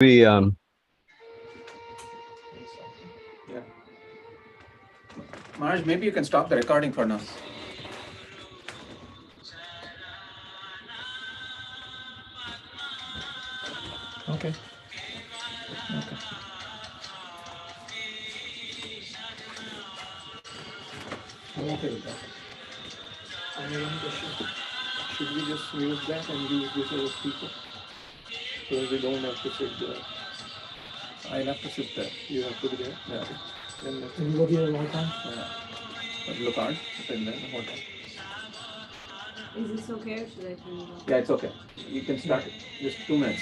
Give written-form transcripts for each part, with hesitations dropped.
We Yeah. Maharaj, maybe you can stop the recording for now. Okay. Okay. I'm okay with that. I have one question. Should we just mute that and use this as a speaker? So we don't have to sit there. I'll have to sit there. You have to be there? Yeah. Then let's go here one time? Yeah. But look hard. And then hold on. Is this okay or should I turn it off? Yeah, it's okay. You can start it. Just 2 minutes.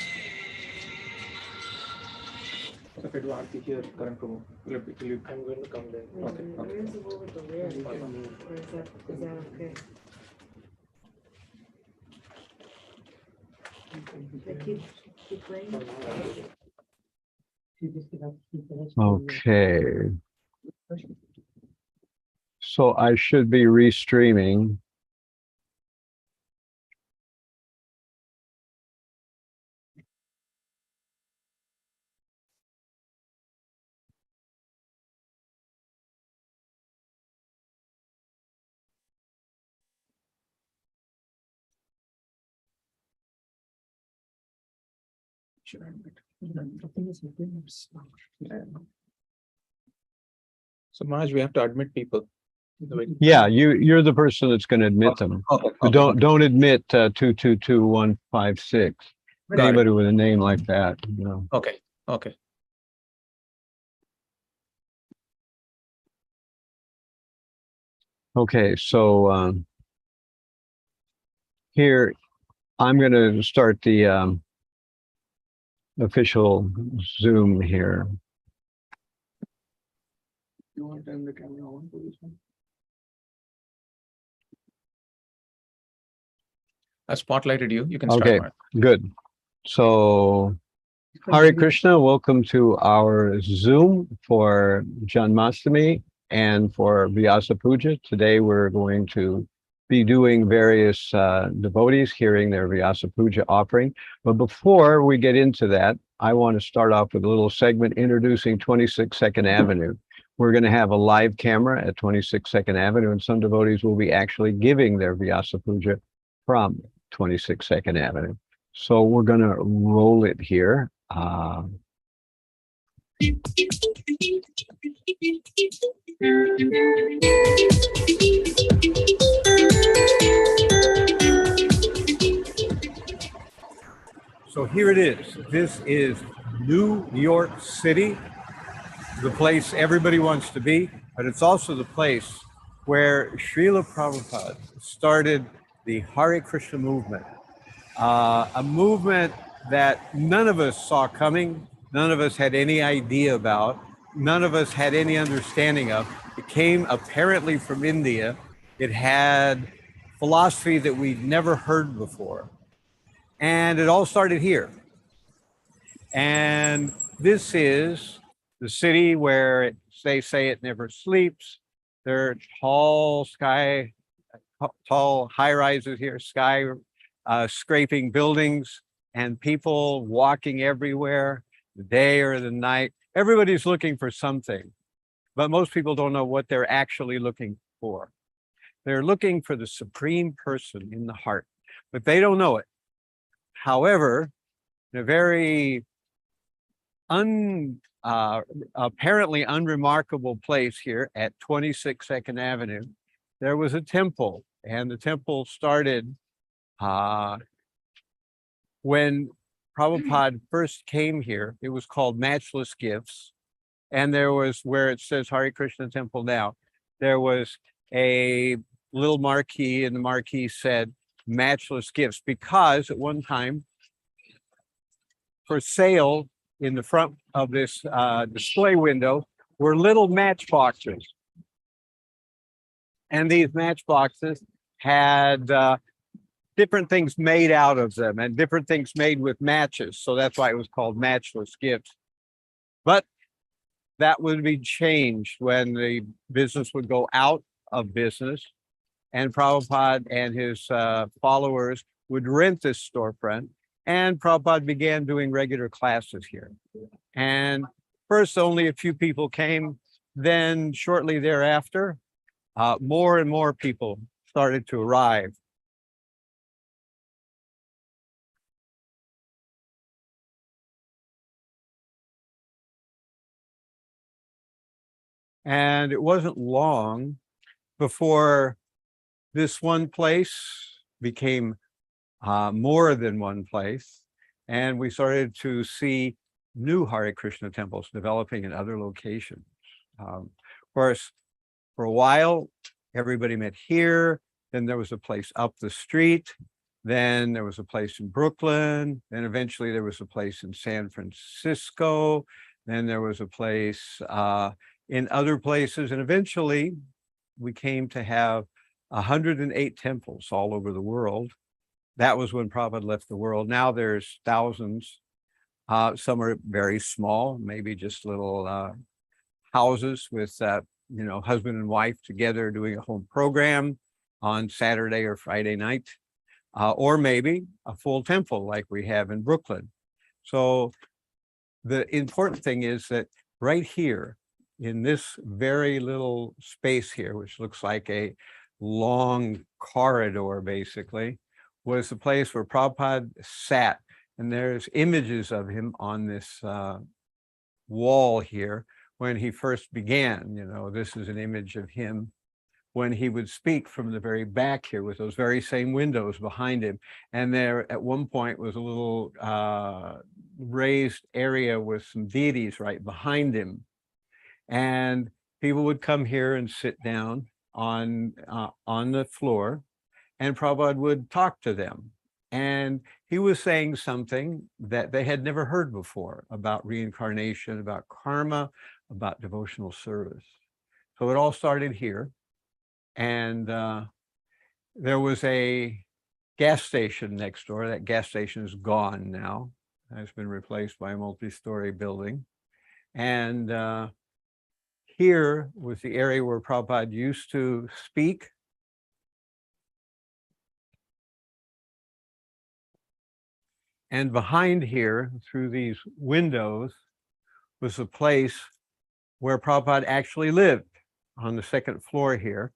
So if I do Aarti here, current promo, will you? I'm going to come there. Okay. Where is the one with the rear? Or is that okay? Keep playing? okay. So I should be restreaming. Should I admit? So Maharaj, we have to admit people. Yeah, you're the person that's going to admit them. Okay. But don't admit 222156. Anybody with a name like that, you know. Okay. Okay. Okay, so here I'm going to start the official Zoom here. You want to turn the camera on for this one? I spotlighted you. You can start. Okay, Mark. good. So, Hare Krishna, welcome to our Zoom for Janmashtami and for Vyasa Puja. Today we're going to be doing various devotees hearing their Vyasa Puja offering. But before we get into that, I want to start off with a little segment introducing 26 Second Avenue. We're going to have a live camera at 26 Second Avenue, and some devotees will be actually giving their Vyasa Puja from 26 Second Avenue. So we're going to roll it here. So here it is. This is New York City, the place everybody wants to be, but it's also the place where Srila Prabhupada started the Hare Krishna movement, a movement that none of us saw coming, none of us had any idea about, none of us had any understanding of. It came apparently from India. It had philosophy that we'd never heard before. And it all started here. And this is the city where they say it never sleeps. There are tall high rises here, scraping buildings, and people walking everywhere, the day or the night. Everybody's looking for something, but most people don't know what they're actually looking for. They're looking for the supreme person in the heart, but they don't know it. However, in a very apparently unremarkable place here at 26 Second Avenue, there was a temple, and the temple started when Prabhupada first came here. It was called Matchless Gifts, and there was, where it says Hare Krishna Temple now, there was a little marquee, and the marquee said Matchless Gifts, because at one time, for sale in the front of this display window were little matchboxes. And these matchboxes had different things made out of them and different things made with matches. So that's why it was called Matchless Gifts. But that would be changed when the business would go out of business, and Prabhupada and his followers would rent this storefront, And Prabhupada began doing regular classes here. And first, only a few people came. Then shortly thereafter, more and more people started to arrive. And it wasn't long before this one place became more than one place. And we started to see new Hare Krishna temples developing in other locations. Of course, for a while, everybody met here. Then there was a place up the street. Then there was a place in Brooklyn. Then eventually there was a place in San Francisco. Then there was a place in other places. And eventually we came to have 108 temples all over the world. That was when Prabhupada left the world. Now there's thousands. Some are very small, maybe just little houses with husband and wife together doing a home program on Saturday or Friday night, or maybe a full temple like we have in Brooklyn. So the important thing is that right here in this very little space here, which looks like a long corridor basically, was the place where Prabhupada sat. And there's images of him on this wall here when he first began. This is an image of him when he would speak from the very back here with those very same windows behind him. And there at one point was a little raised area with some deities right behind him. And people would come here and sit down on the floor, and Prabhupada would talk to them. And he was saying something that they had never heard before about reincarnation, about karma, about devotional service. So it all started here. And there was a gas station next door. That gas station is gone now. It's been replaced by a multi-story building. And here was the area where Prabhupada used to speak. And behind here, through these windows, was a place where Prabhupada actually lived on the second floor here.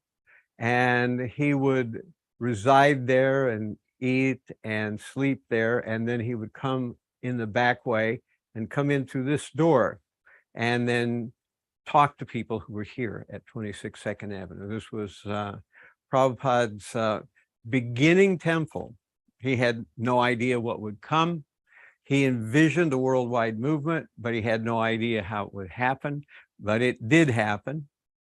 And he would reside there and eat and sleep there. And then he would come in the back way and come in through this door and then talk to people who were here at 26 2nd Avenue. This was Prabhupada's beginning temple. He had no idea what would come. He envisioned a worldwide movement, but he had no idea how it would happen. But it did happen.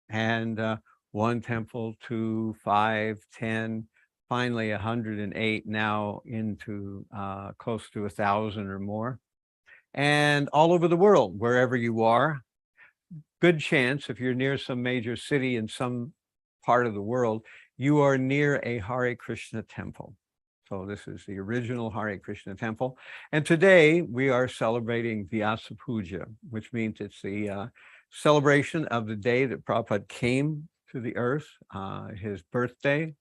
And 1 temple, 2, 5, 10, finally 108, now into close to 1,000 or more. And all over the world, wherever you are, good chance if you're near some major city in some part of the world, you are near a Hare Krishna temple. So this is the original Hare Krishna temple. And today we are celebrating Vyasa Puja, which means it's the celebration of the day that Prabhupada came to the earth, his birthday.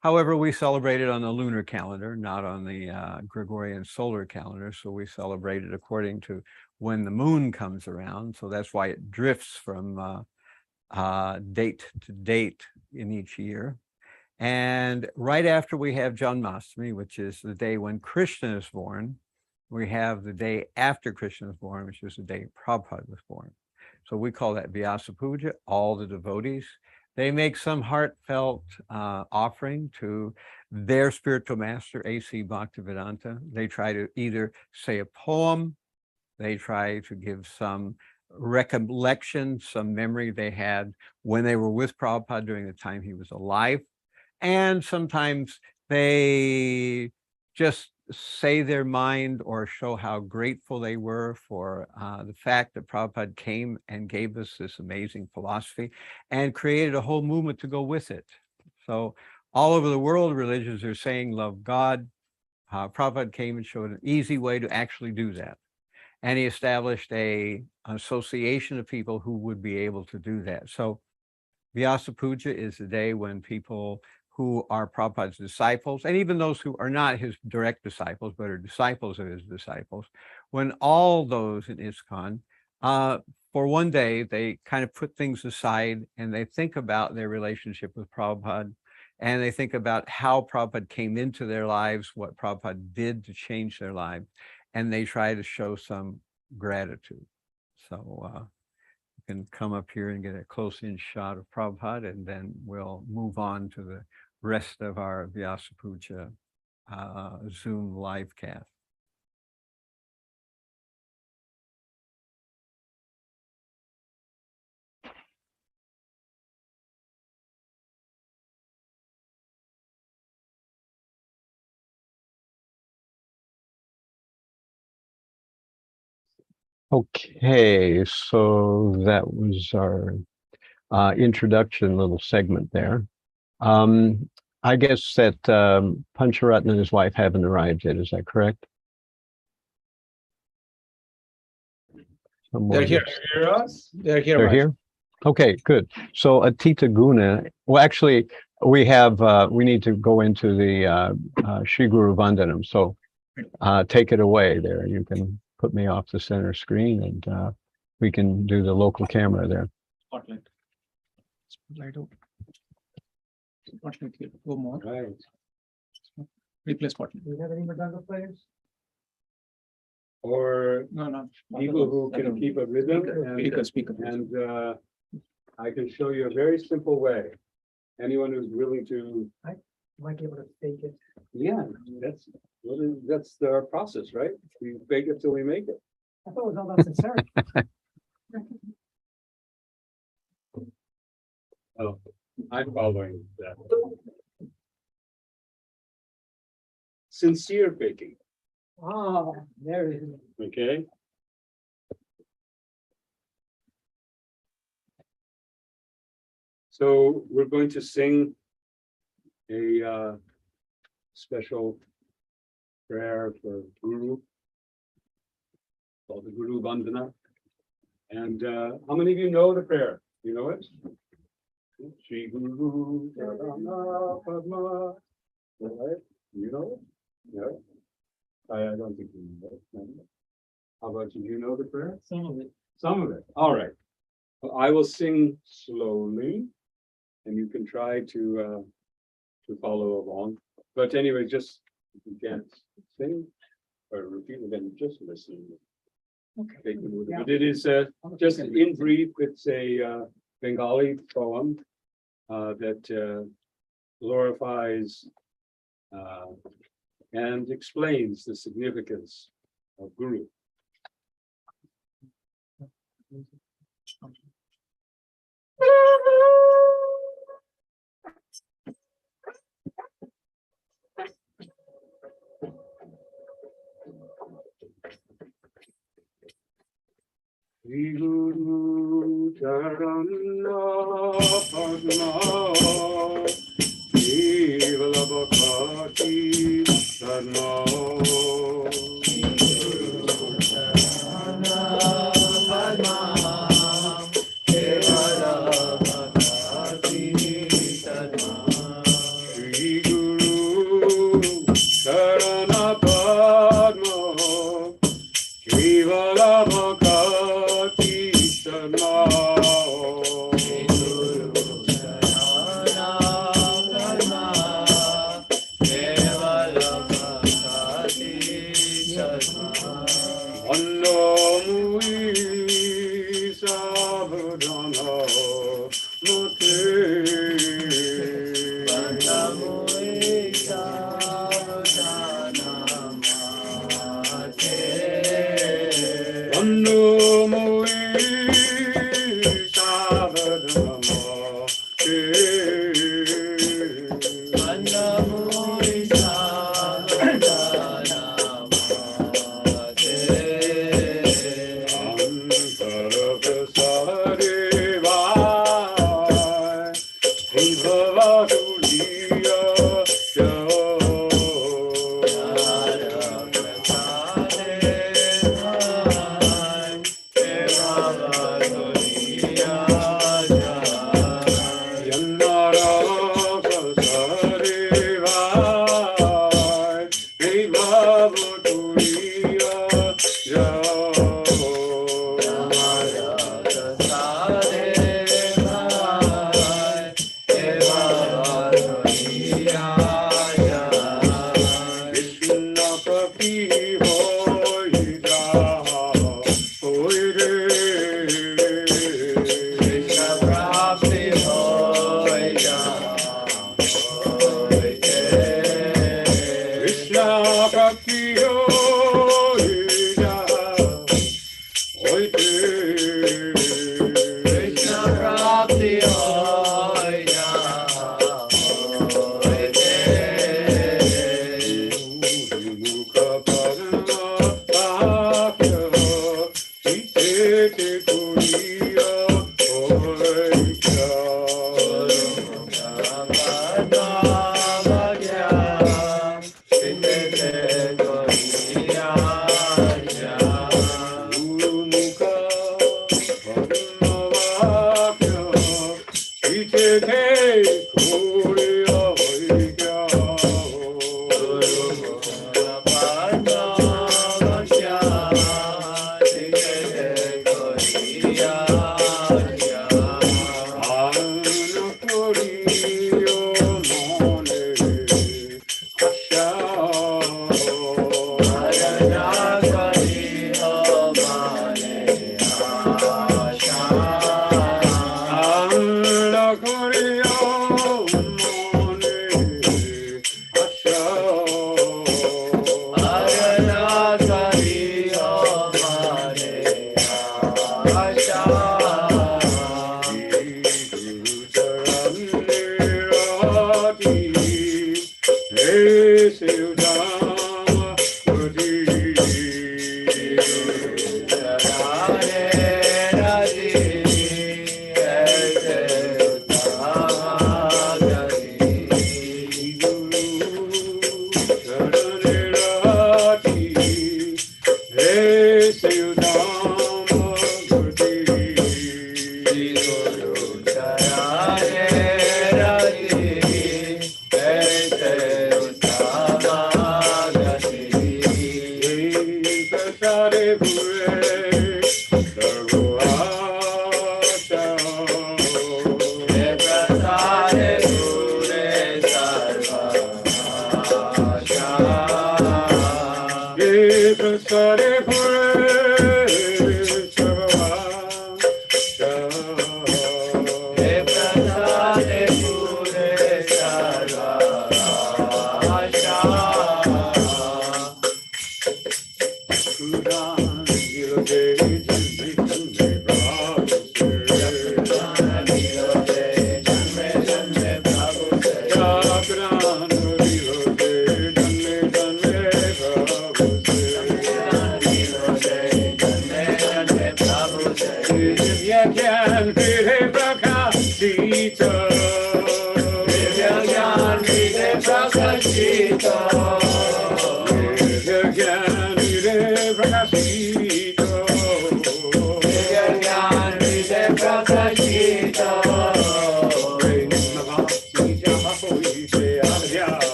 However, we celebrate it on the lunar calendar, not on the Gregorian solar calendar. So we celebrate it according to when the moon comes around. So that's why it drifts from date to date in each year. And right after we have Janmashtami, which is the day when Krishna is born, we have the day after Krishna is born, which is the day Prabhupada was born. So we call that Vyasa Puja. All the devotees, they make some heartfelt offering to their spiritual master, A.C. Bhaktivedanta. They try to either say a poem, they try to give some recollection, some memory they had when they were with Prabhupada during the time he was alive. And sometimes they just say their mind or show how grateful they were for the fact that Prabhupada came and gave us this amazing philosophy and created a whole movement to go with it. So all over the world, religions are saying, love God. Prabhupada came and showed an easy way to actually do that. And he established an association of people who would be able to do that. So Vyasa Puja is the day when people who are Prabhupada's disciples, and even those who are not his direct disciples, but are disciples of his disciples, when all those in ISKCON, for one day, they kind of put things aside and they think about their relationship with Prabhupada, and they think about how Prabhupada came into their lives, what Prabhupada did to change their lives, and they try to show some gratitude. So you can come up here and get a close-in shot of Prabhupada, and then we'll move on to the rest of our Vyasa Puja Zoom live cast. Okay, so that was our introduction little segment there. I guess that Pañcaratna and his wife haven't arrived yet. Is that correct? They're here. They're here. They're here? Okay, good. So Atītaguṇa, well, actually, we need to go into the Śrī Guru-Vandanā. So take it away there. You can put me off the center screen, and we can do the local camera there. Spotlight. Spotlight out. Spotlight here. Go more. Right. Replace spotlight. Do you have any Madanga players? Or No. people who can keep a rhythm. Speaker. And I can show you a very simple way. Anyone who's willing to. Might be able to fake it. Yeah, that's the process, right? We fake it till we make it. I thought it was all about sincerity. Oh, I'm following that. Sincere faking, Oh, there it is. okay? So we're going to sing a special prayer for Guru, called the Guru-Vandanā. And how many of you know the prayer? You know it? Śrī Guru-Vandanā Padma. Right? You know it? No? I don't think you know it. How about you? Do you know the prayer? Some of it. Some of it. All right. Well, I will sing slowly, and you can try to follow along. But anyway, just if you can't sing or repeat it, then just listen. Okay. Take the mood. Yeah. But it is just in brief. It's a Bengali poem that glorifies and explains the significance of Guru. Śrī Guru-Charana Padma Kevalabhakati Dharma Śrī Guru-Charana Padma Kevalabhakati Dharma Śrī Guru-Charana Padma Kevalabhakati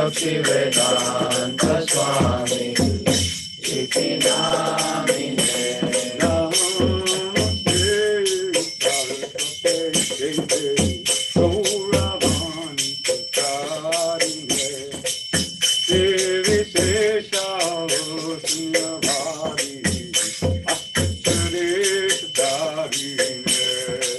Bhaktivedanta Swami iti namine. Gauravāṇī Swami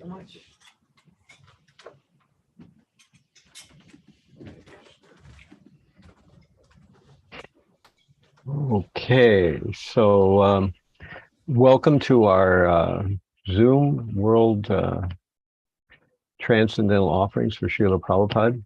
so much. Okay, so welcome to our Zoom World Transcendental Offerings for Srila Prabhupada.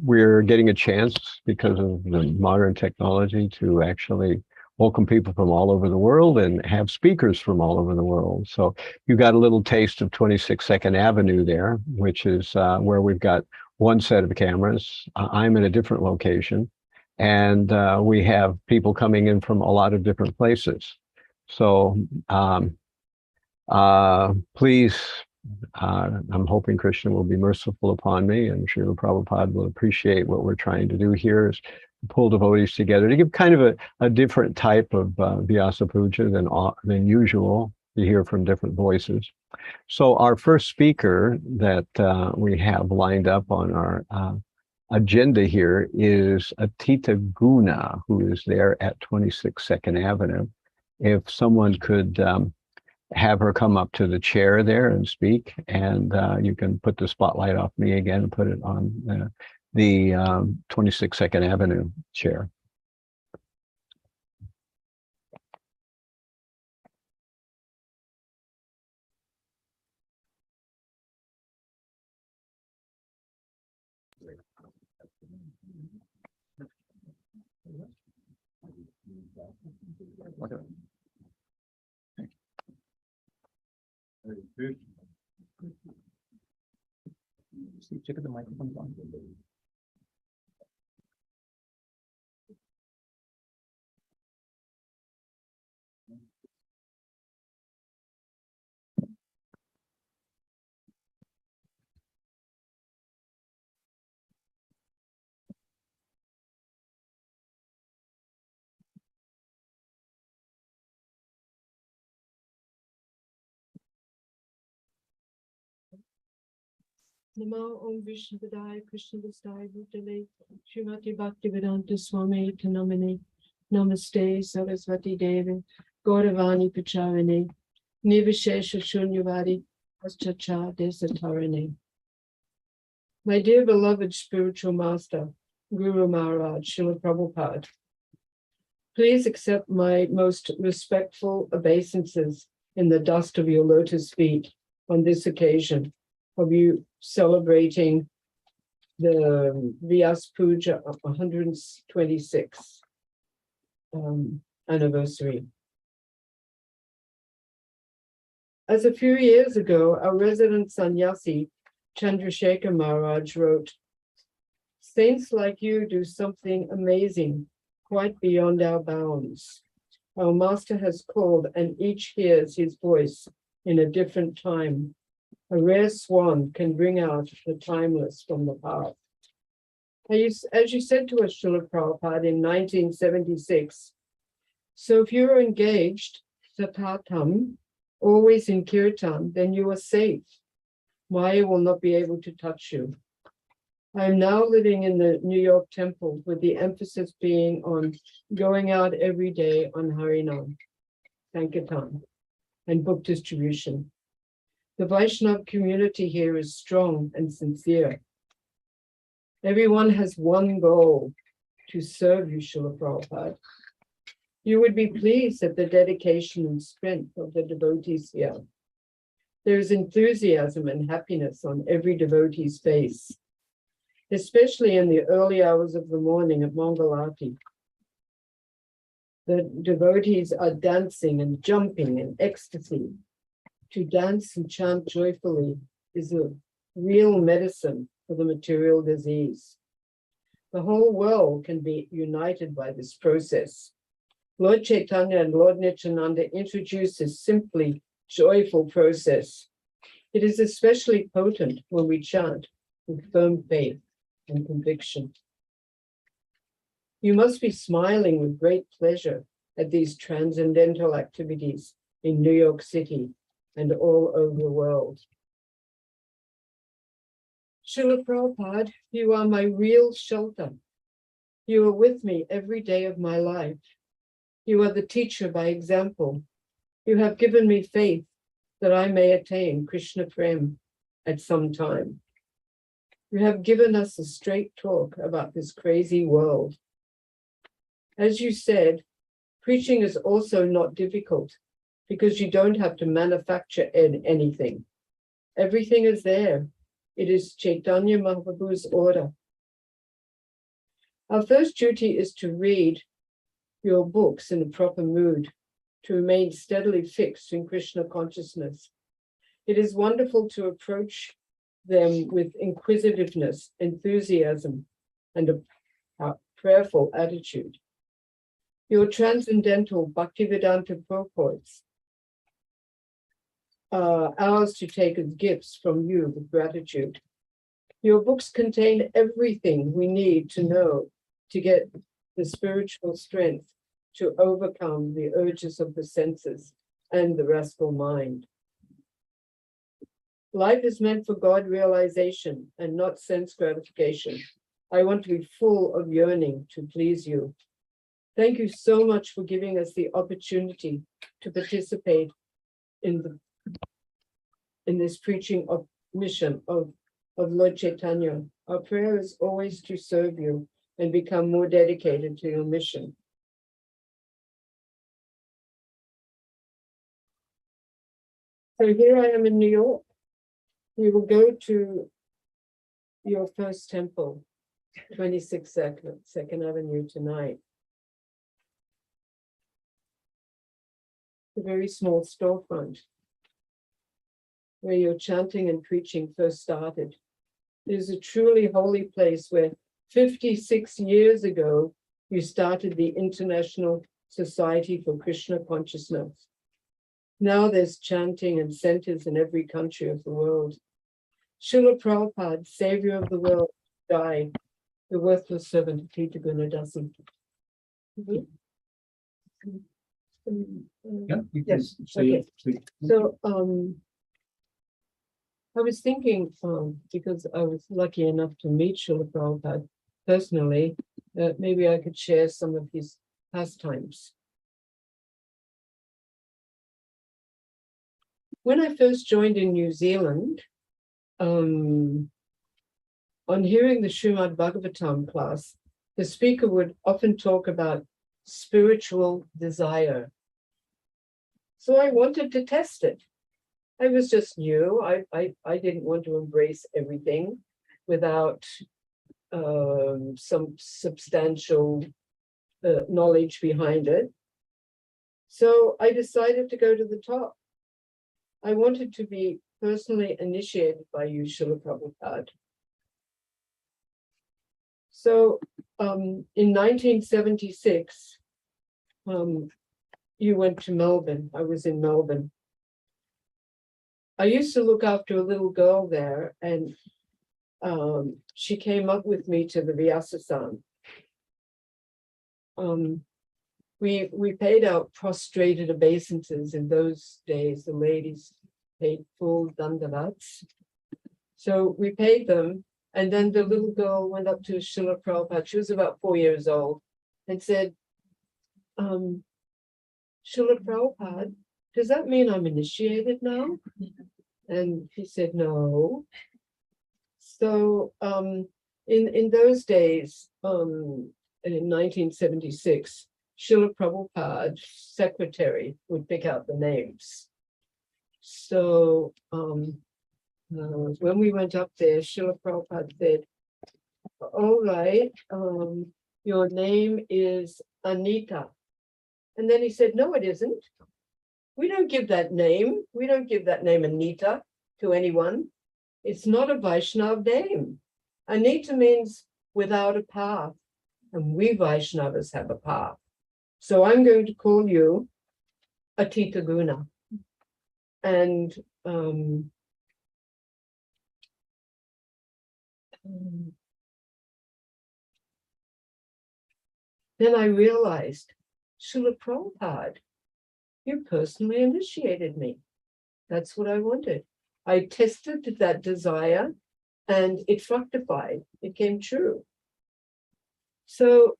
We're getting a chance because of the modern technology to actually welcome people from all over the world and have speakers from all over the world. So you got a little taste of 26 Avenue there, which is where we've got one set of cameras. I'm in a different location, and we have people coming in from a lot of different places. So please, I'm hoping Krishna will be merciful upon me, and Srila Prabhupada will appreciate what we're trying to do here is pull devotees together to give kind of a different type of Vyasa Puja than usual, to hear from different voices. So our first speaker that we have lined up on our agenda here is Atītaguṇa, who is there at 26 Avenue. If someone could have her come up to the chair there and speak, and you can put the spotlight off me again and put it on the 26 Avenue chair. Whatever. See, check the microphone on. Namo Om Vishnupadaya Krishna Vastaya Bhutale Śrīmati Bhaktivedanta Swami Namane Namaste Saraswati Devi Gauravāṇī Pacharane Nivishesha Shunyavadi Aschacha Desatarane. My dear beloved spiritual master, Guru Maharaj, Srila Prabhupada, please accept my most respectful obeisances in the dust of your lotus feet on this occasion of you celebrating the Vyasa Puja of 126th anniversary. As a few years ago, our resident sannyasi, Chandrasekhar Maharaj, wrote, "Saints like you do something amazing, quite beyond our bounds. Our master has called, and each hears his voice in a different time. A rare swan can bring out the timeless from the past." As you said to us, Srila Prabhupada, in 1976, so if you're engaged, satatam, always in kirtan, then you are safe. Maya will not be able to touch you. I am now living in the New York temple, with the emphasis being on going out every day on Harinam, Sankirtan, and book distribution. The Vaishnava community here is strong and sincere. Everyone has one goal: to serve you, Srila Prabhupada. You would be pleased at the dedication and strength of the devotees here. There is enthusiasm and happiness on every devotee's face, especially in the early hours of the morning at Mangalati. The devotees are dancing and jumping in ecstasy. To dance and chant joyfully is a real medicine for the material disease. The whole world can be united by this process. Lord Chaitanya and Lord Nityananda introduced this simply joyful process. It is especially potent when we chant with firm faith and conviction. You must be smiling with great pleasure at these transcendental activities in New York City and all over the world. Srila Prabhupada, you are my real shelter. You are with me every day of my life. You are the teacher by example. You have given me faith that I may attain Krishna Prem at some time. You have given us a straight talk about this crazy world. As you said, preaching is also not difficult because you don't have to manufacture anything. Everything is there. It is Chaitanya Mahaprabhu's order. Our first duty is to read your books in a proper mood, to remain steadily fixed in Krishna consciousness. It is wonderful to approach them with inquisitiveness, enthusiasm, and a prayerful attitude. Your transcendental Bhaktivedanta purports are ours to take as gifts from you with gratitude. Your books contain everything we need to know to get the spiritual strength to overcome the urges of the senses and the restful mind. Life is meant for God realization and not sense gratification. I want to be full of yearning to please you. Thank you so much for giving us the opportunity to participate in this preaching of mission of Lord Chaitanya. Our prayer is always to serve you and become more dedicated to your mission. So here I am in New York. We will go to your first temple, 26 Second Avenue tonight. A very small storefront where your chanting and preaching first started. It is a truly holy place where 56 years ago, you started the International Society for Krishna Consciousness. Now there's chanting and centers in every country of the world. Srila Prabhupada, savior of the world, died, the worthless servant of Atītaguṇa DD. Yeah, Yes, so okay. So I was thinking, because I was lucky enough to meet Srila Prabhupada personally, that maybe I could share some of his pastimes. When I first joined in New Zealand, on hearing the Srimad Bhagavatam class, the speaker would often talk about spiritual desire. So I wanted to test it. I was just new. I didn't want to embrace everything without some substantial knowledge behind it. So I decided to go to the top. I wanted to be personally initiated by you, Srila Prabhupada. So in 1976, you went to Melbourne. I was in Melbourne. I used to look after a little girl there, and she came up with me to the Vyasa-san. We paid out prostrated obeisances in those days. The ladies paid full dandavats. So we paid them, and then the little girl went up to Srila Prabhupada. She was about 4 years old, and said, Srila Prabhupada, does that mean I'm initiated now? And he said, no. So in those days, in 1976, Srila Prabhupada's secretary would pick out the names. So when we went up there, Srila Prabhupada said, all right, your name is Anita. And then he said, no, it isn't. We don't give that name. We don't give that name Anita to anyone. It's not a Vaishnava name. Anita means without a path. And we Vaishnavas have a path. So I'm going to call you Atītaguṇa. And then I realized, Srila Prabhupada, you personally initiated me. That's what I wanted. I tested that desire and it fructified. It came true. So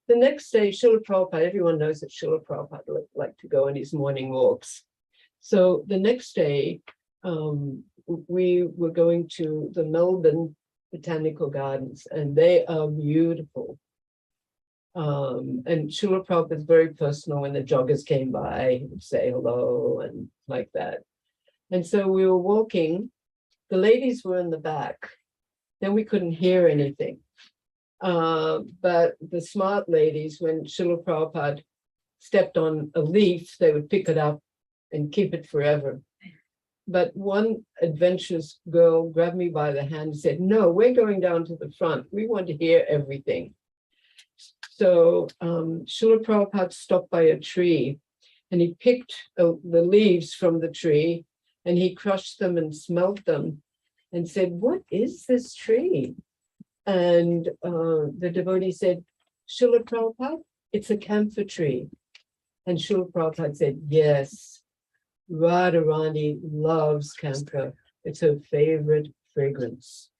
the next day, Srila Prabhupada, everyone knows that Srila Prabhupada liked to go on his morning walks. So the next day, we were going to the Melbourne Botanical Gardens, and they are beautiful. And Srila Prabhupada is very personal. When the joggers came by, he would say hello and like that. And so we were walking, the ladies were in the back, then we couldn't hear anything. But the smart ladies, when Srila Prabhupada stepped on a leaf, they would pick it up and keep it forever. But one adventurous girl grabbed me by the hand and said, no, we're going down to the front. We want to hear everything. So Srila Prabhupada stopped by a tree and he picked the leaves from the tree and he crushed them and smelt them and said, what is this tree? And the devotee said, Srila Prabhupada, it's a camphor tree. And Srila Prabhupada said, yes, Radharani loves camphor. It's her favorite fragrance.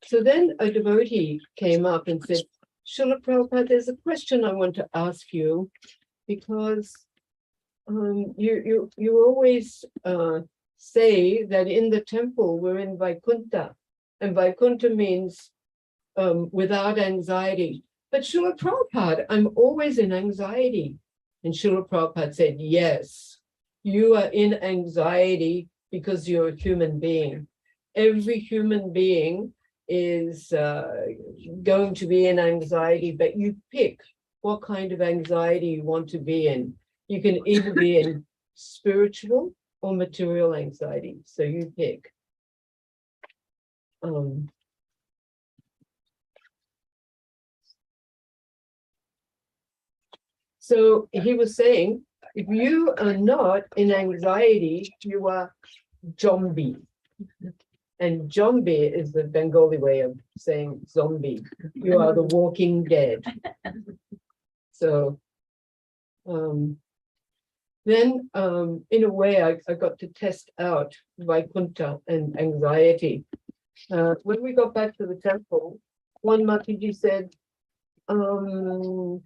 So then a devotee came up and said, Srila Prabhupada, there's a question I want to ask you, because you always say that in the temple we're in Vaikuntha, and Vaikuntha means without anxiety. But Srila Prabhupada, I'm always in anxiety. And Srila Prabhupada said, yes, you are in anxiety because you're a human being. Every human being is going to be in anxiety, but you pick what kind of anxiety you want to be in. You can either be in spiritual or material anxiety, so you pick. So he was saying, if you are not in anxiety, you are zombie. And zombie is the Bengali way of saying zombie. You are the walking dead. So then in a way, I got to test out Vaikuntha and anxiety. When we got back to the temple, one Mataji said, Atita,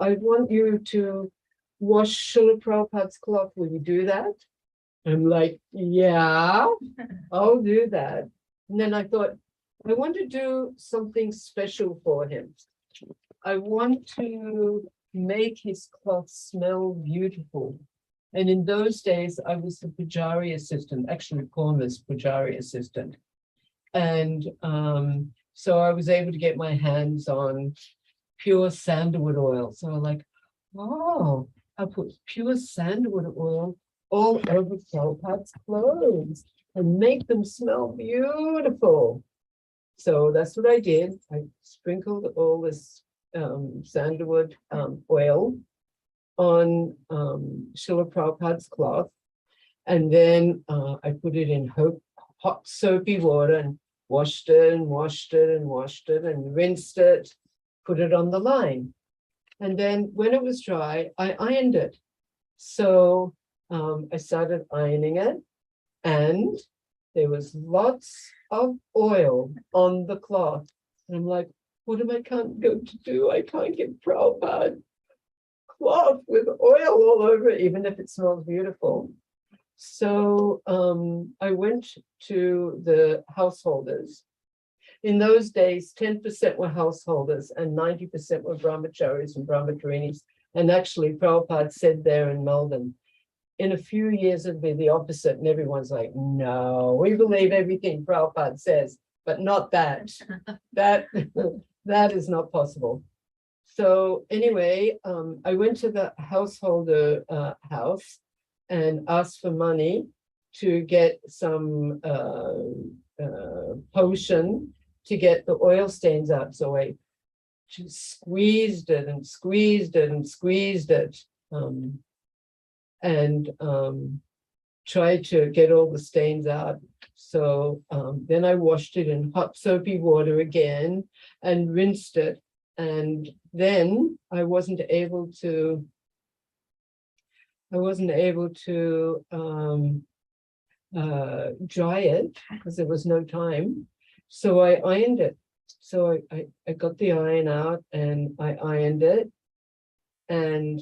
I want you to wash Srila Prabhupada's cloth. Will you do that? I'm like, yeah, I'll do that. And then I thought, I want to do something special for him. I want to make his cloth smell beautiful. And in those days, I was the Pujari assistant, actually called as Pujari assistant. And so I was able to get my hands on pure sandalwood oil. So I'm like, oh, I put pure sandalwood oil all over Prabhupada's clothes and make them smell beautiful. So that's what I did. I sprinkled all this sandalwood oil on Srila Prabhupada's cloth. And then I put it in hot soapy water and washed it and washed it and washed it and rinsed it, put it on the line. And then when it was dry, I ironed it. So I started ironing it, and there was lots of oil on the cloth. And I'm like, what am I going to do? I can't get Prabhupada cloth with oil all over it, even if it smells beautiful. So I went to the householders. In those days, 10% were householders and 90% were brahmacharis and brahmacharinis. And actually, Prabhupada said there in Melbourne, in a few years, it'll be the opposite. And everyone's like, no, we believe everything Prabhupada says, but not that. That is not possible. So anyway, I went to the householder house and asked for money to get some potion to get the oil stains out. So I just squeezed it and squeezed it and squeezed it, and tried to get all the stains out. So then I washed it in hot soapy water again and rinsed it. And then I wasn't able to dry it because there was no time. So I ironed it. So I got the iron out and I ironed it. And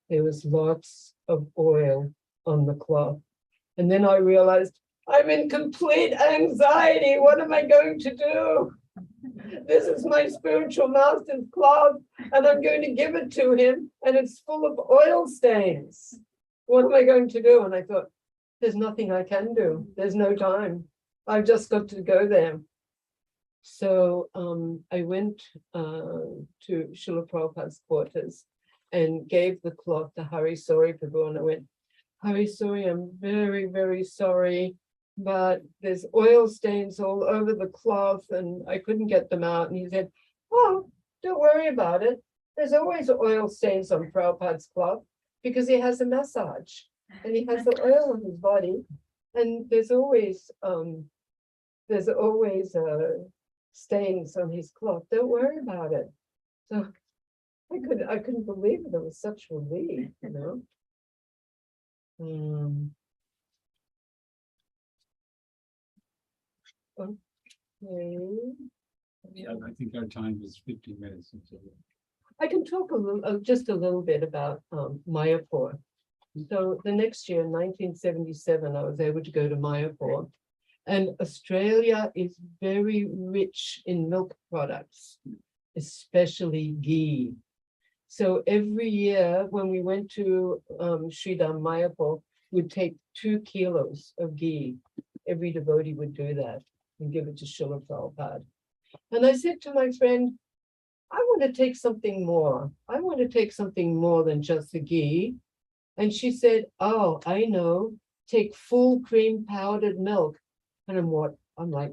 there was lots of oil on the cloth. And then I realized I'm in complete anxiety. What am I going to do? This is my spiritual master's cloth, and I'm going to give it to him, and it's full of oil stains. What am I going to do? And I thought, there's nothing I can do. There's no time. I've just got to go there. So I went to Srila Prabhupada's quarters and gave the cloth to Hari Sori Prabhu, and I went, Hari Sori, I'm very, very sorry, but there's oil stains all over the cloth and I couldn't get them out. And he said, oh, don't worry about it. There's always oil stains on Prabhupada's cloth because he has a massage and he has the oil on his body. And there's always stains on his cloth. Don't worry about it. So I couldn't believe it. It was such relief, you know. Okay. Yeah, I think our time is 15 minutes. I can talk just a little bit about Mayapur. So the next year, in 1977, I was able to go to Mayapur. And Australia is very rich in milk products, especially ghee. So every year when we went to Sridham Mayapur, we'd take 2 kilos of ghee. Every devotee would do that and give it to Srila Prabhupada. And I said to my friend, I want to take something more. I want to take something more than just the ghee. And she said, oh, I know, take full cream powdered milk. And I'm like,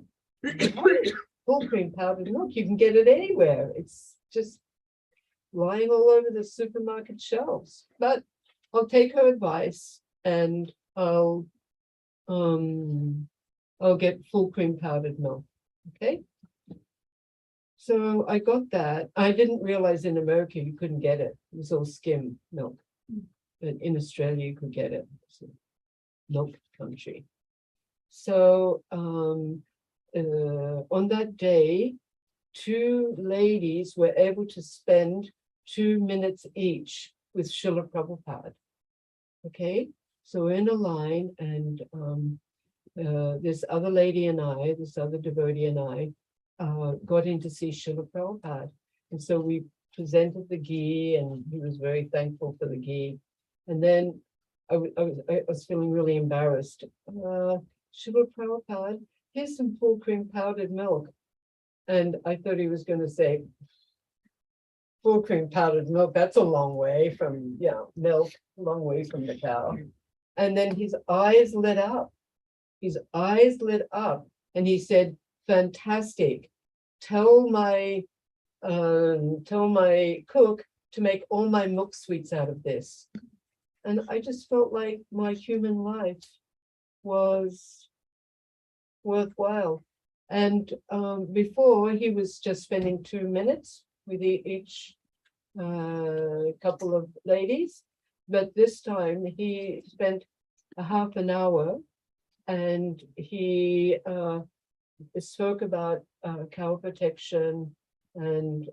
what? Full cream powdered milk, you can get it anywhere. It's just lying all over the supermarket shelves. But I'll take her advice and I'll get full cream powdered milk. Okay. So I got that. I didn't realize in America you couldn't get it. It was all skim milk. But in Australia you could get it. It's a milk country. So on that day, 2 ladies were able to spend 2 minutes each with Srila Prabhupada. Okay, so we're in a line, and this other lady and I, this other devotee and I, got in to see Srila Prabhupada. And so we presented the ghee, and he was very thankful for the ghee. And then I was feeling really embarrassed. Srila Prabhupada, here's some full cream powdered milk. And I thought he was going to say, full cream powdered milk, that's a long way from, milk, a long way from the cow. And then his eyes lit up. His eyes lit up. And he said, fantastic. Tell my cook to make all my milk sweets out of this. And I just felt like my human life was worthwhile. And before, he was just spending 2 minutes with each couple of ladies, but this time he spent a half an hour, and he spoke about cow protection and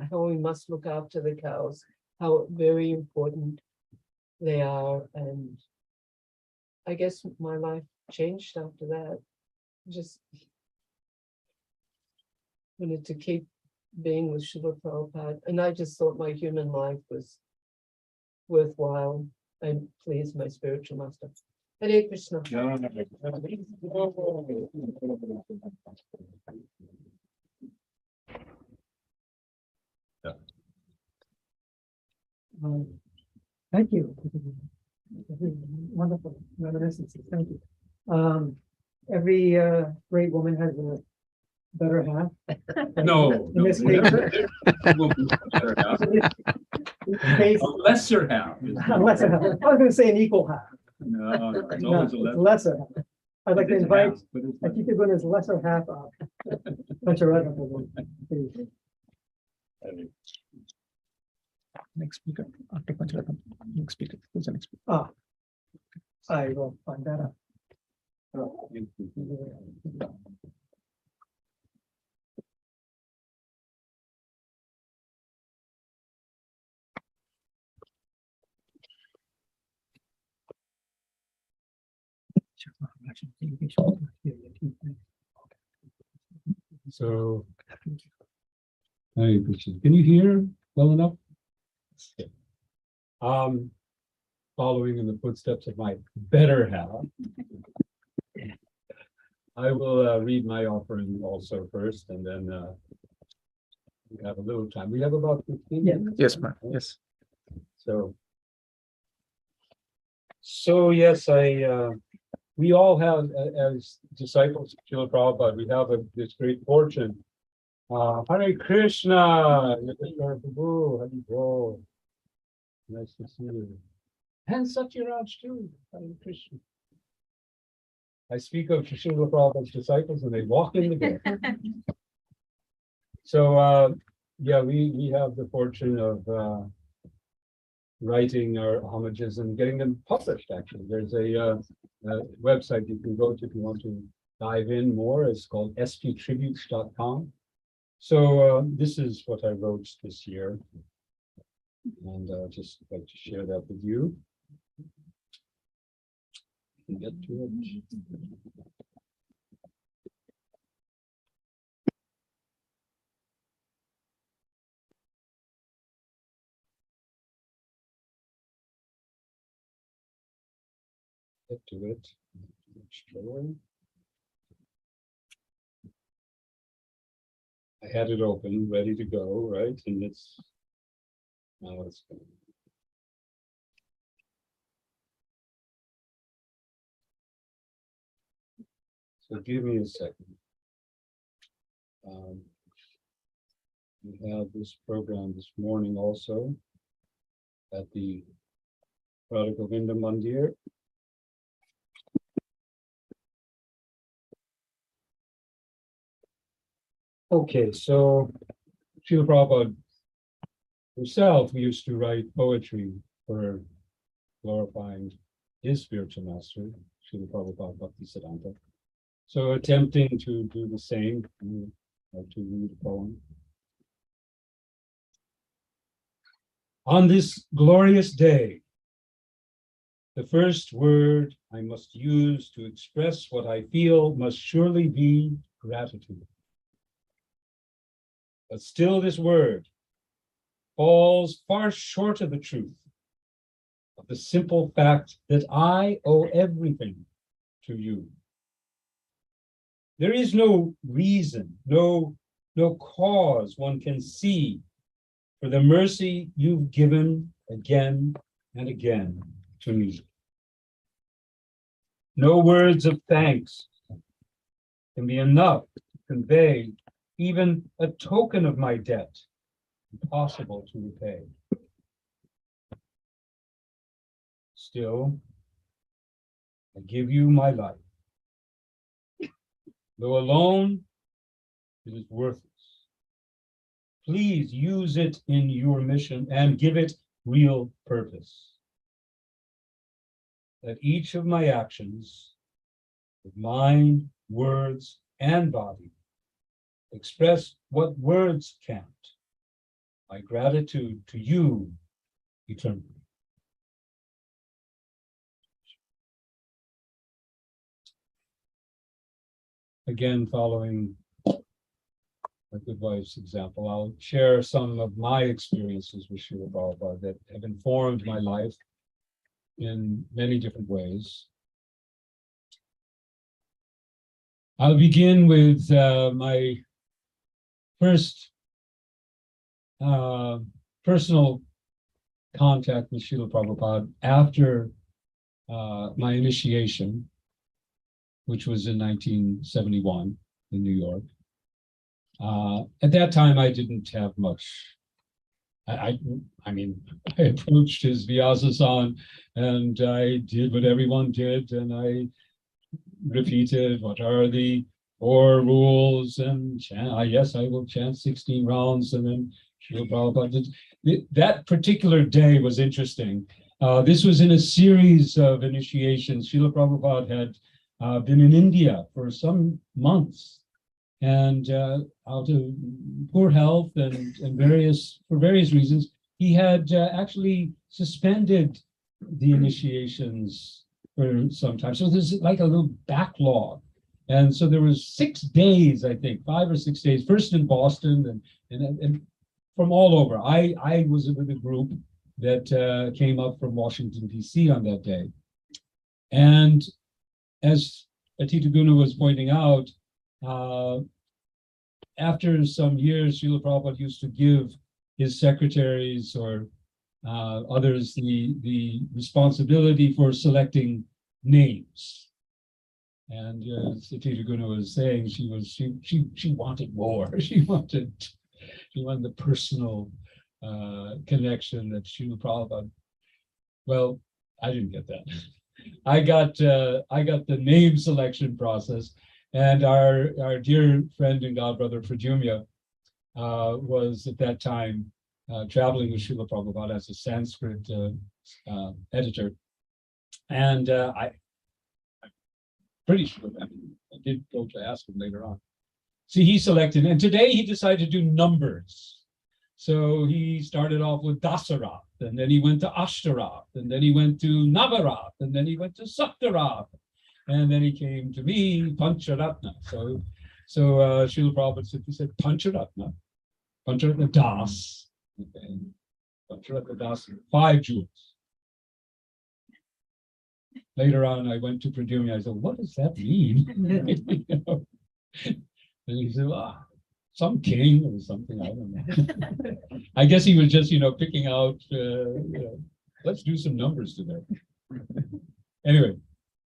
how we must look after the cows, how very important they are. And I guess my life changed after that. Just wanted to keep being with Srila Prabhupada. And I just thought my human life was worthwhile and pleased my spiritual master. Hare Krishna. Thank you. Wonderful reminiscences. Thank you. Every great woman has a better half. No. In this case, A lesser half. a lesser half. I was going to say an equal half. No, it's No, always a it's lesser. lesser half. I'd like to It's invite half, but it's lesser. Atītaguṇa's lesser half up. Pañcaratna, please. Next speaker after Pañcaratna. Next speaker. Who's the next speaker? I will find that out. So, Hare Krishna. Can you hear well enough? Following in the footsteps of my better half, I will read my offering also first, and then we have a little time. We have about 15 minutes. Yes, ma'am. Yes. So yes, we all have, as disciples of Srila Prabhupada, we have this great fortune. Hare Krishna, Yogeśvara Prabhu, Hare Krishna. Nice to see you. And Satyaraj too, Hare Krishna. I speak of Srila Prabhupada's disciples and they walk in the door. So yeah, we have the fortune of writing our homages and getting them published. Actually, there's a website you can go to if you want to dive in more. It's called sptributes.com. So this is what I wrote this year, and just like to share that with you. Get to it. Get to it. I had it open, ready to go, right? And it's now it's going. So give me a second. We have this program this morning also at the Prahladananda Mandir. Okay, so Srila Prabhupada himself used to write poetry for glorifying his spiritual master, Srila Prabhupada Bhaktivedanta. So attempting to do the same, to read a poem. On this glorious day, the first word I must use to express what I feel must surely be gratitude. But still this word falls far short of the truth of the simple fact that I owe everything to you. There is no reason, no cause one can see for the mercy you've given again and again to me. No words of thanks can be enough to convey even a token of my debt, impossible to repay. Still, I give you my life. Though alone, it is worthless. Please use it in your mission and give it real purpose. Let each of my actions, with mind, words, and body, express what words can't, my gratitude to you eternally. Again, following my good wife's example, I'll share some of my experiences with Srila Prabhupada that have informed my life in many different ways. I'll begin with my first personal contact with Srila Prabhupada after my initiation, which was in 1971 in New York. At that time, I didn't have much. I mean, I approached his Vyasa-san and I did what everyone did, and I repeated what are the 4 rules, and yes, I will chant 16 rounds, and then Srila Prabhupada did. That particular day was interesting. This was in a series of initiations. Srila Prabhupada had been in India for some months, and out of poor health and for various reasons, he had actually suspended the initiations for some time. So there's like a little backlog. And so there was 6 days, I think, 5 or 6 days, first in Boston and from all over. I was with a group that came up from Washington, D.C. on that day. And as Atītaguṇa was pointing out, after some years, Srila Prabhupada used to give his secretaries or others the responsibility for selecting names. And as Atītaguṇa was saying, she wanted more. She wanted the personal connection that Srila Prabhupada. Well, I didn't get that. I got the name selection process, and our dear friend and godbrother Pradyumna was at that time traveling with Srila Prabhupada as a Sanskrit editor, and I'm pretty sure I did go to ask him later on. See, he selected, and today he decided to do numbers. So he started off with Dasarath, and then he went to Ashtarath, and then he went to Navarath, and then he went to Saptarath, and then he came to me, Pañcaratna. So Srila Prabhupada said Pañcaratna Das, okay. Pañcaratna Das, 5 jewels. Later on, I went to Pradyumna. I said, "What does that mean?" You know? And he said, some king or something, I don't know. I guess he was just, picking out, let's do some numbers today. Anyway,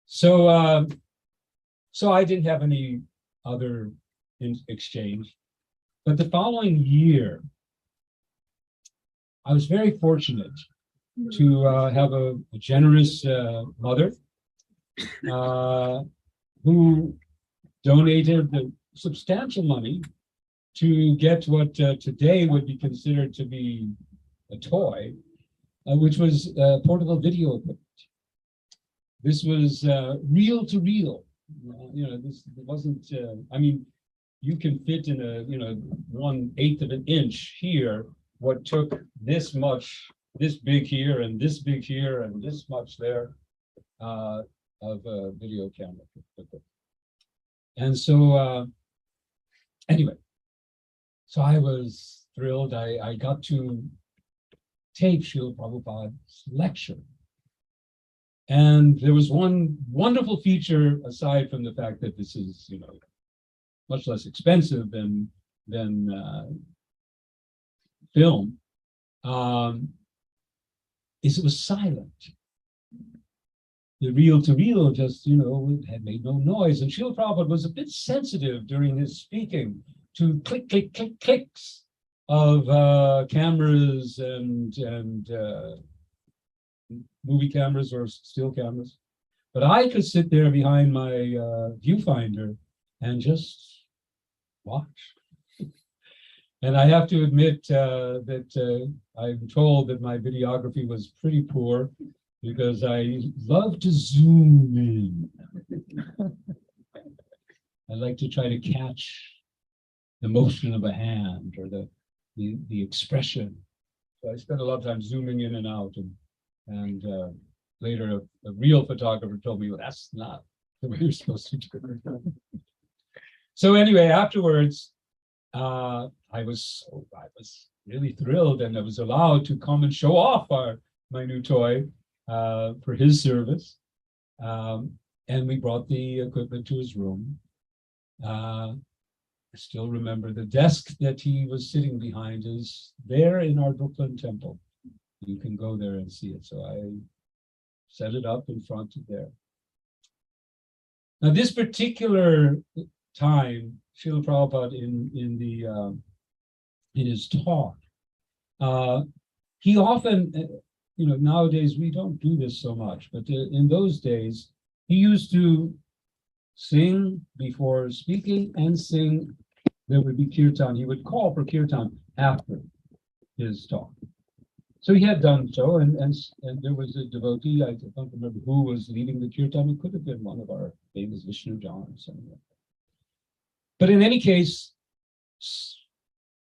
so I didn't have any other exchange. But the following year, I was very fortunate to have a generous mother who donated the substantial money to get what today would be considered to be a toy, which was portable video equipment. This was reel to reel. This wasn't. I mean, you can fit in a 1/8 of an inch here. What took this much, this big here, and this big here, and this much there, of a video camera. And so, anyway. So I was thrilled. I got to tape Srila Prabhupada's lecture. And there was one wonderful feature, aside from the fact that this is, much less expensive than film, is it was silent. The reel-to-reel just, had made no noise. And Srila Prabhupada was a bit sensitive during his speaking to click, click, click, clicks of cameras and movie cameras or still cameras. But I could sit there behind my viewfinder and just watch. And I have to admit that I'm told that my videography was pretty poor because I love to zoom in. I like to try to catch the motion of a hand or the expression. So I spent a lot of time zooming in and out, and later a real photographer told me, well, that's not the way you're supposed to do it. So anyway, afterwards, I was really thrilled, and I was allowed to come and show off my new toy for his service. And we brought the equipment to his room. I still remember the desk that he was sitting behind is there in our Brooklyn temple. You can go there and see it. So I set it up in front of there. Now, this particular time, Srila Prabhupada in his talk, he often, nowadays we don't do this so much, but in those days, he used to sing before speaking and sing. There would be kirtan. He would call for kirtan after his talk. So he had done so, and there was a devotee, I don't remember who was leading the kirtan. It could have been one of our famous Vishnu Jans. But in any case,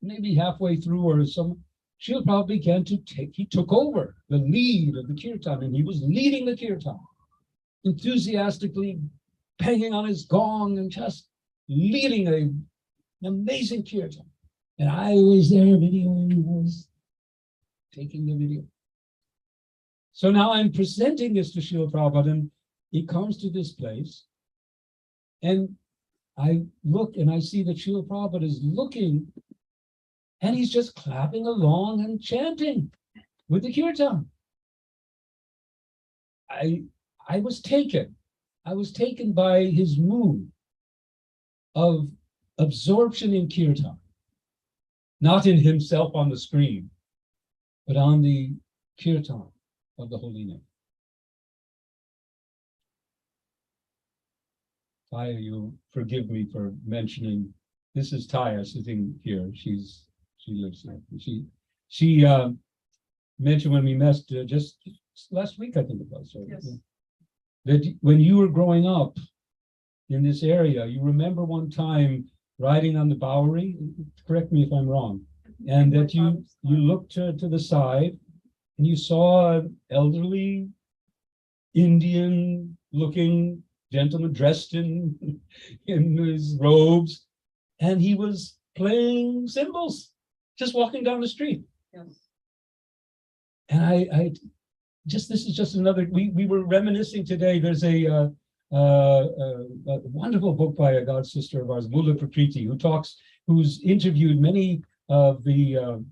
maybe halfway through or some, Srila Prabhupada began to he took over the lead of the kirtan, and he was leading the kirtan. enthusiastically banging on his gong and just leading an amazing kirtan. And I was there videoing, I was taking the video. So now I'm presenting this to Srila Prabhupada, and he comes to this place, and I look and I see that Srila Prabhupada is looking, and he's just clapping along and chanting with the kirtan. I was taken by his mood of absorption in kirtan, not in himself on the screen, but on the kirtan of the holy name. Taya, you forgive me for mentioning, this is Taya sitting here. She lives there. She mentioned when we met just last week, I think it was. Yes. That when you were growing up in this area, you remember one time riding on the Bowery, correct me if I'm wrong, and that you looked to the side and you saw an elderly Indian-looking gentleman dressed in his robes, and he was playing cymbals, just walking down the street. Yes. And I this is just another, we were reminiscing today. There's a wonderful book by a god sister of ours, Mula Prakriti, who's interviewed many of the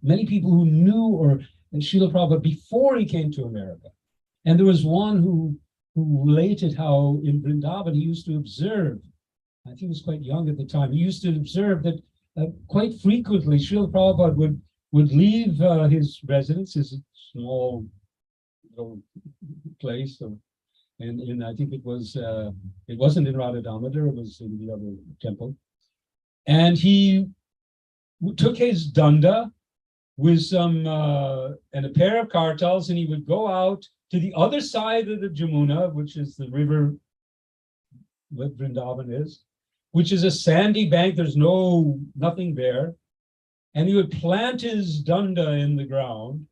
many people who knew or Srila Prabhupada before he came to America. And there was one who related how in Vrindavan he used to observe, I think he was quite young at the time, he used to observe that quite frequently Srila Prabhupada would leave his residence, his small little place, and I think it wasn't in Radha Damodar, it was in the other temple. And he took his danda with some and a pair of kartals, and he would go out to the other side of the Jamuna, which is the river that Vrindavan is, which is a sandy bank. There's nothing there. And he would plant his danda in the ground,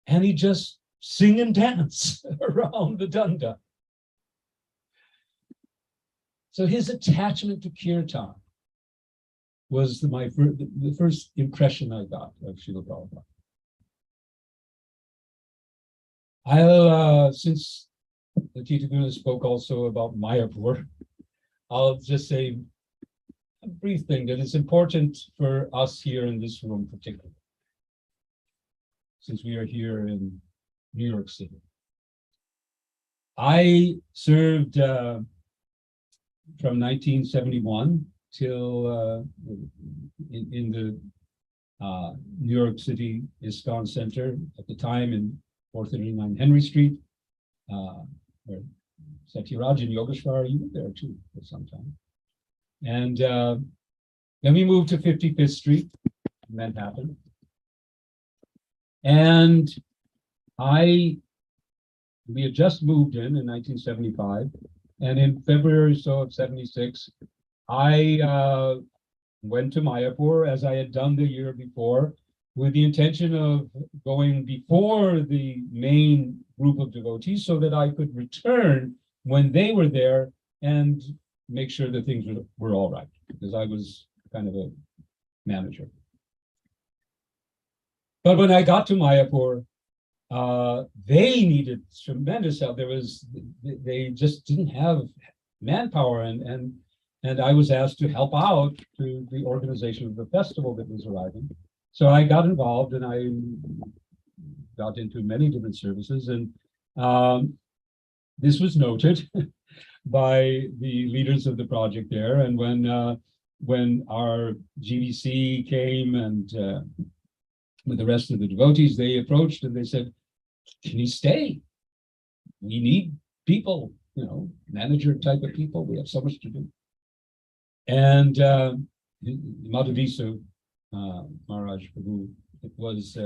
and he'd just sing and dance around the danda. So his attachment to kirtan was the first impression I got of Srila Prabhupada. Since Atītaguṇa spoke also about Mayapur, I'll just say a brief thing that is important for us here in this room particularly, since we are here in New York City. I served from 1971 till in the New York City ISKCON Center at the time in 439 Henry Street, where Satyaraj and Yogeśvara, you were there too for some time. And then we moved to 55th Street, Manhattan. And we had just moved in 1975. And in February of 76, I went to Mayapur, as I had done the year before, with the intention of going before the main group of devotees so that I could return when they were there and make sure that things were all right, because I was kind of a manager. But when I got to Mayapur, they needed tremendous help. They just didn't have manpower, and I was asked to help out to the organization of the festival that was arriving. So I got involved, and I got into many different services, and this was noted by the leaders of the project there. And when our GBC came and with the rest of the devotees, they approached and they said, "Can you stay? We need people, manager type of people. We have so much to do." And Madhavisa Maharaj Prabhu, it was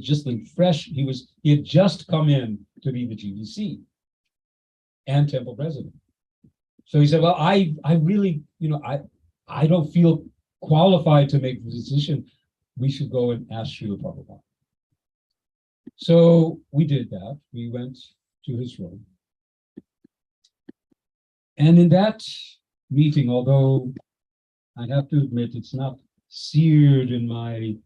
just the fresh. He had just come in to be the GBC and temple president. So he said, "Well, I really, I don't feel qualified to make the decision. We should go and ask Srila Prabhupada." So we did that. We went to his room. And in that meeting, although I have to admit it's not seared in my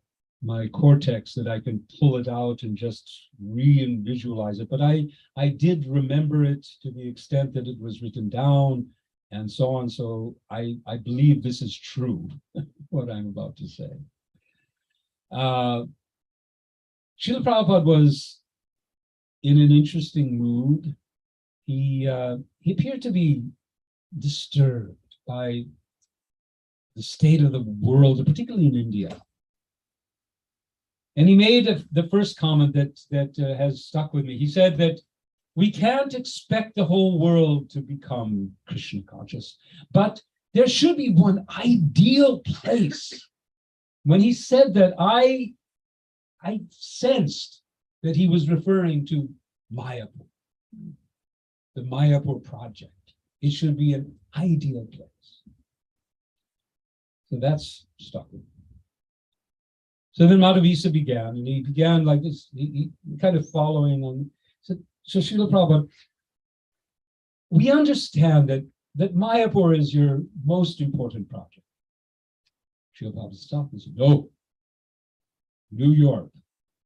cortex that I can pull it out and just visualize it, but I did remember it to the extent that it was written down and so on. So I believe this is true, what I'm about to say. Srila Prabhupada was in an interesting mood. He appeared to be disturbed by the state of the world, particularly in India. And he made the first comment that has stuck with me. He said that we can't expect the whole world to become Krishna conscious, but there should be one ideal place. When he said that, I sensed that he was referring to Mayapur, the Mayapur project. It should be an ideal place. So that's stuck with me. So then Madhavisa began, and he began like this, he kind of following on. So Srila Prabhupada, we understand that Mayapur is your most important project. Srila Prabhupada stopped and said, no, New York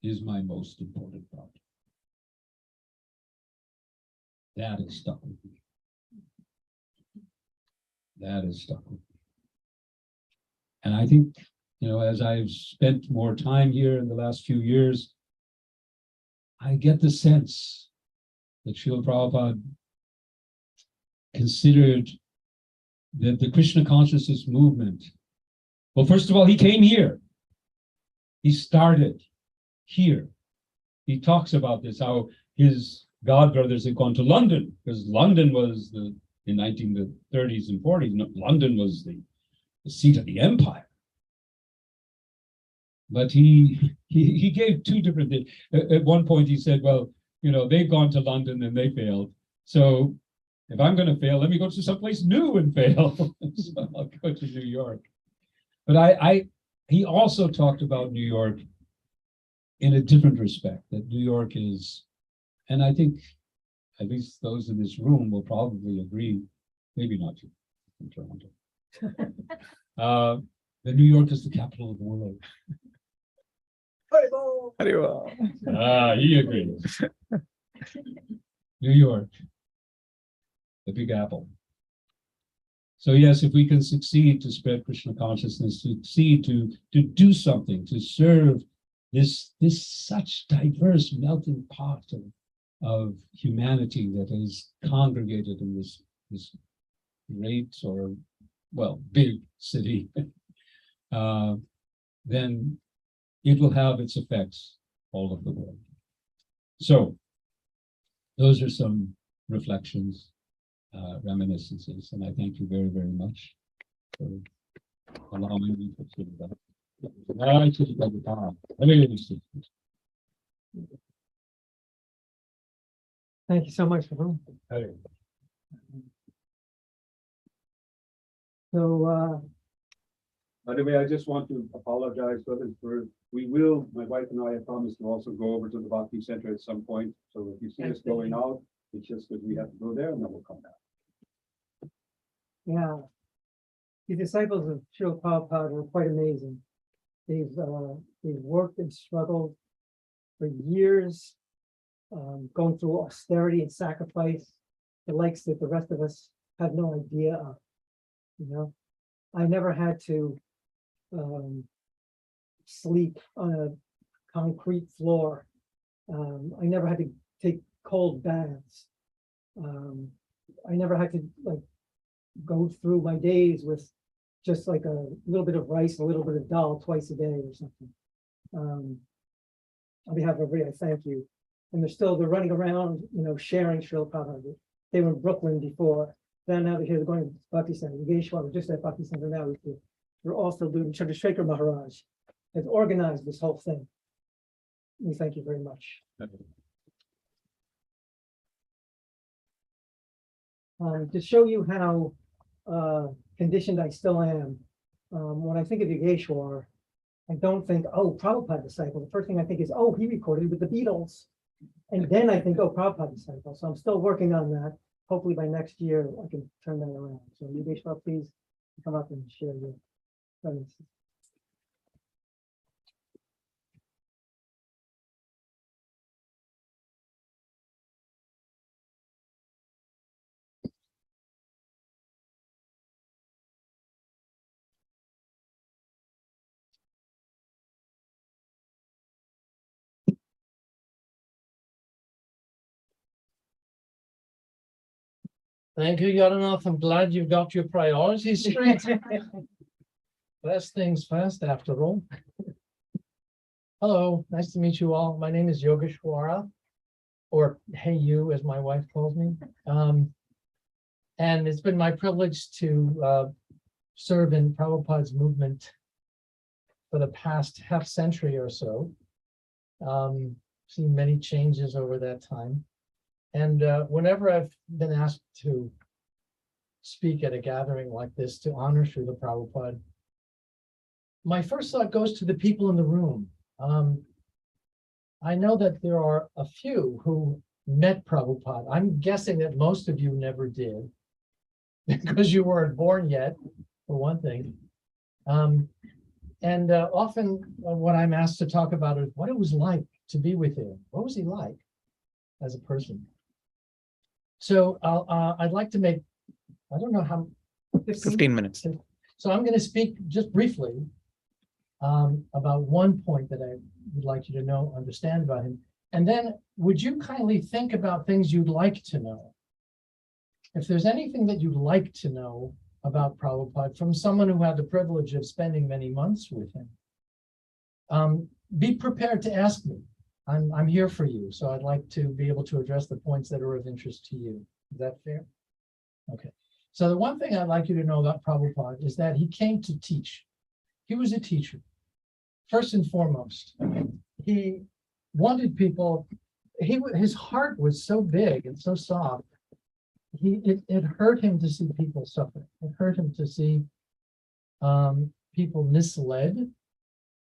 is my most important project. That is stuck with me. That is stuck with me. And I think, as I've spent more time here in the last few years, I get the sense that Srila Prabhupada considered that the Krishna consciousness movement, well, first of all, he came here. He started here. He talks about this, how his godbrothers had gone to London, because London was in 1930s and 40s, London was the seat of the empire. But he gave two different things. At one point he said, well, they've gone to London and they failed. So if I'm going to fail, let me go to someplace new and fail. So I'll go to New York. But he also talked about New York in a different respect, that New York is, and I think at least those in this room will probably agree, maybe not you from Toronto, that New York is the capital of the world. He agrees. New York, the Big Apple. So yes, if we can succeed to spread Krishna consciousness, succeed to do something, to serve this such diverse melting pot of humanity that is congregated in this great big city, then it will have its effects all over the world. So those are some reflections, reminiscences, and I thank you very, very much for allowing me to do that. Thank you so much for that. So, By the way, I just want to apologize for my wife and I have promised to also go over to the Bhakti Center at some point. So if you see us going out, it's just that we have to go there and then we'll come back. yeah, the disciples of Srila Prabhupada were quite amazing. They've worked and struggled for years, going through austerity and sacrifice, the likes that the rest of us have no idea of. I never had to sleep on a concrete floor. I never had to take cold baths. I never had to go through my days with just like a little bit of rice, a little bit of dal twice a day or something. On behalf of everybody, I thank you. And they're running around, sharing Srila Prabhupada. They were in Brooklyn before. Then now they're going to Bhakti Center. Yogeśvara, just at Bhakti Center now. We're also doing Chandrasekhar Maharaj has organized this whole thing. We thank you very much. To show you how conditioned I still am, when I think of Yogeśvara, I don't think, oh, Prabhupada disciple. The first thing I think is, oh, he recorded with the Beatles. And then I think, oh, Prabhupada disciple. So I'm still working on that. Hopefully by next year, I can turn that around. So Yogeśvara, please come up and share your premise. Thank you, Yaranath. I'm glad you've got your priorities straight. Best things first, after all. Hello, nice to meet you all. My name is Yogeśvara, or Hey You, as my wife calls me. And it's been my privilege to serve in Prabhupada's movement for the past half century or so. Seen many changes over that time. And whenever I've been asked to speak at a gathering like this to honor Srila Prabhupada, my first thought goes to the people in the room. I know that there are a few who met Prabhupada. I'm guessing that most of you never did, because you weren't born yet, for one thing. Often what I'm asked to talk about is what it was like to be with him. What was he like as a person? So I'd like to make, I don't know how. 15 minutes. So I'm going to speak just briefly about one point that I would like you to know, understand about him. And then would you kindly think about things you'd like to know? If there's anything that you'd like to know about Prabhupada from someone who had the privilege of spending many months with him, be prepared to ask me. I'm here for you, so I'd like to be able to address the points that are of interest to you. Is that fair? Okay. So the one thing I'd like you to know about Prabhupada is that he came to teach. He was a teacher. First and foremost, he wanted people, his heart was so big and so soft, it hurt him to see people suffer. It hurt him to see people misled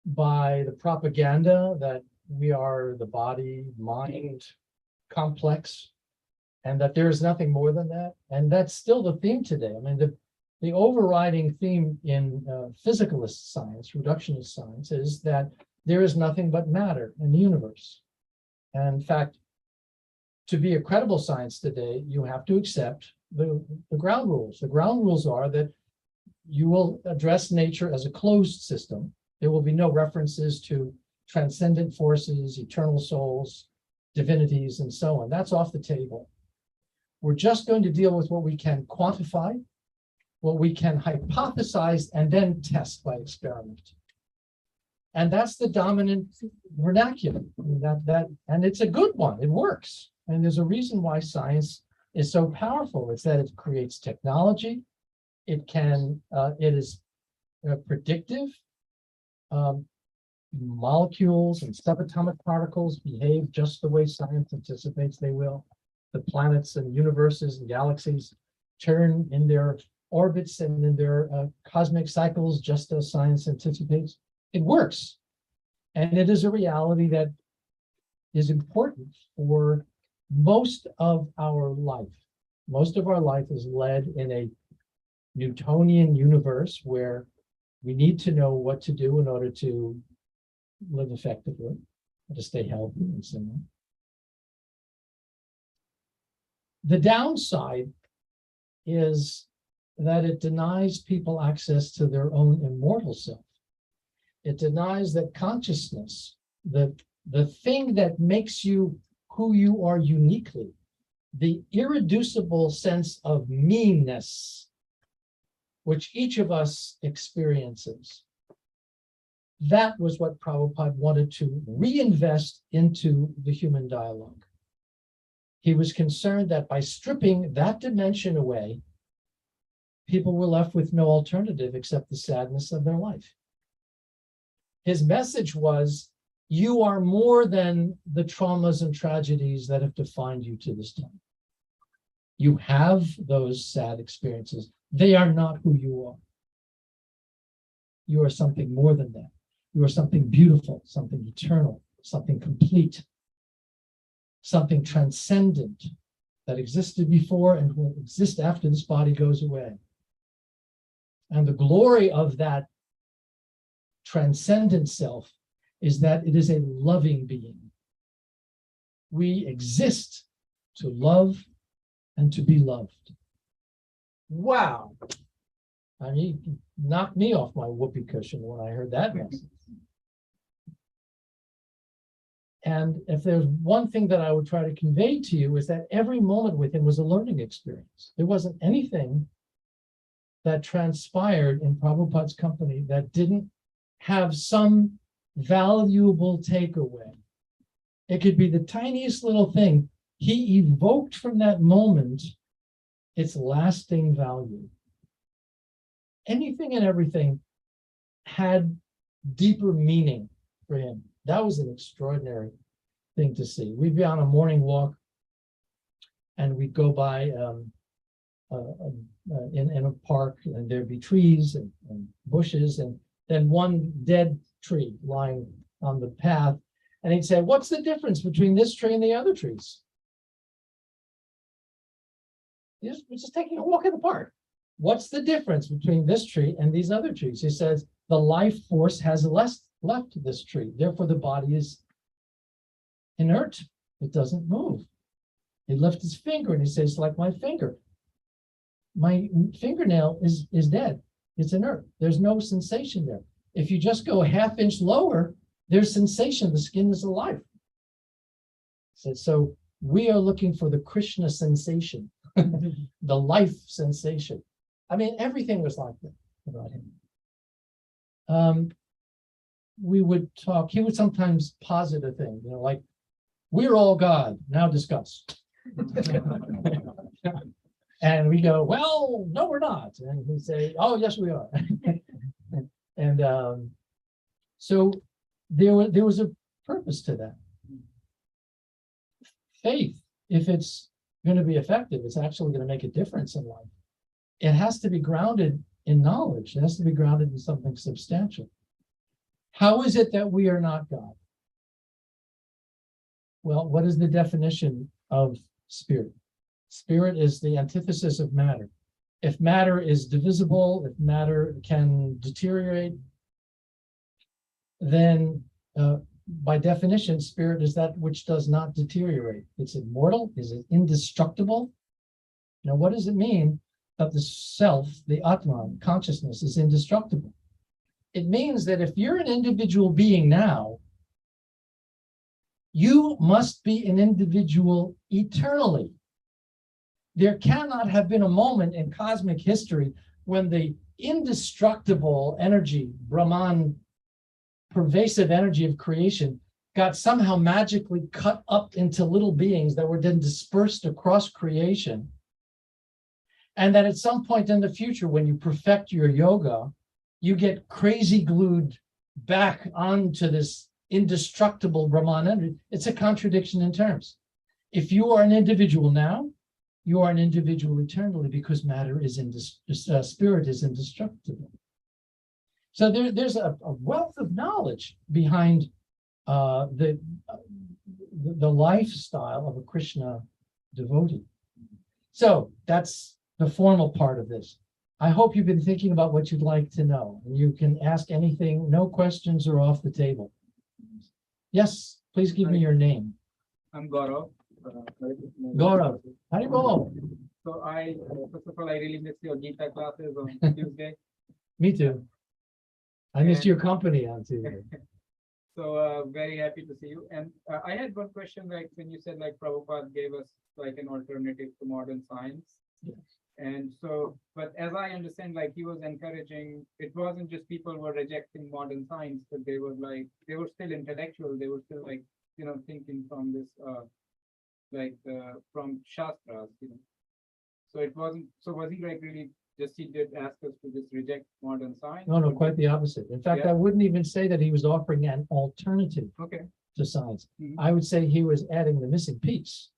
by the propaganda that we are the body, mind complex, and that there is nothing more than that. And that's still the theme today. I mean, the overriding theme in physicalist science, reductionist science, is that there is nothing but matter in the universe. And in fact, to be a credible science today, you have to accept the ground rules. The ground rules are that you will address nature as a closed system. There will be no references to transcendent forces, eternal souls, divinities, and so on. That's off the table. We're just going to deal with what we can quantify, what we can hypothesize, and then test by experiment. And that's the dominant vernacular. And it's a good one. It works. And there's a reason why science is so powerful. It's that it creates technology. It is predictive. Molecules and subatomic particles behave just the way science anticipates they will. The planets and universes and galaxies turn in their orbits and in their cosmic cycles just as science anticipates. It works. And it is a reality that is important for most of our life. Most of our life is led in a Newtonian universe where we need to know what to do in order to live effectively, to stay healthy and so on. The downside is that it denies people access to their own immortal self. It denies that consciousness, the thing that makes you who you are uniquely, the irreducible sense of meanness, which each of us experiences. That was what Prabhupada wanted to reinvest into the human dialogue. He was concerned that by stripping that dimension away, people were left with no alternative except the sadness of their life. His message was, you are more than the traumas and tragedies that have defined you to this time. You have those sad experiences. They are not who you are. You are something more than that. You are something beautiful, something eternal, something complete, something transcendent that existed before and will exist after this body goes away. And the glory of that transcendent self is that it is a loving being. We exist to love and to be loved. Wow. I mean, you knocked me off my whoopee cushion when I heard that message. And if there's one thing that I would try to convey to you is that every moment with him was a learning experience. There wasn't anything that transpired in Prabhupada's company that didn't have some valuable takeaway. It could be the tiniest little thing. He evoked from that moment its lasting value. Anything and everything had deeper meaning for him. That was an extraordinary thing to see. We'd be on a morning walk and we'd go by in a park, and there'd be trees and bushes, and then one dead tree lying on the path. And he'd say, "What's the difference between this tree and the other trees?" We're just taking a walk in the park. What's the difference between this tree and these other trees? He says, the life force has left this tree. Therefore, the body is inert. It doesn't move. He lifts his finger and he says, like my finger. My fingernail is dead. It's inert. There's no sensation there. If you just go a half inch lower, there's sensation. The skin is alive. So we are looking for the Krishna sensation, the life sensation. I mean, everything was like that about him. We would talk, he would sometimes posit a thing, like, we're all God, now discuss. And we go, well, no, we're not. And we say, oh, yes, we are. And so there was a purpose to that. Faith, if it's going to be effective, it's actually going to make a difference in life. It has to be grounded in knowledge. It has to be grounded in something substantial. How is it that we are not God? Well, what is the definition of spirit? Spirit is the antithesis of matter. If matter is divisible, if matter can deteriorate, then by definition, spirit is that which does not deteriorate. It's immortal. Is it indestructible? Now, what does it mean that the self, the Atman, consciousness, is indestructible? It means that if you're an individual being now, you must be an individual eternally. There cannot have been a moment in cosmic history when the indestructible energy, Brahman, pervasive energy of creation, got somehow magically cut up into little beings that were then dispersed across creation. And that at some point in the future, when you perfect your yoga, you get crazy glued back onto this indestructible Brahman energy. It's a contradiction in terms. If you are an individual now, you are an individual eternally, because matter is spirit is indestructible. So there's a wealth of knowledge behind the lifestyle of a Krishna devotee. So that's the formal part of this. I hope you've been thinking about what you'd like to know, and you can ask anything. No questions are off the table. Yes, please give me your name. I'm Gaurav. Gaurav, how do you go? So first of all, I really miss your Gita classes on Tuesday. Me too. I missed your company on Tuesday. So very happy to see you. And I had one question, like when you said like Prabhupada gave us like an alternative to modern science. Yes. And so, but as I understand, like he was encouraging, it wasn't just people were rejecting modern science, but they were still intellectual. They were still like, thinking from this, from Shastras, So it wasn't, so was he like really he did ask us to just reject modern science? No, quite the opposite. In fact, I wouldn't even say that he was offering an alternative to science. Mhm. I would say he was adding the missing piece.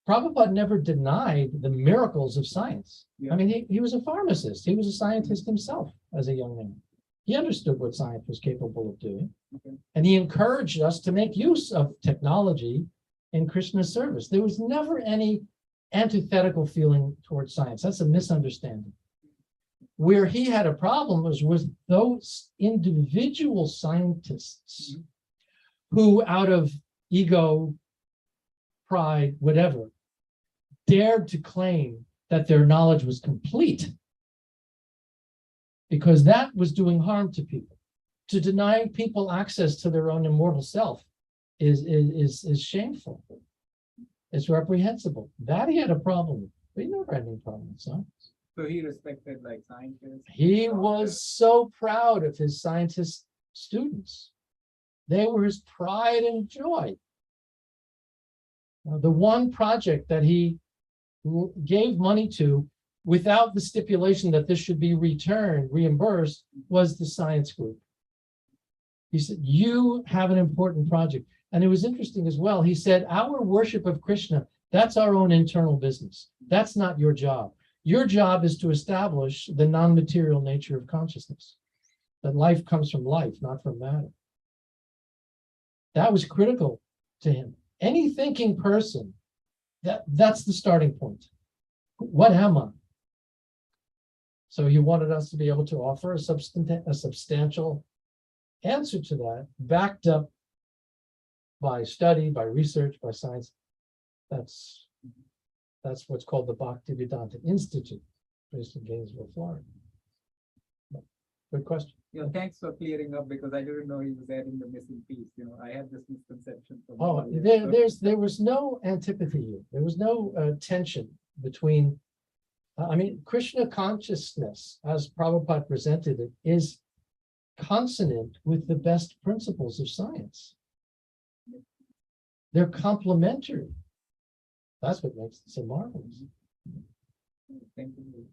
Prabhupada never denied the miracles of science. Yeah. I mean, he was a pharmacist. He was a scientist himself as a young man. He understood what science was capable of doing. Okay. And he encouraged us to make use of technology in Krishna's service. There was never any antithetical feeling towards science. That's a misunderstanding. Where he had a problem was with those individual scientists who, out of ego, pride, whatever, dared to claim that their knowledge was complete, because that was doing harm to people. To deny people access to their own immortal self is shameful. It's reprehensible. That he had a problem with. But he never had any problem with science. So he respected like scientists. He was so proud of his scientist students. They were his pride and joy. The one project that he gave money to without the stipulation that this should be reimbursed, was the science group. He said, you have an important project. And it was interesting as well. He said, our worship of Krishna, that's our own internal business. That's not your job. Your job is to establish the non-material nature of consciousness, that life comes from life, not from matter. That was critical to him. Any thinking person, that's the starting point. What am I? So he wanted us to be able to offer a substantial answer to that, backed up by study, by research, by science. That's what's called the Bhaktivedanta Institute, based in Gainesville, Florida. Good question. Yeah, thanks for clearing up, because I didn't know he was adding the missing piece. You know, I had this misconception. From Oh, earlier. there was no antipathy here. There was no tension between. I mean, Krishna consciousness, as Prabhupada presented it, is consonant with the best principles of science. They're complementary. That's what makes it so marvelous. Thank you.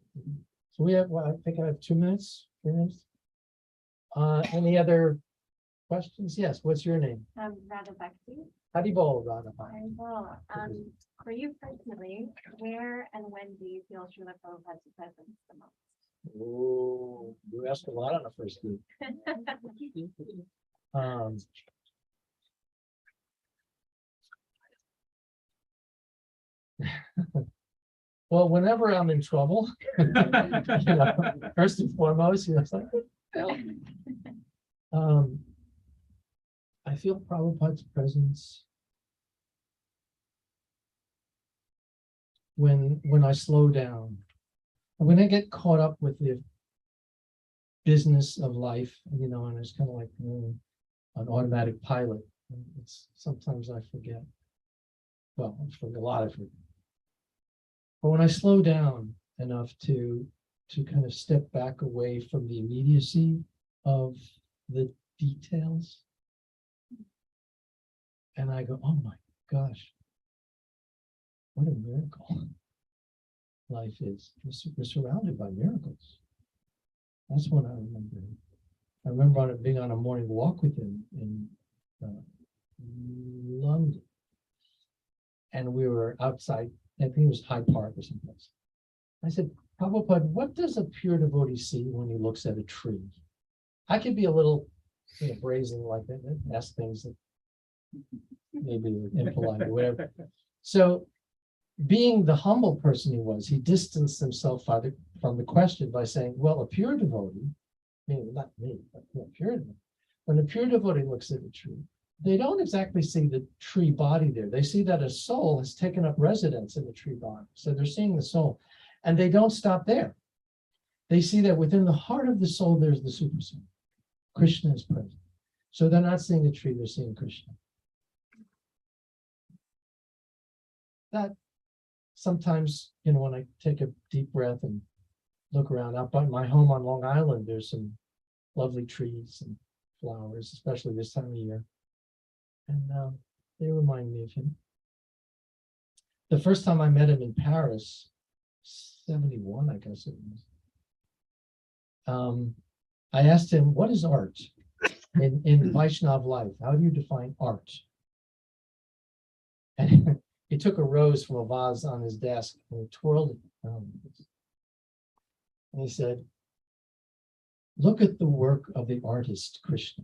So we have, well, I think I have 2 minutes, 3 minutes. Any other questions? Yes, what's your name? Radha Bhakti. Haribol, Radha. Very well. For you personally, where and when do you feel Srila Prabhupada's presence the most? Oh, you asked a lot on the first group. Well, whenever I'm in trouble, first and foremost, it's like, I feel Prabhupada's presence when I slow down, when I get caught up with the business of life, and it's kind of like an automatic pilot. It's sometimes I forget. Well, for a lot of it. But when I slow down enough to kind of step back away from the immediacy of the details, and I go, oh my gosh, what a miracle life is. We're surrounded by miracles. That's what I remember. I remember being on a morning walk with him in London. And we were outside, I think it was Hyde Park or someplace. I said, Prabhupada, what does a pure devotee see when he looks at a tree? I could be a little brazen like that, and ask things that maybe were impolite or whatever. So being the humble person he was, he distanced himself from the question by saying, well, a pure devotee, meaning not me, but a pure devotee, when a pure devotee looks at a tree, they don't exactly see the tree body there. They see that a soul has taken up residence in the tree body. So they're seeing the soul. And they don't stop there. They see that within the heart of the soul, there's the super soul. Krishna is present. So they're not seeing a tree, they're seeing Krishna. That sometimes, when I take a deep breath and look around, out by my home on Long Island, there's some lovely trees and flowers, especially this time of year. And they remind me of him. The first time I met him in Paris, 71, I guess it was. I asked him, what is art in Vaishnav life? How do you define art? And he took a rose from a vase on his desk and he twirled it. And he said, Look at the work of the artist, Krishna.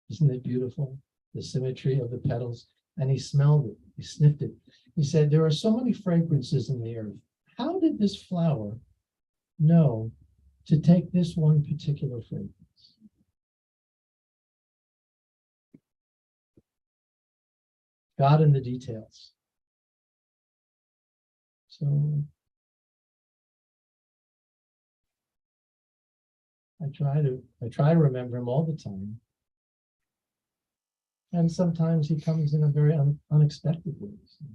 Isn't it beautiful? The symmetry of the petals. And he smelled it, he sniffed it. He said, there are so many fragrances in the earth. How did this flower know to take this one particular fragrance? God in the details. So I try to remember him all the time. And sometimes he comes in a very unexpected way. So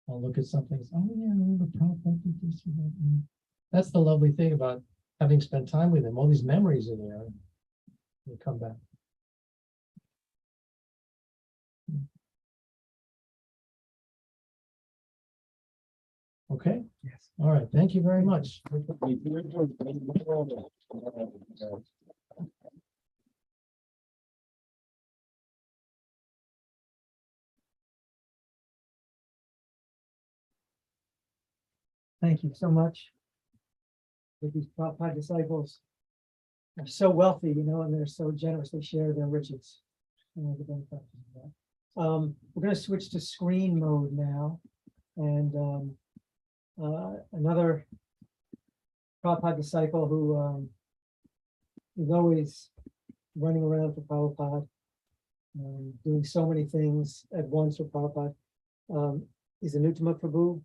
I'll look at something, oh yeah, I remember Prabhupada did this or that. And that's the lovely thing about having spent time with him. All these memories are there. They come back. Okay? Yes. All right. Thank you very much. Thank you so much. These Prabhupada disciples are so wealthy, and they're so generous. They share their riches. We're going to switch to screen mode now. And another Prabhupada disciple who is always running around for Prabhupada, doing so many things at once for Prabhupada, is Anuttamā Prabhu.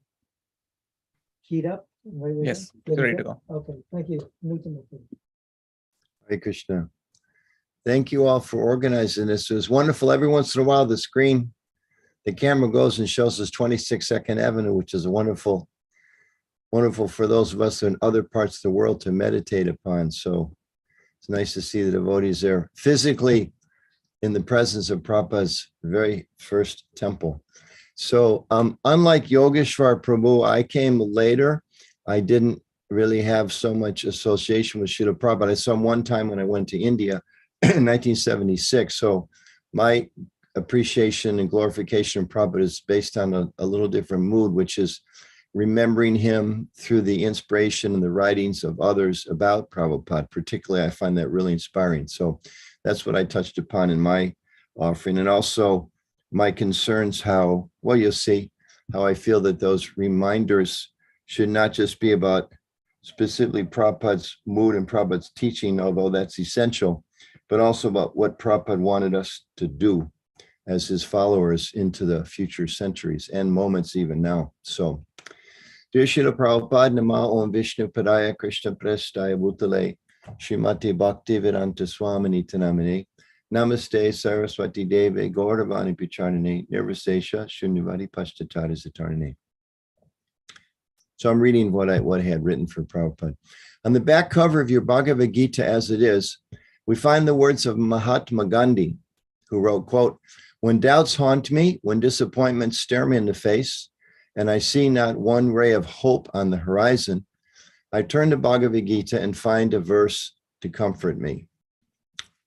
Keyed up? Yes, ready to go. Okay, thank you. Anuttamā Prabhu. Hare Krishna. Thank you all for organizing this. It was wonderful. Every once in a while, the camera goes and shows us 26nd Avenue, which is a wonderful for those of us in other parts of the world to meditate upon. So it's nice to see the devotees there physically in the presence of Prabhupada's very first temple. So unlike Yogeśvara Prabhu, I came later. I didn't really have so much association with Srila Prabhupada. I saw him one time when I went to India in 1976. So my appreciation and glorification of Prabhupada is based on a little different mood, which is remembering him through the inspiration and the writings of others about Prabhupada. Particularly, I find that really inspiring. So that's what I touched upon in my offering. And also my concerns you'll see how I feel that those reminders should not just be about specifically Prabhupada's mood and Prabhupada's teaching, although that's essential, but also about what Prabhupada wanted us to do as his followers into the future centuries and moments even now. So, dear Srila Prabhupada, Nama Om Vishnu Padaya Krishna Prestaya Bhutale Srimati Bhaktivedanta Swami Tanamane Namaste Saraswati Deve Gauravāṇī Picharane Nirvasesha Shunyavadi Pashtatara Zatarane. So I'm reading what I had written for Prabhupada. On the back cover of your Bhagavad Gita as it is, we find the words of Mahatma Gandhi, who wrote, quote, "When doubts haunt me, when disappointments stare me in the face, and I see not one ray of hope on the horizon, I turn to Bhagavad Gita and find a verse to comfort me."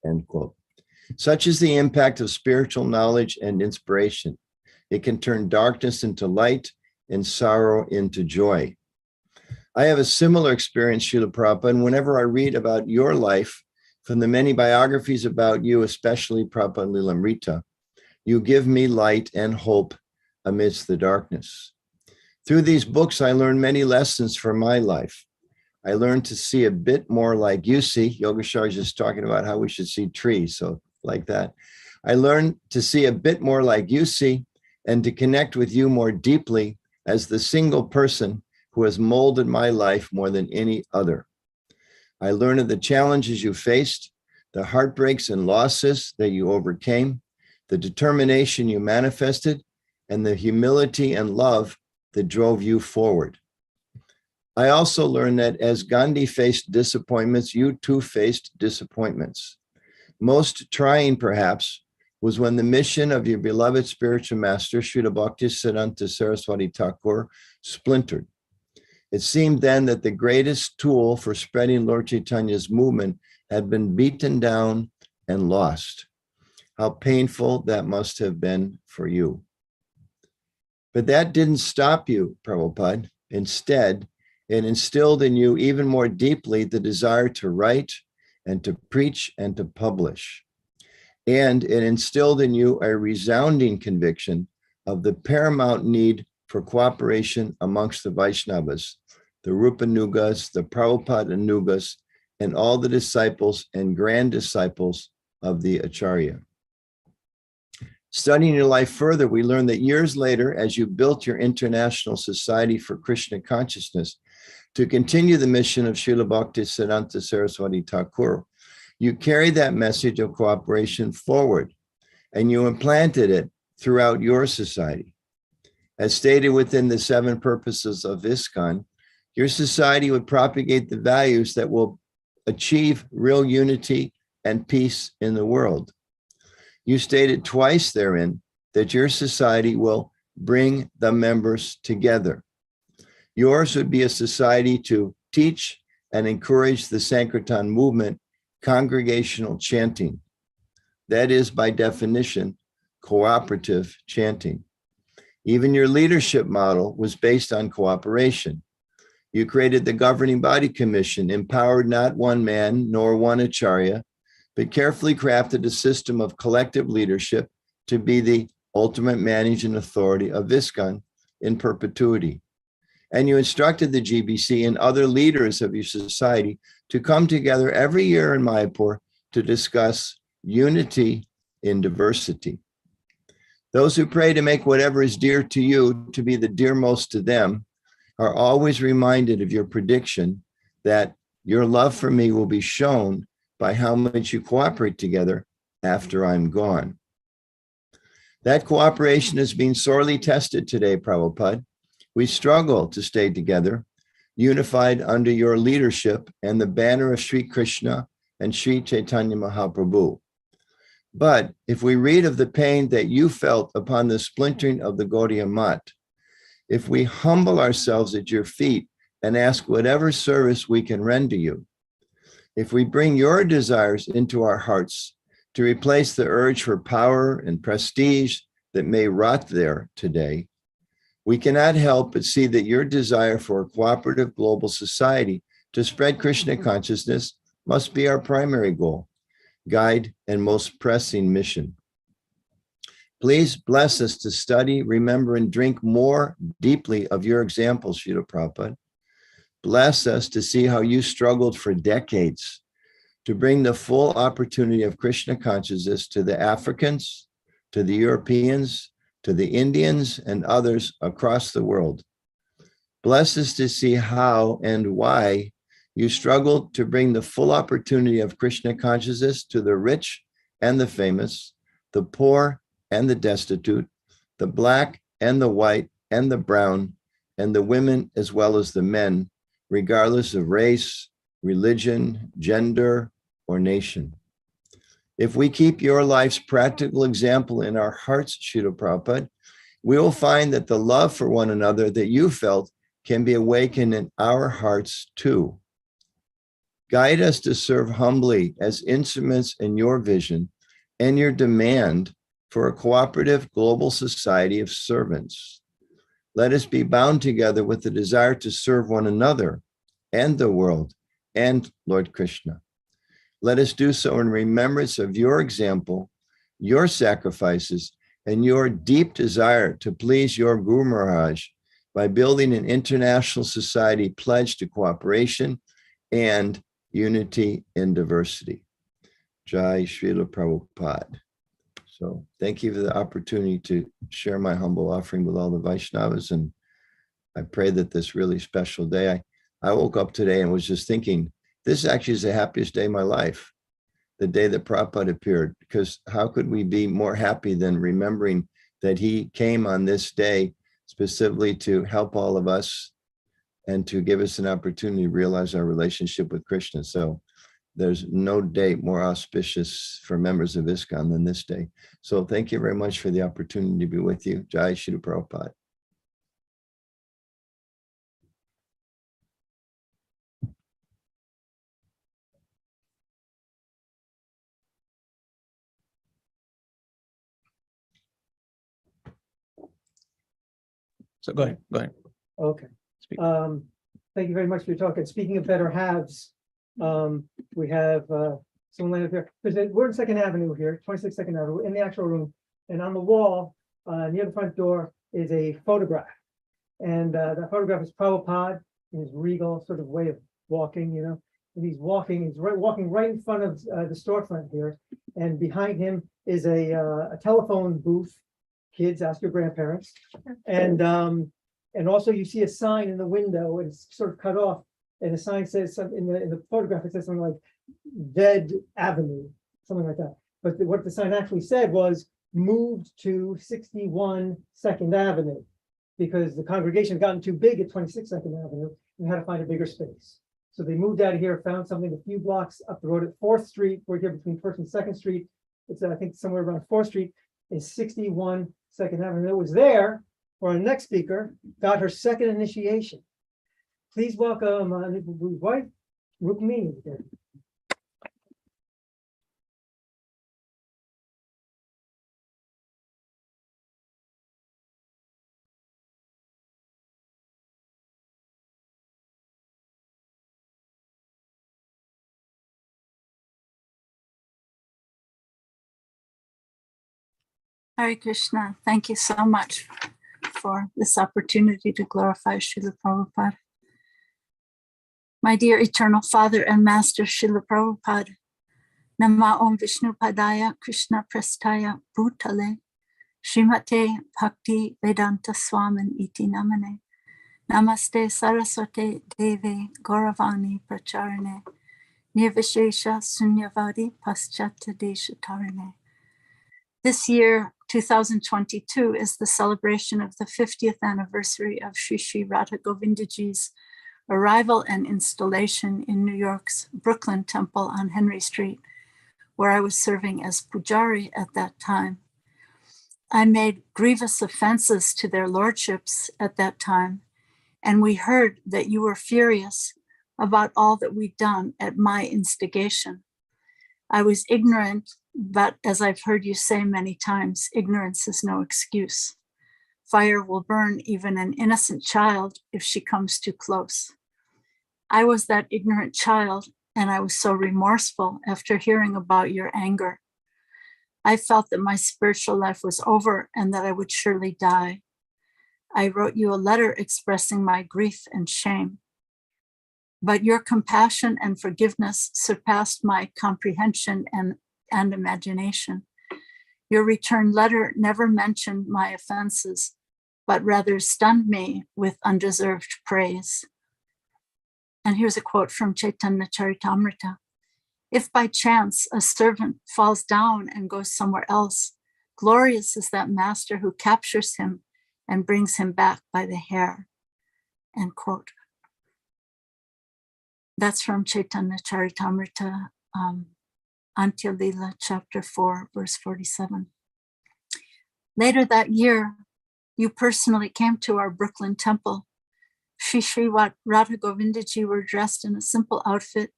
End quote. Such is the impact of spiritual knowledge and inspiration. It can turn darkness into light and sorrow into joy. I have a similar experience, Srila Prabhupada, and whenever I read about your life, from the many biographies about you, especially Prabhupada Lilamrita, you give me light and hope amidst the darkness. Through these books, I learned many lessons for my life. I learned to see a bit more like you see. Yogeśvara is just talking about how we should see trees, so like that. I learned to see a bit more like you see and to connect with you more deeply as the single person who has molded my life more than any other. I learned of the challenges you faced, the heartbreaks and losses that you overcame, the determination you manifested, and the humility and love that drove you forward. I also learned that as Gandhi faced disappointments, you too faced disappointments. Most trying, perhaps, was when the mission of your beloved spiritual master, Srila Bhaktisiddhanta Saraswati Thakur, splintered. It seemed then that the greatest tool for spreading Lord Chaitanya's movement had been beaten down and lost. How painful that must have been for you. But that didn't stop you, Prabhupada. Instead, and instilled in you even more deeply the desire to write and to preach and to publish. And it instilled in you a resounding conviction of the paramount need for cooperation amongst the Vaishnavas, the Rupanugas, the Prabhupada-nugas, and all the disciples and grand disciples of the Acharya. Studying your life further, we learn that years later, as you built your International Society for Krishna Consciousness to continue the mission of Srila Bhaktisiddhanta Saraswati Thakur, you carried that message of cooperation forward, and you implanted it throughout your society. As stated within the 7 purposes of ISKCON, your society would propagate the values that will achieve real unity and peace in the world. You stated twice therein that your society will bring the members together. Yours would be a society to teach and encourage the Sankirtan movement, congregational chanting. That is, by definition, cooperative chanting. Even your leadership model was based on cooperation. You created the Governing Body Commission, empowered not one man nor one acharya, but carefully crafted a system of collective leadership to be the ultimate managing authority of ISKCON in perpetuity. And you instructed the GBC and other leaders of your society to come together every year in Mayapur to discuss unity in diversity. Those who pray to make whatever is dear to you to be the dearmost to them are always reminded of your prediction that your love for me will be shown by how much you cooperate together after I'm gone. That cooperation is being sorely tested today, Prabhupada. We struggle to stay together, unified under your leadership and the banner of Sri Krishna and Sri Chaitanya Mahaprabhu. But if we read of the pain that you felt upon the splintering of the Gaudiya Math, if we humble ourselves at your feet and ask whatever service we can render you, if we bring your desires into our hearts to replace the urge for power and prestige that may rot there today, we cannot help but see that your desire for a cooperative global society to spread Krishna consciousness must be our primary goal, guide, and most pressing mission. Please bless us to study, remember, and drink more deeply of your examples, Srila Prabhupada. Bless us to see how you struggled for decades to bring the full opportunity of Krishna consciousness to the Africans, to the Europeans, to the Indians, and others across the world. Bless us to see how and why you struggled to bring the full opportunity of Krishna consciousness to the rich and the famous, the poor and the destitute, the black and the white and the brown, and the women as well as the men, regardless of race, religion, gender, or nation. If we keep your life's practical example in our hearts, Srila Prabhupada, we will find that the love for one another that you felt can be awakened in our hearts too. Guide us to serve humbly as instruments in your vision and your demand for a cooperative global society of servants. Let us be bound together with the desire to serve one another and the world and Lord Krishna. Let us do so in remembrance of your example, your sacrifices, and your deep desire to please your Guru Maharaj by building an international society pledged to cooperation and unity in diversity. Jai Srila Prabhupada. So thank you for the opportunity to share my humble offering with all the Vaishnavas. And I pray that this really special day, I woke up today and was just thinking, this actually is the happiest day of my life, the day that Prabhupada appeared, because how could we be more happy than remembering that he came on this day specifically to help all of us and to give us an opportunity to realize our relationship with Krishna. So there's no day more auspicious for members of ISKCON than this day. So thank you very much for the opportunity to be with you. Jai Shri Prabhupada. So go ahead, go ahead. Okay. Speak. Thank you very much for your talk. And speaking of better halves, we have someone lined up here. We're in Second Avenue here, 26 Second Avenue, in the actual room. And on the wall, near the front door, is a photograph. And that photograph is Prabhupada in his regal sort of way of walking, you know. And he's walking right in front of the storefront here. And behind him is a telephone booth. Kids, ask your grandparents. And also you see a sign in the window, and it's sort of cut off. And the sign says something in the photograph, it says something like Ved Avenue, something like that. But what the sign actually said was moved to 61 Second Avenue, because the congregation had gotten too big at 26 Second Avenue and had to find a bigger space. So they moved out of here, found something a few blocks up the road at 4th Street. We're here between 1st and 2nd Street. It's I think somewhere around 4th Street is 61 Second Avenue. It was there for our next speaker, got her second initiation. Please welcome Ādipuruṣa's wife, Rukmiṇī. Hare Krishna, thank you so much for this opportunity to glorify Srila Prabhupada. My dear Eternal Father and Master Srila Prabhupada, Nama Om Vishnu Padaya Krishna Prestaya Bhutale Srimate Bhaktivedanta Swami Iti Namane Namaste Saraswate Deve Gauravāṇī Pracharane Nirvishesha Sunyavadi Paschata Deshatarane. This year, 2022, is the celebration of the 50th anniversary of Sri Radha Govindaji's arrival and installation in New York's Brooklyn Temple on Henry Street, where I was serving as Pujari at that time. I made grievous offenses to their lordships at that time, and we heard that you were furious about all that we'd done at my instigation. I was ignorant, but as I've heard you say many times, ignorance is no excuse. Fire will burn even an innocent child if she comes too close. I was that ignorant child, and I was so remorseful after hearing about your anger. I felt that my spiritual life was over and that I would surely die. I wrote you a letter expressing my grief and shame. But your compassion and forgiveness surpassed my comprehension and imagination. Your return letter never mentioned my offenses, but rather stunned me with undeserved praise. And here's a quote from Chaitanya Charitamrita. If by chance a servant falls down and goes somewhere else, glorious is that master who captures him and brings him back by the hair. End quote. That's from Chaitanya Charitamrita, Antya Lila, chapter 4, verse 47. Later that year, you personally came to our Brooklyn temple. Sri Radha Govindaji were dressed in a simple outfit,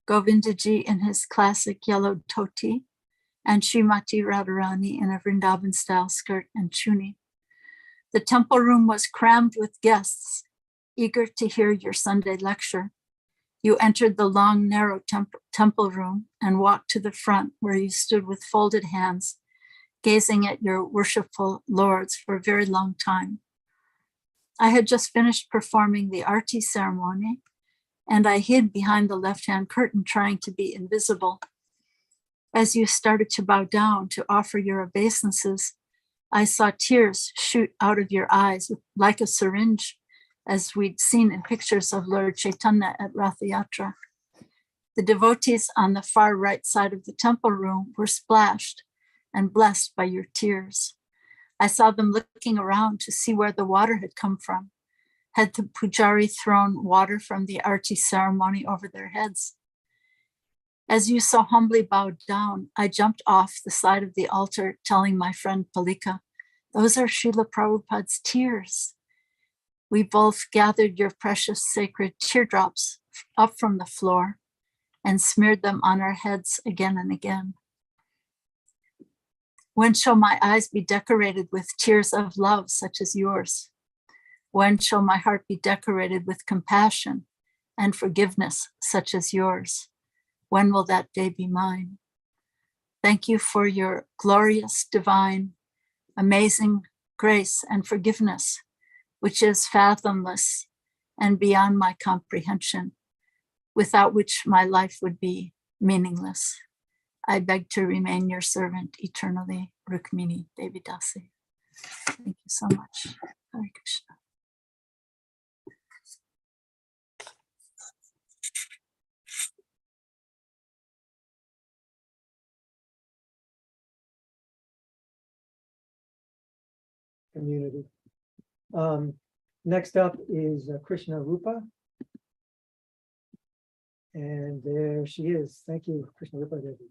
Govindaji in his classic yellow dhoti, and Srimati Radharani in a Vrindavan-style skirt and chuni. The temple room was crammed with guests, eager to hear your Sunday lecture. You entered the long, narrow temple room and walked to the front, where you stood with folded hands, gazing at your worshipful lords for a very long time. I had just finished performing the arti ceremony, and I hid behind the left-hand curtain, trying to be invisible. As you started to bow down to offer your obeisances, I saw tears shoot out of your eyes like a syringe, as we'd seen in pictures of Lord Chaitanya at Ratha Yatra. The devotees on the far right side of the temple room were splashed and blessed by your tears. I saw them looking around to see where the water had come from. Had the pujari thrown water from the arti ceremony over their heads? As you so humbly bowed down, I jumped off the side of the altar, telling my friend Palika, "Those are Srila Prabhupada's tears." We both gathered your precious sacred teardrops up from the floor and smeared them on our heads again and again. When shall my eyes be decorated with tears of love such as yours? When shall my heart be decorated with compassion and forgiveness such as yours? When will that day be mine? Thank you for your glorious, divine, amazing grace and forgiveness, which is fathomless and beyond my comprehension, without which my life would be meaningless. I beg to remain your servant eternally, Rukmiṇī Devi Dasi. Thank you so much. Hare Krishna. Community. Next up is Kṛṣṇarūpā. And there she is. Thank you, Kṛṣṇarūpā Devi.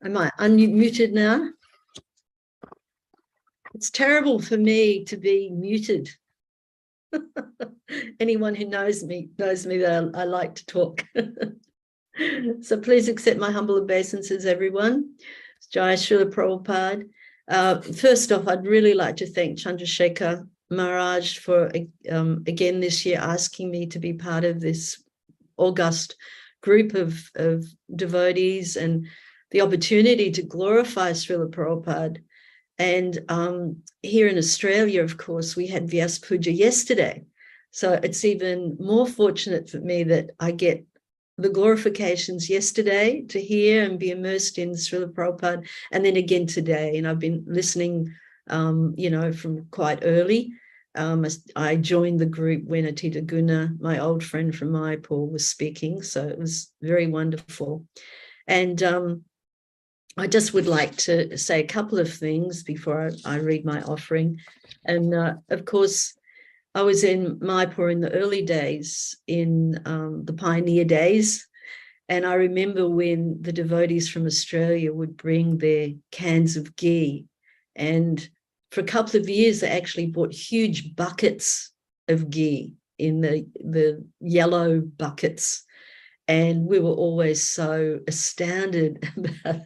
Am I unmuted now? It's terrible for me to be muted. Anyone who knows me that I like to talk. So please accept my humble obeisances, everyone. Jai Srila Prabhupada. First off, I'd really like to thank Chandrasekhar Maharaj for, again this year, asking me to be part of this august group of devotees and the opportunity to glorify Srila Prabhupada. And here in Australia, of course, we had Vyasa Puja yesterday. So it's even more fortunate for me that I get the glorifications yesterday to hear and be immersed in Srila Prabhupada, and then again today. And I've been listening, from quite early. I joined the group when Atītaguṇa, my old friend from Mayapur, was speaking. So it was very wonderful. And I just would like to say a couple of things before I read my offering. And of course, I was in Mayapur in the early days, in the pioneer days. And I remember when the devotees from Australia would bring their cans of ghee. And for a couple of years, they actually bought huge buckets of ghee in the yellow buckets. And we were always so astounded about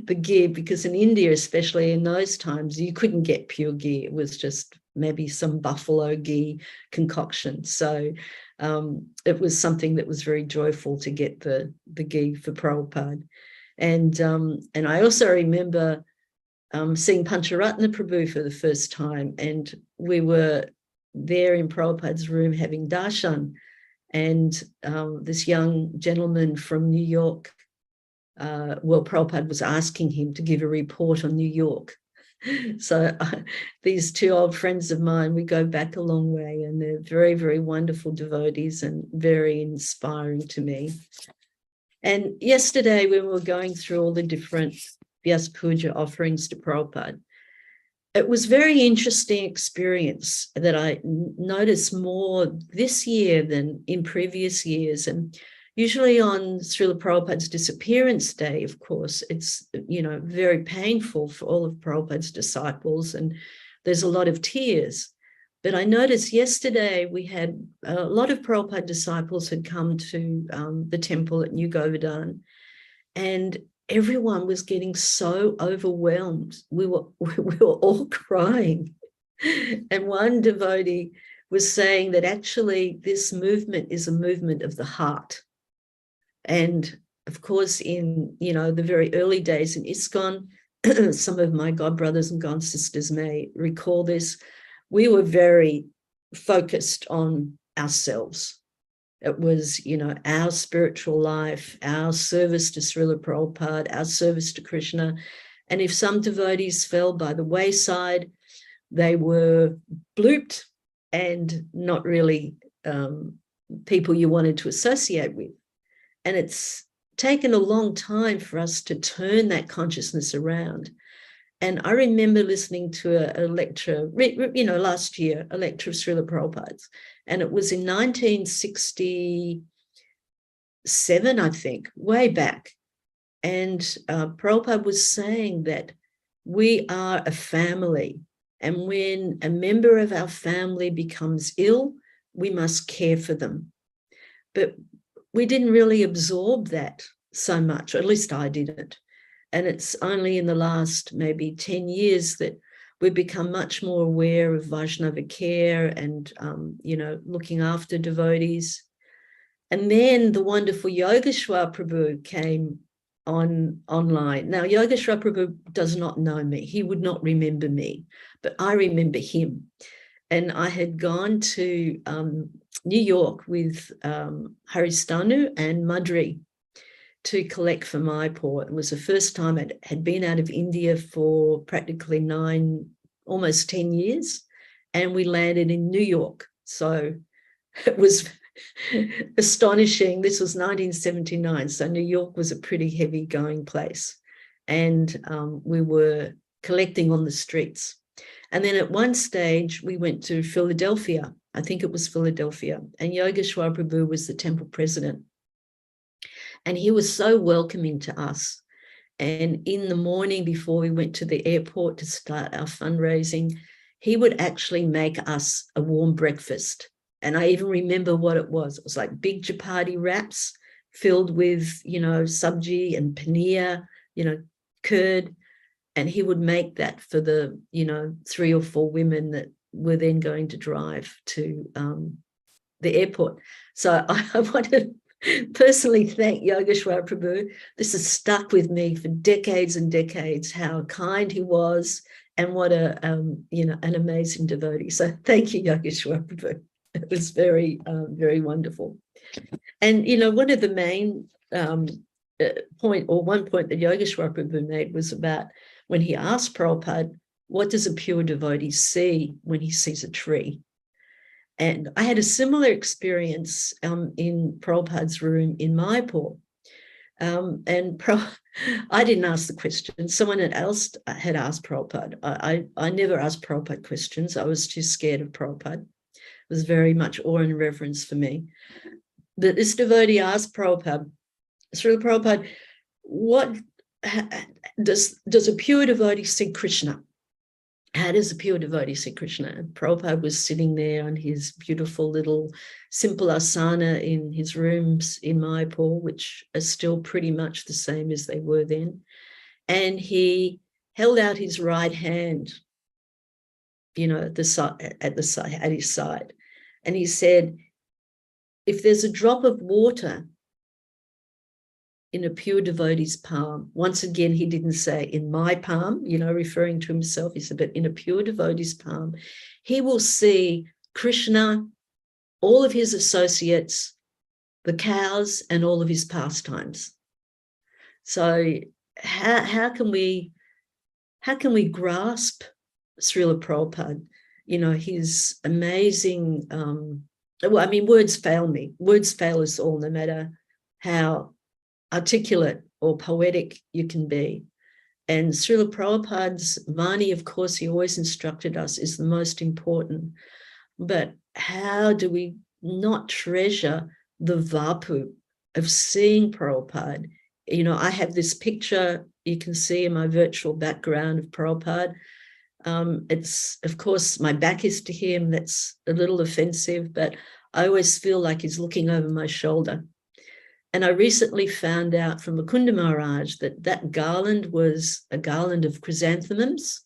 the ghee, because in India, especially in those times, you couldn't get pure ghee. It was just maybe some buffalo ghee concoction. So it was something that was very joyful to get the ghee for Prabhupada. And I also remember seeing Pañcaratna Prabhu for the first time, and we were there in Prabhupada's room having darshan, and this young gentleman from New York, Prabhupada was asking him to give a report on New York. So these two old friends of mine, we go back a long way, and they're very, very wonderful devotees and very inspiring to me. And yesterday, when we were going through all the different Vyasa Puja offerings to Prabhupada, it was a very interesting experience that I noticed more this year than in previous years. And usually on Srila Prabhupada's disappearance day, of course, it's, very painful for all of Prabhupada's disciples, and there's a lot of tears. But I noticed yesterday we had a lot of Prabhupada disciples had come to the temple at New Govardhan, and everyone was getting so overwhelmed. We were all crying. And one devotee was saying that actually this movement is a movement of the heart. And of course, in the very early days in ISKCON, some of my godbrothers and godsisters may recall this, we were very focused on ourselves. It was, our spiritual life, our service to Srila Prabhupada, our service to Krishna. And if some devotees fell by the wayside, they were blooped and not really people you wanted to associate with. And it's taken a long time for us to turn that consciousness around. And I remember listening to a lecture, last year, a lecture of Srila Prabhupada's, and it was in 1967, I think, way back. And Prabhupada was saying that we are a family, and when a member of our family becomes ill, we must care for them. But we didn't really absorb that so much, or at least I didn't. And it's only in the last maybe 10 years that we've become much more aware of Vaishnava care and, looking after devotees. And then the wonderful Yogeśvara Prabhu came online. Now, Yogeśvara Prabhu does not know me. He would not remember me, but I remember him. And I had gone to New York with Haristanu and Madri to collect for Mayapur. It was the first time I had been out of India for practically almost 10 years, and we landed in New York. So it was astonishing. This was 1979, so New York was a pretty heavy going place, and we were collecting on the streets. And then at one stage we went to Philadelphia. I think it was Philadelphia, and Yogeśvara Prabhu was the temple president. And he was so welcoming to us. And in the morning before we went to the airport to start our fundraising, he would actually make us a warm breakfast. And I even remember what it was. It was like big chapati wraps filled with, sabji and paneer, curd. And he would make that for the, 3 or 4 women that were then going to drive to the airport. So I wanted personally thank Yogeśvara Prabhu. This has stuck with me for decades and decades, how kind he was and what an amazing devotee. So thank you, Yogeśvara Prabhu. It was very, very wonderful. And, one of the main one point that Yogeśvara Prabhu made was about when he asked Prabhupada, what does a pure devotee see when he sees a tree? And I had a similar experience in Prabhupada's room in Mayapur. I didn't ask the question. Someone else had asked Prabhupada. I never asked Prabhupada questions. I was too scared of Prabhupada. It was very much awe and reverence for me. But this devotee asked Prabhupada, Srila Prabhupada, what does a pure devotee see Krishna? How does a pure devotee see Krishna? And Prabhupada was sitting there on his beautiful little simple asana in his rooms in Mayapur, which are still pretty much the same as they were then. And he held out his right hand, at his side. And he said, if there's a drop of water in a pure devotee's palm, once again, he didn't say in my palm, referring to himself, he said, but in a pure devotee's palm, he will see Krishna, all of his associates, the cows, and all of his pastimes. So how can we grasp Srila Prabhupada, his amazing, words fail me. Words fail us all, no matter how articulate or poetic you can be. And Srila Prabhupada's Vani, of course, he always instructed us, is the most important. But how do we not treasure the vapu of seeing Prabhupada? I have this picture you can see in my virtual background of Prabhupada. It's, of course, my back is to him. That's a little offensive, but I always feel like he's looking over my shoulder. And I recently found out from Mukunda Maharaj that garland was a garland of chrysanthemums,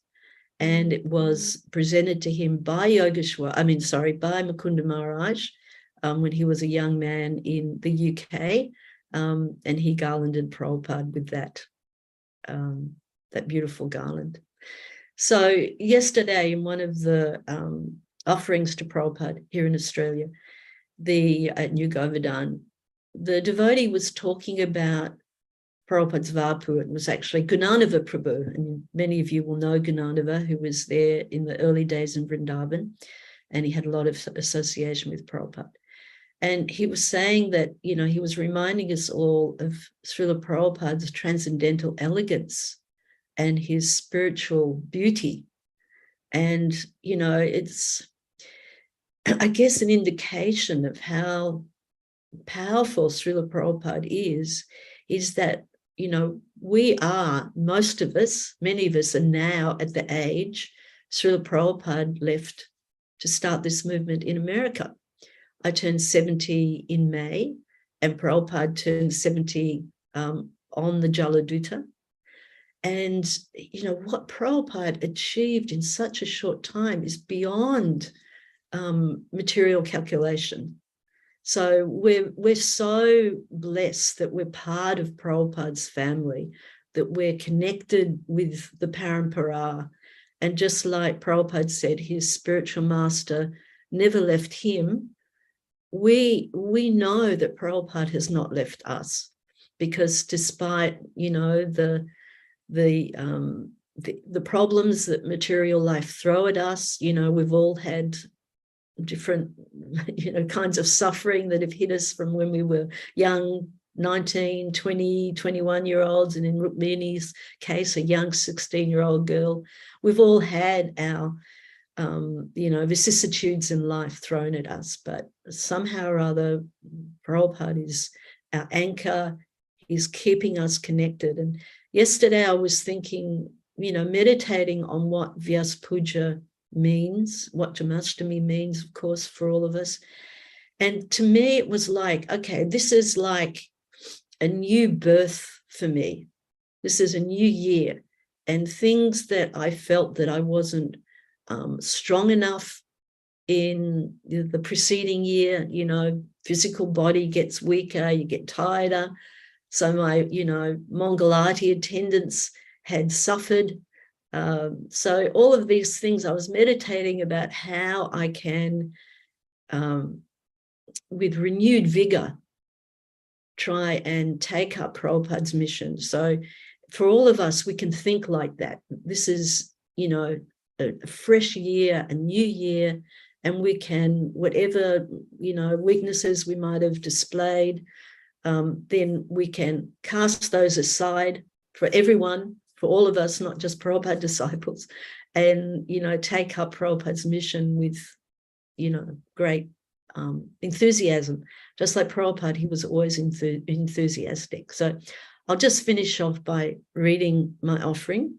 and it was presented to him by by Mukunda Maharaj when he was a young man in the UK, and he garlanded Prabhupada with that beautiful garland. So yesterday, in one of the offerings to Prabhupada here in Australia, at New Govardhan, the devotee was talking about Prabhupada's Vapu. It was actually Gunanava Prabhu, and many of you will know Gunanava, who was there in the early days in Vrindavan, and he had a lot of association with Prabhupada. And he was saying that, he was reminding us all of Srila Prabhupada's transcendental elegance and his spiritual beauty. And, it's, I guess, an indication of how powerful Srila Prabhupada is that you know, most of us, many of us are now at the age Srila Prabhupada left to start this movement in America. I turned 70 in May, and Prabhupada turned 70 on the Jaladuta. And, you know, what Prabhupada achieved in such a short time is beyond material calculation. So we're so blessed that we're part of Prabhupada's family, that we're connected with the Parampara. And just like Prabhupada said, his spiritual master never left him. We know that Prabhupada has not left us, because despite, you know, the problems that material life throw at us, you know, we've all had different, you know, kinds of suffering that have hit us from when we were young, 19, 20, 21-year-olds, and in Rukmiṇī's case, a young 16-year-old girl. We've all had our, you know, vicissitudes in life thrown at us, but somehow or other, Prabhupada is our anchor. He's keeping us connected. And yesterday I was thinking, you know, meditating on what Vyasa Puja means, what Jamashtami means, of course, for all of us. And to me, it was like, okay, this is like a new birth for me. This is a new year. And things that I felt that I wasn't strong enough in the preceding year, you know, physical body gets weaker, you get tireder. So my, you know, Mangalati attendance had suffered. So all of these things, I was meditating about how I can, with renewed vigor, try and take up Prabhupada's mission. So for all of us, we can think like that. This is, you know, a fresh year, a new year, and we can, whatever, you know, weaknesses we might have displayed, then we can cast those aside for everyone, for all of us, not just Prabhupada disciples, and, you know, take up Prabhupada's mission with, you know, great enthusiasm. Just like Prabhupada, he was always enthusiastic. So I'll just finish off by reading my offering.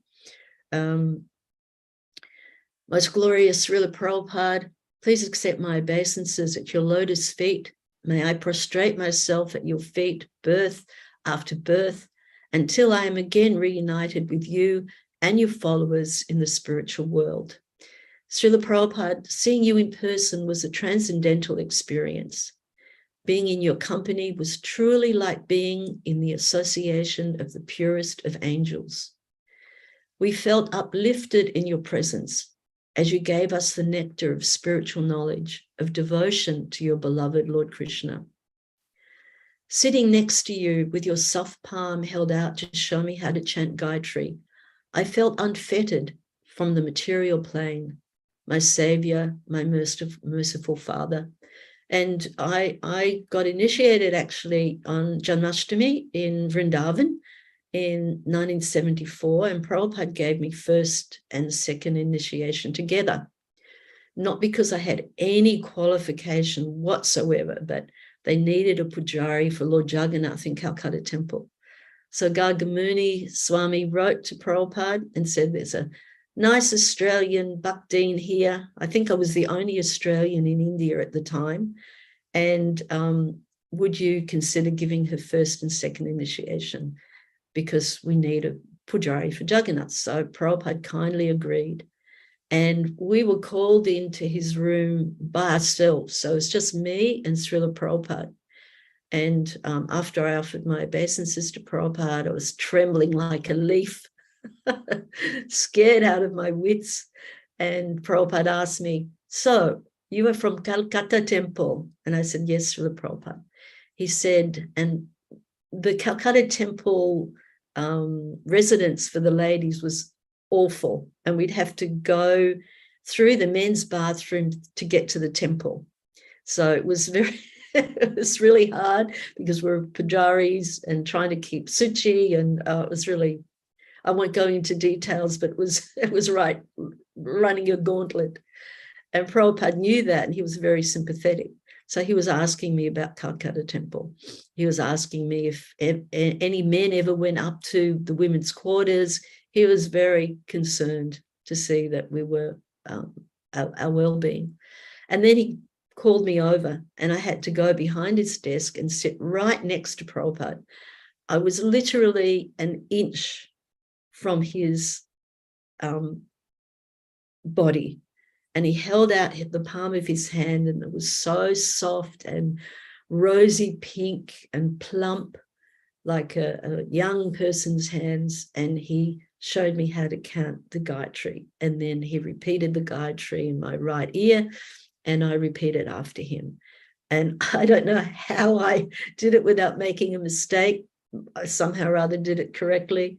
Most glorious Srila Prabhupada, please accept my obeisances at your lotus feet. May I prostrate myself at your feet, birth after birth, until I am again reunited with you and your followers in the spiritual world. Srila Prabhupada, seeing you in person was a transcendental experience. Being in your company was truly like being in the association of the purest of angels. We felt uplifted in your presence as you gave us the nectar of spiritual knowledge, of devotion to your beloved Lord Krishna. Sitting next to you with your soft palm held out to show me how to chant Gayatri, I felt unfettered from the material plane, my savior, my merciful father. And I got initiated actually on Janmashtami in Vrindavan in 1974, and Prabhupada gave me first and second initiation together. Not because I had any qualification whatsoever, but they needed a pujari for Lord Jagannath in Calcutta Temple. So Gauravāṇī Swami wrote to Prabhupada and said, there's a nice Australian Bhaktin here. I think I was the only Australian in India at the time. And would you consider giving her first and second initiation? Because we need a pujari for Jagannath. So Prabhupada kindly agreed. And we were called into his room by ourselves. So it's just me and Srila Prabhupada. And after I offered my obeisances to Prabhupada, I was trembling like a leaf, scared out of my wits. And Prabhupada asked me, so you are from Calcutta Temple? And I said, yes, Srila Prabhupada. He said, and the Calcutta Temple residence for the ladies was awful, and we'd have to go through the men's bathroom to get to the temple. So it was it was really hard because we're pujaris and trying to keep suchi, and it was really, I won't go into details, but it was right, running a gauntlet. And Prabhupada knew that, and he was very sympathetic. So he was asking me about Calcutta Temple. He was asking me if any men ever went up to the women's quarters. He was very concerned to see that we were our well-being. And then he called me over and I had to go behind his desk and sit right next to Prabhupada. I was literally an inch from his body. And he held out the palm of his hand, and it was so soft and rosy pink and plump, like a young person's hands. And he showed me how to count the Gayatri. And then he repeated the Gayatri in my right ear, and I repeated after him. And I don't know how I did it without making a mistake. I somehow or other did it correctly.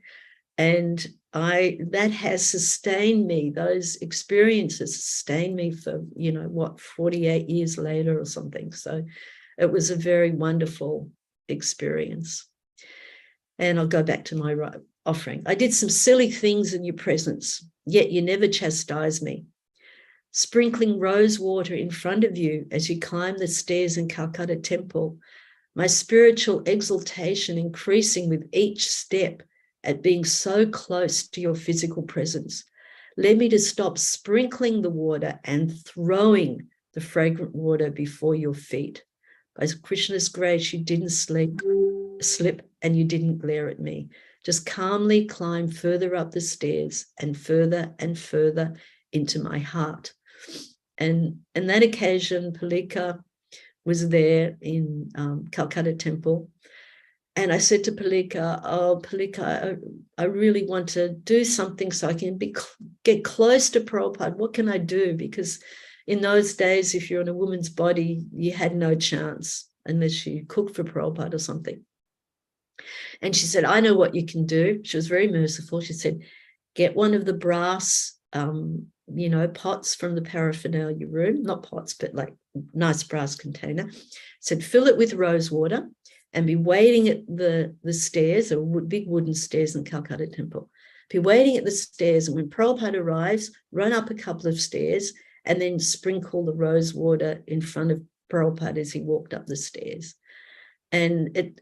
And that has sustained me. Those experiences sustained me for, 48 years later or something. So it was a very wonderful experience. And I'll go back to my offering. I did some silly things in your presence, yet you never chastised me. Sprinkling rose water in front of you as you climb the stairs in Calcutta Temple, my spiritual exaltation increasing with each step at being so close to your physical presence, led me to stop sprinkling the water and throwing the fragrant water before your feet. By Krishna's grace, you didn't slip and you didn't glare at me. Just calmly climb further up the stairs and further into my heart. And that occasion, Palika was there in Calcutta Temple. And I said to Palika, oh, Palika, I really want to do something so I can get close to Prabhupada. What can I do? Because in those days, if you're in a woman's body, you had no chance unless you cooked for Prabhupada or something. And she said, I know what you can do. She was very merciful. She said, get one of the brass, pots from the paraphernalia room, not pots, but like nice brass container. Said, fill it with rose water. And be waiting at the stairs, or big wooden stairs in Calcutta Temple. Be waiting at the stairs, and when Prabhupada arrives, run up a couple of stairs and then sprinkle the rose water in front of Prabhupada as he walked up the stairs. And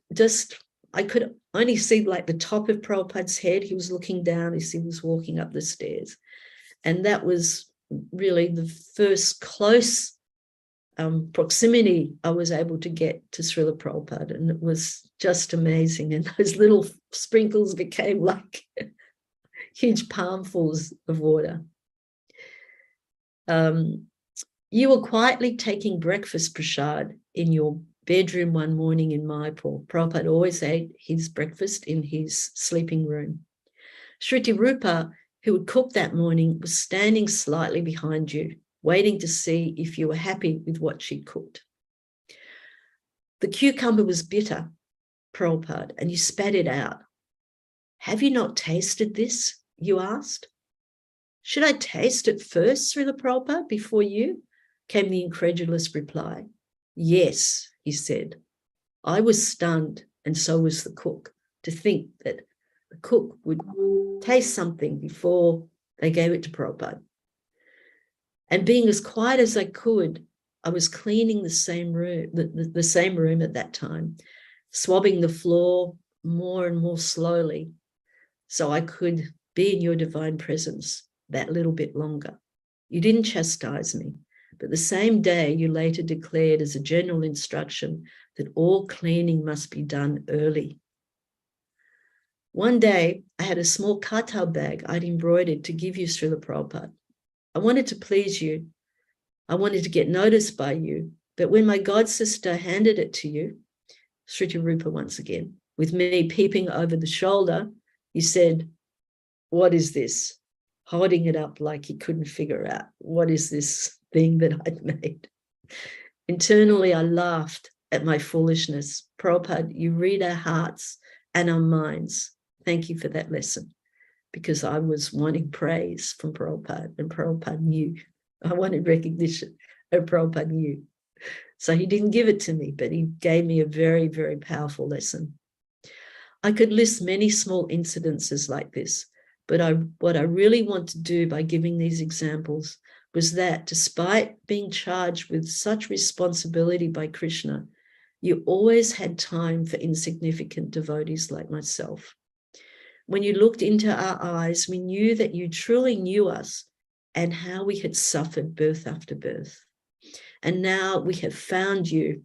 I could only see like the top of Prabhupada's head. He was looking down as he was walking up the stairs. And that was really the first close proximity I was able to get to Srila Prabhupada, and it was just amazing. And those little sprinkles became like huge palmfuls of water. You were quietly taking breakfast prasad in your bedroom one morning in Mayapur. Prabhupada always ate his breakfast in his sleeping room. Shruti-Rupa, who would cook that morning, was standing slightly behind you, waiting to see if you were happy with what she'd cooked. The cucumber was bitter, Prabhupada, and you spat it out. Have you not tasted this? You asked. Should I taste it first, Srila Prabhupada, before you? Came the incredulous reply. Yes, he said. I was stunned, and so was the cook, to think that the cook would taste something before they gave it to Prabhupada. And being as quiet as I could, I was cleaning the same room at that time, swabbing the floor more and more slowly so I could be in your divine presence that little bit longer. You didn't chastise me, but the same day you later declared as a general instruction that all cleaning must be done early. One day, I had a small katal bag I'd embroidered to give you, Srila Prabhupada. I wanted to please you. I wanted to get noticed by you. But when my god sister handed it to you, Shruti-Rupa once again, with me peeping over the shoulder, you said, what is this? Holding it up like he couldn't figure out, what is this thing that I'd made? Internally, I laughed at my foolishness. Prabhupada, you read our hearts and our minds. Thank you for that lesson, because I was wanting praise from Prabhupada, and Prabhupada knew. I wanted recognition, and Prabhupada knew. So he didn't give it to me, but he gave me a very, very powerful lesson. I could list many small incidences like this, but what I really want to do by giving these examples was that despite being charged with such responsibility by Krishna, you always had time for insignificant devotees like myself. When you looked into our eyes, we knew that you truly knew us and how we had suffered birth after birth. And now we have found you,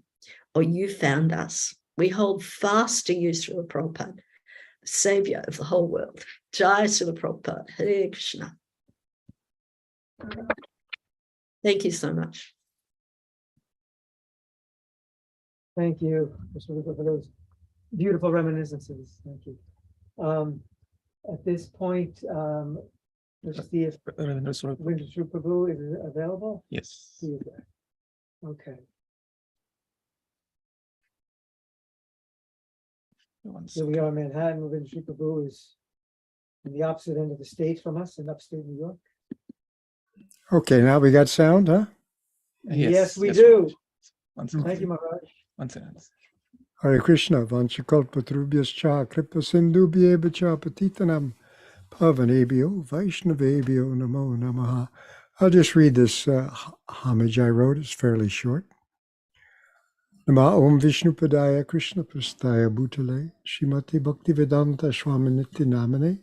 or you found us. We hold fast to you, Srila Prabhupada, the savior of the whole world. Jai Srila Prabhupada, Hare Krishna. Thank you so much. Thank you for those beautiful reminiscences. Thank you. At this point, let's see if Ravīndrasvarūpa Prabhu is available. Yes. He is there. Okay. Here we are in Manhattan. Ravīndrasvarūpa Prabhu is in the opposite end of the state from us in upstate New York. Okay, now we got sound, huh? Yes, we do. Maharaj. Thank you, Maharaj. One second. Hare Krishna, Vanchakalpatrubhyascha, Kripa Sindhubhyevacha, Patitanam, Pavanebhyo, Vaishnavebhyo, Namo Namaha. I'll just read this homage I wrote. It's fairly short. Nama Om Vishnupadaya Krishna Prasthaya Bhutale, Srimati Bhaktivedanta Swami Namane,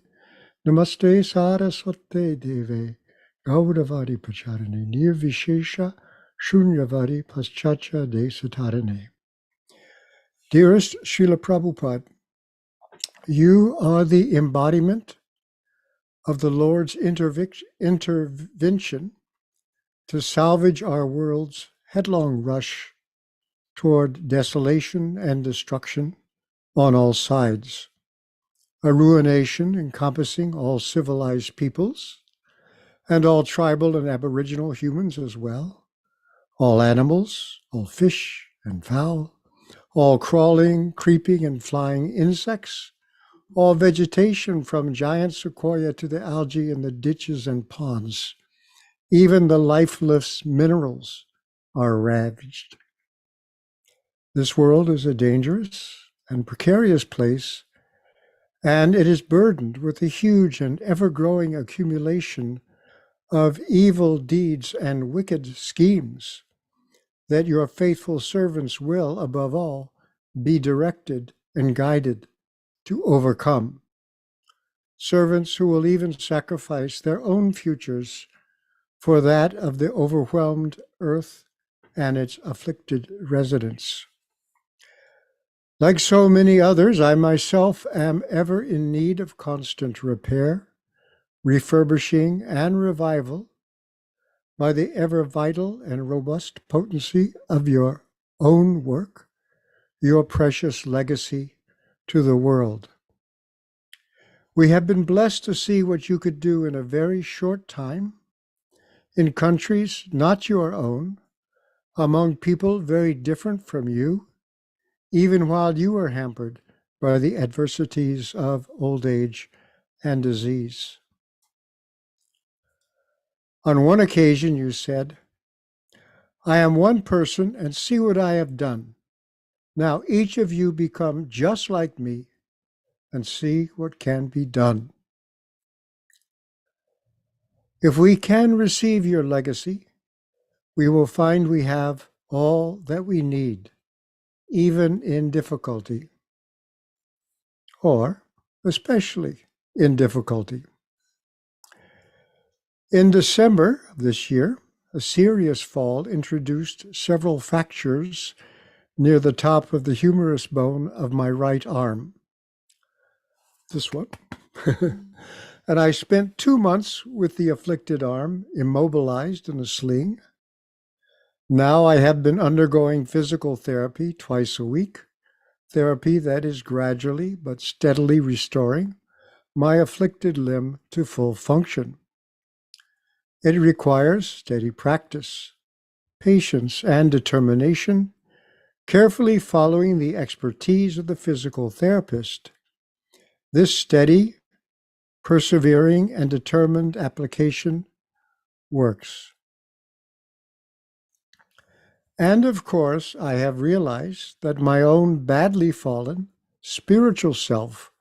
Namaste Saraswate Deve, Gauravāṇī Pacharane, Nirvishesha Shunyavadi Paschacha De Satarane. Dearest Srila Prabhupada, you are the embodiment of the Lord's intervention to salvage our world's headlong rush toward desolation and destruction on all sides, a ruination encompassing all civilized peoples and all tribal and aboriginal humans as well, all animals, all fish and fowl, all crawling, creeping, and flying insects, all vegetation from giant sequoia to the algae in the ditches and ponds. Even the lifeless minerals are ravaged. This world is a dangerous and precarious place, and it is burdened with a huge and ever-growing accumulation of evil deeds and wicked schemes that your faithful servants will, above all, be directed and guided to overcome. Servants who will even sacrifice their own futures for that of the overwhelmed earth and its afflicted residents. Like so many others, I myself am ever in need of constant repair, refurbishing, and revival by the ever vital and robust potency of your own work, your precious legacy to the world. We have been blessed to see what you could do in a very short time, in countries not your own, among people very different from you, even while you are hampered by the adversities of old age and disease. On one occasion you said, "I am one person and see what I have done. Now each of you become just like me and see what can be done." If we can receive your legacy, we will find we have all that we need, even in difficulty, or especially in difficulty. In December of this year, a serious fall introduced several fractures near the top of the humerus bone of my right arm. This one. And I spent 2 months with the afflicted arm immobilized in a sling. Now I have been undergoing physical therapy twice a week, therapy that is gradually but steadily restoring my afflicted limb to full function. It requires steady practice, patience, and determination, carefully following the expertise of the physical therapist. This steady, persevering, and determined application works. And of course, I have realized that my own badly fallen spiritual self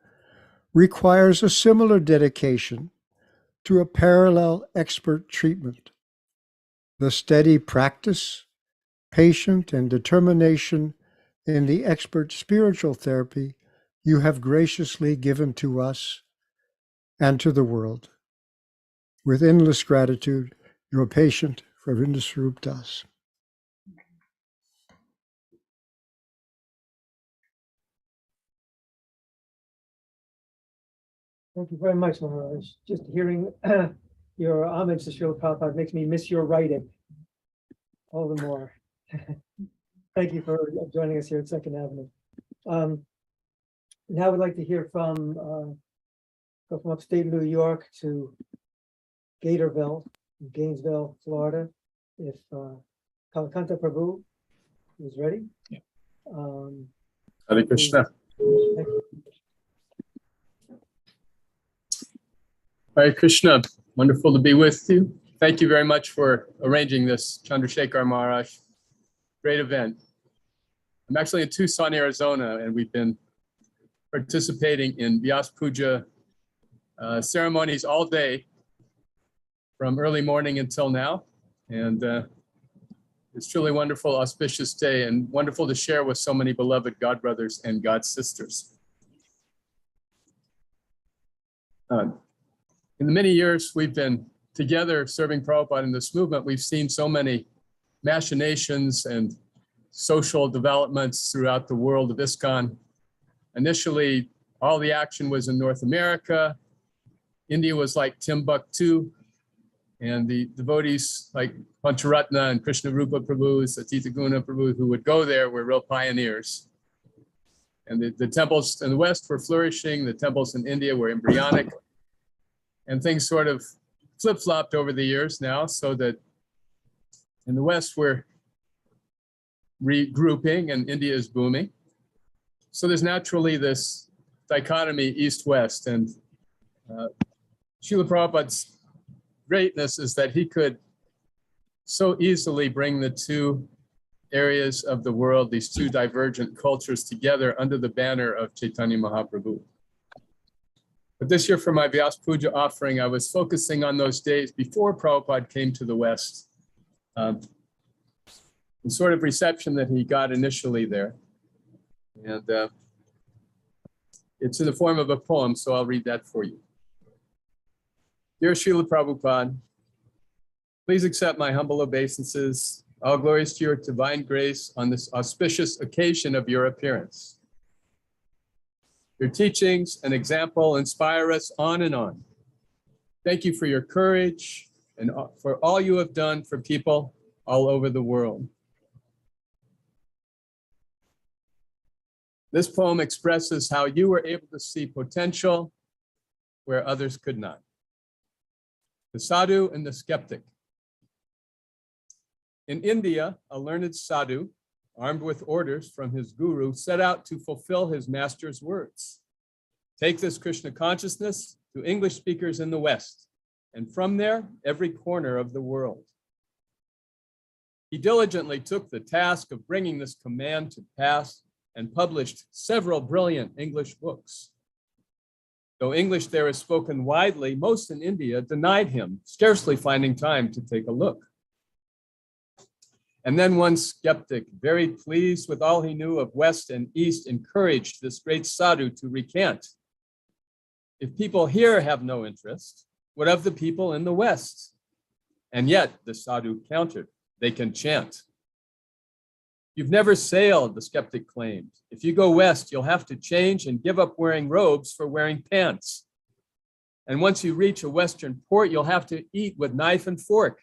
requires a similar dedication to a parallel expert treatment. the steady practice, patience, and determination in the expert spiritual therapy you have graciously given to us and to the world. With endless gratitude, your patient, Ravīndrasvarūpa Das. Thank you very much, Maharaj. Just hearing your homage to Srila Prabhupada makes me miss your writing all the more. Thank you for joining us here at Second Avenue. Now we'd like to hear from, go from upstate New York to Gatorville, Gainesville, Florida. If Kalakaṇṭha Prabhu is ready. Yeah. Hare Krishna. Thank you. Hare Krishna. Wonderful to be with you. Thank you very much for arranging this, Chandrasekhar Maharaj. Great event. I'm actually in Tucson, Arizona, and we've been participating in Vyasa Puja ceremonies all day from early morning until now. And it's truly wonderful, auspicious day, and wonderful to share with so many beloved God brothers and God sisters. In the many years we've been together serving Prabhupada in this movement, we've seen so many machinations and social developments throughout the world of ISKCON. Initially, all the action was in North America. India was like Timbuktu, and the devotees like Pañcaratna and Kṛṣṇarūpā Prabhus, Atītaguṇa Prabhu, who would go there, were real pioneers. And the temples in the West were flourishing, the temples in India were embryonic, and things sort of flip-flopped over the years now, so that in the West we're regrouping and India is booming. So there's naturally this dichotomy East-West, and Srila Prabhupada's greatness is that he could so easily bring the two areas of the world, these two divergent cultures, together under the banner of Chaitanya Mahaprabhu. But this year for my Vyasa Puja offering, I was focusing on those days before Prabhupada came to the West, the sort of reception that he got initially there. And it's in the form of a poem, so I'll read that for you. Dear Srila Prabhupada, please accept my humble obeisances. All glories to your divine grace on this auspicious occasion of your appearance. Your teachings and example inspire us on and on. Thank you for your courage and for all you have done for people all over the world. This poem expresses how you were able to see potential where others could not. The sadhu and the skeptic. In India, a learned sadhu, armed with orders from his guru, set out to fulfill his master's words. Take this Krishna consciousness to English speakers in the West, and from there, every corner of the world. He diligently took the task of bringing this command to pass and published several brilliant English books. Though English there is spoken widely, most in India denied him, scarcely finding time to take a look. And then one skeptic, very pleased with all he knew of West and East, encouraged this great sadhu to recant. If people here have no interest, what of the people in the West? And yet, the sadhu countered, they can chant. You've never sailed, the skeptic claimed. If you go west, you'll have to change and give up wearing robes for wearing pants. And once you reach a Western port, you'll have to eat with knife and fork.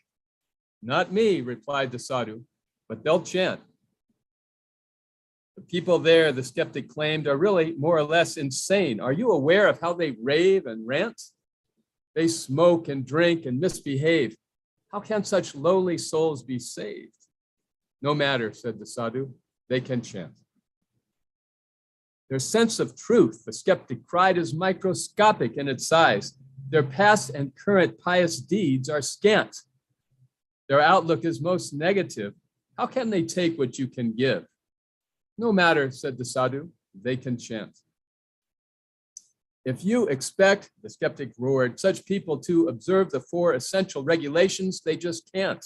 Not me, replied the sadhu, but they'll chant. The people there, the skeptic claimed, are really more or less insane. Are you aware of how they rave and rant? They smoke and drink and misbehave. How can such lowly souls be saved? No matter, said the sadhu, they can chant. Their sense of truth, the skeptic cried, is microscopic in its size. Their past and current pious deeds are scant. Their outlook is most negative. How can they take what you can give? No matter, said the sadhu, they can chant. If you expect, the skeptic roared, such people to observe the 4 essential regulations, they just can't.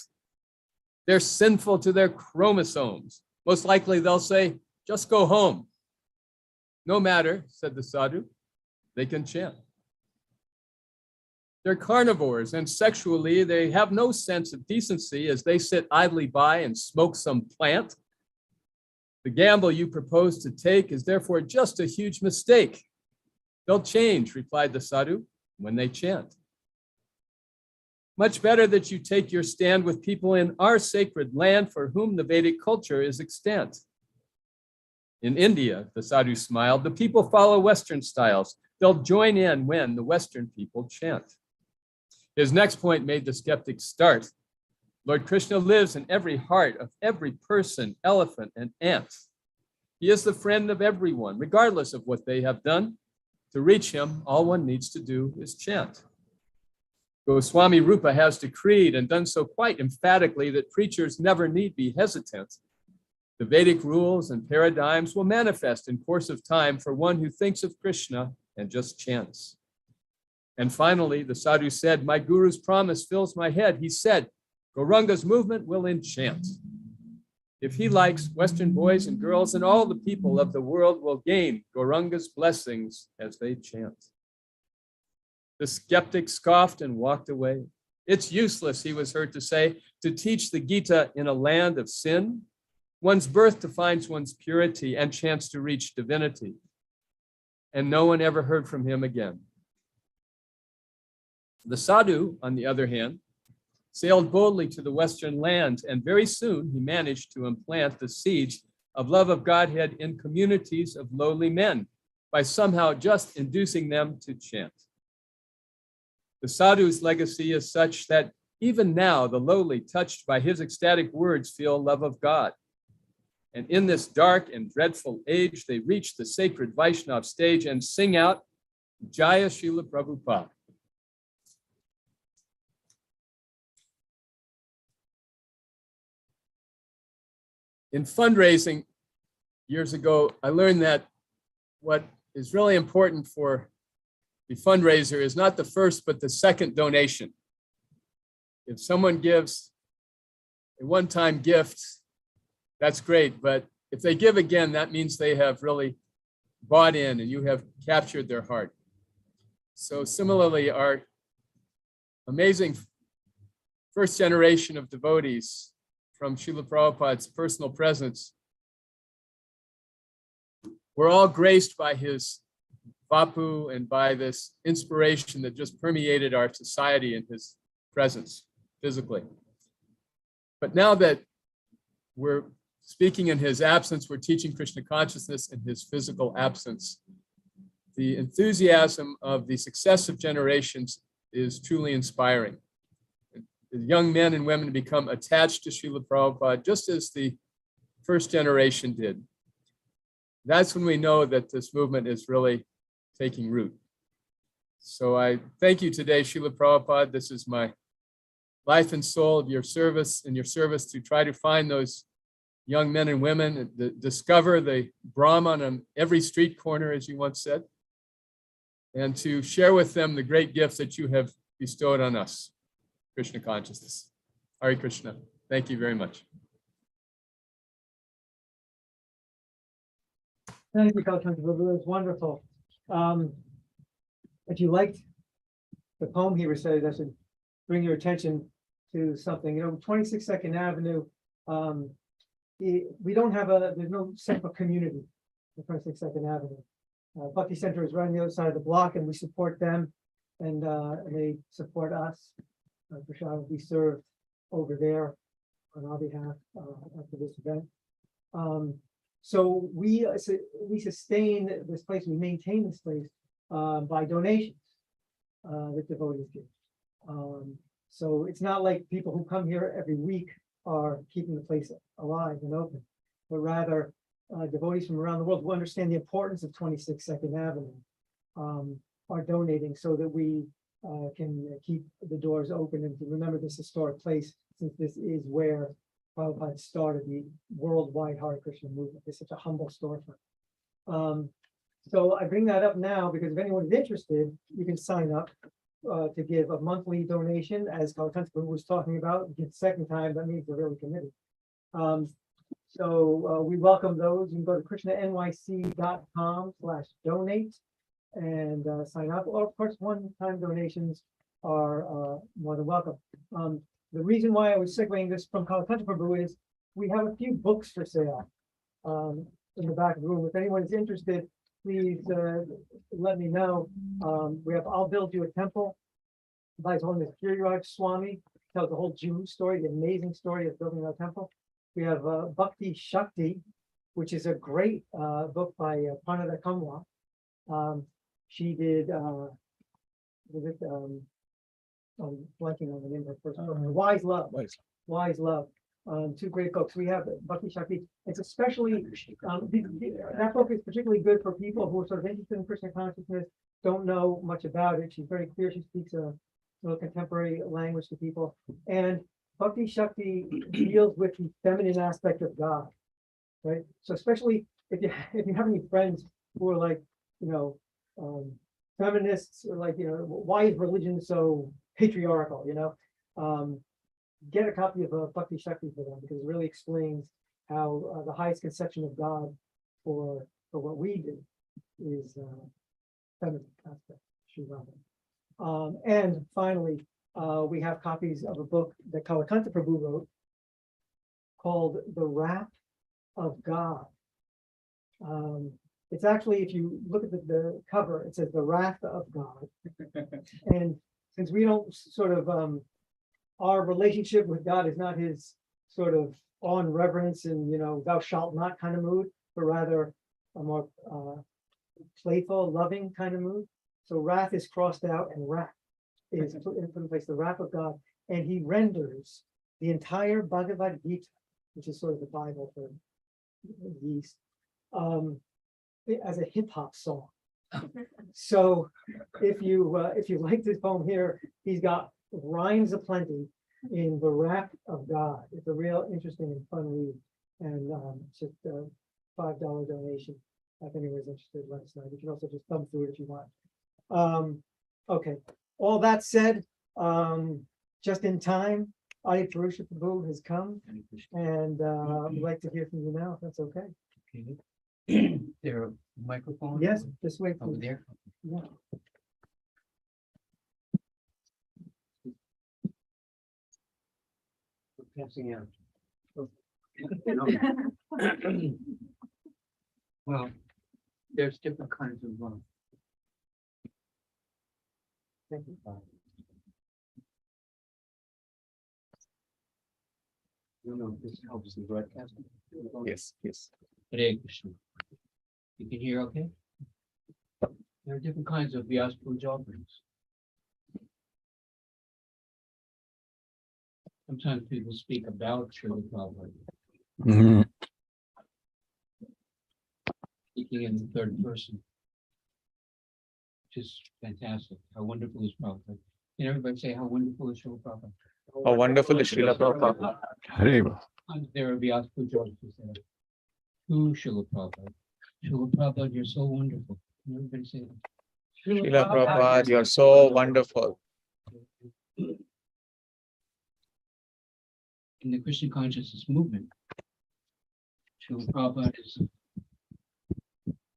They're sinful to their chromosomes. Most likely they'll say, just go home. No matter, said the sadhu, they can chant. They're carnivores, and sexually they have no sense of decency as they sit idly by and smoke some plant. The gamble you propose to take is therefore just a huge mistake. They'll change, replied the sadhu, when they chant. Much better that you take your stand with people in our sacred land for whom the Vedic culture is extant. In India, the sadhu smiled, the people follow Western styles. They'll join in when the Western people chant. His next point made the skeptics start. Lord Krishna lives in every heart of every person, elephant, and ant. He is the friend of everyone, regardless of what they have done. To reach him, all one needs to do is chant. Goswami Rupa has decreed and done so quite emphatically that preachers never need be hesitant. The Vedic rules and paradigms will manifest in course of time for one who thinks of Krishna and just chants. And finally, the sadhu said, my guru's promise fills my head. He said, Gauranga's movement will enchant. If he likes, Western boys and girls and all the people of the world will gain Gauranga's blessings as they chant. The skeptic scoffed and walked away. It's useless, he was heard to say, to teach the Gita in a land of sin. One's birth defines one's purity and chance to reach divinity. And no one ever heard from him again. The sadhu, on the other hand, sailed boldly to the Western lands, and very soon he managed to implant the seeds of love of Godhead in communities of lowly men by somehow just inducing them to chant. The sadhu's legacy is such that even now the lowly, touched by his ecstatic words, feel love of God. And in this dark and dreadful age, they reach the sacred Vaishnav stage and sing out, Jaya Srila Prabhupada. In fundraising years ago, I learned that what is really important for the fundraiser is not the first, but the second donation. If someone gives a one-time gift, that's great. But if they give again, that means they have really bought in and you have captured their heart. So similarly, our amazing first generation of devotees from Srila Prabhupada's personal presence were all graced by his vapu and by this inspiration that just permeated our society in his presence physically. But now that we're speaking in his absence, we're teaching Krishna consciousness in his physical absence. The enthusiasm of the successive generations is truly inspiring. The young men and women become attached to Srila Prabhupada just as the first generation did. That's when we know that this movement is really taking root. So I thank you today, Srila Prabhupada. This is my life and soul of your service, and your service to try to find those young men and women, discover the Brahman on every street corner, as you once said, and to share with them the great gifts that you have bestowed on us, Krishna consciousness. Hare Krishna. Thank you very much. Thank you, Kalakaṇṭha. It was wonderful. If you liked the poem he recited, I should bring your attention to something. 22nd Avenue, we don't have there's no central community on 22nd Avenue. Bhakti Center is right on the other side of the block, and we support them, and they support us. Prashad will be served over there on our behalf after this event. So we sustain this place, we maintain this place by donations that devotees give. So it's not like people who come here every week are keeping the place alive and open, but rather devotees from around the world who understand the importance of 22nd Avenue are donating so that we can keep the doors open and to remember this historic place, since this is where Prabhupada started the worldwide Hare Krishna movement. It's such a humble storefront. So I bring that up now because if anyone is interested, you can sign up to give a monthly donation, as Kalakaṇṭha was talking about. If it's the second time, that means they're really committed. So we welcome those. You can go to Kṛṣṇanyc.com/donate and sign up. Or of course, one-time donations are more than welcome. The reason why I was segueing this from Kalakaṇṭha is we have a few books for sale in the back of the room. If anyone is interested, please let me know. We have I'll Build You a Temple by His Holiness Jayādvaita Swami. Tells the whole Jew story, the amazing story of building a temple. We have Bhakti Shakti, which is a great book by Prahladananda. She did, was it, I'm blanking on the name of her first book, Wise Love. Wise Love. Two great books. We have Bhakti Shakti. It's especially, that book is particularly good for people who are sort of interested in Krishna consciousness, don't know much about it. She's very clear. She speaks a contemporary language to people. And Bhakti Shakti deals with the feminine aspect of God, right? So especially if you have any friends who are like, feminists, or like, why is religion so patriarchal, get a copy of Bhakti Shakti for them, because it really explains how the highest conception of God for what we do is feminine aspect. And finally, we have copies of a book that Kalakaṇṭha wrote called The Wrath of God. It's actually, if you look at the cover, it says The Wrath of God. And since we don't sort of, our relationship with God is not his sort of awe and reverence and, thou shalt not kind of mood, but rather a more playful, loving kind of mood. So wrath is crossed out and wrath is put in place, the wrath of God. And he renders the entire Bhagavad Gita, which is sort of the Bible for the East, as a hip hop song. So if you like this poem here, he's got rhymes aplenty in The Wrath of God. It's a real interesting and fun read. And it's just a $5 donation. If anyone's interested, let us know. You can also just thumb through it if you want. Okay, all that said, just in time, Ādipuruṣa Prabhu has come, and we'd like to hear from you now, if that's okay. Okay. There a microphone? Yes, just wait. Over there? Yeah. We're passing out. Well, there's different kinds of love. Thank you, Father. I don't know if this helps the broadcast. Yes, yes. Hare Krishna. You can hear okay? There are different kinds of Vyasa Puja offerings. Sometimes people speak about Śrīla Prabhupada. Speaking in the third person, which is fantastic. How wonderful is Prabhupada? Can everybody say how wonderful is Śrīla Prabhupada? How wonderful is Śrīla Prabhupada. There are Vyasa Puja offerings there. To Śrīla Prabhupada. Śrīla Prabhupada, you're so wonderful. Can everybody say that? Śrīla Prabhupada, you are so wonderful. In the Krishna consciousness movement, Śrīla Prabhupada is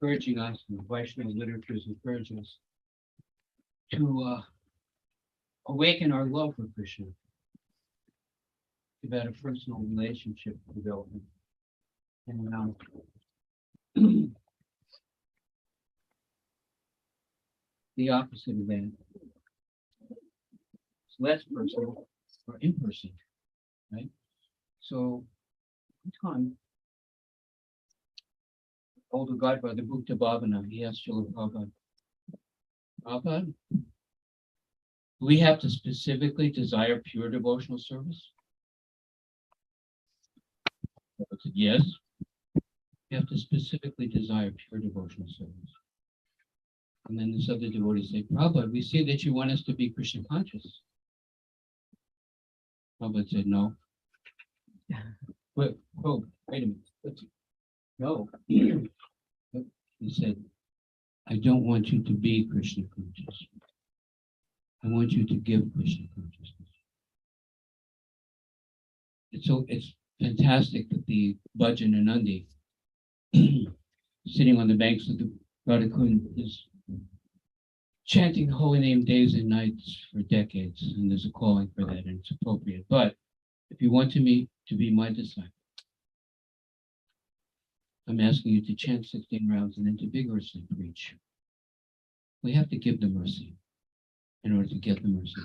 encouraging us, and the Vaishnava literature is encouraging us to awaken our love for Krishna, about a personal relationship development. And the opposite of that, it's less personal or impersonal, right? So, one time, older godfather Bhakta Bhavana, he asked Śrīla Prabhupada, Prabhupada, do we have to specifically desire pure devotional service? I said, yes. You have to specifically desire pure devotional service. And then this other devotee said, Prabhupada, we see that you want us to be Krishna conscious. Prabhupada said, no. Wait a minute. No. He said, I don't want you to be Krishna conscious. I want you to give Krishna consciousness. It's fantastic that the Bhajan Anandi sitting on the banks of the Radhakund is chanting the holy name days and nights for decades, and there's a calling for that, and it's appropriate. But if you want to be my disciple, I'm asking you to chant 16 rounds and then to vigorously preach. We have to give the mercy in order to get the mercy.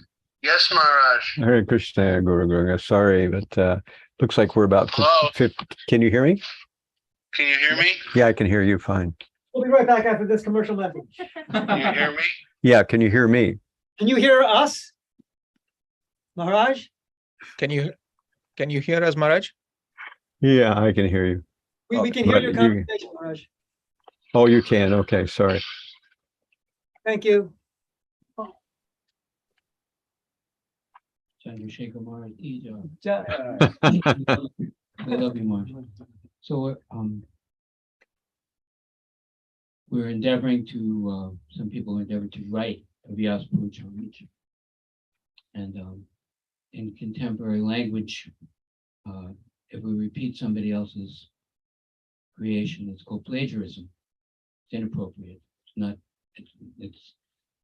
Yes, Maharaj. Hare Krishna, Guru Gauranga. Sorry, but looks like we're about Hello? 50. Can you hear me? Can you hear me? Yeah, I can hear you fine. We'll be right back after this commercial message. Can you hear me? Yeah, can you hear me? Can you hear us, Maharaj? Can you hear us, Maharaj? Yeah, I can hear you. We can hear but your you- conversation, Maharaj. Oh, you can. Okay, sorry. Thank you. Chandrasekhar Maharaj, Ja- we love you, Maharaj. So we're endeavoring to, some people are endeavoring to write a Vyasa Puja on each. And in contemporary language, if we repeat somebody else's creation, it's called plagiarism. It's inappropriate. It's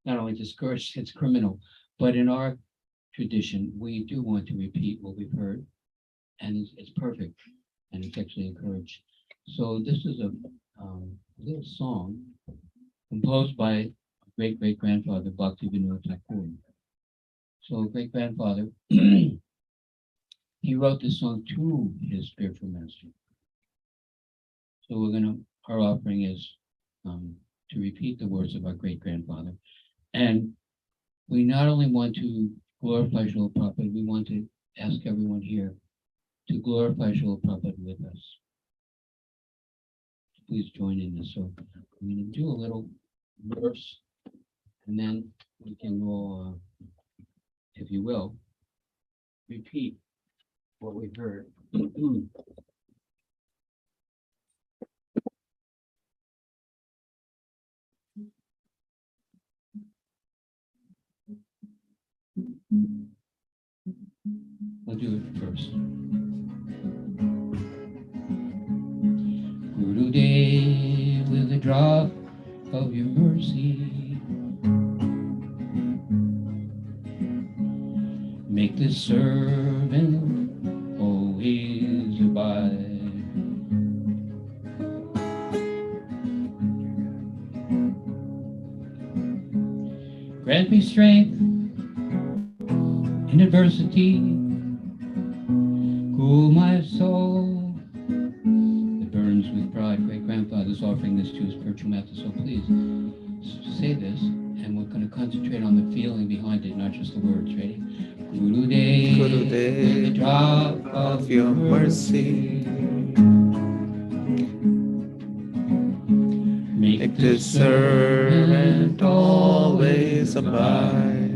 not only discouraged, it's criminal. But in our tradition, we do want to repeat what we've heard, and it's perfect, and it's actually encouraged. So this is a little song composed by great-great-grandfather Bhaktivedanta Swami. So great-grandfather, he wrote this song to his spiritual master. So our offering is to repeat the words of our great-grandfather. And we not only want to glorify Srila Prabhupada, we want to ask everyone here to glorify Srila Prabhupada with us. Please join in this. So I'm going to do a little verse, and then we can all, if you will, repeat what we've heard. I'll do it first. Gurudev, with a drop of your mercy, make this servant always abide. Grant me strength in adversity, cool my soul that burns with pride. Great-grandfather's offering this to his spiritual master, so please say this, and we're going to concentrate on the feeling behind it, not just the words. Ready? Gurudev, with a drop of your mercy, make this servant always abide.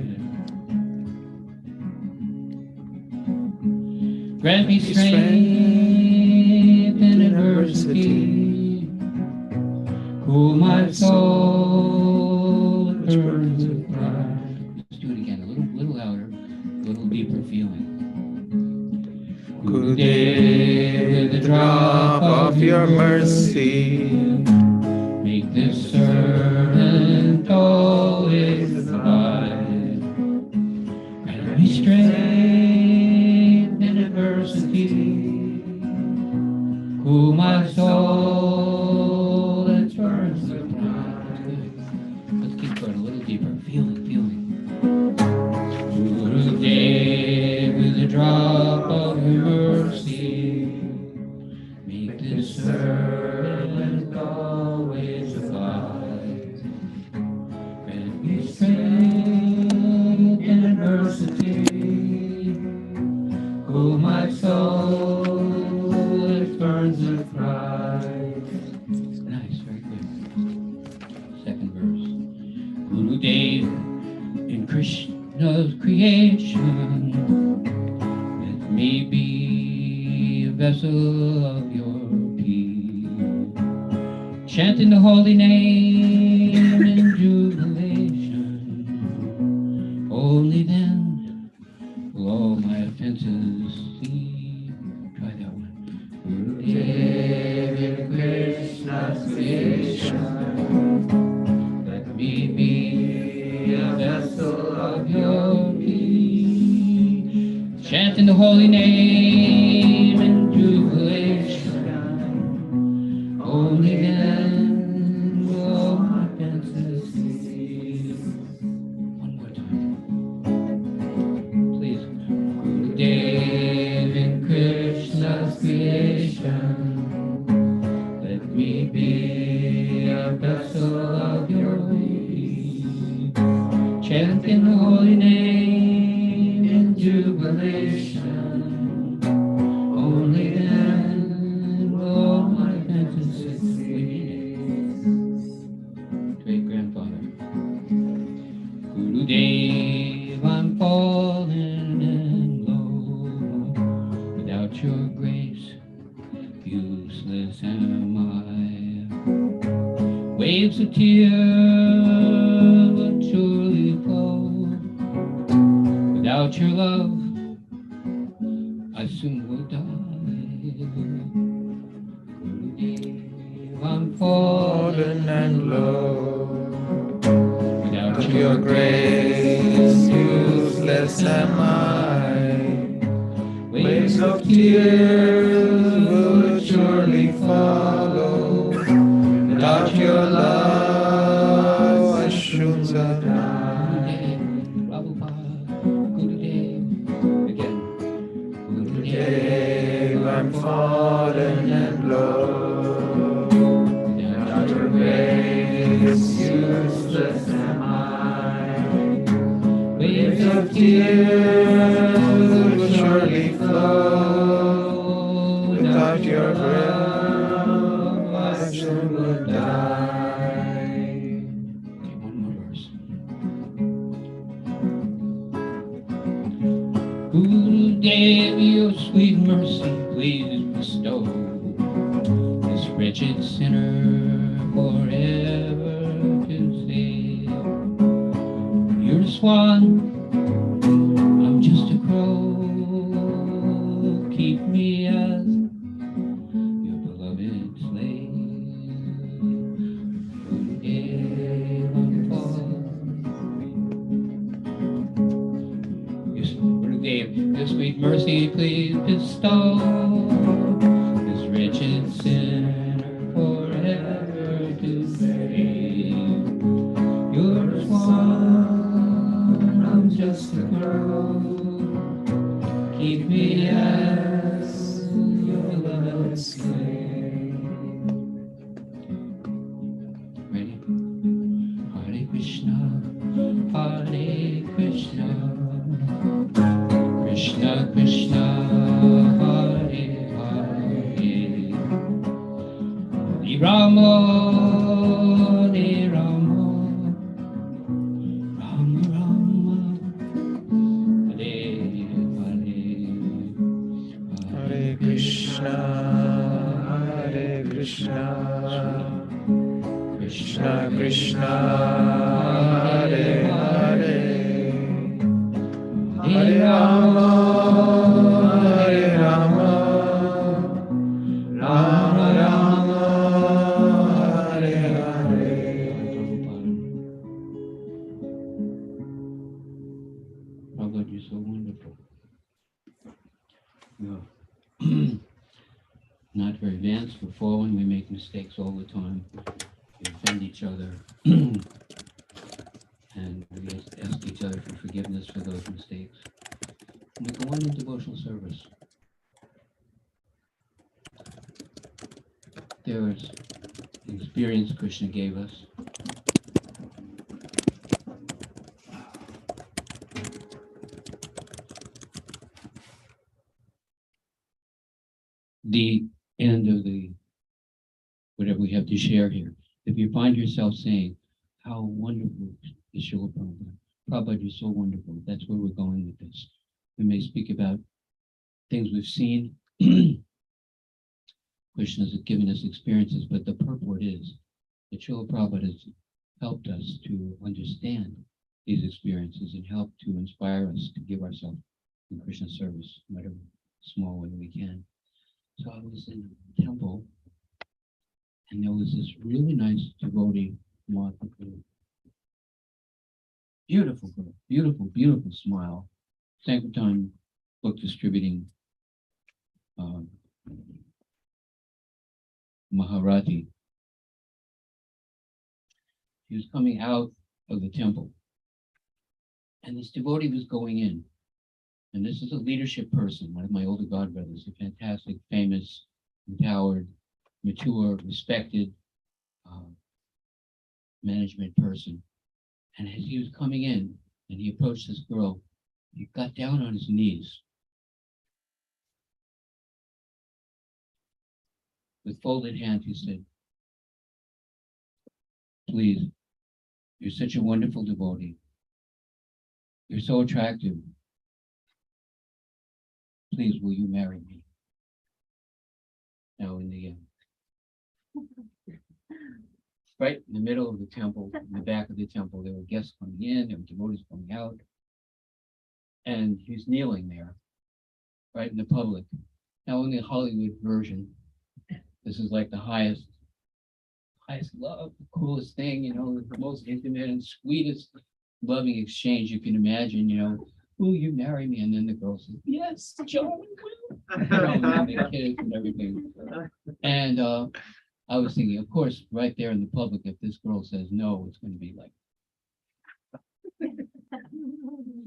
Grant me strength in adversity, cool my soul that burns with pride. Let's do it again, a little louder, a little deeper feeling. Gurudev, with a drop of your mercy, make this servant always abide. Grant me strength in adversity, cool my soul that burns with pride. Let's keep going a little deeper. Feeling. Gurudev, with a drop of your mercy, make this servant always abide. Grant me strength in adversity, cool my soul that burns with pride. Nice, very good. Second verse. Gurudev, in Krishna's creation, let me be a vessel of your peace, chanting the holy name in jubilation, chanting the holy name in jubilation. Only then will my senses cease. One more time. Please. Gurudev in Krishna's creation, let me be a vessel of your beauty, chanting the holy name in jubilation. Only then will all my senses cease. Great grandfather. Gurudev, I'm fallen and low. Without your grace, useless am I. Waves of tears would surely flow. Without your love, I soon would die. I'm fallen and low. Without your grace, useless am I. Waves of tears would surely follow. Without your love, I should have died. Gurudev, I'm fallen and low. Without your grace, useless am I. Waves of tears would surely flow. Without your grace, I soon would die. Okay, one more verse. Gurudev, your sweet mercy, please bestow this wretched sinner forever to save. You're a swan, I'm just a crow. Keep me as your beloved slave. Gurudev, I'm fallen. Gurudev, your sweet mercy, please bestow this wretched sinner forever to save. You're a swan, I'm just a crow. Keep me as your beloved slave. Ready? Hare Krishna, Hare Krishna, Krishna Krishna, Hare Hare, Hare Rama, Hare Rama, Rama Rama, Hare Hare, Hare Krishna, Hare Krishna, Krishna Krishna, Hare Hare, Hare Rama, Hare Rama, Rama Rama, Hare Hare. Oh God, you're so wonderful. You're not very advanced, we're fallen, we make mistakes all the time. We offend each other. And we ask each other for forgiveness for those mistakes. And we go on in devotional service. There is an experience Krishna gave us. The end of whatever we have to share here. If you find yourself saying, how wonderful is Srila Prabhupada. Prabhupada, you're so wonderful. That's where we're going with this. We may speak about things we've seen. Krishna has given us experiences, but the purport is that Srila Prabhupada has helped us to understand these experiences and help to inspire us to give ourselves in Krishna service, whatever small way we can. So I was in a temple, and there was this really nice devotee, Mālatī. Beautiful girl, beautiful, beautiful smile. Sankirtan book distributing Maharati. He was coming out of the temple, and this devotee was going in. And this is a leadership person, one of my older godbrothers, a fantastic, famous, empowered, mature, respected management person. And as he was coming in and he approached this girl, he got down on his knees. With folded hands, he said, "Please, you're such a wonderful devotee. You're so attractive. Please, will you marry me?" Now, in the right in the middle of the temple, in the back of the temple, there were guests coming in, there were devotees coming out, and he's kneeling there, right in the public. Now, in the Hollywood version, this is like the highest love, the coolest thing, you know, the most intimate and sweetest, loving exchange you can imagine, you know. "Will you marry me?" And then the girl says, "Yes, John will." You know, and the kids and everything. And I was thinking, of course, right there in the public, if this girl says no, it's going to be like,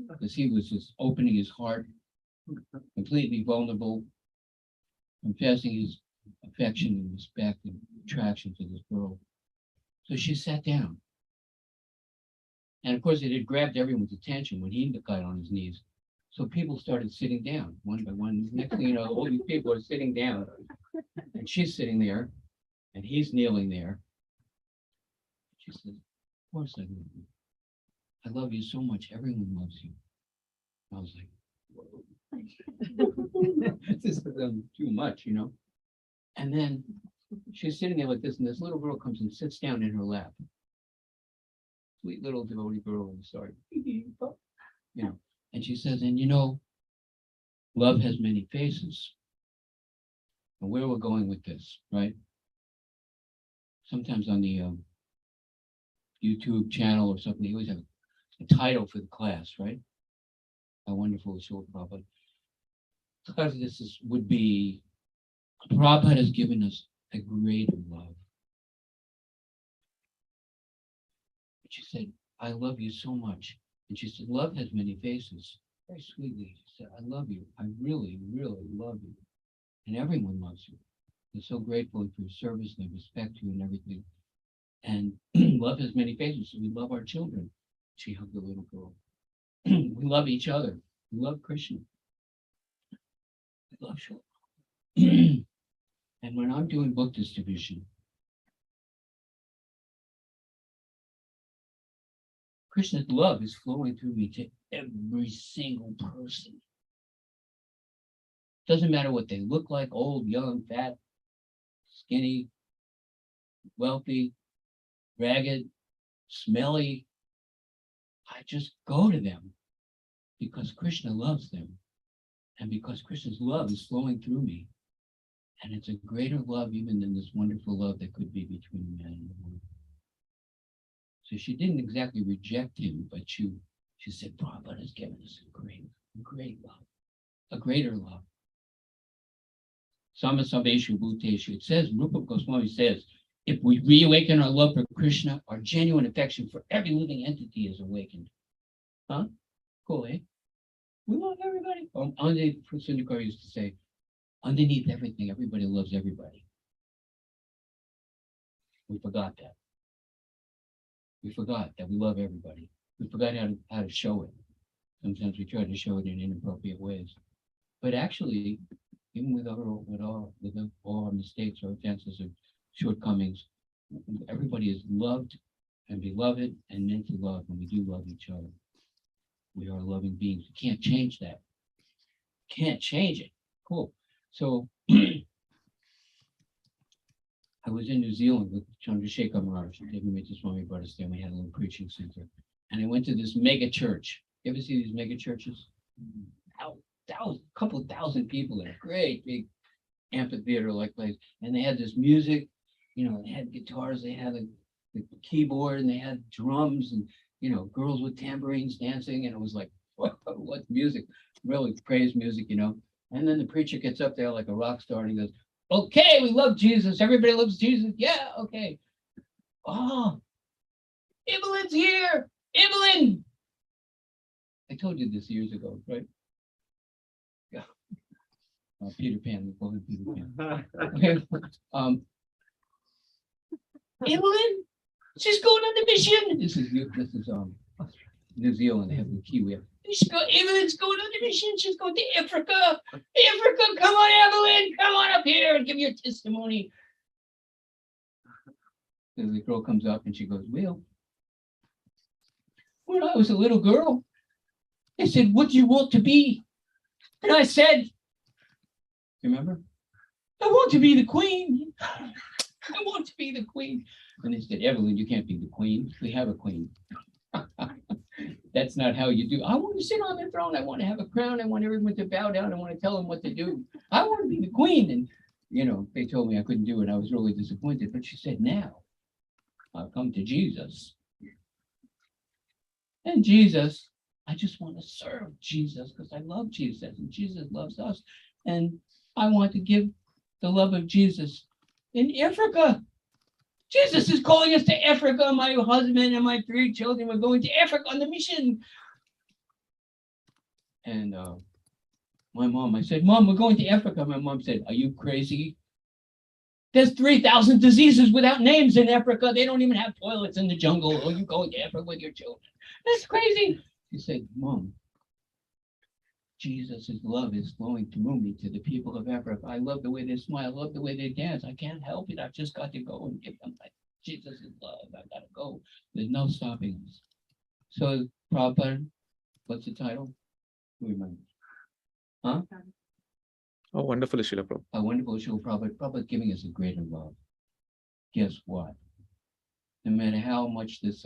because he was just opening his heart, completely vulnerable, confessing his affection and respect and attraction to this girl. So she sat down. And of course, it had grabbed everyone's attention when he got on his knees. So people started sitting down one by one. Next thing you know, all these people are sitting down, and she's sitting there, and he's kneeling there. She says, "Of course I love you. I love you so much. Everyone loves you." I was like, whoa. This is too much, you know. And then she's sitting there like this, and this little girl comes and sits down in her lap. Sweet little devotee girl, and started, you know. And she says, "And you know, love has many faces." And where we're going with this, right? Sometimes on the YouTube channel or something, they always have a title for the class, right? How wonderful is Śrīla Prabhupada. Because this would be, Prabhupada has given us a greater love. But she said, "I love you so much." And she said, "Love has many faces." Very sweetly, she said, "I love you. I really, really love you. And everyone loves you. They're so grateful for your service, and they respect you and everything. And love has many faces, so we love our children." She hugged the little girl. We love each other. We love Krishna. We love Śrīla. And when I'm doing book distribution, Krishna's love is flowing through me to every single person. Doesn't matter what they look like, old, young, fat, skinny, wealthy, ragged, smelly. I just go to them because Krishna loves them, and because Krishna's love is flowing through me. And it's a greater love even than this wonderful love that could be between man and woman. So she didn't exactly reject him, but she said, "Prabhupada has given us a great love, a greater love." Samasaveshu Bhuteshu. It says, Rupa Goswami says, if we reawaken our love for Krishna, our genuine affection for every living entity is awakened. Huh? Cool, eh? We love everybody. Ande Prasundakar used to say, underneath everything, everybody loves everybody. We forgot that. We forgot that we love everybody. We forgot how to show it. Sometimes we try to show it in inappropriate ways. But actually, even with all our mistakes or offenses or shortcomings, everybody is loved and beloved and meant to love, and we do love each other. We are loving beings. We can't change that. Can't change it. Cool. So I was in New Zealand with Chandrasekhar Maharaj. Devotees Swami brought us there, and we had a little preaching center. And I went to this mega church. You ever see these mega churches? Couple thousand people in a great big amphitheater-like place. And they had this music, you know, they had guitars, they had the keyboard, and they had drums, and, you know, girls with tambourines dancing. And it was like, what music? really praise music, and then the preacher gets up there like a rock star and he goes, okay, we love Jesus. Everybody loves Jesus. Yeah, okay. Oh, Evelyn's here. Evelyn. I told you this years ago, right? Yeah. Peter Pan, we call him Peter Pan. Okay. Evelyn, she's going on the mission. This is New Zealand. They have the Kiwi. Evelyn's going on the mission. She's going to Africa. Africa, come on, Evelyn, come on up here and give your testimony. And the girl comes up and she goes, well, when I was a little girl, they said, what do you want to be? And I said, remember? I want to be the queen. I want to be the queen. And they said, Evelyn, you can't be the queen. We have a queen. That's not how you do. I want to sit on the throne. I want to have a crown. I want everyone to bow down. I want to tell them what to do. I want to be the queen. And, they told me I couldn't do it. I was really disappointed. But she said, now I'll come to Jesus. And Jesus, I just want to serve Jesus because I love Jesus and Jesus loves us. And I want to give the love of Jesus in Africa. Jesus is calling us to Africa. My husband and my 3 children were going to Africa on the mission. And my mom, I said, Mom, we're going to Africa. My mom said, are you crazy? There's 3,000 diseases without names in Africa. They don't even have toilets in the jungle. Are you going to Africa with your children? That's crazy. She said, Mom, Jesus' love is flowing through me to the people of Africa. I love the way they smile. I love the way they dance. I can't help it. I've just got to go and give them Jesus' love. I've got to go. There's no stopping us. So, Prabhupada, what's the title? Who remembers? Huh? Oh, wonderful, Srila Prabhupada. A wonderful Srila Prabhupada. Prabhupada giving us a greater love. Guess what? No matter how much this,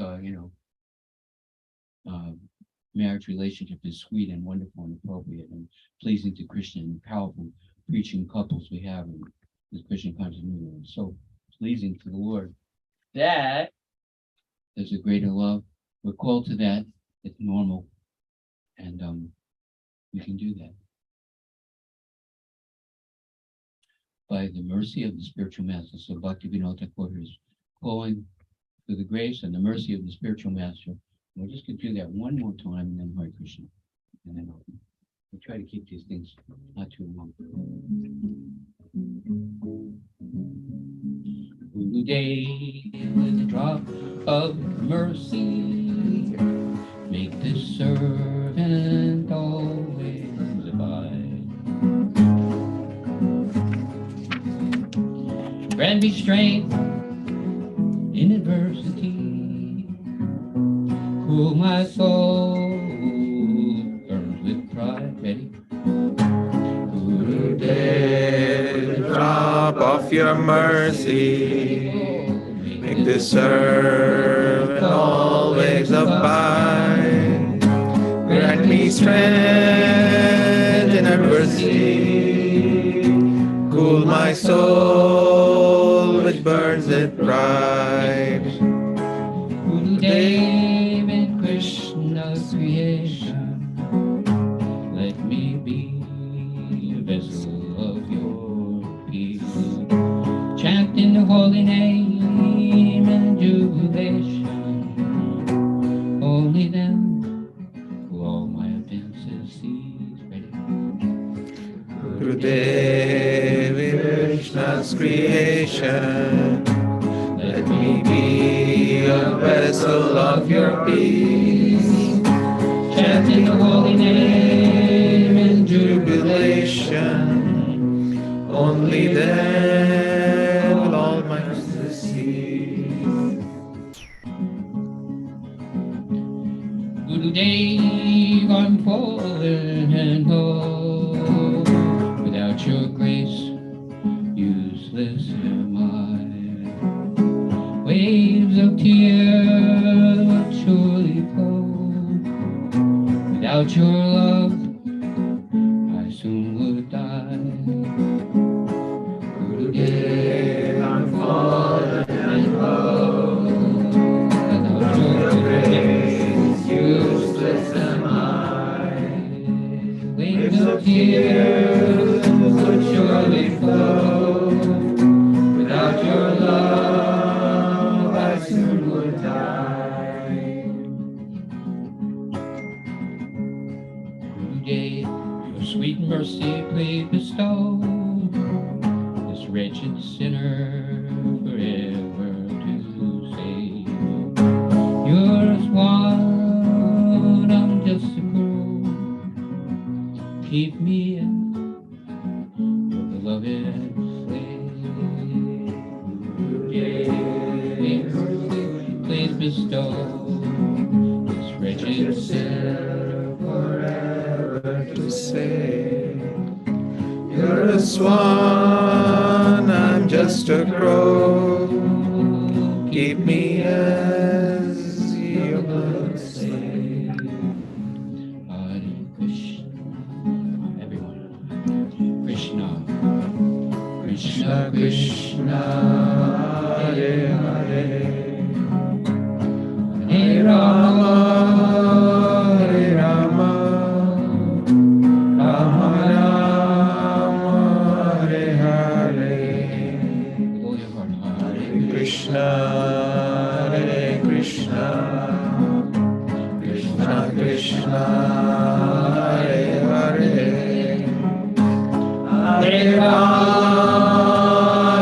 marriage relationship is sweet and wonderful and appropriate and pleasing to Krishna and powerful preaching couples we have in this Christian continuity and so pleasing to the Lord, that there's a greater love. We're called to that. It's normal. And we can do that. By the mercy of the spiritual master. So Bhaktivedanta Swami is calling for the grace and the mercy of the spiritual master. We're just going to do that one more time and then Hare Krishna. And then we'll try to keep these things not too long. Gurudev, with a drop of mercy, make this servant always abide. Grant me strength in adversity. Cool my soul, burns with pride. Ready? Gurudev, drop off your mercy, make this servant always abide. Grant me strength in adversity, cool my soul which burns with pride. Gurudev, creation, let me be a vessel of your peace, chanting the holy name and jubilation. Only then will all my offenses cease. Ready? Gurudev, Krishna's creation, let me be a vessel of your peace, chanting the holy name in jubilation. Only then will all my offenses cease. Gurudev, I'm fallen and low. Without your grace, useless am I. Waves of tears would surely flow. Without your love, I soon would die. Tears of tears would surely flow. Without your love, I soon would die. Today, your sweet mercy, please bestow this wretched sinner forever to save. You're a swan, I'm just a crow. Keep me in your beloved slave. Please bestow this wretched sinner forever to save. You're a swan, I'm just a crow. Keep me as your beloved slave. Hare Krishna, everyone. Krishna, Krishna, Krishna, Hare Hare. Hare Rama, Hare Rama, Rama Rama, Hare Hare. Hare Krishna, Hare Krishna, Krishna Krishna, Hare Hare. Hare Rama,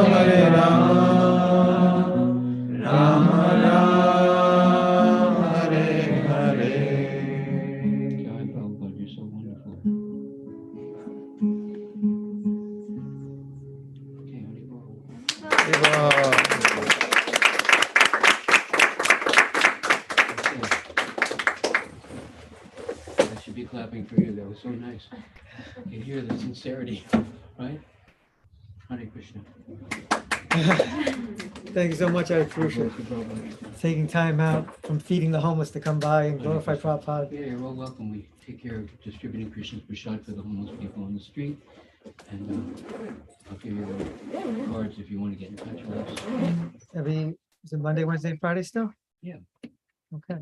Hare Rama, Rama Rama, Hare Hare. Jai Prabhupada, you're so wonderful. I should be clapping for you. That was so nice. You hear the sincerity, right? Hare Krishna. Thank you so much, Ādipuruṣa, taking time out from feeding the homeless to come by and glorify Prabhupada. Yeah, you're all welcome. We take care of distributing Krishna's prasad for the homeless people on the street. And I'll give you the cards if you want to get in touch with us. Is it Monday, Wednesday, and Friday still? Yeah. Okay.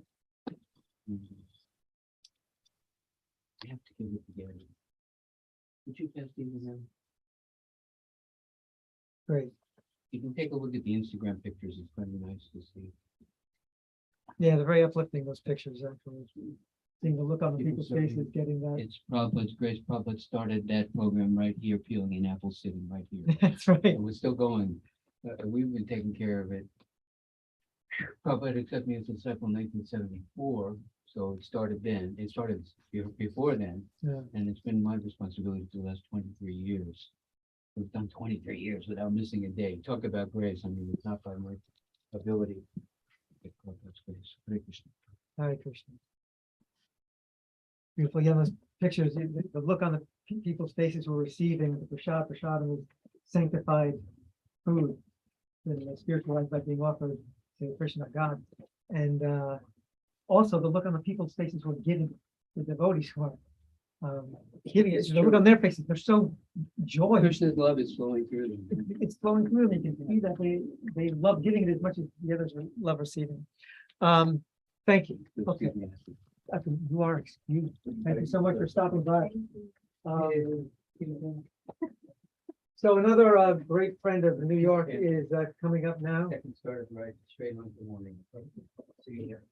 We have to give it together. Would you pass these around? Great. You can take a look at the Instagram pictures. It's kind of nice to see. Yeah, they're very uplifting, those pictures, actually. Seeing the look on the people's faces, getting that. It's Prabhupada's grace. Prabhupada started that program right here, peeling in apple sitting right here. That's right. And we're still going. We've been taking care of it. Prabhupada accepted me as a disciple in 1974. So it started then. It started before then. Yeah. And it's been my responsibility for the last 23 years. We've done 23 years without missing a day. Talk about grace. I mean, it's not by my ability. That's grace. Hare Krishna. Hare Krishna. Beautiful. Yeah, those pictures, the look on the people's faces who were receiving the prasad. Prasad was sanctified food, the spiritual life by being offered to Krishna, God. And also the look on the people's faces who were giving, the devotees who are giving it. The look on their faces, they're so joyous. Krishna's love is flowing through them. It's flowing through them. You can see that they love giving it as much as the others love receiving. Thank you. Okay. You are excused. Thank you so much for stopping by. So another great friend of New York is coming up now. I can start right straight on the morning. See you here.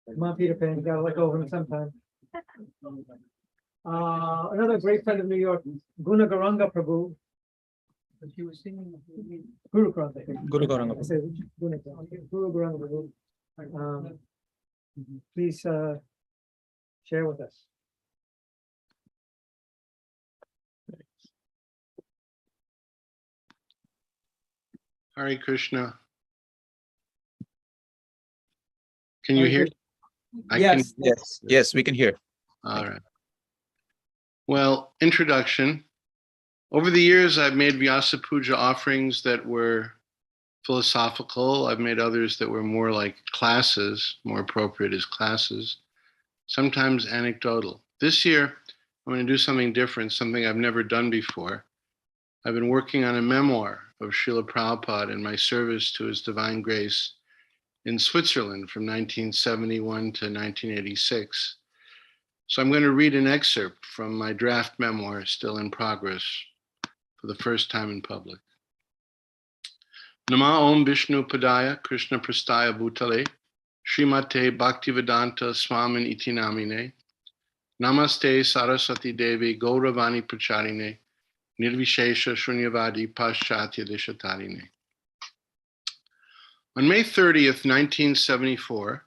Come on, Peter Pan, you gotta let go of him sometime. Another great friend of New York, Gauranga Prabhu. But he was singing Guru Gauranga. Guru Gauranga. I said Guru Gauranga Prabhu. Please share with us. Hare Krishna. Can you hear? Yes, we can hear. All right. Well, introduction. Over the years, I've made Vyasa Puja offerings that were philosophical. I've made others that were more like classes, more appropriate as classes, sometimes anecdotal. This year, I'm going to do something different, something I've never done before. I've been working on a memoir of Srila Prabhupada and my service to His Divine Grace in Switzerland from 1971 to 1986. So I'm going to read an excerpt from my draft memoir, still in progress, for the first time in public. Nama Om Vishnu Padaya Krishna Prastaya Bhutale Srimate Bhaktivedanta Swami Iti Namine Namaste Saraswati Devi Gauravāṇī Pracharine Nirvishesha Shunyavadi Paschatya Deshatarine. On May 30th, 1974,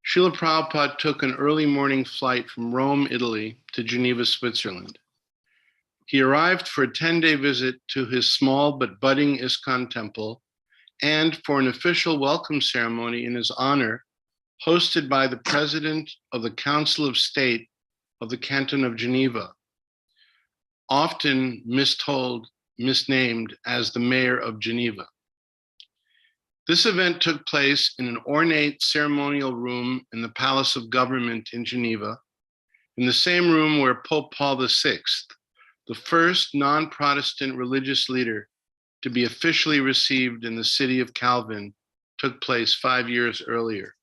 Srila Prabhupada took an early morning flight from Rome, Italy to Geneva, Switzerland. He arrived for a 10-day visit to his small but budding ISKCON temple and for an official welcome ceremony in his honor, hosted by the President of the Council of State of the Canton of Geneva, often misnamed as the Mayor of Geneva. This event took place in an ornate ceremonial room in the Palace of Government in Geneva, in the same room where Pope Paul VI, the first non-Protestant religious leader to be officially received in the city of Calvin, took place 5 years earlier.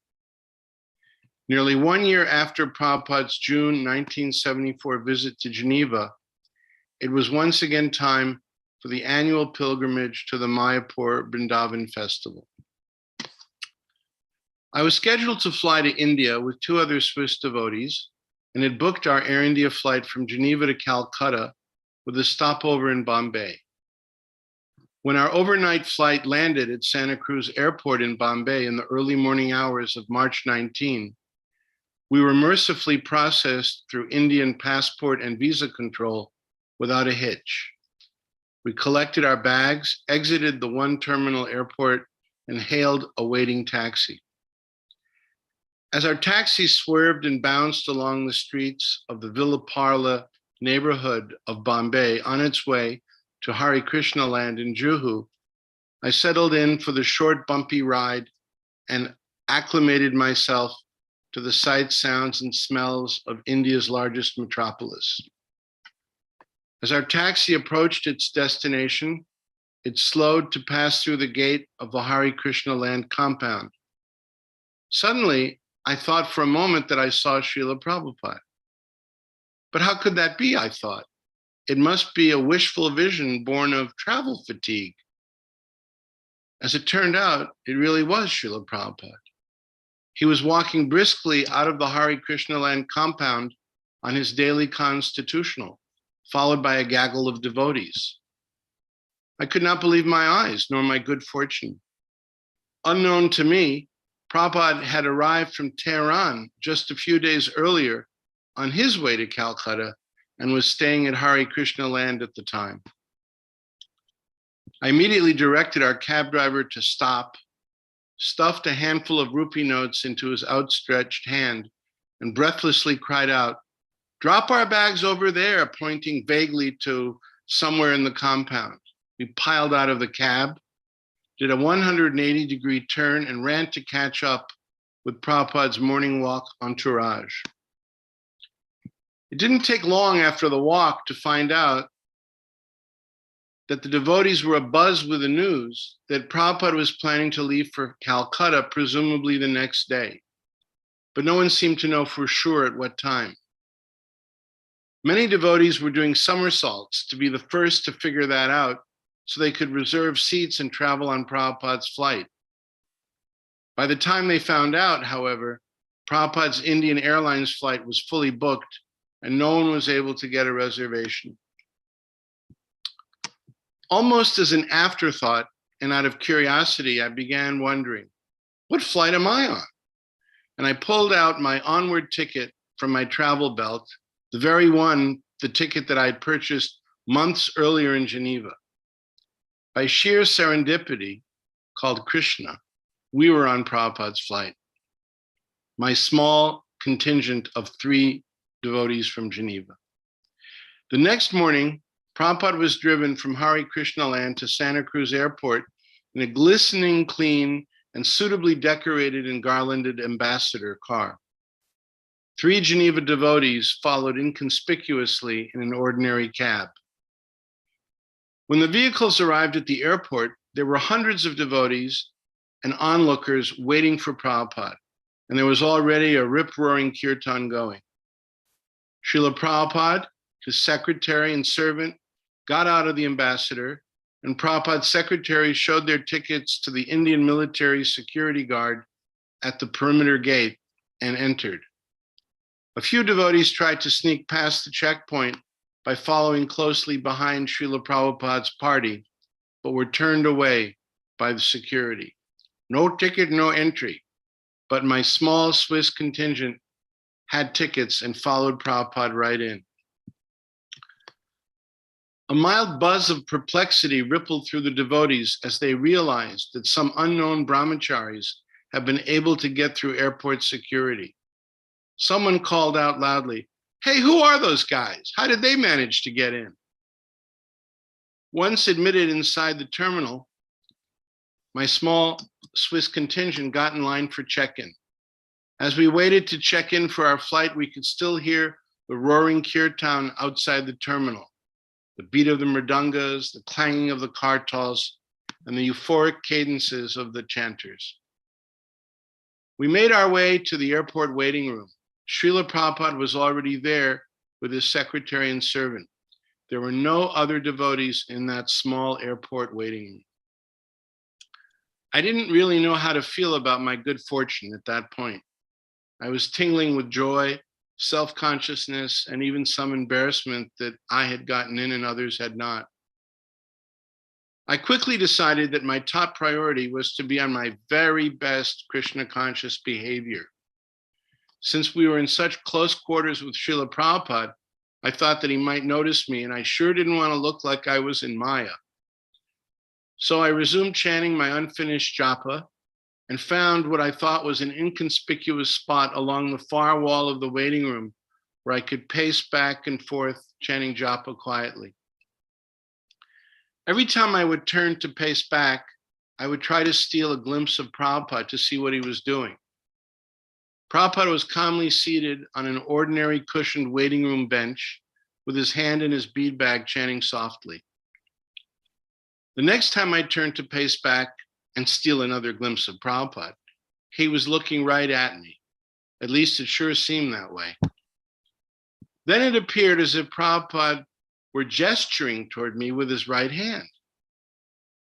Nearly 1 year after Prabhupada's June 1974 visit to Geneva, it was once again time for the annual pilgrimage to the Mayapur Vrindavan festival. I was scheduled to fly to India with 2 other Swiss devotees and had booked our Air India flight from Geneva to Calcutta with a stopover in Bombay. When our overnight flight landed at Santa Cruz Airport in Bombay in the early morning hours of March 19, we were mercifully processed through Indian passport and visa control without a hitch. We collected our bags, exited the one terminal airport, and hailed a waiting taxi. As our taxi swerved and bounced along the streets of the Villa Parla neighborhood of Bombay on its way to Hare Krishna land in Juhu, I settled in for the short, bumpy ride and acclimated myself to the sights, sounds, and smells of India's largest metropolis. As our taxi approached its destination, it slowed to pass through the gate of the Hare Krishna land compound. Suddenly, I thought for a moment that I saw Srila Prabhupada. But how could that be, I thought? It must be a wishful vision born of travel fatigue. As it turned out, it really was Srila Prabhupada. He was walking briskly out of the Hare Krishna land compound on his daily constitutional, followed by a gaggle of devotees. I could not believe my eyes, nor my good fortune. Unknown to me, Prabhupada had arrived from Tehran just a few days earlier on his way to Calcutta and was staying at Hare Krishna land at the time. I immediately directed our cab driver to stop, stuffed a handful of rupee notes into his outstretched hand, and breathlessly cried out, "Drop our bags over there," pointing vaguely to somewhere in the compound. We piled out of the cab, did a 180-degree turn, and ran to catch up with Prabhupada's morning walk entourage. It didn't take long after the walk to find out that the devotees were abuzz with the news that Prabhupada was planning to leave for Calcutta, presumably the next day. But no one seemed to know for sure at what time. Many devotees were doing somersaults to be the first to figure that out so they could reserve seats and travel on Prabhupada's flight. By the time they found out, however, Prabhupada's Indian Airlines flight was fully booked and no one was able to get a reservation. Almost as an afterthought and out of curiosity, I began wondering, what flight am I on? And I pulled out my onward ticket from my travel belt, the very one, the ticket that I had purchased months earlier in Geneva. By sheer serendipity, called Krishna, we were on Prabhupada's flight. My small contingent of 3 devotees from Geneva. The next morning, Prabhupada was driven from Hare Krishna land to Santa Cruz Airport in a glistening, clean, and suitably decorated and garlanded ambassador car. 3 Geneva devotees followed inconspicuously in an ordinary cab. When the vehicles arrived at the airport, there were hundreds of devotees and onlookers waiting for Prabhupada, and there was already a rip-roaring kirtan going. Srila Prabhupada, his secretary and servant, got out of the ambassador, and Prabhupada's secretary showed their tickets to the Indian military security guard at the perimeter gate and entered. A few devotees tried to sneak past the checkpoint by following closely behind Srila Prabhupada's party, but were turned away by the security. No ticket, no entry, but my small Swiss contingent had tickets and followed Prabhupada right in. A mild buzz of perplexity rippled through the devotees as they realized that some unknown brahmacharis have been able to get through airport security. Someone called out loudly, "Hey, who are those guys? How did they manage to get in?" Once admitted inside the terminal, my small Swiss contingent got in line for check-in. As we waited to check in for our flight, we could still hear the roaring kirtan outside the terminal, the beat of the mridangas, the clanging of the kartals, and the euphoric cadences of the chanters. We made our way to the airport waiting room. Srila Prabhupada was already there with his secretary and servant. There were no other devotees in that small airport waiting room. I didn't really know how to feel about my good fortune at that point. I was tingling with joy, self-consciousness, and even some embarrassment that I had gotten in and others had not. I quickly decided that my top priority was to be on my very best Krishna conscious behavior. Since we were in such close quarters with Srila Prabhupada, I thought that he might notice me, and I sure didn't want to look like I was in Maya. So I resumed chanting my unfinished japa and found what I thought was an inconspicuous spot along the far wall of the waiting room where I could pace back and forth chanting japa quietly. Every time I would turn to pace back, I would try to steal a glimpse of Prabhupada to see what he was doing. Prabhupada was calmly seated on an ordinary cushioned waiting room bench with his hand in his bead bag chanting softly. The next time I turned to pace back and steal another glimpse of Prabhupada, he was looking right at me. At least it sure seemed that way. Then it appeared as if Prabhupada were gesturing toward me with his right hand.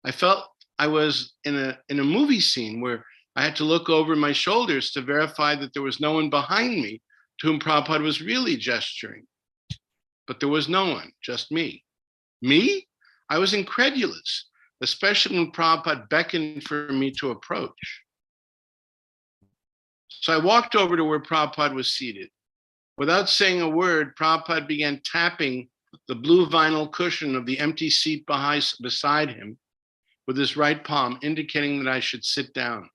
I felt I was in a movie scene where I had to look over my shoulders to verify that there was no one behind me to whom Prabhupada was really gesturing. But there was no one, just me. Me? I was incredulous, especially when Prabhupada beckoned for me to approach. So I walked over to where Prabhupada was seated. Without saying a word, Prabhupada began tapping the blue vinyl cushion of the empty seat beside him with his right palm, indicating that I should sit down.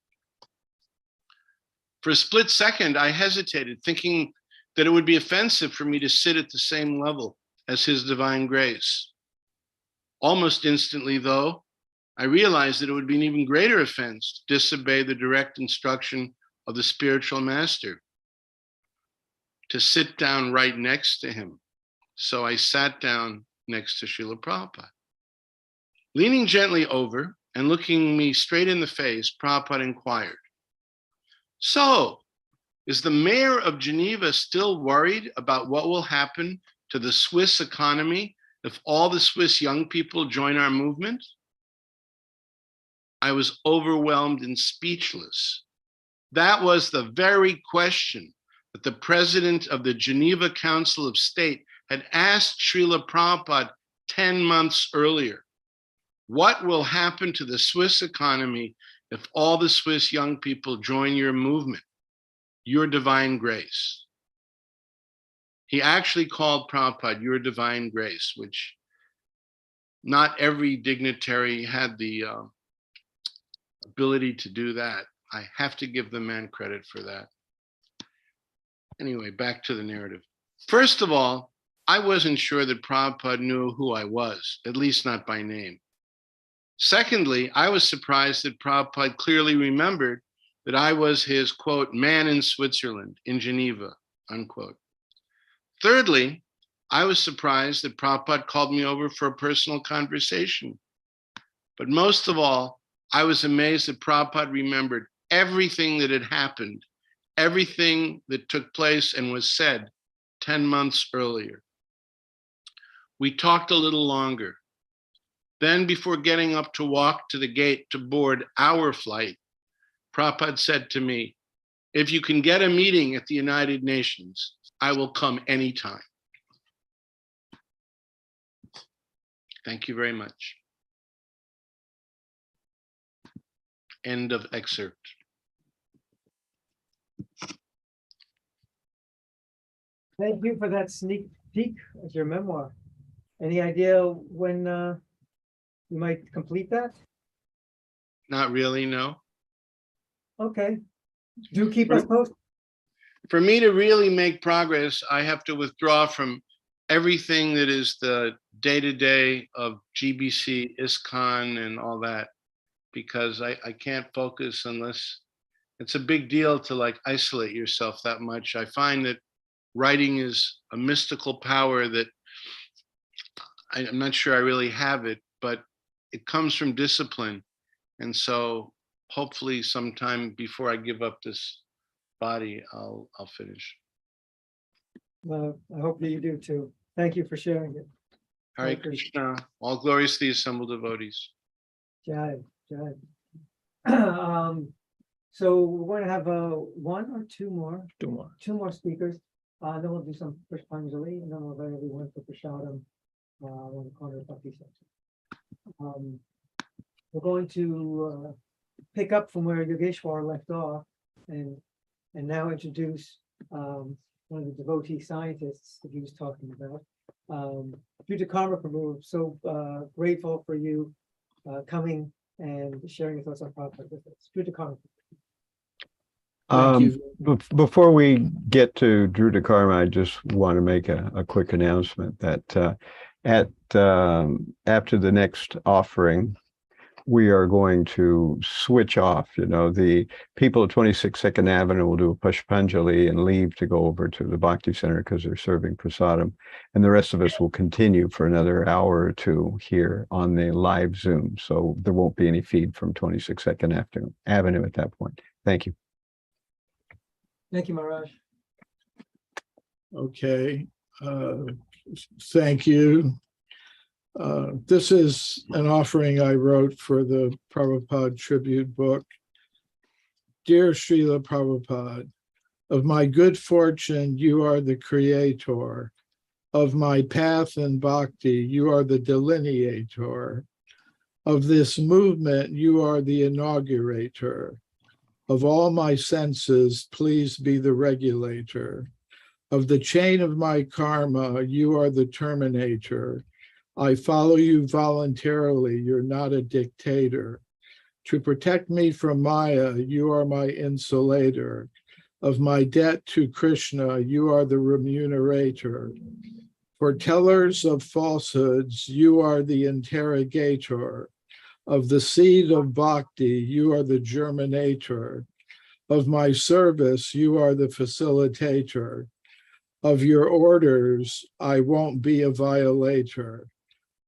For a split second, I hesitated, thinking that it would be offensive for me to sit at the same level as His Divine Grace. Almost instantly, though, I realized that it would be an even greater offense to disobey the direct instruction of the spiritual master, to sit down right next to him. So I sat down next to Srila Prabhupada. Leaning gently over and looking me straight in the face, Prabhupada inquired, "So, is the mayor of Geneva still worried about what will happen to the Swiss economy if all the Swiss young people join our movement?" I was overwhelmed and speechless. That was the very question that the president of the Geneva Council of State had asked Srila Prabhupada 10 months earlier. What will happen to the Swiss economy if all the Swiss young people join your movement, your divine grace? He actually called Prabhupada your divine grace, which not every dignitary had the ability to do that. I have to give the man credit for that. Anyway, back to the narrative. First of all, I wasn't sure that Prabhupada knew who I was, at least not by name. Secondly, I was surprised that Prabhupada clearly remembered that I was his, quote, man in Switzerland, in Geneva, unquote. Thirdly, I was surprised that Prabhupada called me over for a personal conversation. But most of all, I was amazed that Prabhupada remembered everything that had happened, everything that took place and was said 10 months earlier. We talked a little longer. Then, before getting up to walk to the gate to board our flight, Prabhupada said to me, "If you can get a meeting at the United Nations, I will come anytime." Thank you very much. End of excerpt. Thank you for that sneak peek at your memoir. Any idea when you might complete that? Not really, no. Okay. Do keep us posted. For me to really make progress, I have to withdraw from everything that is the day-to-day of GBC, ISKCON, and all that, because I can't focus unless it's a big deal to like isolate yourself that much. I find that writing is a mystical power that I'm not sure I really have it, but it comes from discipline. And so hopefully sometime before I give up this body, I'll finish. I hope that you do too. Thank you for sharing it. Hare Krishna. All glories to the assembled devotees. Jai, Jai. So we're going to have one or two more? Two more speakers. Then we'll do some Pushpanjali, and then we'll invite everyone for Prasadam on the corner of Bhakti section. We're going to pick up from where Yogeśvara left off, and now introduce one of the devotee scientists that he was talking about. Drutakarma Prabhu, so grateful for you coming and sharing your thoughts on Prabhupada with us. Drutakarma. Before we get to Drutakarma, I just want to make a quick announcement that after the next offering, we are going to switch off. You know, the people at 26 Second Avenue will do a Pushpanjali and leave to go over to the Bhakti Center because they're serving prasadam. And the rest of us will continue for another hour or two here on the live Zoom. So there won't be any feed from 26 Second Avenue at that point. Thank you. Thank you, Maharaj. Okay. Thank you. This is an offering I wrote for the Prabhupada tribute book. Dear Srila Prabhupada, of my good fortune, you are the creator. Of my path in bhakti, you are the delineator. Of this movement, you are the inaugurator. Of all my senses, please be the regulator. Of the chain of my karma, you are the terminator. I follow you voluntarily, you're not a dictator. To protect me from Maya, you are my insulator. Of my debt to Krishna, you are the remunerator. For tellers of falsehoods, you are the interrogator. Of the seed of bhakti, you are the germinator. Of my service, you are the facilitator. Of your orders, I won't be a violator.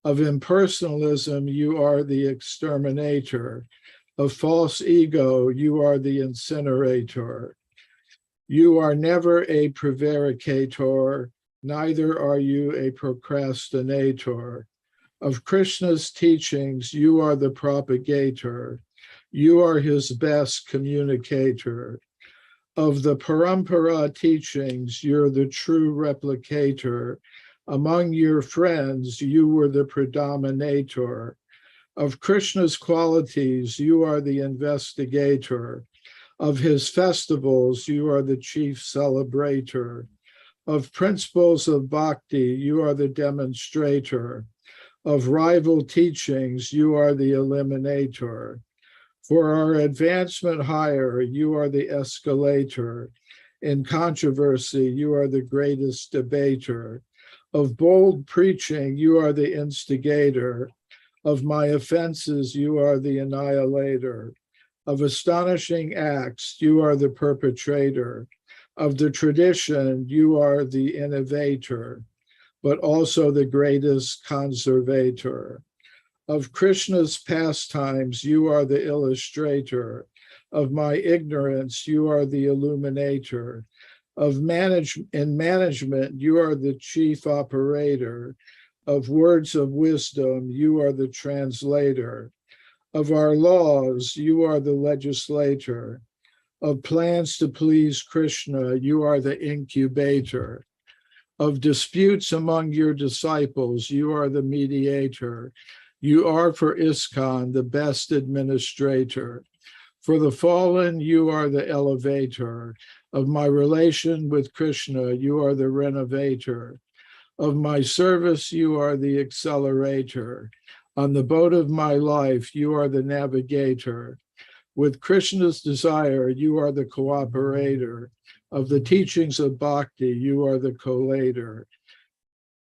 Of impersonalism, you are the exterminator. Of false ego, you are the incinerator. You are never a prevaricator, neither are you a procrastinator. Of Krishna's teachings, you are the propagator. You are his best communicator. Of the parampara teachings, you're the true replicator. Among your friends, you were the predominator. Of Krishna's qualities, you are the investigator. Of his festivals, you are the chief celebrator. Of principles of bhakti, you are the demonstrator. Of rival teachings, you are the eliminator. For our advancement higher, you are the escalator. In controversy, you are the greatest debater. Of bold preaching, you are the instigator. Of my offenses, you are the annihilator. Of astonishing acts, you are the perpetrator. Of the tradition, you are the innovator, but also the greatest conservator. Of Krishna's pastimes, you are the illustrator. Of my ignorance, you are the illuminator. In management, you are the chief operator. Of words of wisdom, you are the translator. Of our laws, you are the legislator. Of plans to please Krishna, you are the incubator. Of disputes among your disciples, you are the mediator. You are for ISKCON the best administrator. For the fallen, you are the elevator. Of my relation with Krishna, you are the renovator. Of my service, you are the accelerator. On the boat of my life, you are the navigator. With Krishna's desire, you are the cooperator. Of the teachings of bhakti, you are the collator.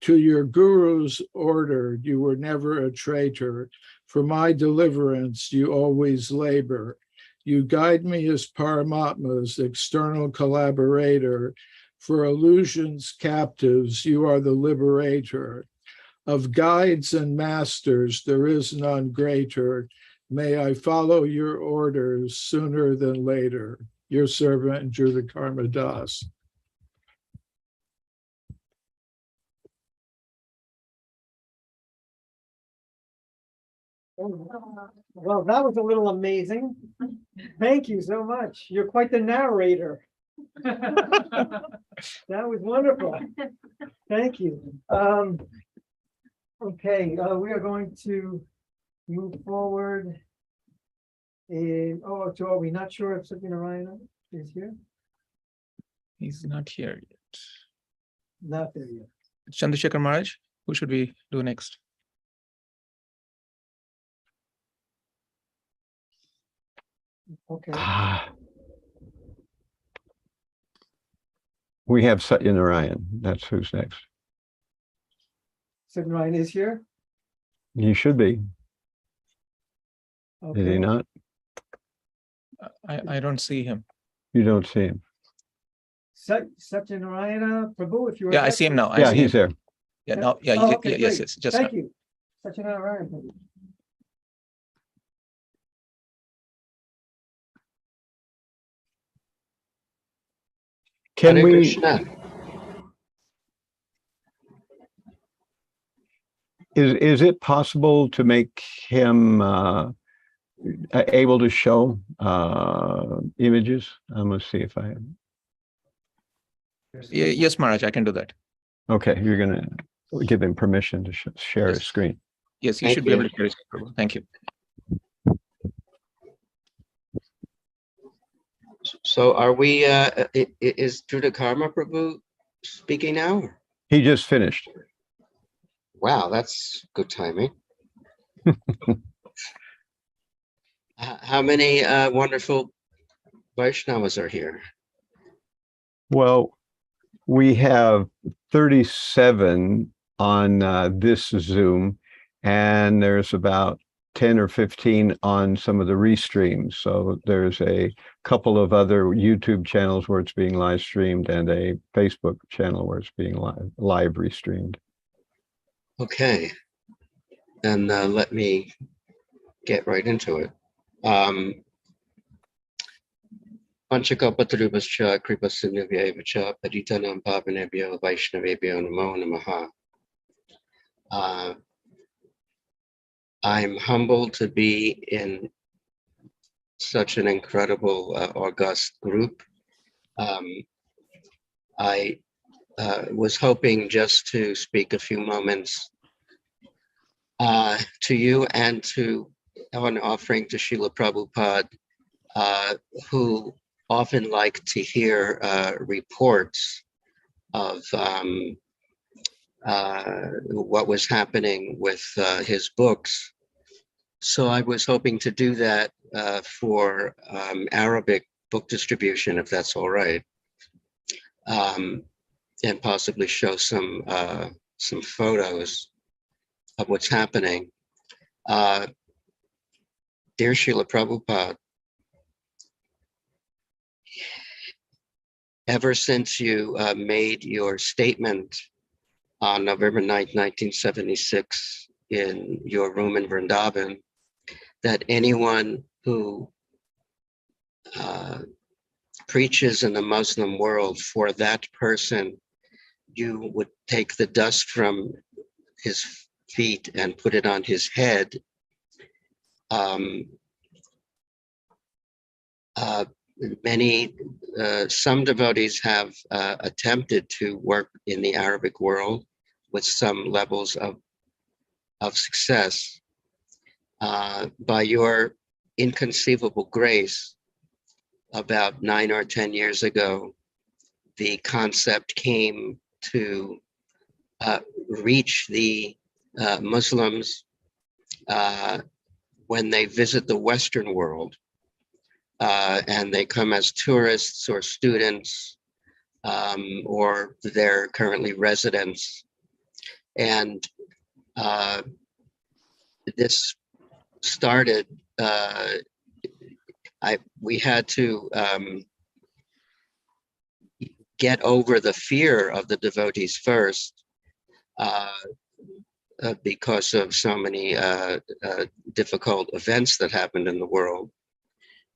To your guru's order, you were never a traitor. For my deliverance, you always labor. You guide me as Paramatma's external collaborator. For illusions captives, you are the liberator. Of guides and masters, there is none greater. May I follow your orders sooner than later. Your servant, Drutakarma Das. Well, that was a little amazing. Thank you so much. You're quite the narrator. That was wonderful. Thank you. Okay, we are going to move forward. So are we not sure if Satyanarayana is here? He's not here yet. Not there yet. Chandrasekhar Maharaj, who should we do next? Okay. We have Satyanarayan. That's who's next. Satyanarayana is here. He should be. Okay. Is he not? I don't see him. You don't see him. Satyanarayana Prabhu, if you were. Yeah, I see him now. I Yeah, see he's him. there. Yeah, no, yeah, Oh, okay, yes, great. yes, just Thank you. Satyanarayana Prabhu. Can Hare we? Krishna. Is it possible to make him able to show images? I'm gonna see if I. Yes, Maharaj, I can do that. Okay, you're gonna give him permission to share his screen. Yes, he Thank should be you. able to share his screen, Prabhu. Thank you. So are we, is Drutakarma Prabhu speaking now? He just finished. Wow, that's good timing. How many wonderful Vaishnavas are here? Well, we have 37 on this Zoom, and there's about 10 or 15 on some of the restreams. So there's a couple of other YouTube channels where it's being live streamed and a Facebook channel where it's being live restreamed. Okay, then let me get right into it. Pañcaratna kripa sindhuvya paritanam pavanebhyo vaishnavebhyo namo namaha. I'm humbled to be in such an incredible, august group. I was hoping just to speak a few moments to you and to an offering to Srila Prabhupada, who often like to hear reports of what was happening with his books. So I was hoping to do that for Arabic book distribution, if that's all right, and possibly show some photos of what's happening. Dear Srila Prabhupada, ever since you made your statement on November 9th, 1976 in your room in Vrindavan, that anyone who preaches in the Muslim world, for that person, you would take the dust from his feet and put it on his head. Some devotees have attempted to work in the Arabic world with some levels of success. By your inconceivable grace, about 9 or 10 years ago, the concept came to reach the Muslims when they visit the Western world, and they come as tourists or students, or they're currently residents. And this started, we had to get over the fear of the devotees first, because of so many difficult events that happened in the world.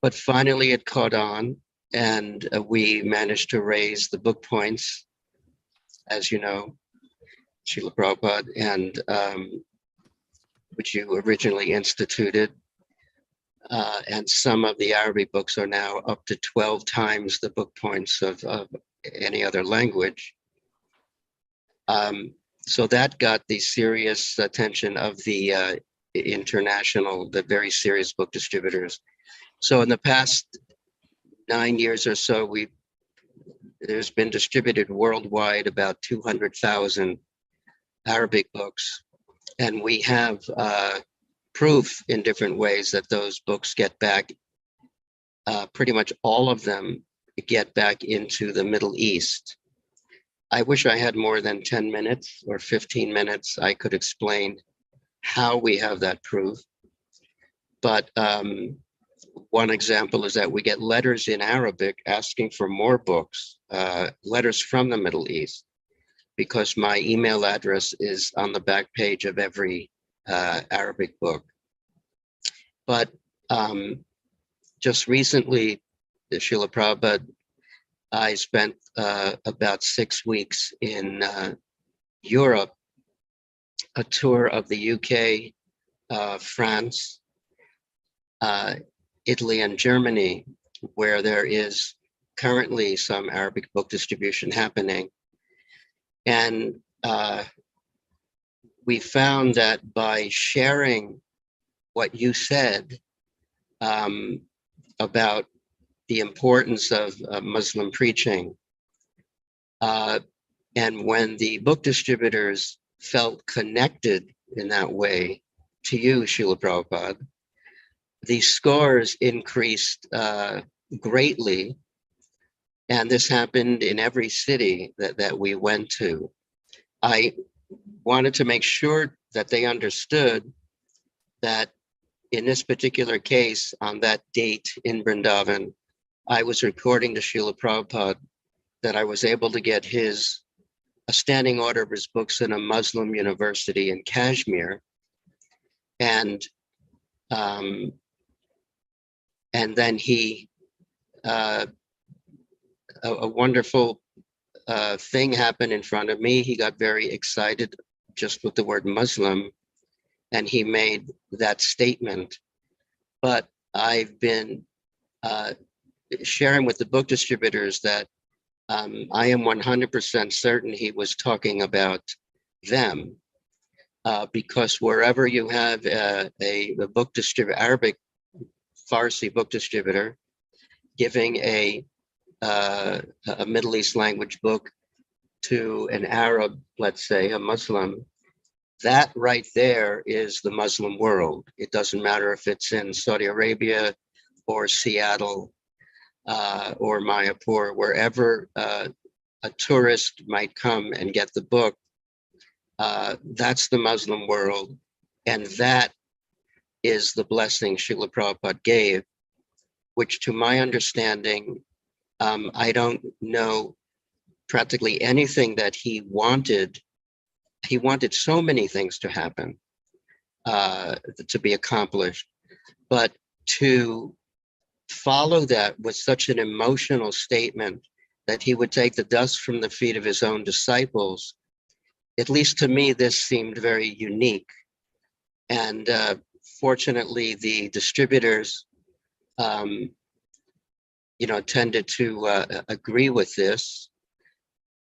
But finally it caught on, and we managed to raise the book points, as you know, Srila Prabhupada, and which you originally instituted. And some of the Arabic books are now up to 12 times the book points of any other language. So that got the serious attention of the the very serious book distributors. So in the past 9 years or so, there's been distributed worldwide about 200,000 Arabic books. And we have proof in different ways that those books get back, pretty much all of them get back into the Middle East. I wish I had more than 10 minutes or 15 minutes. I could explain how we have that proof. But one example is that we get letters in Arabic asking for more books, letters from the Middle East, because my email address is on the back page of every Arabic book. But just recently, the Srila Prabhupada, I spent about 6 weeks in Europe, a tour of the UK, France, Italy, and Germany, where there is currently some Arabic book distribution happening. And we found that by sharing what you said about the importance of Muslim preaching, and when the book distributors felt connected in that way to you, Srila Prabhupada, the scores increased greatly. And this happened in every city that we went to. I wanted to make sure that they understood that in this particular case, on that date in Vrindavan, I was reporting to Srila Prabhupada that I was able to get a standing order of his books in a Muslim university in Kashmir. And then he, a wonderful thing happened in front of me. He got very excited just with the word Muslim, and he made that statement. But I've been sharing with the book distributors that I am 100% certain he was talking about them, because wherever you have a book distributor, Arabic Farsi book distributor, giving a Middle East language book to an Arab, let's say a Muslim, that right there is the Muslim world. It doesn't matter if it's in Saudi Arabia or Seattle or Mayapur, wherever a tourist might come and get the book, that's the Muslim world. And that is the blessing Srila Prabhupada gave, which to my understanding, I don't know practically anything that he wanted. He wanted so many things to happen, to be accomplished, but to follow that with such an emotional statement that he would take the dust from the feet of his own disciples, at least to me, this seemed very unique. And fortunately, the distributors, tended to agree with this.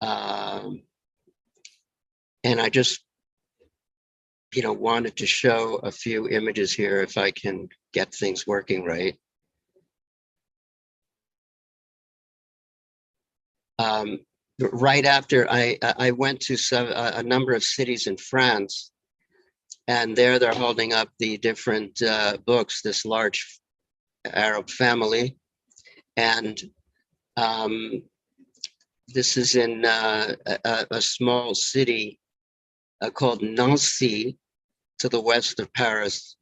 And I just, wanted to show a few images here if I can get things working right. Right after I went to a number of cities in France, and there they're holding up the different books, this large Arab family. And this is in a small city called Nancy, to the west of Paris.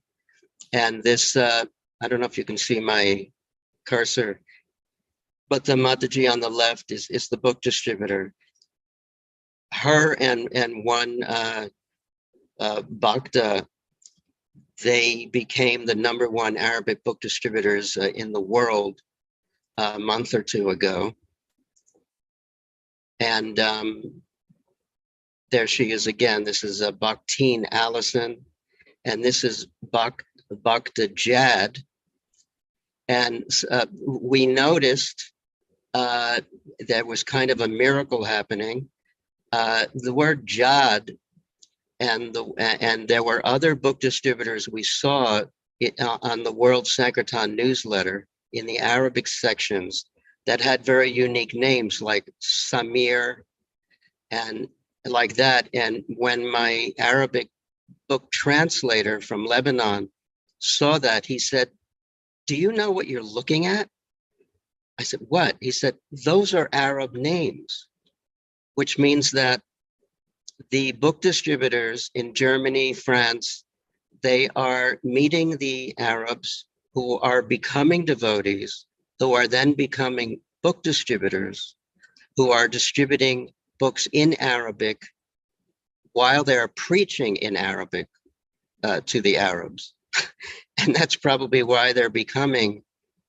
And this, I don't know if you can see my cursor, but the Mataji on the left is the book distributor. Her and one Bhakta, they became the #1 Arabic book distributors in the world a month or two ago. And there she is again. This is Bhaktine Allison, and this is Bhakta Jad. And we noticed there was kind of a miracle happening. The word Jad, and there were other book distributors we saw on the World Sankirtan newsletter in the Arabic sections that had very unique names like Samir and like that. And when my Arabic book translator from Lebanon saw that, he said, "Do you know what you're looking at?" I said, "What?" He said, "Those are Arab names," which means that the book distributors in Germany, France, they are meeting the Arabs who are becoming devotees, who are then becoming book distributors, who are distributing books in Arabic while they're preaching in Arabic to the Arabs. And that's probably why they're becoming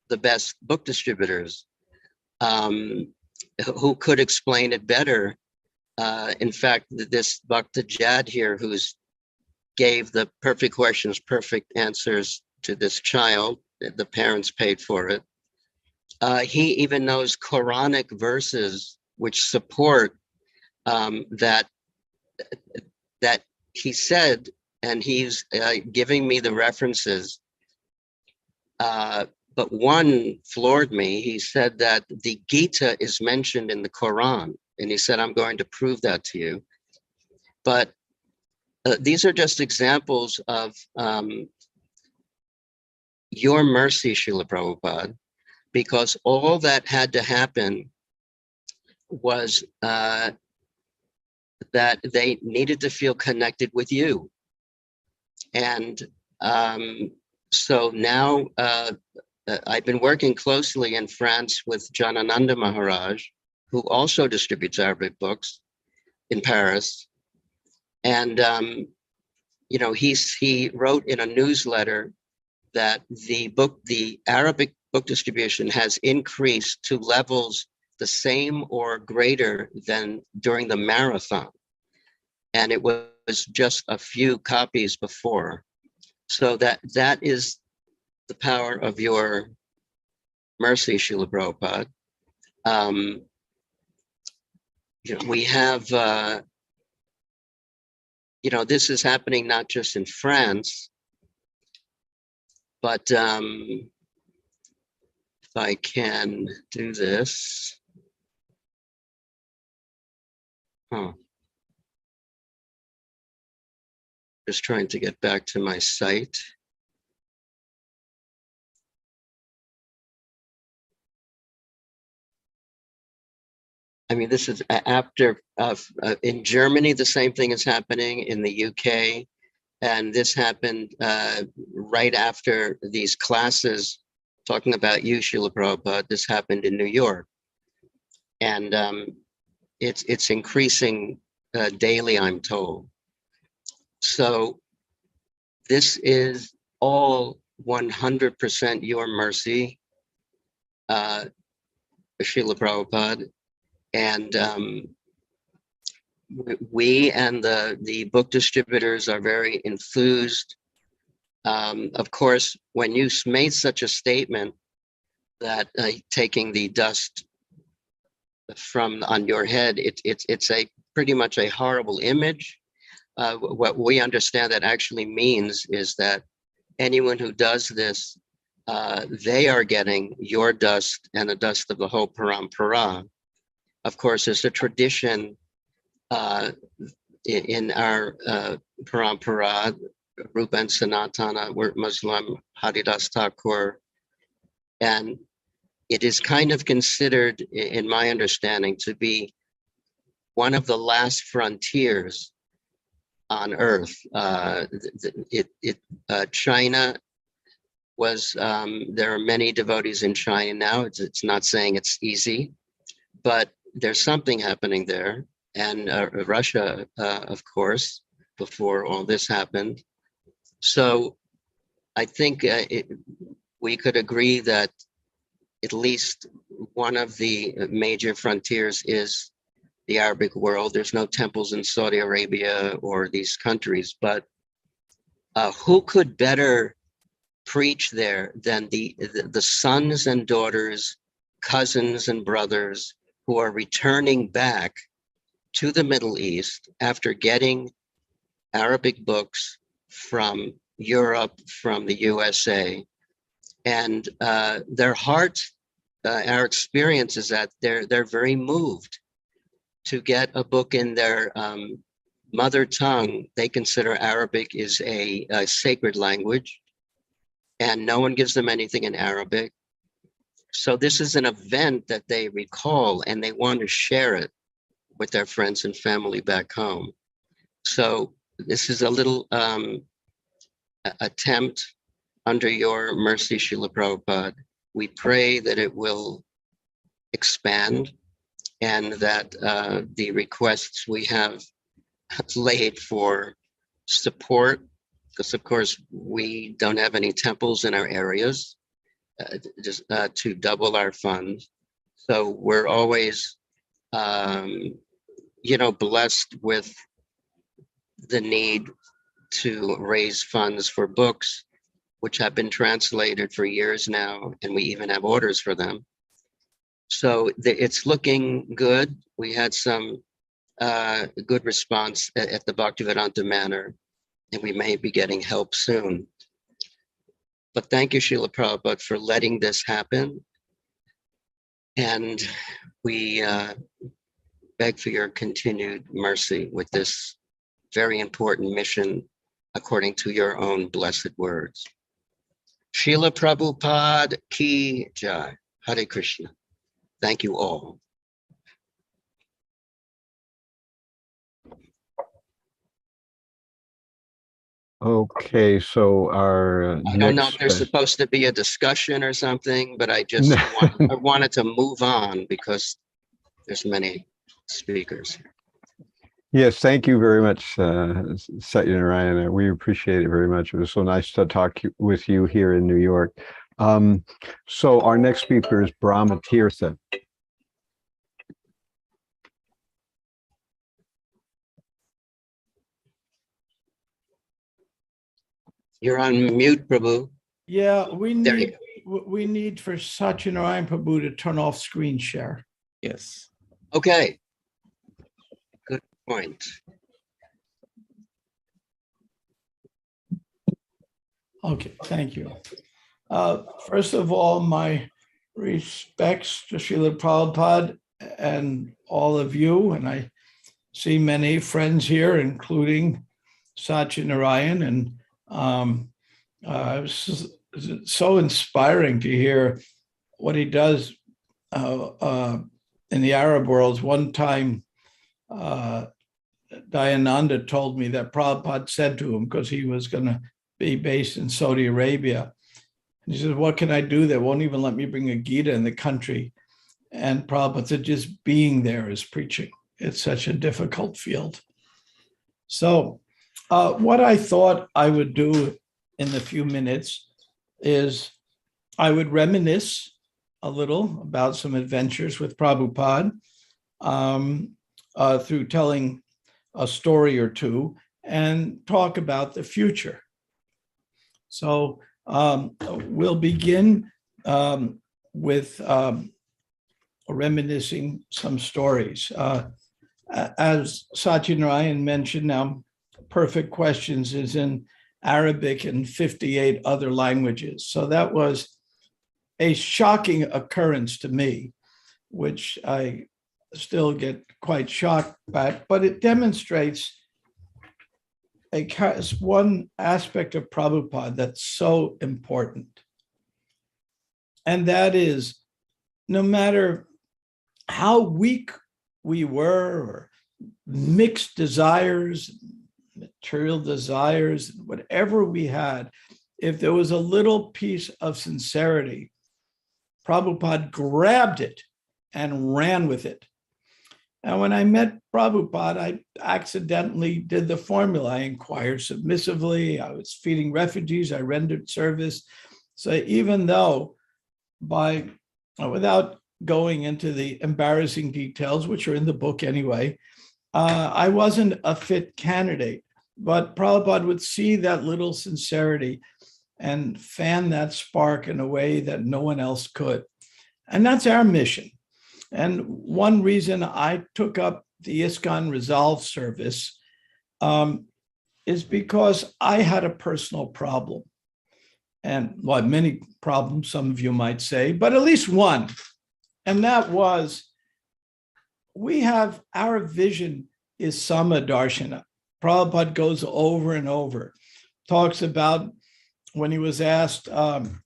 the best book distributors. Who could explain it better? In fact, this Bhakta Jad here, who's gave the perfect questions, perfect answers to this child, the parents paid for it. He even knows Quranic verses which support that he said, and he's giving me the references. But one floored me. He said that the Gita is mentioned in the Quran, and he said, "I'm going to prove that to you." But these are just examples of your mercy, Srila Prabhupada, because all that had to happen was that they needed to feel connected with you. And so now I've been working closely in France with Janananda Maharaj, who also distributes Arabic books in Paris. And, he wrote in a newsletter that the Arabic book distribution has increased to levels the same or greater than during the marathon. And it was just a few copies before. So that is the power of your mercy, Srila Prabhupada. We have, this is happening not just in France, but if I can do this. Just trying to get back to my site. I mean, this is after, in Germany, the same thing is happening, in the UK. And this happened right after these classes talking about you, Srila Prabhupada. This happened in New York. And it's increasing daily, I'm told. So this is all 100% your mercy. Srila Prabhupada. And we and the book distributors are very enthused. Of course, when you made such a statement that taking the dust from on your head, it's a pretty much a horrible image. What we understand that actually means is that anyone who does this, they are getting your dust and the dust of the whole parampara. Of course, there's a tradition in our parampara, Rupa and Sanatana, we're Muslim, Haridas Thakur, and it is kind of considered, in my understanding, to be one of the last frontiers on earth. China was, there are many devotees in China now. It's not saying it's easy, but there's something happening there. And Russia, of course, before all this happened. So I think we could agree that at least one of the major frontiers is the Arabic world. There's no temples in Saudi Arabia or these countries, but who could better preach there than the sons and daughters, cousins and brothers who are returning back to the Middle East after getting Arabic books from Europe, from the USA, and their heart, our experience is that they're very moved to get a book in their mother tongue. They consider Arabic is a sacred language, and no one gives them anything in Arabic. So this is an event that they recall, and they want to share it with their friends and family back home. So this is a little attempt under your mercy, Srila Prabhupada. We pray that it will expand and that the requests we have laid for support, because of course we don't have any temples in our areas, just to double our funds. So we're always, blessed with the need to raise funds for books, which have been translated for years now, and we even have orders for them. So it's looking good. We had some good response at the Bhaktivedanta Manor, and we may be getting help soon. But thank you, Srila Prabhupada, for letting this happen. And we beg for your continued mercy with this very important mission, according to your own blessed words. Srila Prabhupada ki jai. Hare Krishna. Thank you all. Okay, so our I don't know if there's supposed to be a discussion or something, but I just I wanted to move on because there's many speakers here. Yes, thank you very much, Satyanarayana. We appreciate it very much. It was so nice to talk with you here in New York. So our next speaker is Brahmatīrtha. You're on mute, Prabhu. Yeah, we need for Satyanarayana Prabhu to turn off screen share. Yes. Okay. Good point. Okay, thank you. First of all, my respects to Srila Prabhupada and all of you, and I see many friends here, including Satyanarayana, and it's so inspiring to hear what he does in the Arab world. One time, Dayananda told me that Prabhupada said to him, because he was going to be based in Saudi Arabia, and he says, "What can I do? They won't even let me bring a Gita in the country." And Prabhupada said, "Just being there is preaching. It's such a difficult field." So what I thought I would do in the few minutes is I would reminisce a little about some adventures with Prabhupada through telling a story or two and talk about the future. So we'll begin with reminiscing some stories. As Satyanarayana mentioned, now Perfect Questions is in Arabic and 58 other languages. So that was a shocking occurrence to me, which I still get quite shocked by, but it demonstrates one aspect of Prabhupada that's so important. And that is, no matter how weak we were, or mixed desires, material desires, whatever we had, if there was a little piece of sincerity, Prabhupada grabbed it and ran with it. And when I met Prabhupada, I accidentally did the formula. I inquired submissively. I was feeding refugees. I rendered service. So even though without going into the embarrassing details, which are in the book anyway, I wasn't a fit candidate. But Prabhupada would see that little sincerity and fan that spark in a way that no one else could. And that's our mission. And one reason I took up the ISKCON Resolve service is because I had a personal problem. And well, many problems, some of you might say, but at least one. And that was, our vision is Samadarshana. Prabhupada goes over and over, talks about when he was asked in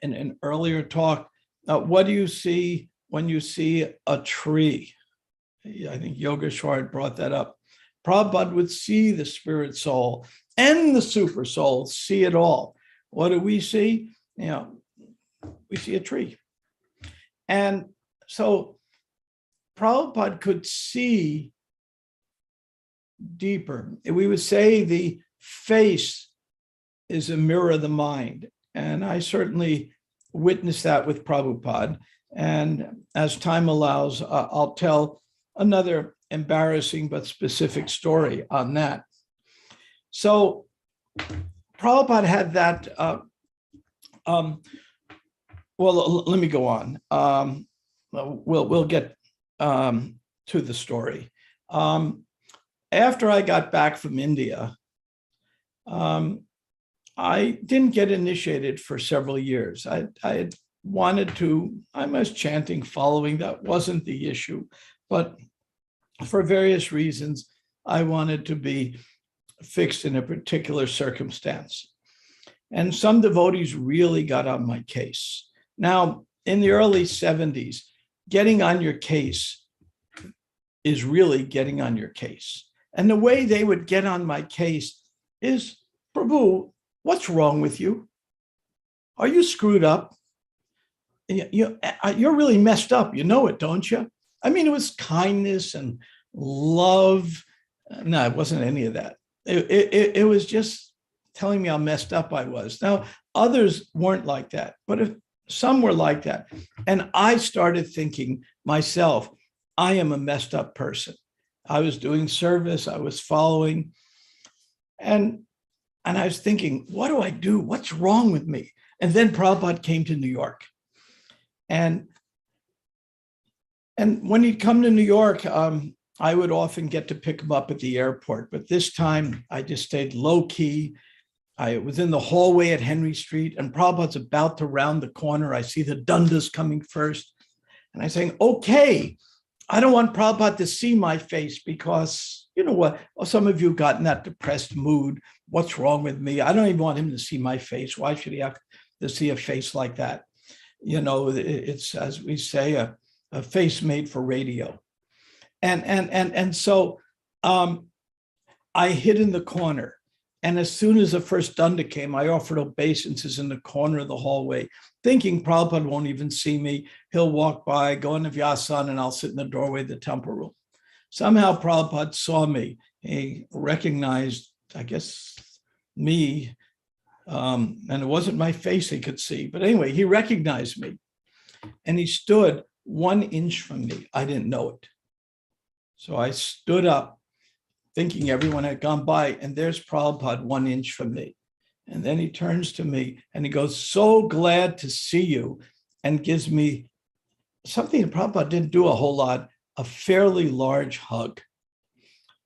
an earlier talk, what do you see when you see a tree? I think Yogeśvara brought that up. Prabhupada would see the spirit soul and the super soul, see it all. What do we see? We see a tree. And so Prabhupada could see deeper. We would say the face is a mirror of the mind. And I certainly witnessed that with Prabhupada. And as time allows, I'll tell another embarrassing but specific story on that. So Prabhupada had that, well, let me go on. We'll get to the story. After I got back from India, I didn't get initiated for several years. I had wanted to, I was chanting, following, that wasn't the issue. But for various reasons, I wanted to be fixed in a particular circumstance. And some devotees really got on my case. Now, in the early 70s, getting on your case is really getting on your case. And the way they would get on my case is, Prabhu, what's wrong with you? Are you screwed up? You're really messed up. You know it, don't you? I mean, it was kindness and love. No, it wasn't any of that. It was just telling me how messed up I was. Now, others weren't like that, but if some were like that. And I started thinking myself, I am a messed up person. I was doing service, I was following, and I was thinking, what do I do? What's wrong with me? And then Prabhupada came to New York. And when he'd come to New York, I would often get to pick him up at the airport. But this time I just stayed low key. I was in the hallway at Henry Street, and Prabhupada's about to round the corner. I see the Dundas coming first. And I'm saying, okay, I don't want Prabhupada to see my face because, you know what, some of you got in that depressed mood. What's wrong with me? I don't even want him to see my face. Why should he have to see a face like that? You know, it's, as we say, a face made for radio. And so I hid in the corner. And as soon as the first dunda came, I offered obeisances in the corner of the hallway, thinking Prabhupada won't even see me. He'll walk by, go into Vyasa, and I'll sit in the doorway of the temple room. Somehow Prabhupada saw me. He recognized, I guess, me. And it wasn't my face he could see. But anyway, he recognized me. And he stood 1 inch from me. I didn't know it. So I stood up thinking everyone had gone by, and there's Prabhupada 1 inch from me. And then he turns to me and he goes, "So glad to see you," and gives me something that Prabhupada didn't do a whole lot, a fairly large hug.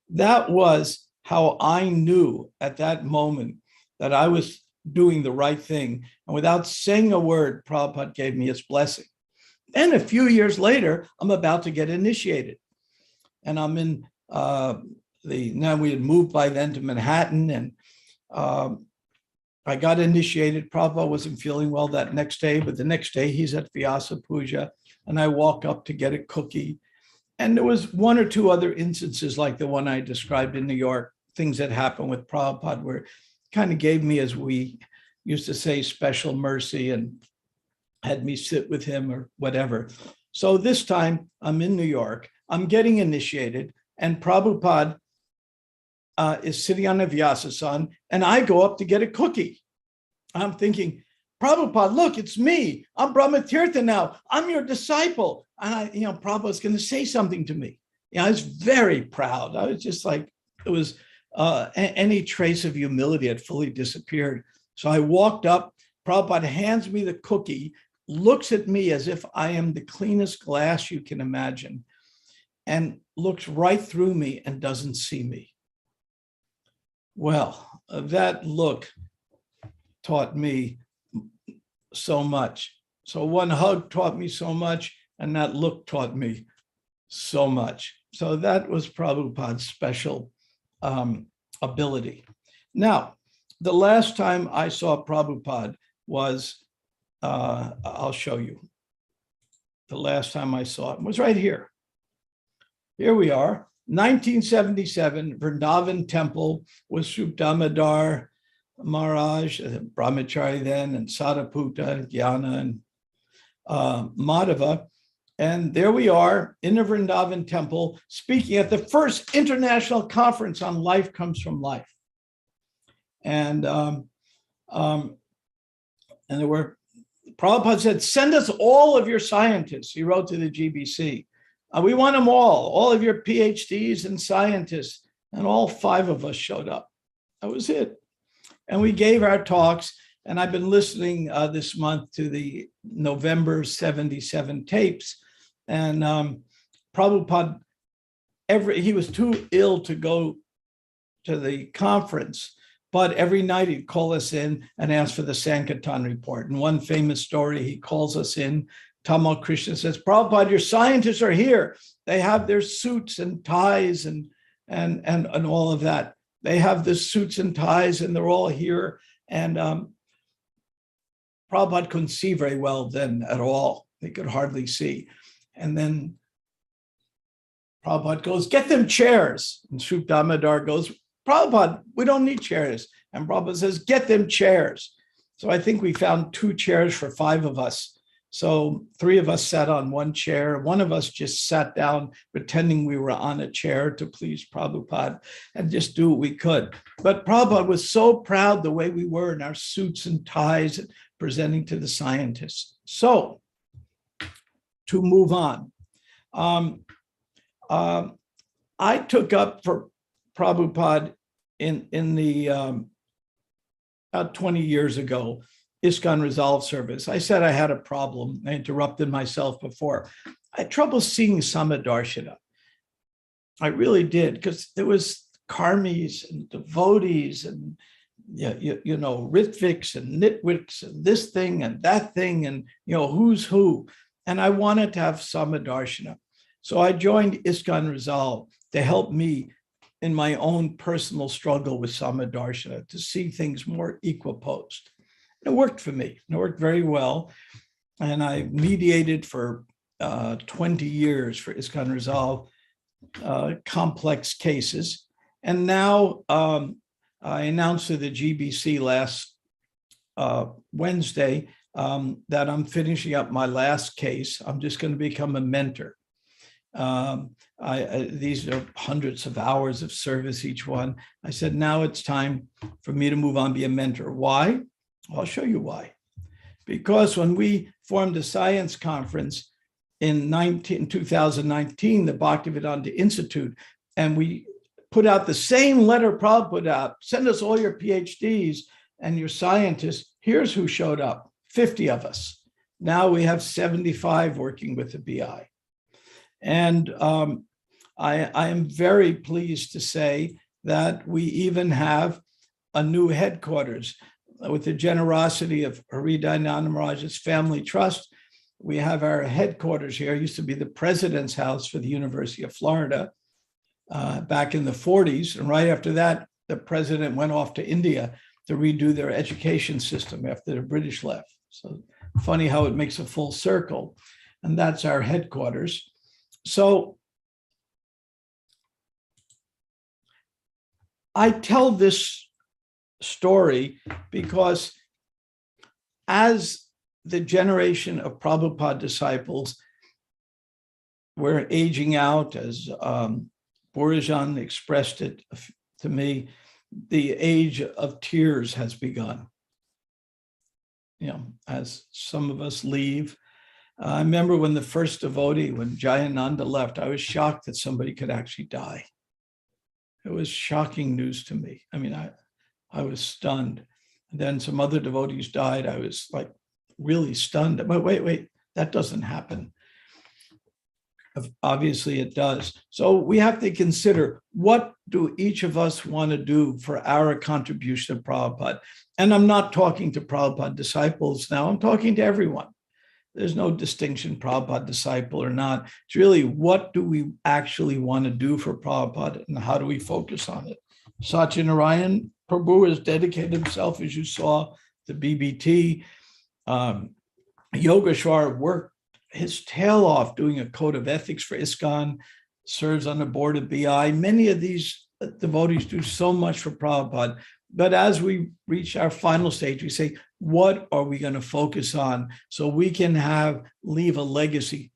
That was how I knew at that moment that I was doing the right thing. And without saying a word, Prabhupada gave me his blessing. Then a few years later, I'm about to get initiated. And I'm in now we had moved by then to Manhattan, and I got initiated. Prabhupada wasn't feeling well that next day, but the next day he's at Vyasa Puja, and I walk up to get a cookie. And there was 1 or 2 other instances like the one I described in New York, things that happened with Prabhupada where it kind of gave me, as we used to say, special mercy and had me sit with him or whatever. So this time I'm in New York, I'm getting initiated, and Prabhupada is sitting on a Vyasa-san, and I go up to get a cookie. I'm thinking, "Prabhupada, look, it's me. I'm Brahmatīrtha now. I'm your disciple." And Prabhupada's going to say something to me. I was very proud. I was just like, it was any trace of humility had fully disappeared. So I walked up, Prabhupada hands me the cookie, looks at me as if I am the cleanest glass you can imagine, and looks right through me and doesn't see me. Well, that look taught me so much. So one hug taught me so much, and that look taught me so much. So that was Prabhupada's special ability. Now, the last time I saw Prabhupada was, I'll show you. The last time I saw him was right here. Here we are, 1977, Vrindavan Temple with Sri Damodar Maharaj, Brahmachari then, and Sadaputa, Jnana, and Madhava. And there we are in the Vrindavan Temple speaking at the first international conference on life comes from life. And there were, Prabhupada said, "Send us all of your scientists." He wrote to the GBC. "We want them all of your PhDs and scientists." And all 5 of us showed up. That was it. And we gave our talks. And I've been listening this month to the November 77 tapes. And Prabhupada, he was too ill to go to the conference, but every night he'd call us in and ask for the Sankirtan report. And one famous story, he calls us in, Tamal Krishna says, "Prabhupada, your scientists are here. They have their suits and ties and all of that. They have the suits and ties and they're all here." And Prabhupada couldn't see very well then at all. He could hardly see. And then Prabhupada goes, "Get them chairs." And Sri Damodar goes, "Prabhupada, we don't need chairs." And Prabhupada says, "Get them chairs." So I think we found 2 chairs for 5 of us. So 3 of us sat on 1 chair. 1 of us just sat down pretending we were on a chair to please Prabhupada and just do what we could. But Prabhupada was so proud the way we were in our suits and ties and presenting to the scientists. So to move on, I took up for Prabhupada in the about 20 years ago, ISKCON Resolve service. I said I had a problem. I interrupted myself before. I had trouble seeing Samadarshana. I really did, because there was karmis and devotees and Ritviks and nitwits and this thing and that thing and who's who. And I wanted to have Samadarshana. So I joined ISKCON Resolve to help me in my own personal struggle with Samadarshana, to see things more equiposed. It worked for me. It worked very well. And I mediated for 20 years for ISKCON Resolve complex cases. And now I announced to the GBC last Wednesday that I'm finishing up my last case. I'm just going to become a mentor. These are hundreds of hours of service, each one. I said, now it's time for me to move on, be a mentor. Why? I'll show you why. because when we formed a science conference in 2019, the Bhaktivedanta Institute, and we put out the same letter Prabhupada put out, send us all your PhDs and your scientists. Here's who showed up, 50 of us. Now we have 75 working with the BI. And I am very pleased to say that we even have a new headquarters. With the generosity of Hṛdayānanda Maharaj's family trust, we have our headquarters here. It used to be the president's house for the University of Florida back in the 40s. And right after that, the president went off to India to redo their education system after the British left. So funny how it makes a full circle. And that's our headquarters. So I tell this story because as the generation of Prabhupada disciples were aging out, as Borajan expressed it to me, the age of tears has begun. You know, as some of us leave. I remember when the first devotee, when Jayānanda left, I was shocked that somebody could actually die. It was shocking news to me. I mean, I was stunned. And then some other devotees died. I was like really stunned. But wait, that doesn't happen. Obviously it does. So we have to consider, what do each of us want to do for our contribution to Prabhupada? And I'm not talking to Prabhupada disciples now, I'm talking to everyone. There's no distinction, Prabhupada disciple or not. It's really, what do we actually want to do for Prabhupada and how do we focus on it? Satyanarayana Prabhu has dedicated himself, as you saw, to BBT. Yogeśvara worked his tail off doing a code of ethics for ISKCON, serves on the board of BI. Many of these devotees do so much for Prabhupada. But as we reach our final stage, we say, what are we going to focus on so we can leave a legacy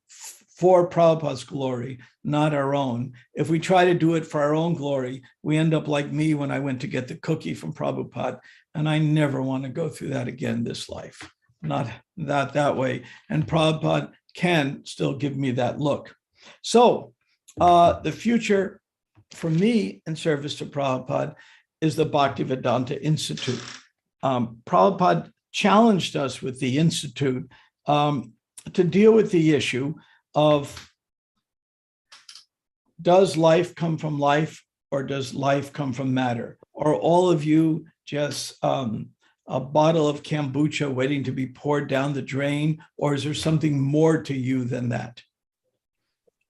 for Prabhupada's glory, not our own? If we try to do it for our own glory, we end up like me when I went to get the cookie from Prabhupada, and I never want to go through that again this life. Not that way. And Prabhupada can still give me that look. So the future for me in service to Prabhupada is the Bhaktivedanta Institute. Prabhupada challenged us with the Institute to deal with the issue of, does life come from life or does life come from matter? Are all of you just a bottle of kombucha waiting to be poured down the drain, or is there something more to you than that?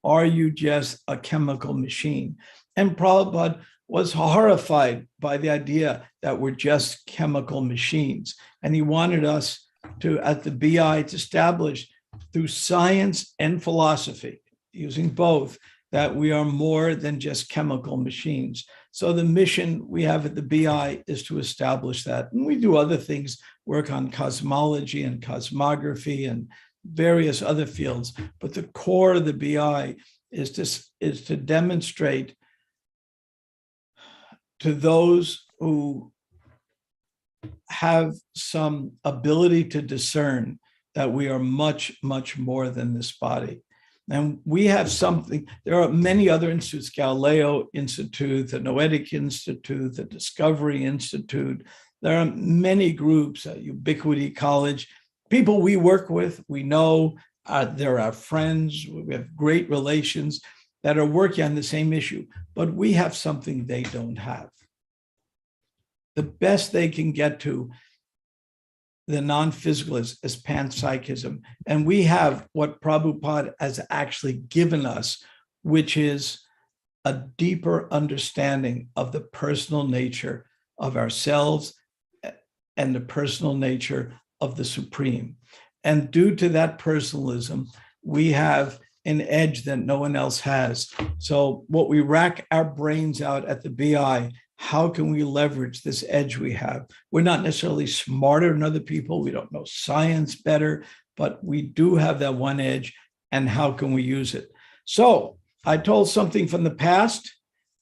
Are you just a chemical machine? And Prabhupada was horrified by the idea that we're just chemical machines. And he wanted us to, at the BI, to establish through science and philosophy, using both, that we are more than just chemical machines. So the mission we have at the BI is to establish that. And we do other things, work on cosmology and cosmography and various other fields. But the core of the BI is to demonstrate to those who have some ability to discern that we are much, much more than this body. And we have something, there are many other institutes, Galileo Institute, the Noetic Institute, the Discovery Institute. There are many groups, Ubiquity College, people we work with, we know, they're our friends, we have great relations that are working on the same issue, but we have something they don't have. The best they can get to, the non-physical, is panpsychism. And we have what Prabhupada has actually given us, which is a deeper understanding of the personal nature of ourselves and the personal nature of the Supreme. And due to that personalism, we have an edge that no one else has. So what we rack our brains out at the BI, how can we leverage this edge we have? We're not necessarily smarter than other people. We don't know science better, but we do have that one edge, and how can we use it? So I told something from the past,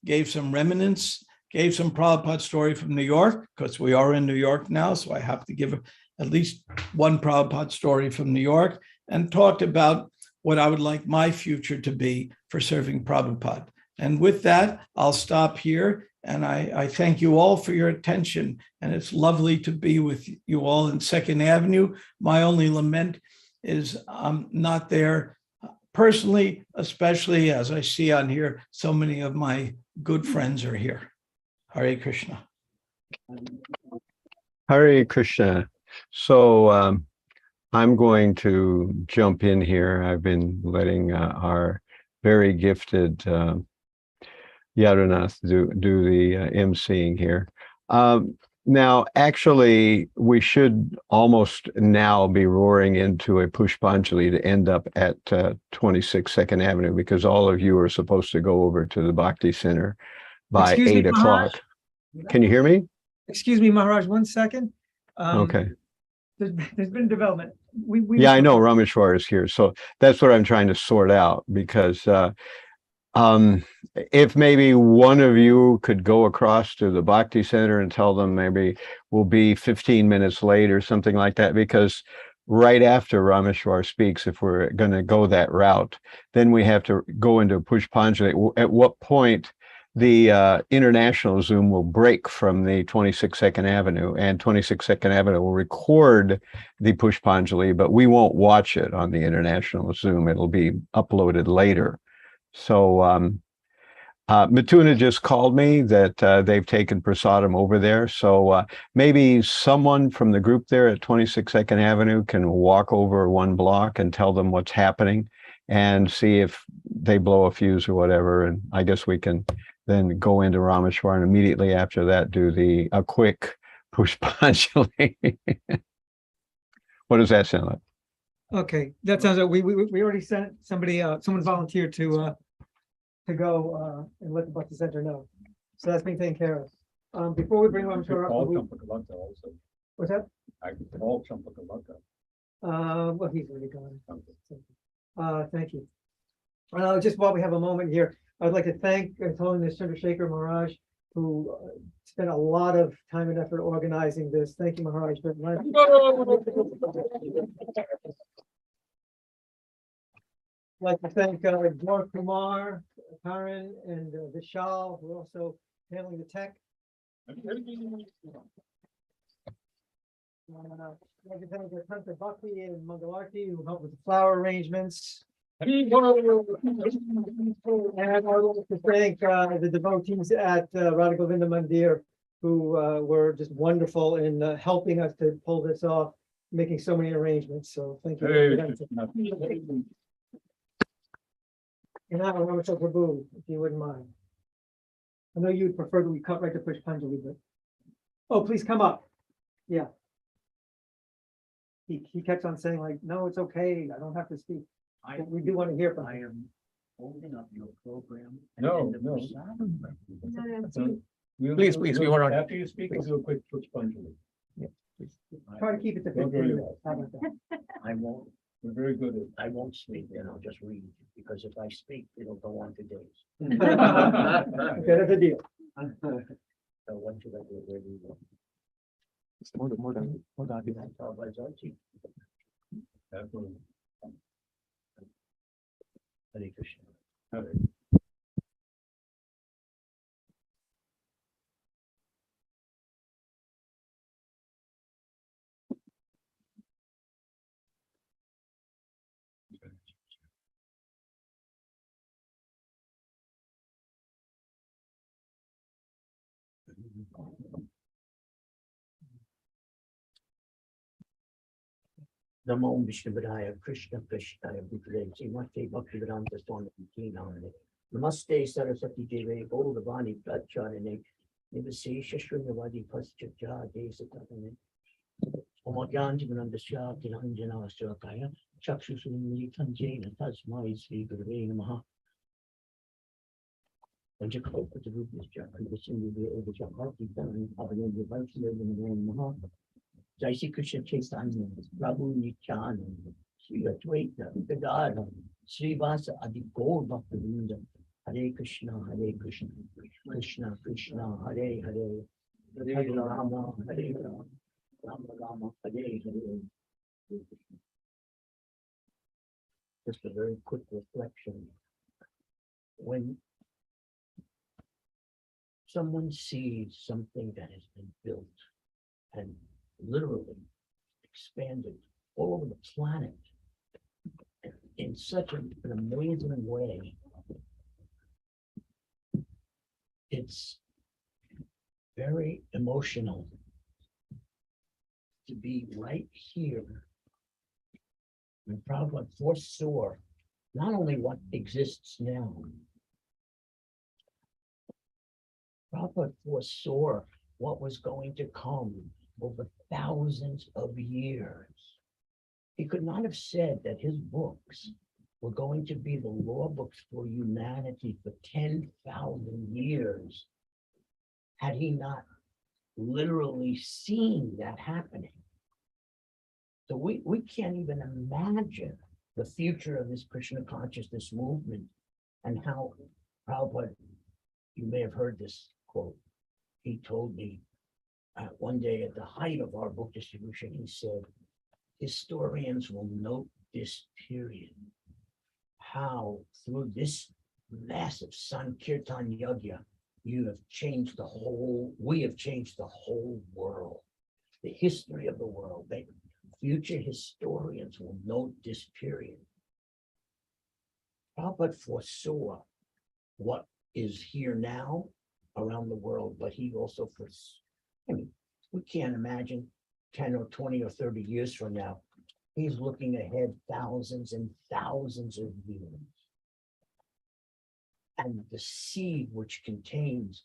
gave some remnants, gave some Prabhupada story from New York, because we are in New York now, so I have to give at least one Prabhupada story from New York, and talked about what I would like my future to be for serving Prabhupada. And with that, I'll stop here. And I thank you all for your attention. And it's lovely to be with you all in Second Avenue. My only lament is I'm not there personally, especially as I see on here, so many of my good friends are here. Hare Krishna. Hare Krishna. So I'm going to jump in here. I've been letting our very gifted Yadunath do the emceeing here. Now, actually, we should almost now be roaring into a Pushpanjali to end up at 26 Second Avenue, because all of you are supposed to go over to the Bhakti Center by Excuse me, 8 o'clock. Can you hear me? Excuse me, Maharaj, 1 second. Okay. There's been development. We Yeah, I know Rameśvara is here. So that's what I'm trying to sort out, because if maybe one of you could go across to the Bhakti Center and tell them maybe we'll be 15 minutes late or something like that, because right after Rameśvara speaks, if we're going to go that route, then we have to go into Pushpanjali, at what point the international Zoom will break from the 26 Second Avenue, and 26 Second Avenue will record the Pushpanjali, but we won't watch it on the international Zoom. It'll be uploaded later. So Mituna just called me that they've taken prasadam over there. So maybe someone from the group there at 26 Second Avenue can walk over 1 block and tell them what's happening and see if they blow a fuse or whatever. And I guess we can then go into Rameśvara and immediately after that do a quick Pushpanjali. What does that sound like? Okay, that sounds like we already sent somebody, someone volunteered to go and let the Bhakti Center know. So that's being taken care of. Before we bring Rameśvara up, what's that? I could call Champakalaka. Well, he's already gone. Thank you. Just while we have a moment here, I'd like to thank Holiness Chandrasekhar Maharaj, who spent a lot of time and effort organizing this. Thank you, Maharaj. I'd like to thank Gaur Kumar, Karen, and Vishal, who are also handling the tech. I'd like to thank Kalakaṇṭha Bhakti and Mangalarti, who helped with the flower arrangements. And I want to thank the devotees at Radha Govinda Mandir, who were just wonderful in helping us to pull this off, making so many arrangements. So thank you. And now, Rameśvara Prabhu, if you wouldn't mind. I know you'd prefer that we cut right to Pushpanjali, but oh, please come up. Yeah. He kept on saying like, no, it's okay. I don't have to speak. We do want to hear from you. I am holding up your program. No. Please, we want to. After you speak, we'll do a quick Pushpanjali. Yeah, please. Try to keep it to 15 minutes. How about that? I won't. We're very good at. I won't speak, then I'll just read, because if I speak, it'll go on for days. Okay, that's a deal. So when should I do it? Where do you go? More than. Absolutely. Hare Krishna. Hare. Namo Vishnuvedaya Krishna Krishnaya Bhutale Srimate Bhaktivedanta Swami Prabhupāda. Namaste Saraswati Deve Gauravāṇī Pracharine Nivasesha Shunyavadi Paschacha Desatane Omagyanjivanandasya Tiranjana Svakaya Chakshusumili Tanjena Tasmai Śrī Guru-Vandanā Pañcaratna Jai Shri Krishna Chaitanya, Prabhu Nityananda, Śrīadvaita Gadadhara, Śrīvasa Ādipuruṣa, Hare Krishna, Krishna Krishna, Hare Hare, Hare Rama, Rama Just a very quick reflection. When someone sees something that has been built and literally expanded all over the planet in such an amazing way, it's very emotional to be right here when Prabhupada foresaw not only what exists now, Prabhupada foresaw what was going to come over thousands of years. He could not have said that his books were going to be the law books for humanity for 10,000 years had he not literally seen that happening. So we can't even imagine the future of this Krishna consciousness movement and how Prabhupada, you may have heard this quote, he told me one day at the height of our book distribution, he said, historians will note this period, how through this massive Sankirtan Yajna, we have changed the whole world, the history of the world. Future historians will note this period. Prabhupada foresaw what is here now around the world, but he also foresaw, we can't imagine 10 or 20 or 30 years from now. He's looking ahead thousands and thousands of years. And the seed which contains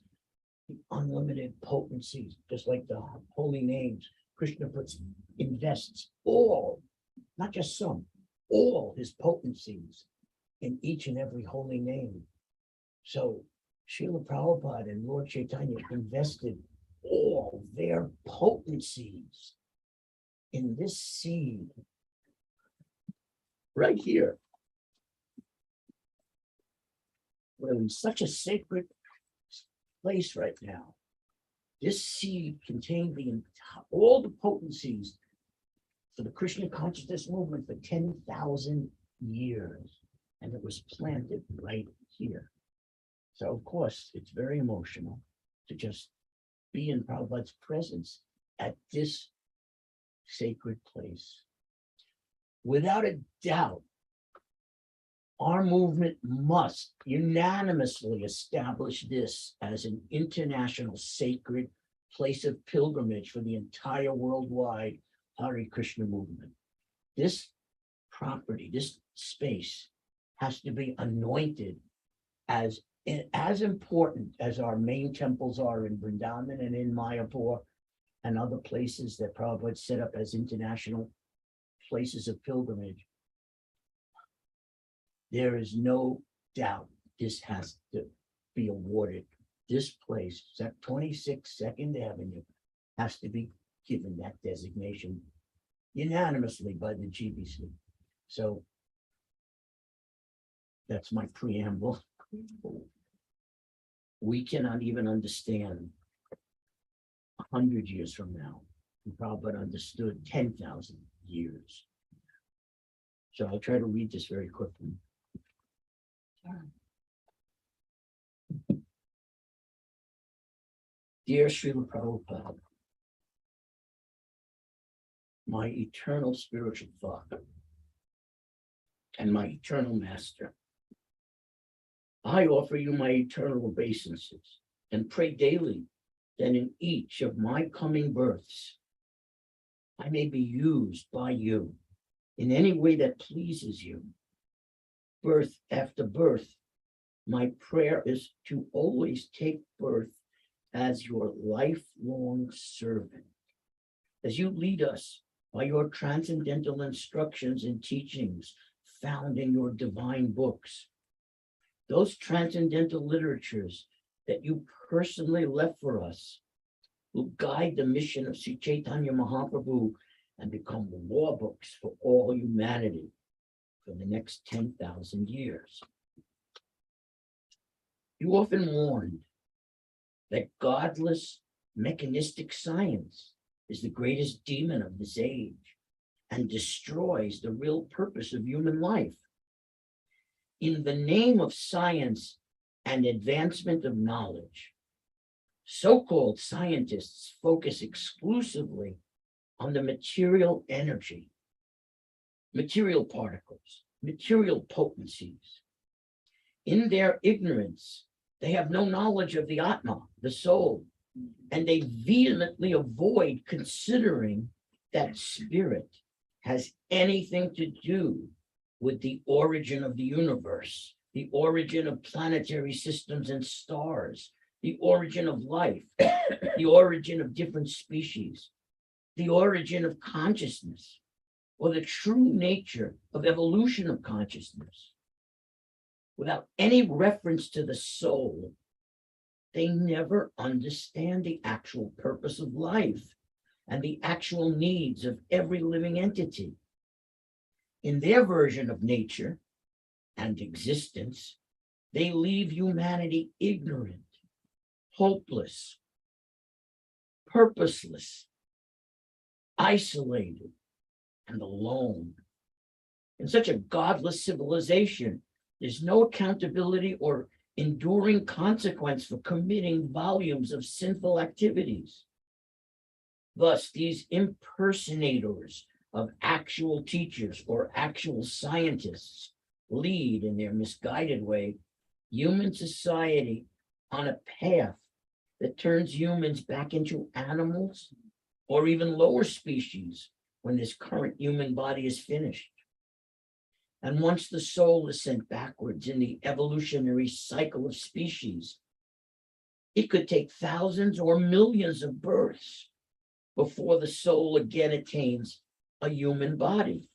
the unlimited potencies, just like the holy names, Krishna invests all, not just some, all his potencies in each and every holy name. So Srila Prabhupada and Lord Chaitanya invested all their potencies in this seed right here. We're in such a sacred place right now. This seed contained all the potencies for the Krishna consciousness movement for 10,000 years. And it was planted right here. So of course, it's very emotional to just be in Prabhupada's presence at this sacred place. Without a doubt, our movement must unanimously establish this as an international sacred place of pilgrimage for the entire worldwide Hare Krishna movement. This property, this space has to be anointed as important as our main temples are in Vrindavan and in Mayapur and other places that Prabhupada set up as international places of pilgrimage. There is no doubt this has to be awarded. This place, 26 Second Avenue, has to be given that designation unanimously by the GBC. So that's my preamble. We cannot even understand 100 years from now. Prabhupada understood 10,000 years. So I'll try to read this very quickly. Dear Srila Prabhupada, my eternal spiritual father and my eternal master, I offer you my eternal obeisances and pray daily that in each of my coming births, I may be used by you in any way that pleases you. Birth after birth, my prayer is to always take birth as your lifelong servant. As you lead us by your transcendental instructions and teachings found in your divine books, those transcendental literatures that you personally left for us will guide the mission of Sri Chaitanya Mahaprabhu and become law books for all humanity for the next 10,000 years. You often warned that godless mechanistic science is the greatest demon of this age and destroys the real purpose of human life. In the name of science and advancement of knowledge, so-called scientists focus exclusively on the material energy, material particles, material potencies. In their ignorance, they have no knowledge of the Atma, the soul, and they vehemently avoid considering that spirit has anything to do with the origin of the universe, the origin of planetary systems and stars, the origin of life, the origin of different species, the origin of consciousness, or the true nature of evolution of consciousness. Without any reference to the soul, they never understand the actual purpose of life and the actual needs of every living entity. In their version of nature and existence, they leave humanity ignorant, hopeless, purposeless, isolated, and alone. In such a godless civilization, there's no accountability or enduring consequence for committing volumes of sinful activities. Thus, these impersonators of actual teachers or actual scientists lead, in their misguided way, human society on a path that turns humans back into animals or even lower species when this current human body is finished. And once the soul is sent backwards in the evolutionary cycle of species, it could take thousands or millions of births before the soul again attains a human body.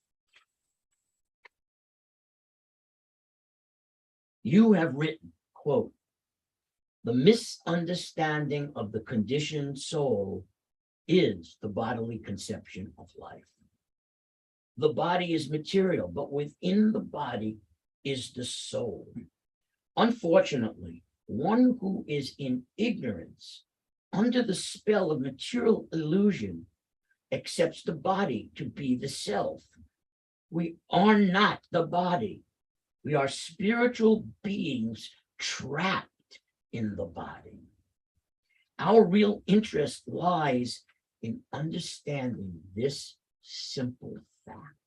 You have written, quote, "The misunderstanding of the conditioned soul is the bodily conception of life. The body is material, but within the body is the soul. Unfortunately, one who is in ignorance, under the spell of material illusion, accepts the body to be the self. We are not the body. We are spiritual beings trapped in the body. Our real interest lies in understanding this simple fact.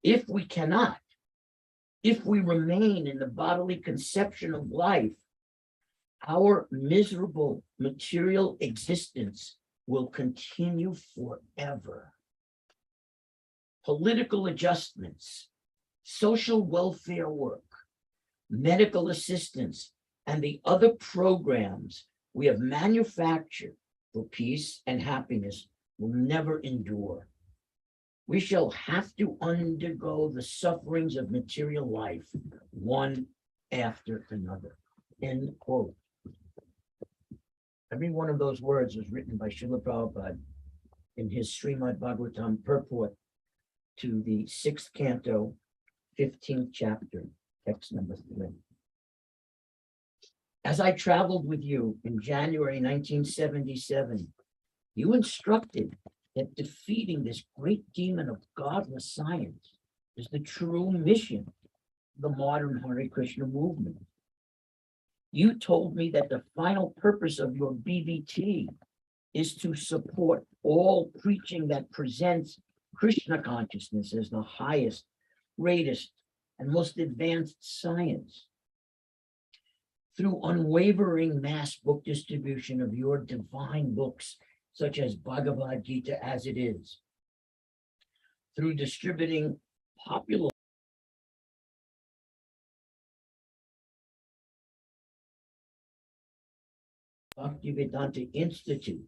If we cannot, if we remain in the bodily conception of life, our miserable material existence will continue forever. Political adjustments, social welfare work, medical assistance, and the other programs we have manufactured for peace and happiness will never endure. We shall have to undergo the sufferings of material life, one after another." End quote. Every one of those words was written by Srila Prabhupada in his Srimad Bhagavatam purport to the 6th canto, 15th chapter, text number 3. As I traveled with you in January 1977, you instructed that defeating this great demon of godless science is the true mission of the modern Hare Krishna movement. You told me that the final purpose of your BBT is to support all preaching that presents Krishna consciousness as the highest, greatest, and most advanced science. Through unwavering mass book distribution of your divine books, such as Bhagavad Gita as it is, through distributing popular Bhaktivedanta Institute,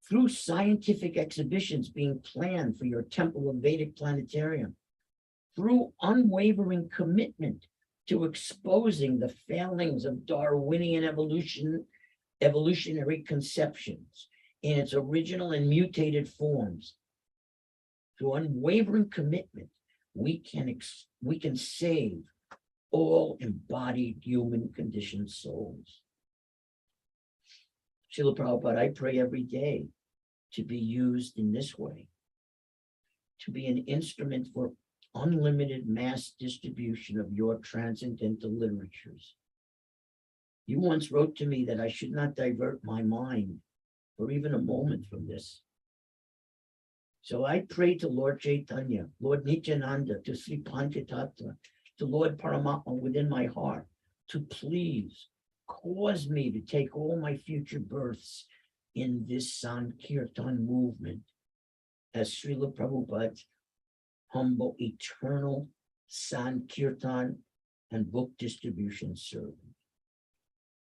through scientific exhibitions being planned for your Temple of Vedic Planetarium, through unwavering commitment to exposing the failings of Darwinian evolutionary conceptions in its original and mutated forms. Through unwavering commitment, we can save all embodied human conditioned souls. Srila Prabhupada, I pray every day to be used in this way, to be an instrument for unlimited mass distribution of your transcendental literatures. You once wrote to me that I should not divert my mind for even a moment from this. So I pray to Lord Chaitanya, Lord Nityananda, to Sri Pañcaratna, to Lord Paramatma within my heart, to please cause me to take all my future births in this Sankirtan movement as Srila Prabhupada's humble, eternal Sankirtan and book distribution servant.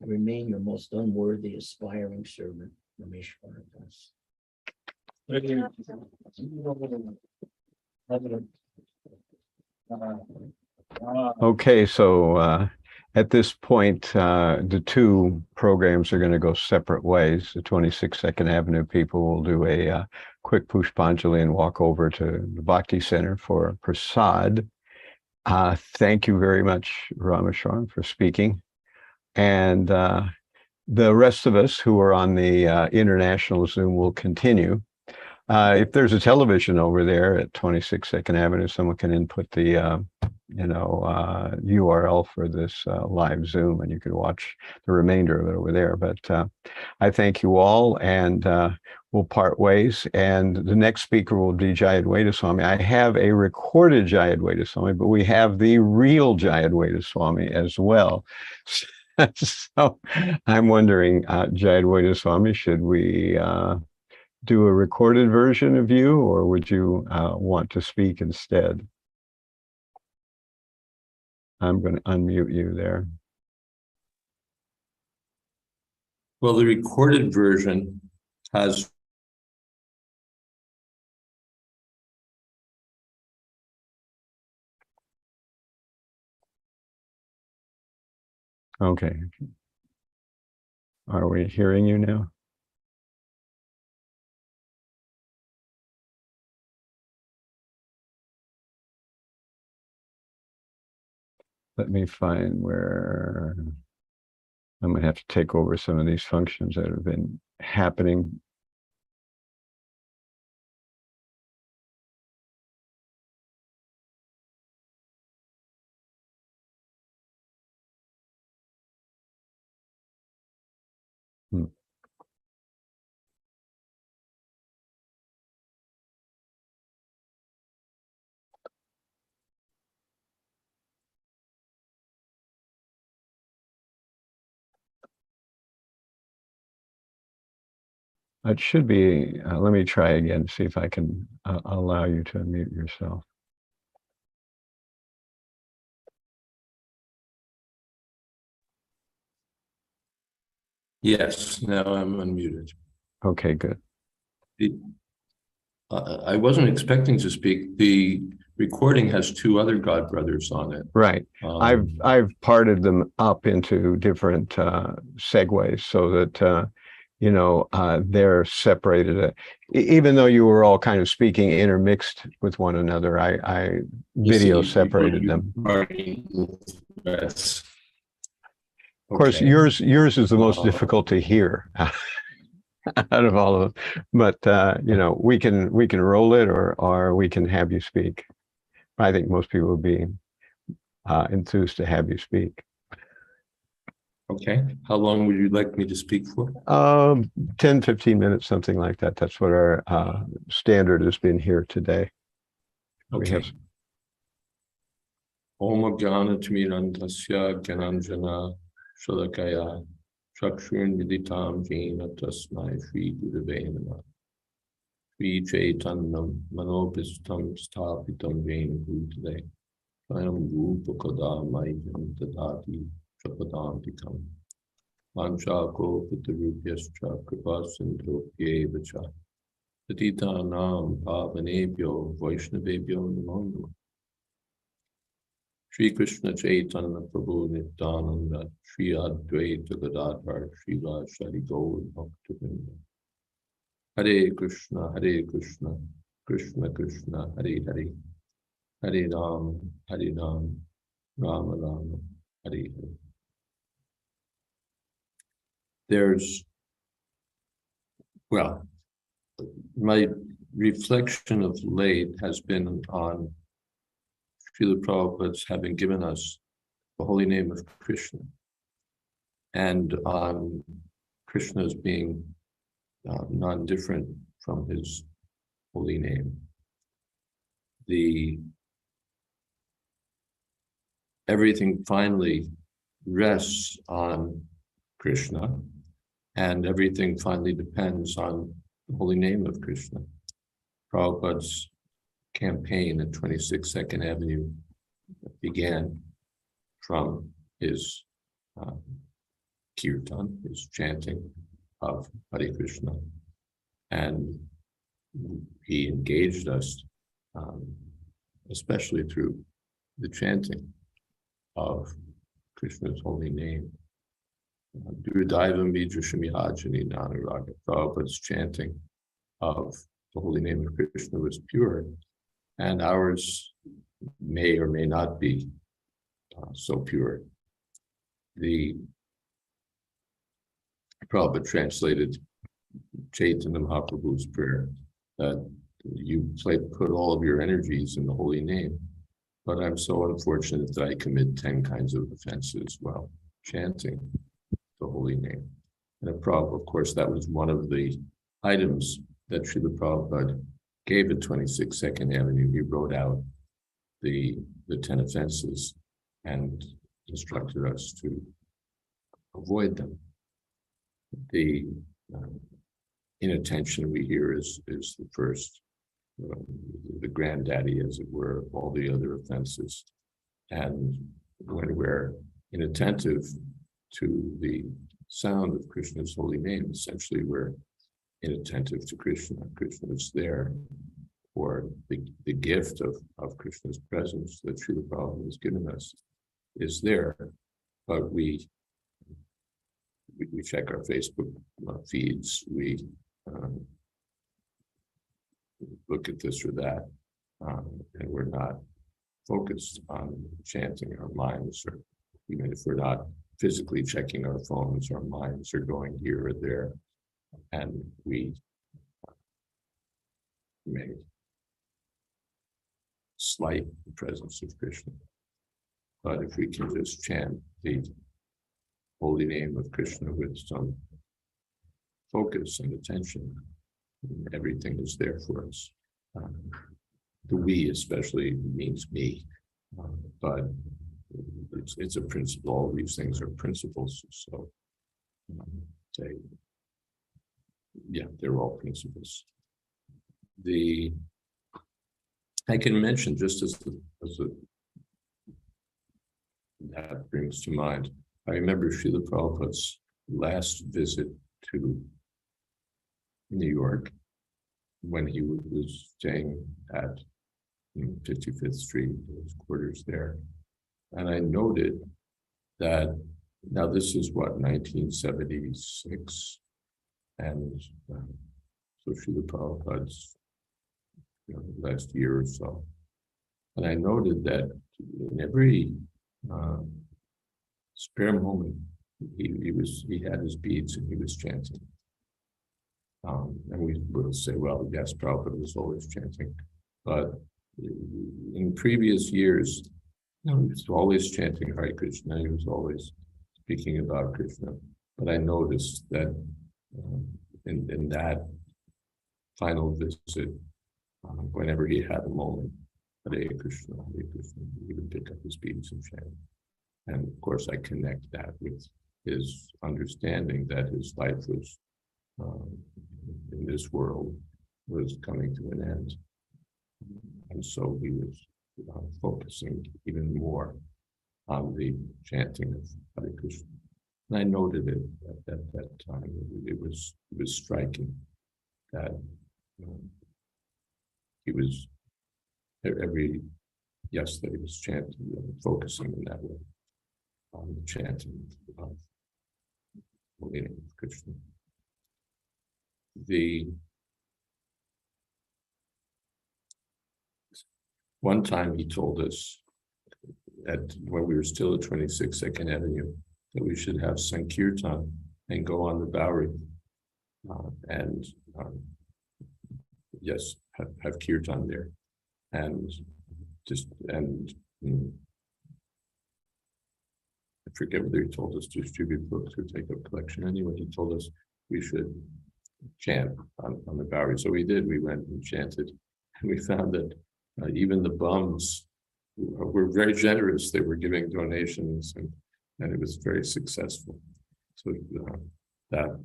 I remain your most unworthy, aspiring servant, Rameśvara. Okay, so at this point, the two programs are going to go separate ways. The 26 Avenue people will do a quick Pushpanjali and walk over to the Bhakti Center for prasad. Thank you very much, Rameśvara, for speaking. And the rest of us who are on the international Zoom will continue. If there's a television over there at 26 Avenue, someone can input the URL for this live Zoom, and you can watch the remainder of it over there. But I thank you all, and we'll part ways. And the next speaker will be Jayādvaita Swami. I have a recorded Jayādvaita Swami, but we have the real Jayādvaita Swami as well. So I'm wondering, Jayādvaita Swami, should we do a recorded version of you, or would you want to speak instead? I'm going to unmute you there. Well, the recorded version has Okay. Are we hearing you now? Let me find where I'm going to have to take over some of these functions that have been happening. It should be, let me try again, see if I can allow you to unmute yourself. Yes, now I'm unmuted. Okay, good. I wasn't expecting to speak. The recording has two other godbrothers on it. Right. I've parted them up into different segues so that they're separated. Even though you were all kind of speaking intermixed with one another, I video separated them. Yes. Of course, yours is the most difficult to hear out of all of them. But we can roll it, or we can have you speak. I think most people would be enthused to have you speak. Okay. How long would you like me to speak for? 10, 15 minutes, something like that. That's what our standard has been here today. Okay. We have Om Jnana-Timirandasya Gyananjana Shalakaya Chakshun Viditam Jena Tasmai Śrī Guru-Vandanā Śrī Chaitanyam Manopistam Sthapitam Jena Bhutale Swayam Rupa Kadāmayam Dadāti Chapadantikam Panchako Pitarupyascha Kripasindhopyevacha Patitanam Pavanebhyo Vaishnavebhyo Namo Namaः. Shri Krishna Chaitanya Prabhu Nityananda Shri Advaita Gadadhar Shri Vāsari Gaur Bhaktivedanta. Hare Krishna, Krishna Krishna, Hare Hare, Hare Rama, Rama Rama, Hare Hare. my reflection of late has been on Srila Prabhupada's having given us the holy name of Krishna, and on Krishna's being non-different from his holy name. Everything finally rests on Krishna, and everything finally depends on the holy name of Krishna. Prabhupada's campaign at 26 Second Avenue began from his kirtan, his chanting of Hare Krishna, and he engaged us, especially through the chanting of Krishna's holy name. Prabhupada's chanting of the holy name of Krishna was pure, and ours may or may not be so pure. The Prabhupada translated Chaitanya Mahaprabhu's prayer that you put all of your energies in the holy name, but I'm so unfortunate that I commit 10 kinds of offenses while chanting the holy name. And of course, that was one of the items that Srila Prabhupada gave at 26 Second Avenue. He wrote out the 10 offenses and instructed us to avoid them. The inattention we hear is the first, the granddaddy, as it were, of all the other offenses. And when we're inattentive to the sound of Krishna's holy name, essentially we're inattentive to Krishna. Krishna is there, or the gift of Krishna's presence that Srila Prabhupada has given us is there, but we check our Facebook feeds, we look at this or that, and we're not focused on chanting. Our minds, or even if we're not physically checking our phones, our minds are going here or there, and we may slight the presence of Krishna. But if we can just chant the holy name of Krishna with some focus and attention, everything is there for us. The we especially means me, but it's a principle. All these things are principles. So they're all principles. I can mention, just as that brings to mind, I remember Srila Prabhupada's last visit to New York when he was staying at 55th Street, his quarters there. And I noted that, now this is what, 1976, and so Srila Prabhupada's last year or so. And I noted that in every spare moment, he had his beads and he was chanting. And we will say, well, yes, Prabhupada was always chanting, but in previous years, he was always chanting Hare Krishna. He was always speaking about Krishna. But I noticed that in that final visit, whenever he had a moment, Hare Krishna, he would pick up his beads and chant. And of course, I connect that with his understanding that his life was in this world was coming to an end. And so he was focusing even more on the chanting of Hare Krishna. And I noted it at that time. It was striking that he was that he was chanting, focusing in that way on the chanting of holy name of Krishna. One time he told us that when we were still at 26 Second Avenue, that we should have Sankirtan and go on the Bowery and yes, have kirtan there, and I forget whether he told us to distribute books or take a collection. Anyway, he told us we should chant on the Bowery. So we did. We went and chanted, and we found that even the bums were very generous. They were giving donations, and it was very successful. So that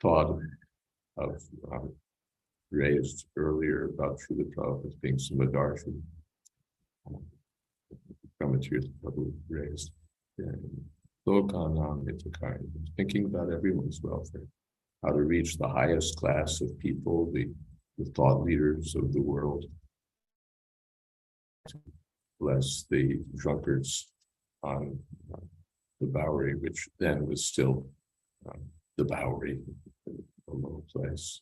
thought of raised earlier about Srila Prabhupada as being Samadarshi, Brahmatīrtha Prabhu raised. Thinking about everyone's welfare, how to reach the highest class of people, the thought leaders of the world. Bless the drunkards on the Bowery, which then was still the Bowery, a low place.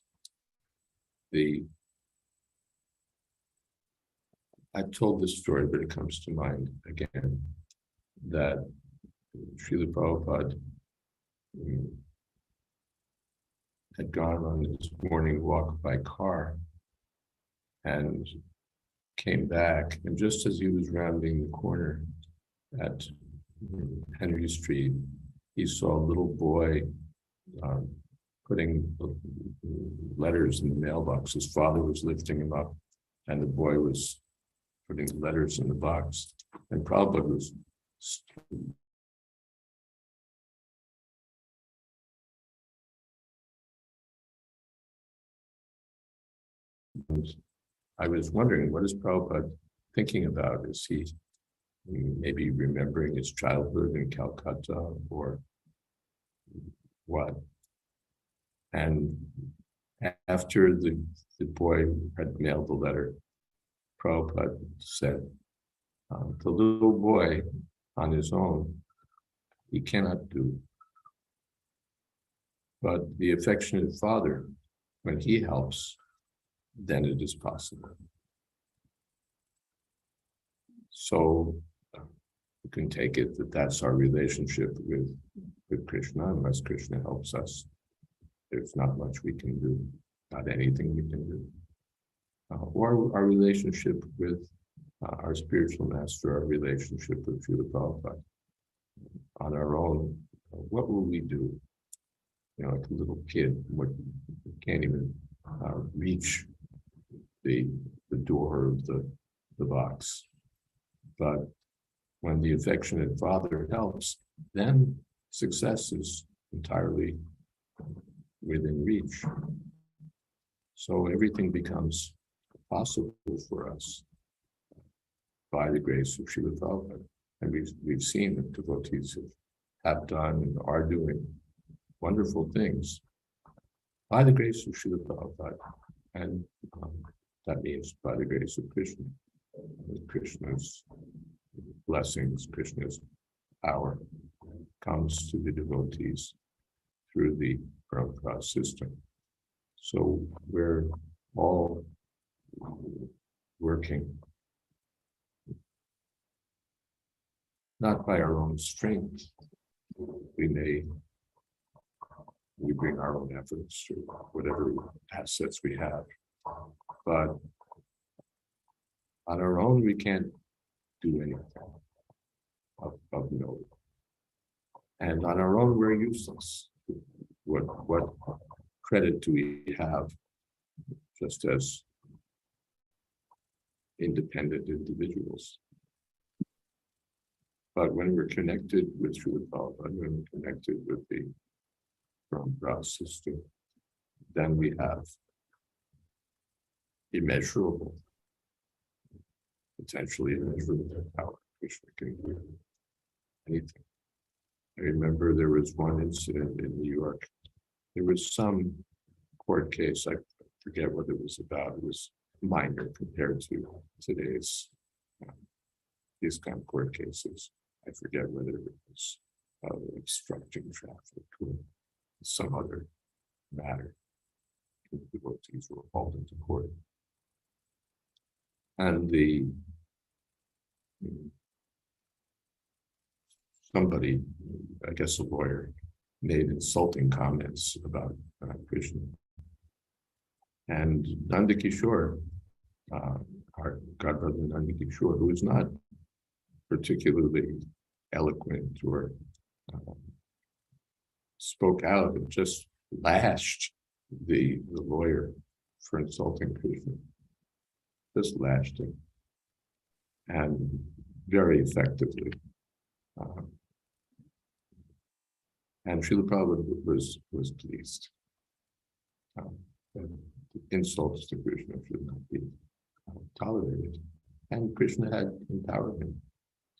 I've told this story, but it comes to mind again, that Srila Prabhupada had gone on his morning walk by car and came back, and just as he was rounding the corner at Henry Street, he saw a little boy putting letters in the mailbox. His father was lifting him up, and the boy was putting letters in the box, and Prabhupada was I was wondering, what is Prabhupada thinking about? Is he maybe remembering his childhood in Calcutta, or what? And after the boy had mailed the letter, Prabhupada said, the little boy on his own, he cannot do. But the affectionate father, when he helps, then it is possible. So you can take it that that's our relationship with Krishna. Unless Krishna helps us, there's not much we can do, not anything we can do. Or our relationship with our spiritual master, our relationship with Srila Prabhupada. On our own, what will we do? Like a little kid, can't even reach the door of the box. But when the affectionate father helps, then success is entirely within reach. So everything becomes possible for us by the grace of Srila Prabhupada. And we've seen that devotees have done and are doing wonderful things by the grace of Srila Prabhupada. And that means by the grace of Krishna. With Krishna's blessings, Krishna's power comes to the devotees through the Parampara system. So we're all working not by our own strength. We bring our own efforts to whatever assets we have, but on our own we can't do anything of note. And on our own we're useless. What credit do we have just as independent individuals? But when we're connected with Srila Prabhupada, when we're connected with the Parampara system, then we have immeasurable, potentially immeasurable power. Krishna can do anything. I remember there was one incident in New York. There was some court case, I forget what it was about. It was minor compared to today's these kind of court cases. I forget whether it was obstructing traffic or some other matter. The devotees were hauled into court. And somebody, I guess a lawyer, made insulting comments about Krishna. And Nanda Kishore, our godbrother Nanda Kishore, who is not particularly eloquent or spoke out, and just lashed the lawyer for insulting Krishna. Just lashed him, and very effectively. And Srila Prabhupada was pleased. Insults to Krishna should not be tolerated. And Krishna had empowered him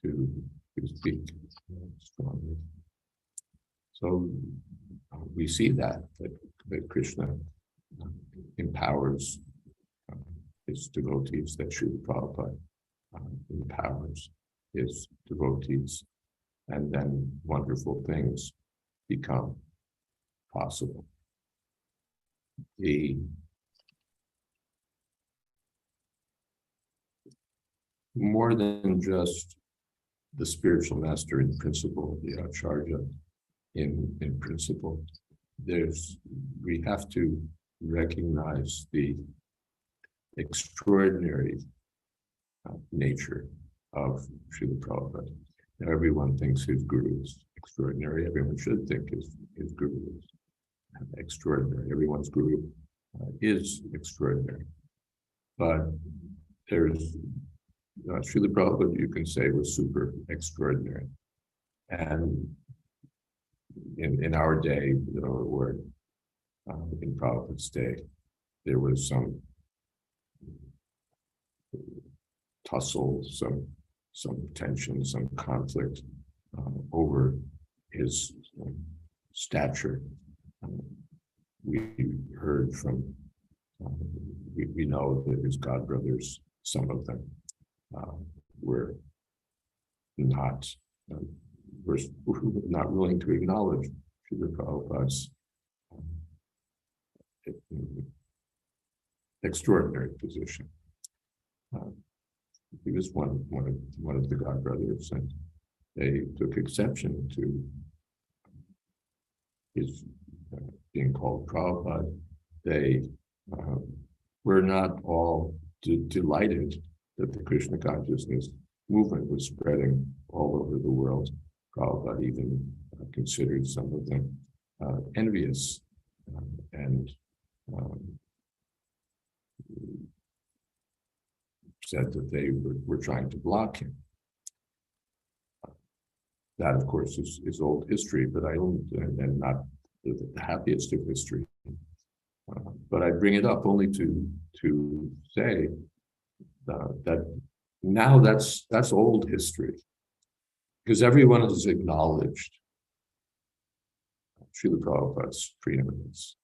to speak strongly. So we see that Krishna empowers his devotees, that Srila Prabhupada empowers his devotees, and then wonderful things become possible. More than just the spiritual master in principle, the acharya in principle, we have to recognize the extraordinary nature of Srila Prabhupada. Now, everyone thinks his guru is extraordinary. Everyone should think his guru is extraordinary. Everyone's guru is extraordinary. But there's Srila Prabhupada, you can say, was super extraordinary. And in our day, or in Prabhupada's day, there was some tussle, some tension, some conflict over his stature. We heard from, we know that his godbrothers, some of them, were not willing to acknowledge Srila Prabhupada's extraordinary position. He was one of the godbrothers, and they took exception to his being called Prabhupada. They were not all delighted that the Krishna consciousness movement was spreading all over the world. Prabhupada even considered some of them envious and said that they were trying to block him. That, of course, is old history, but and not the happiest of history. But I bring it up only to say that now that's old history, because everyone has acknowledged Srila Prabhupada's preeminence.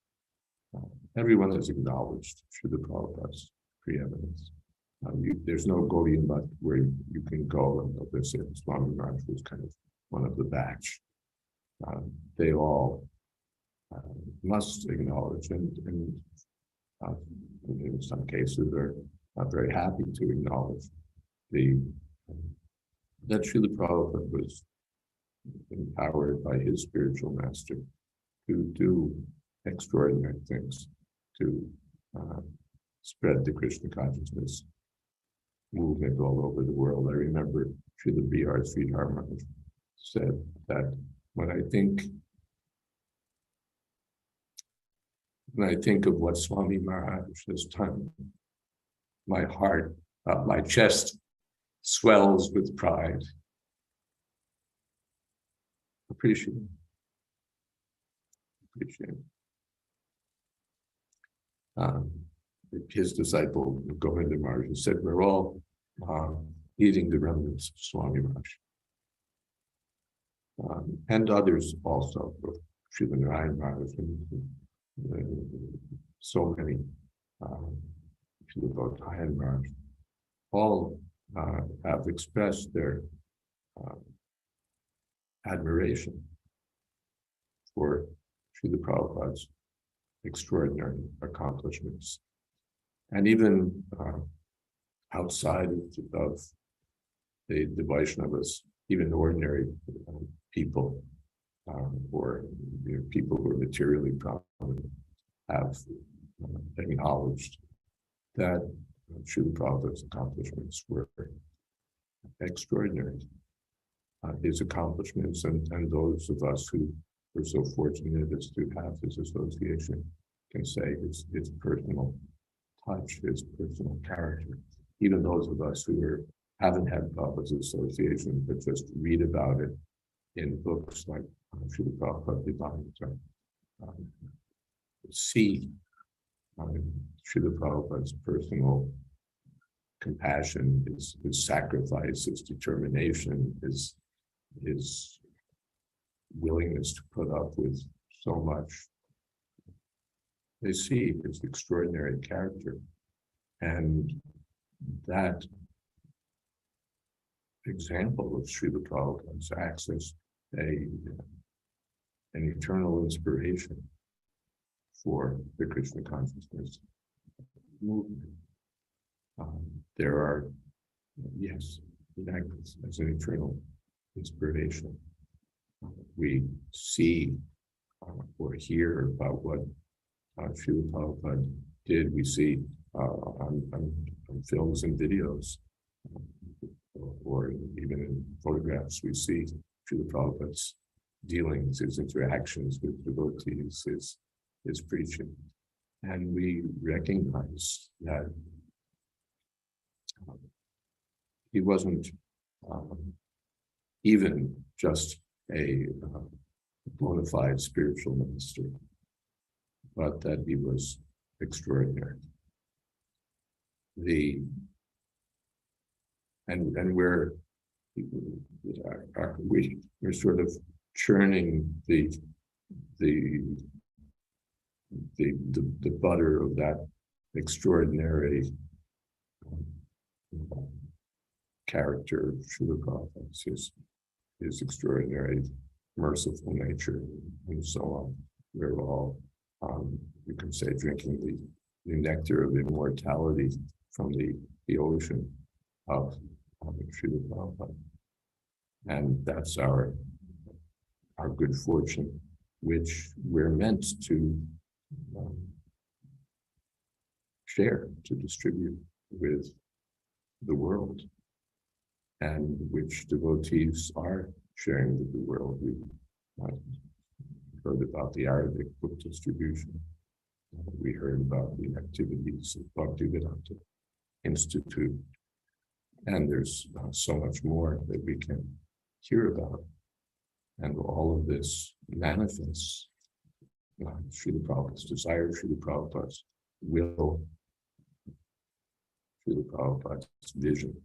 Everyone has acknowledged Srila Prabhupada's preeminence. There's no Gaudiya Math where you can go and they'll say Swami Maharaj was kind of one of the batch. They all must acknowledge, and in some cases are not very happy to acknowledge that Srila Prabhupada was empowered by his spiritual master to do extraordinary things, to spread the Krishna consciousness movement all over the world. I remember Srila B.R. Sridhar Maharaj said that when I think of what Swami Maharaj has done, my heart, my chest swells with pride. Appreciate it. His disciple Govinda Maharaj said, we're all eating the remnants of Swami Maharaj. And others also, Srila Narayana Maharaj, so many, Srila Bhaktivedanta Maharaj, all have expressed their admiration for Srila Prabhupada's extraordinary accomplishments. And even outside of the Vaishnavas, even ordinary people, or people who are materially prominent, have acknowledged that Srila Prabhupada's accomplishments were extraordinary. His accomplishments and those of us who were so fortunate as to have his association can say his personal touch, his personal character. Even those of us who haven't had Prabhupada's association, but just read about it in books like Srila Prabhupada Divine, see Srila Prabhupada's personal compassion, his sacrifice, his determination, his willingness to put up with so much. They see his extraordinary character, and that example of Srila Prabhupada's acts as an eternal inspiration for the Krishna consciousness movement. There are, yes, as an eternal inspiration. We see or hear about what Srila Prabhupada did. We see on films and videos, or even in photographs, we see Srila Prabhupada's dealings, his interactions with devotees, his preaching. And we recognize that he wasn't even just a bona fide spiritual master, but that he was extraordinary. We're sort of churning the butter of that extraordinary character of Srila Prabhupada, his extraordinary merciful nature, and so on. We're all, you can say, drinking the nectar of immortality from the ocean of Srila Prabhupada. And that's our good fortune, which we're meant to share, to distribute with the world, and which devotees are sharing with the world. We heard about the Arabic book distribution. We heard about the activities of Bhaktivedanta Institute, and there's so much more that we can hear about. And all of this manifests Srila Prabhupada's desire, Srila Prabhupada's will, Srila Prabhupada's vision.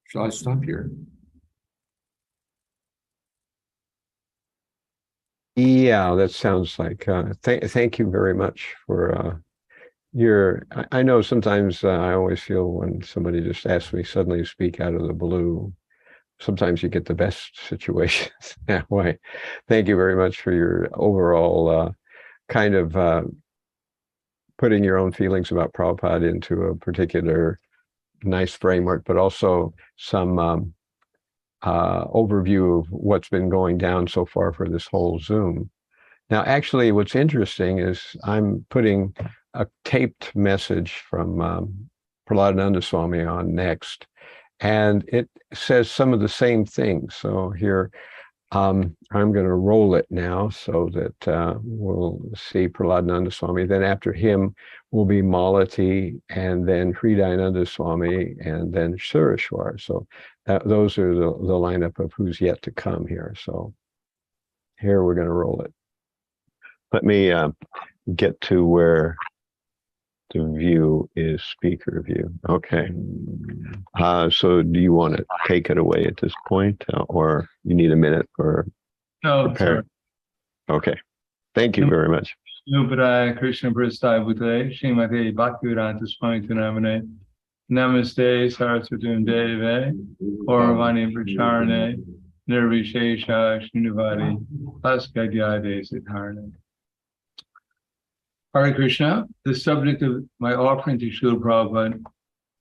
Shall I stop here? Yeah, that sounds like, thank you very much for I know sometimes I always feel when somebody just asks me suddenly to speak out of the blue, sometimes you get the best situations that way. Thank you very much for your overall kind of putting your own feelings about Prabhupada into a particular nice framework, but also some overview of what's been going down so far for this whole Zoom. Now, actually, what's interesting is I'm putting a taped message from Prahladananda Swami on next, and it says some of the same things. So here, I'm going to roll it now so that we'll see Prahladananda Swami. Then after him will be Mālatī, and then Hṛdayānanda Swami, and then Sureśvara. So those are the lineup of who's yet to come here. So here we're going to roll it. Let me get to where the view is speaker view. Okay. So do you want to take it away at this point, or you need a minute for prepare? Okay. Thank you very much. Kṛṣṇarūpā Śrīmate Bhaktivedanta Swami Namane Namaste Saraswatam Deve Gauravāṇī Pracharane Nirvishesha Srinivadi Paskadyade Siddharane. Hare Krishna. The subject of my offering to Srila Prabhupada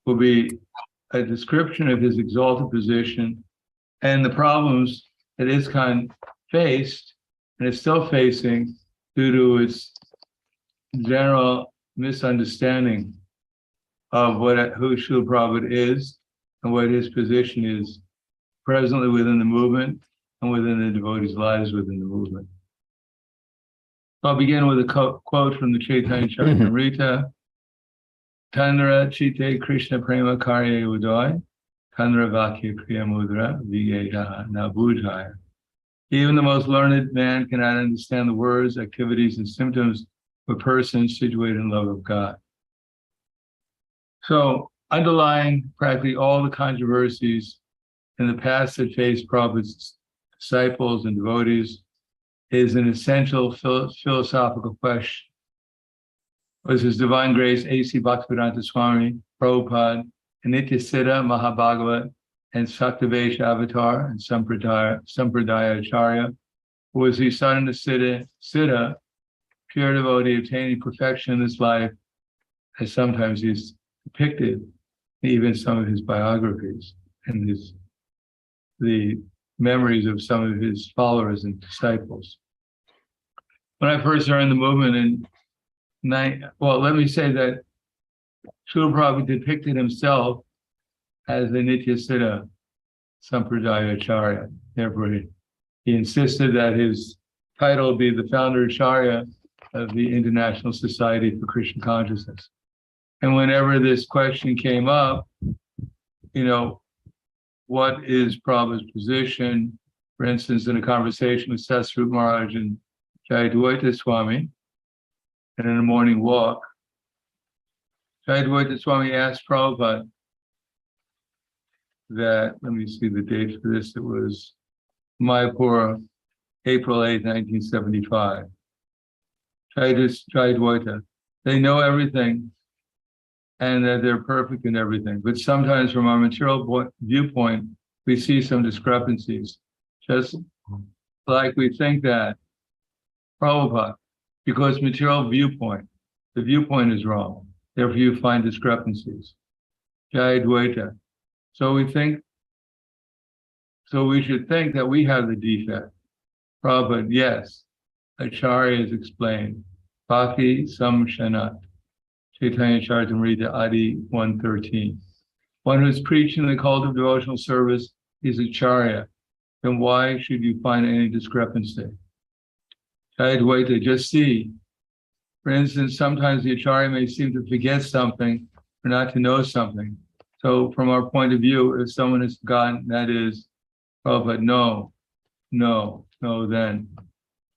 will be a description of his exalted position and the problems that ISKCON faced and is still facing due to its general misunderstanding of who Srila Prabhupada is and what his position is presently within the movement and within the devotees' lives within the movement. I'll begin with a quote from the Chaitanya Charitamrita. Tanra Chite Krishna Prema Karya Udoy, Tanra Vakya Kriya Mudra, Vigeha Nabujaya. Even the most learned man cannot understand the words, activities, and symptoms of a person situated in love of God. So, underlying practically all the controversies in the past that faced Prabhupada's disciples and devotees is an essential philosophical question. Was His Divine Grace A.C. Bhaktivedanta Swami Prabhupāda, Nityasiddha Mahabhagavat, and Saktavesh Avatar and Sampradaya Acharya, or was he Siddha, pure devotee obtaining perfection in this life, as sometimes he's depicted in even some of his biographies and the memories of some of his followers and disciples. When I first joined the movement let me say that Srila Prabhupada depicted himself as the Nityasiddha Sampradaya Acharya. Therefore, he insisted that his title be the founder Acharya of the International Society for Krishna Consciousness. And whenever this question came up, what is Prabhupada's position? For instance, in a conversation with Sesrup Maharaj and Jayādvaita Swami, and in a morning walk, Jayādvaita Swami asked Prabhupada that, let me see the date for this, it was Mayapur, April 8, 1975. Jayādvaita, they know everything and that they're perfect in everything, but sometimes from our material viewpoint, we see some discrepancies. Just like we think that Prabhupada, because material viewpoint, the viewpoint is wrong, therefore you find discrepancies. Jayādvaita. So we should think that we have the defect. Prabhupada, yes, Acharya is explained. Bhakti Samshanat. Chaitanya Charitamrita Adi 113. One who's preaching the cult of devotional service is Acharya. Then why should you find any discrepancy? Jayādvaita, just see. For instance, sometimes the Acharya may seem to forget something or not to know something. So from our point of view, if someone has forgotten, that is, Prabhupada, no, then.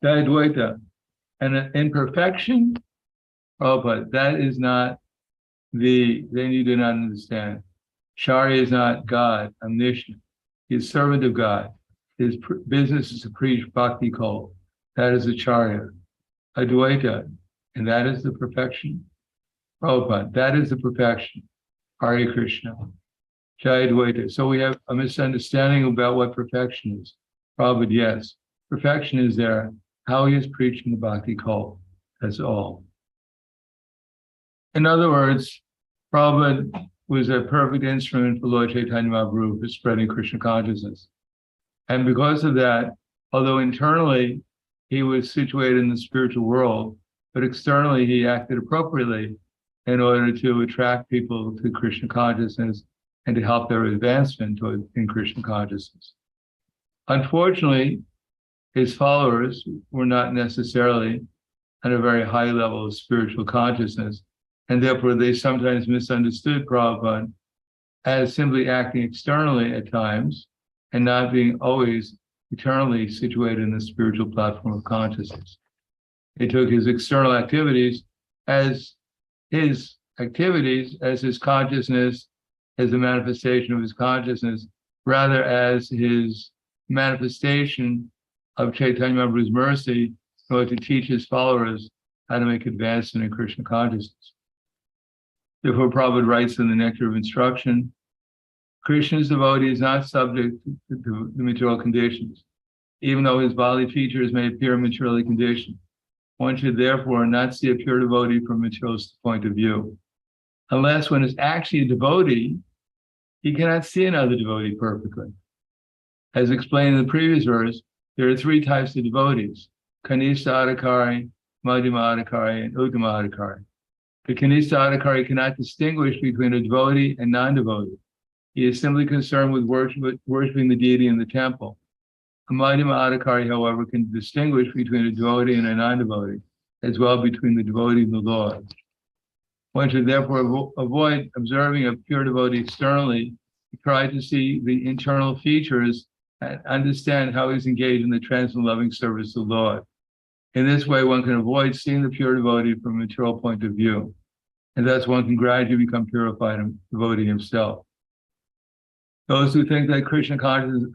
Jayādvaita, and an imperfection, Prabhupada, that is not then you do not understand. Acharya is not God, omniscient. He is servant of God. His business is to preach bhakti cult. That is Acharya. Advaita, and that is the perfection. Prabhupada, that is the perfection. Hare Krishna. Jayādvaita. So we have a misunderstanding about what perfection is. Prabhupada, yes. Perfection is there. How he is preaching the bhakti cult. That's all. In other words, Prabhupada was a perfect instrument for Lord Chaitanya Mahaprabhu for spreading Krishna consciousness. And because of that, although internally he was situated in the spiritual world, but externally he acted appropriately in order to attract people to Krishna consciousness and to help their advancement in Krishna consciousness. Unfortunately, his followers were not necessarily at a very high level of spiritual consciousness, and therefore they sometimes misunderstood Prabhupada as simply acting externally at times and not being always eternally situated in the spiritual platform of consciousness. They took his external activities as his consciousness, as a manifestation of his consciousness, rather as his manifestation of Chaitanya Mahaprabhu's mercy in order to teach his followers how to make advancement in Krishna consciousness. Therefore, Prabhupada writes in the Nectar of Instruction, Krishna's devotee is not subject to the material conditions, even though his bodily features may appear materially conditioned. One should therefore not see a pure devotee from a materialist point of view. Unless one is actually a devotee, he cannot see another devotee perfectly. As explained in the previous verse, There are three types of devotees: Kanishta Adhikari, Madhyama Adhikari, and Uttama Adhikari. The Kanishta Adhikari cannot distinguish between a devotee and non-devotee. He is simply concerned with worshiping the deity in the temple. A Madhyama Adhikari, however, can distinguish between a devotee and a non-devotee, as well between the devotee and the Lord. One should therefore avoid observing a pure devotee externally, try to see the internal features and understand how he's engaged in the transcendental loving service of the Lord. In this way, one can avoid seeing the pure devotee from a material point of view, and thus one can gradually become purified and devotee himself. Those who think that Krishna consciousness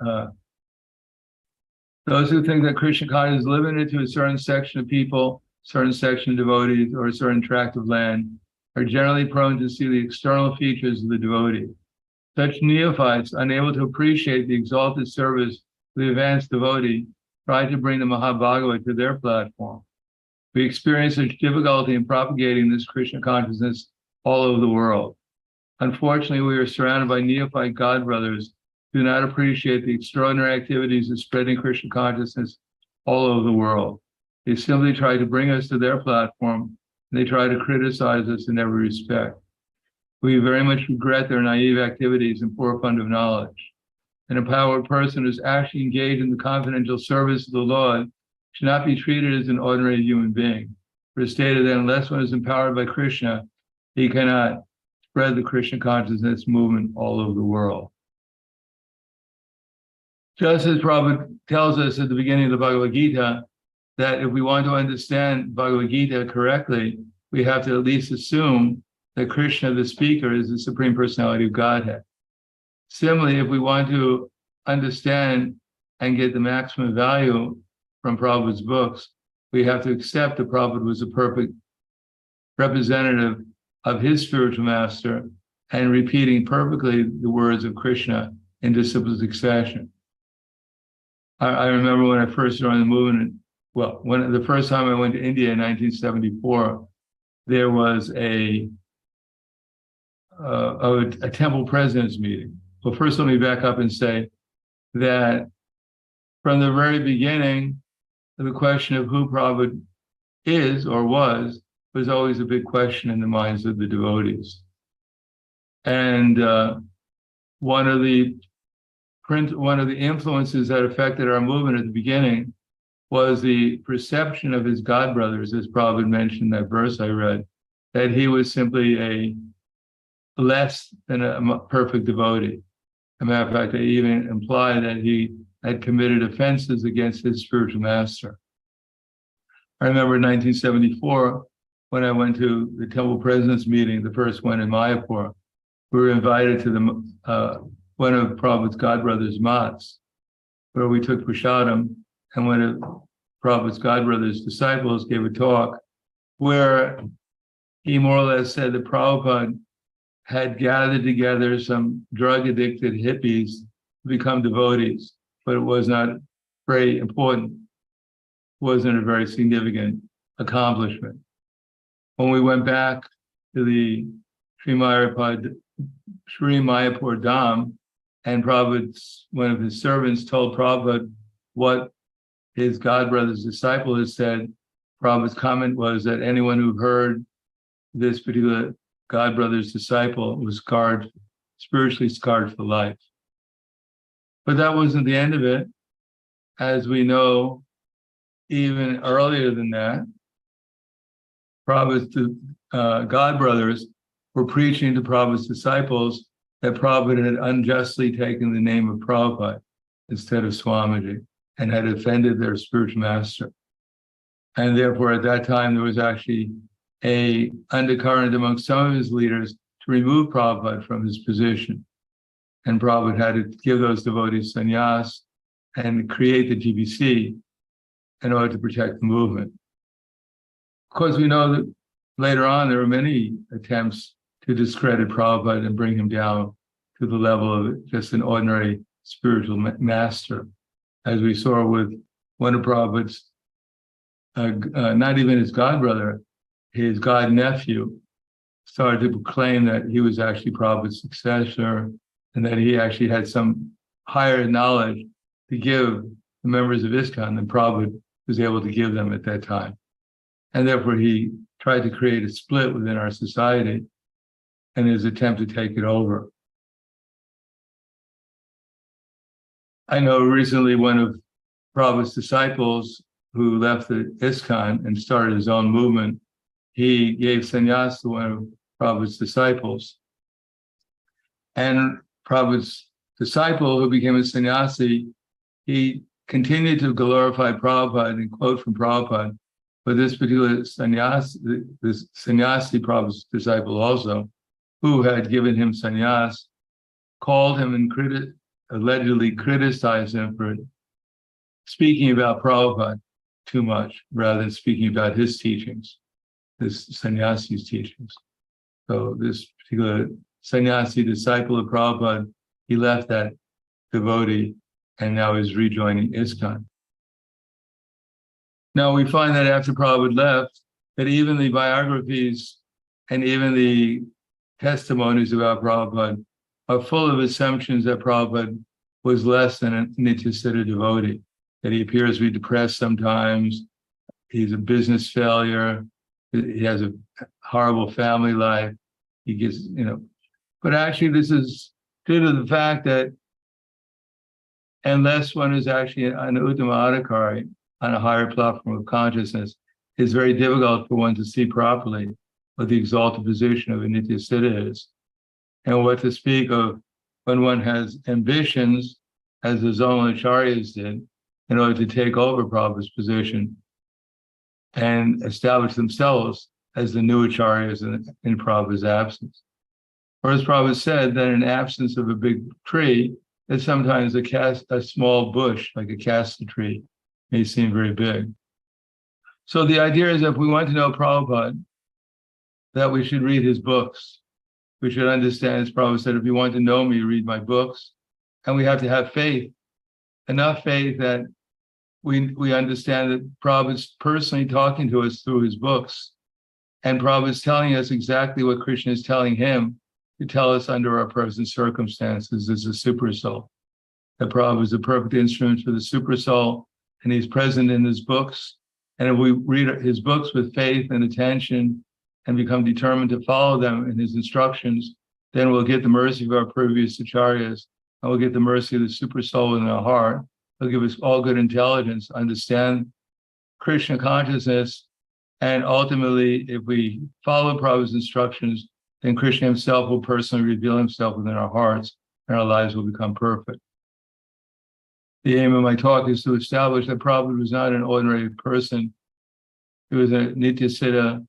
is limited to a certain section of people, certain section of devotees, or a certain tract of land, are generally prone to see the external features of the devotee. Such neophytes, unable to appreciate the exalted service of the advanced devotee, try to bring the Mahabhagavad to their platform. We experience such difficulty in propagating this Krishna consciousness all over the world. Unfortunately, we are surrounded by neophyte God brothers who do not appreciate the extraordinary activities of spreading Krishna consciousness all over the world. They simply try to bring us to their platform, and they try to criticize us in every respect. We very much regret their naive activities and poor fund of knowledge. An empowered person who is actually engaged in the confidential service of the Lord should not be treated as an ordinary human being. For it is stated that unless one is empowered by Krishna, he cannot spread the Krishna consciousness movement all over the world. Just as Prabhupada tells us at the beginning of the Bhagavad Gita, that if we want to understand Bhagavad Gita correctly, we have to at least assume that Krishna, the speaker, is the Supreme Personality of Godhead. Similarly, if we want to understand and get the maximum value from Prabhupada's books, we have to accept that Prabhupada was a perfect representative of his spiritual master and repeating perfectly the words of Krishna in disciple succession. I remember when I first joined the movement, when the first time I went to India in 1974, there was a temple president's meeting. Well, first let me back up and say that from the very beginning, the question of who Prabhupada is or was always a big question in the minds of the devotees. And one of the influences that affected our movement at the beginning was the perception of his god brothers, as Prabhupada mentioned in that verse I read, that he was simply a less than a perfect devotee. As a matter of fact, they even implied that he had committed offenses against his spiritual master. I remember in 1974, when I went to the temple president's meeting, the first one in Mayapur, we were invited to the one of Prabhupada's godbrothers' mats, where we took prasadam, and one of Prabhupada's godbrothers' disciples gave a talk where he more or less said that Prabhupada had gathered together some drug-addicted hippies to become devotees, but it was not very important, wasn't a very significant accomplishment. When we went back to the Śrī Mayapur Dham, and Prabhupada's, one of his servants told Prabhupada what his godbrother's disciple had said, Prabhupada's comment was that anyone who heard this particular godbrother's disciple was scarred, spiritually scarred for life. But that wasn't the end of it. As we know, even earlier than that, Prabhupada's godbrothers were preaching to Prabhupada's disciples that Prabhupada had unjustly taken the name of Prabhupada instead of Swamiji and had offended their spiritual master. And therefore, at that time, there was actually a undercurrent among some of his leaders to remove Prabhupada from his position. And Prabhupada had to give those devotees sannyas and create the GBC in order to protect the movement. Of course, we know that later on, there were many attempts to discredit Prabhupada and bring him down to the level of just an ordinary spiritual master, as we saw with one of Prabhupada's, not even his godbrother, his god nephew, started to proclaim that he was actually Prabhupada's successor and that he actually had some higher knowledge to give the members of ISKCON than Prabhupada was able to give them at that time. And therefore he tried to create a split within our society in his attempt to take it over. I know recently one of Prabhupada's disciples who left the ISKCON and started his own movement, he gave sannyas to one of Prabhupada's disciples. And Prabhupada's disciple, who became a sannyasi, he continued to glorify Prabhupada and quote from Prabhupada. But this particular sannyasi, this sannyasi, Prabhupada's disciple also, who had given him sannyas, called him and allegedly criticized him for speaking about Prabhupada too much, rather than speaking about his teachings, this sannyasi's teachings. So this particular sannyasi disciple of Prabhupada, he left that devotee and now is rejoining ISKCON. Now we find that after Prabhupada left, that even the biographies and even the testimonies about Prabhupada are full of assumptions that Prabhupada was less than a Nityasiddha devotee, that he appears to be depressed sometimes, he's a business failure, he has a horrible family life, he gets, but actually this is due to the fact that unless one is actually an Uttamā Adhikari on a higher platform of consciousness, it's very difficult for one to see properly what the exalted position of a Nityasiddha is. And what to speak of when one has ambitions, as the Zonal Acharyas did, in order to take over Prabhupada's position and establish themselves as the new Acharyas in Prabhupada's absence. Or as Prabhupada said, that in absence of a big tree, that sometimes a small bush, like a castor tree, may seem very big. So the idea is that if we want to know Prabhupada, that we should read his books. We should understand, as Prabhupada said, if you want to know me, read my books. And we have to have faith, enough faith that we understand that Prabhupada's personally talking to us through his books. And Prabhupada's telling us exactly what Krishna is telling him to tell us under our present circumstances as a super soul. That Prabhupada is a perfect instrument for the super soul, and he's present in his books. And if we read his books with faith and attention and become determined to follow them in his instructions, then we'll get the mercy of our previous acharyas, and we'll get the mercy of the super soul in our heart. He'll give us all good intelligence, understand Krishna consciousness, and ultimately, if we follow Prabhupada's instructions, then Krishna himself will personally reveal himself within our hearts, and our lives will become perfect. The aim of my talk is to establish that Prabhupada was not an ordinary person. He was a Nityasiddha,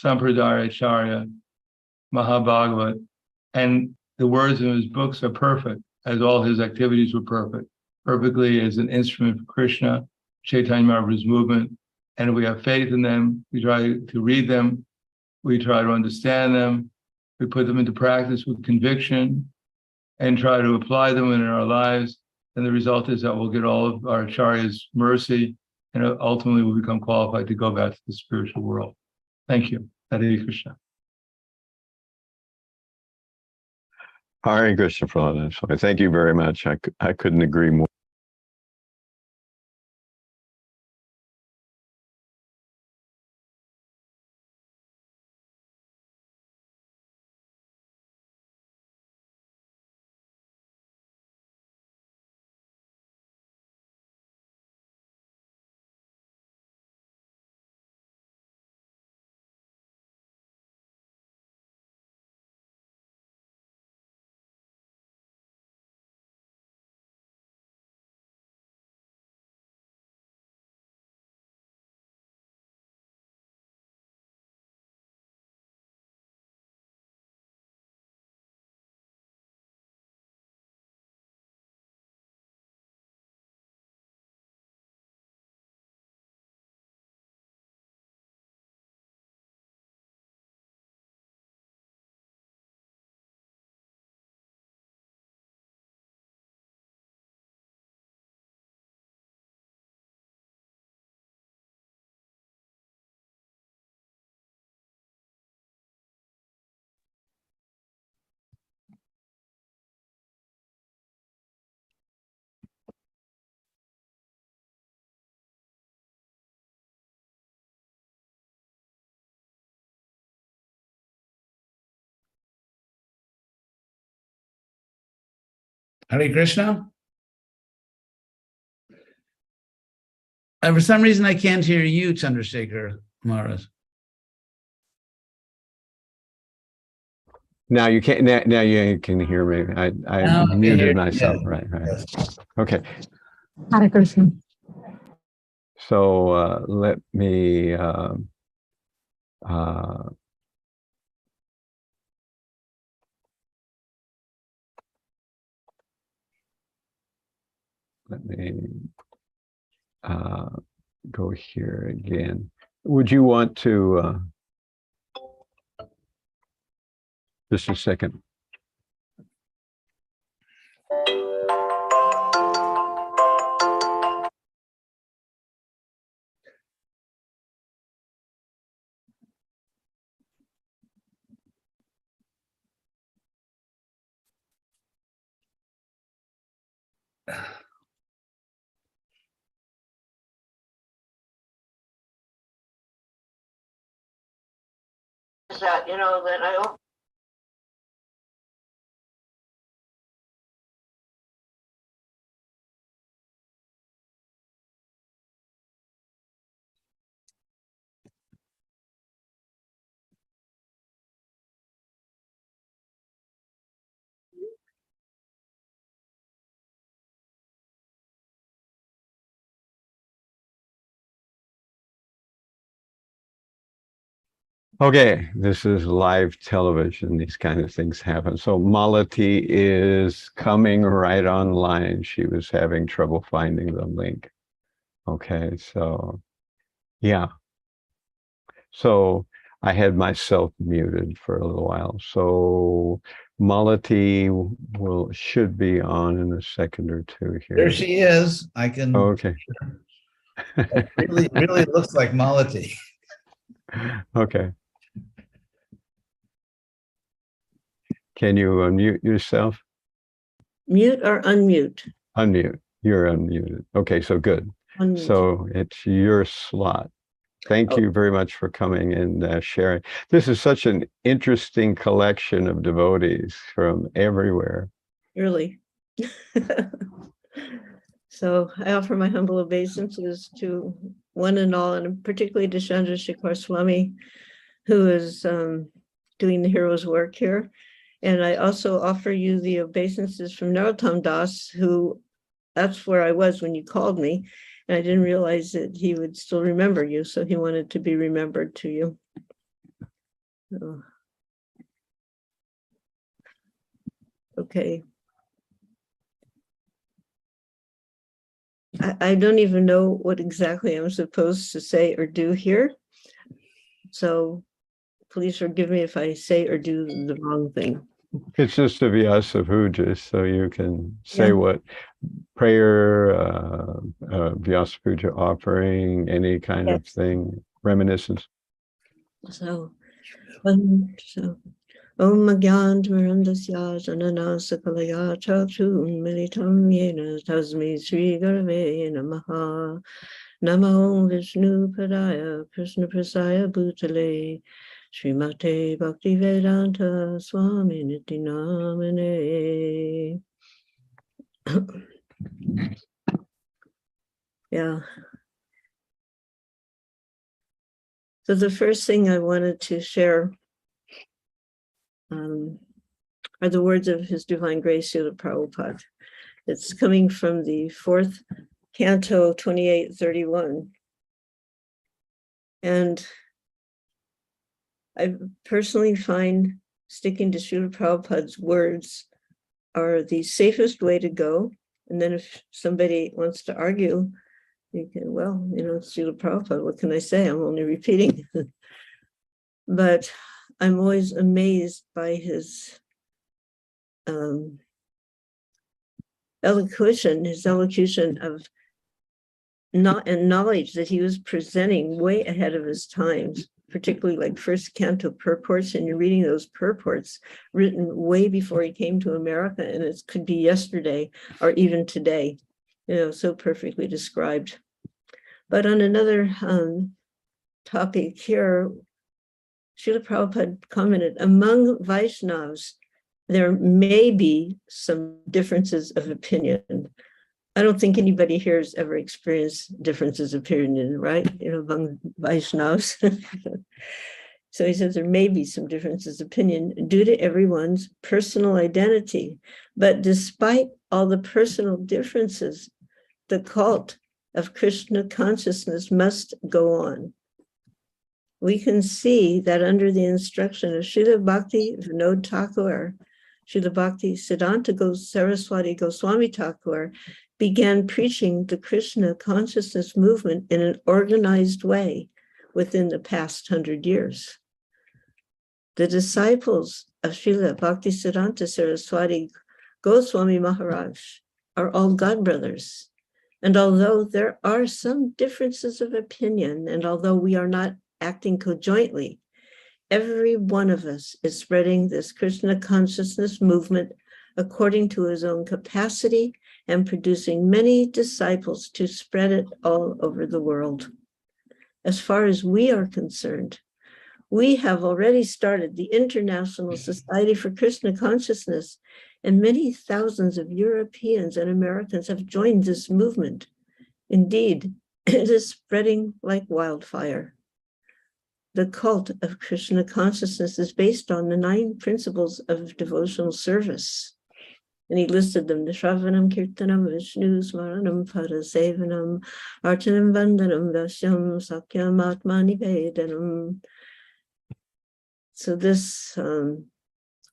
Sampradaya Acharya, Mahabhagavat, and the words in his books are perfect, as all his activities were perfectly as an instrument for Krishna, Chaitanya Mahaprabhu's movement. And if we have faith in them, we try to read them, we try to understand them, we put them into practice with conviction, and try to apply them in our lives. And the result is that we'll get all of our acharyas' mercy, and ultimately we'll become qualified to go back to the spiritual world. Thank you. Hare Krishna. Hare Krishna, Prahladananda Swami. Thank you very much. I couldn't agree more. Hare Krishna. For some reason, I can't hear you, Chandrasekhar Maharaj. Now you can. Now you can hear me. I muted myself. Yeah. Right. Yes. Okay. Hare Krishna. So let me. Let me go here again. Would you want to, just a second. That, that I Okay, this is live television. These kind of things happen. So Mālatī is coming right online. She was having trouble finding the link. Okay, so yeah. So I had myself muted for a little while. So Mālatī should be on in a second or two here. There she is. I can. Okay. It really looks like Mālatī. Okay. Can you unmute yourself? Mute or unmute? Unmute. You're unmuted. Okay, so good. Unmute. So it's your slot. Thank you very much for coming and sharing. This is such an interesting collection of devotees from everywhere. Really. So I offer my humble obeisances to one and all, and particularly to Chandrasekhar Swami, who is doing the hero's work here. And I also offer you the obeisances from Narottam Das, who, that's where I was when you called me. And I didn't realize that he would still remember you. So he wanted to be remembered to you. So, okay. I don't even know what exactly I'm supposed to say or do here. So please forgive me if I say or do the wrong thing. It's just a Vyasa Puja, so you can say what prayer, Vyasa Puja offering, any kind of thing, reminiscence. So Om Gyanmarandasya Janana Sakalaya Chakshun Militam Yena Tasmi Śrī Gurave Namaha Namo Vishnu Padaya Krishna Prasaya Bhutale Srimate Bhaktivedanta Swami Niti Namane. Yeah. So the first thing I wanted to share are the words of His Divine Grace, Śrīla Prabhupāda. It's coming from the 4th Canto 28:31. And I personally find sticking to Śrīla Prabhupāda's words are the safest way to go. And then if somebody wants to argue, you can, well, it's Śrīla Prabhupāda, what can I say? I'm only repeating. But I'm always amazed by his elocution of knowledge that he was presenting way ahead of his times, particularly like first canto purports, and you're reading those purports written way before he came to America, and it could be yesterday or even today, so perfectly described. But on another topic here, Śrīla Prabhupada commented, among Vaishnavas, there may be some differences of opinion. I don't think anybody here has ever experienced differences of opinion, right? You know, among Vaishnavas. So he says there may be some differences of opinion due to everyone's personal identity. But despite all the personal differences, the cult of Krishna consciousness must go on. We can see that under the instruction of Srila Bhakti Vinod Thakur, Srila Bhakti Siddhanta Saraswati Goswami Thakur began preaching the Krishna consciousness movement in an organized way within the past 100 years. The disciples of Srila Bhakti Siddhanta Saraswati Goswami Maharaj are all godbrothers. And although there are some differences of opinion, and although we are not acting conjointly, every one of us is spreading this Krishna consciousness movement according to his own capacity and producing many disciples to spread it all over the world. As far as we are concerned, we have already started the International Society for Krishna Consciousness, and many thousands of Europeans and Americans have joined this movement. Indeed, it is spreading like wildfire. The cult of Krishna consciousness is based on the 9 principles of devotional service. And he listed them: Shravanam, Kirtanam, Vishnu, Smaranam, Padasevanam, Archanam, Vandanam, Vasyam, Sakyam, Atmani Vedanam. So this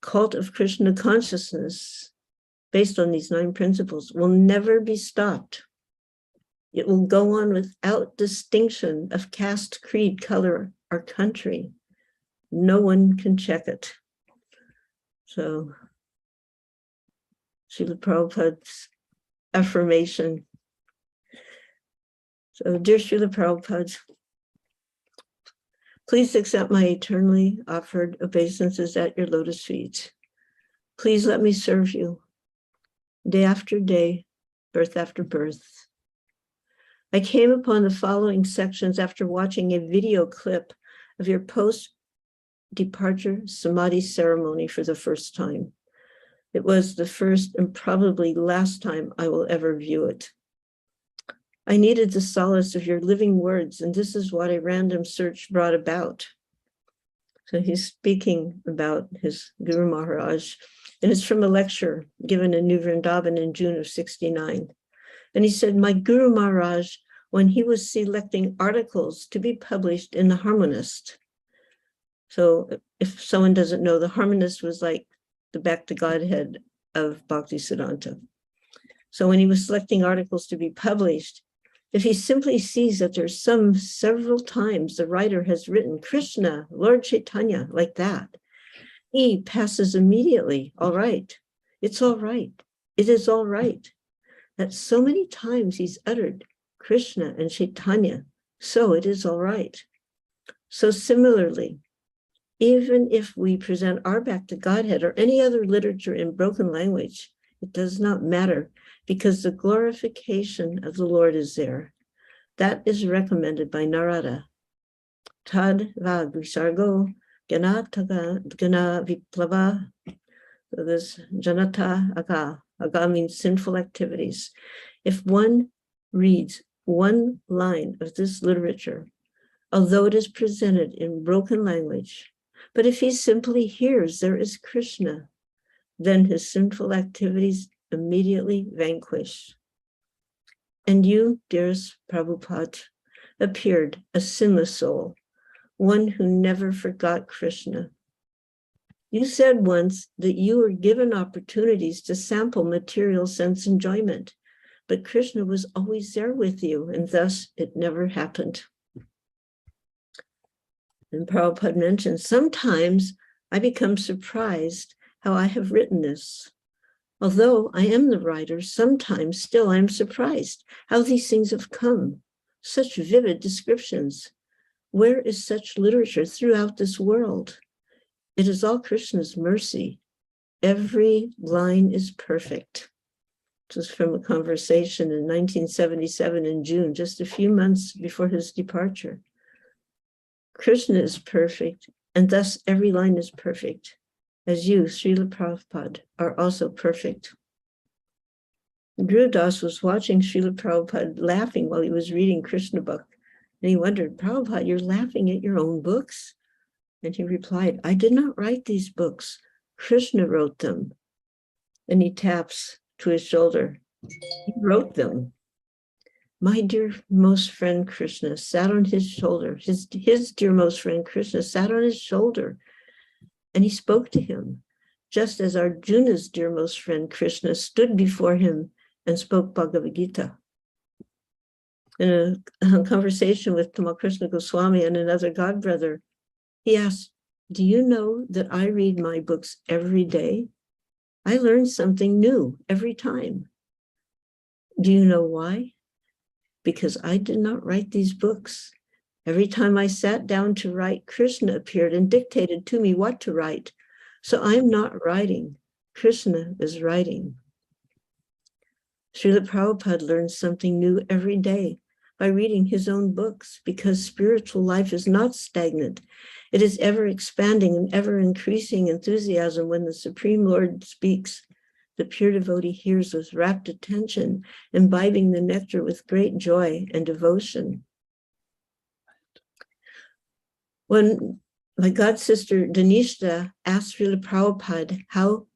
cult of Krishna consciousness, based on these 9 principles, will never be stopped. It will go on without distinction of caste, creed, color, or country. No one can check it. So, Srila Prabhupada's affirmation. So, dear Srila Prabhupada, please accept my eternally offered obeisances at your lotus feet. Please let me serve you day after day, birth after birth. I came upon the following sections after watching a video clip of your post-departure Samadhi ceremony for the first time. It was the first and probably last time I will ever view it. I needed the solace of your living words, and this is what a random search brought about. So he's speaking about his Guru Maharaj, and it's from a lecture given in New Vrindavan in June of '69. And he said, my Guru Maharaj, when he was selecting articles to be published in the Harmonist. So if someone doesn't know, the Harmonist was like the back to Godhead of Bhakti Siddhanta. So when he was selecting articles to be published, if he simply sees that there's several times the writer has written Krishna, Lord Chaitanya, like that, he passes immediately, all right, it's all right, it is all right. That so many times he's uttered Krishna and Chaitanya, so it is all right. So similarly, even if we present our back to Godhead or any other literature in broken language, it does not matter, because the glorification of the Lord is there. That is recommended by Narada. Tad va visargo gana viplava. So this janata aga. Aga means sinful activities. If one reads one line of this literature, although it is presented in broken language, but if he simply hears there is Krishna, then his sinful activities immediately vanquish. And you, dearest Prabhupada, appeared a sinless soul, one who never forgot Krishna. You said once that you were given opportunities to sample material sense enjoyment, but Krishna was always there with you, and thus it never happened. And Prabhupada mentioned, sometimes I become surprised how I have written this. Although I am the writer, sometimes still I am surprised how these things have come. Such vivid descriptions. Where is such literature throughout this world? It is all Krishna's mercy. Every line is perfect. This was from a conversation in 1977 in June, just a few months before his departure. Krishna is perfect, and thus every line is perfect. as you, Srila Prabhupada, are also perfect. Dhruv Das was watching Srila Prabhupada laughing while he was reading Krishna book. And he wondered, Prabhupada, you're laughing at your own books? And he replied, I did not write these books. Krishna wrote them. And he taps to his shoulder. He wrote them. My dear most friend Krishna sat on his shoulder. His dear most friend Krishna sat on his shoulder. And he spoke to him, just as Arjuna's dear most friend Krishna stood before him and spoke Bhagavad Gita. In a conversation with Tamal Goswami and another godbrother, he asked, do you know that I read my books every day? I learn something new every time. Do you know why? Because I did not write these books. Every time I sat down to write, Krishna appeared and dictated to me what to write. So I'm not writing. Krishna is writing. Srila Prabhupada learns something new every day by reading his own books, because spiritual life is not stagnant. It is ever expanding and ever increasing enthusiasm. When the Supreme Lord speaks, the pure devotee hears with rapt attention, imbibing the nectar with great joy and devotion. When my god sister Danishta asked Srila Prabhupada how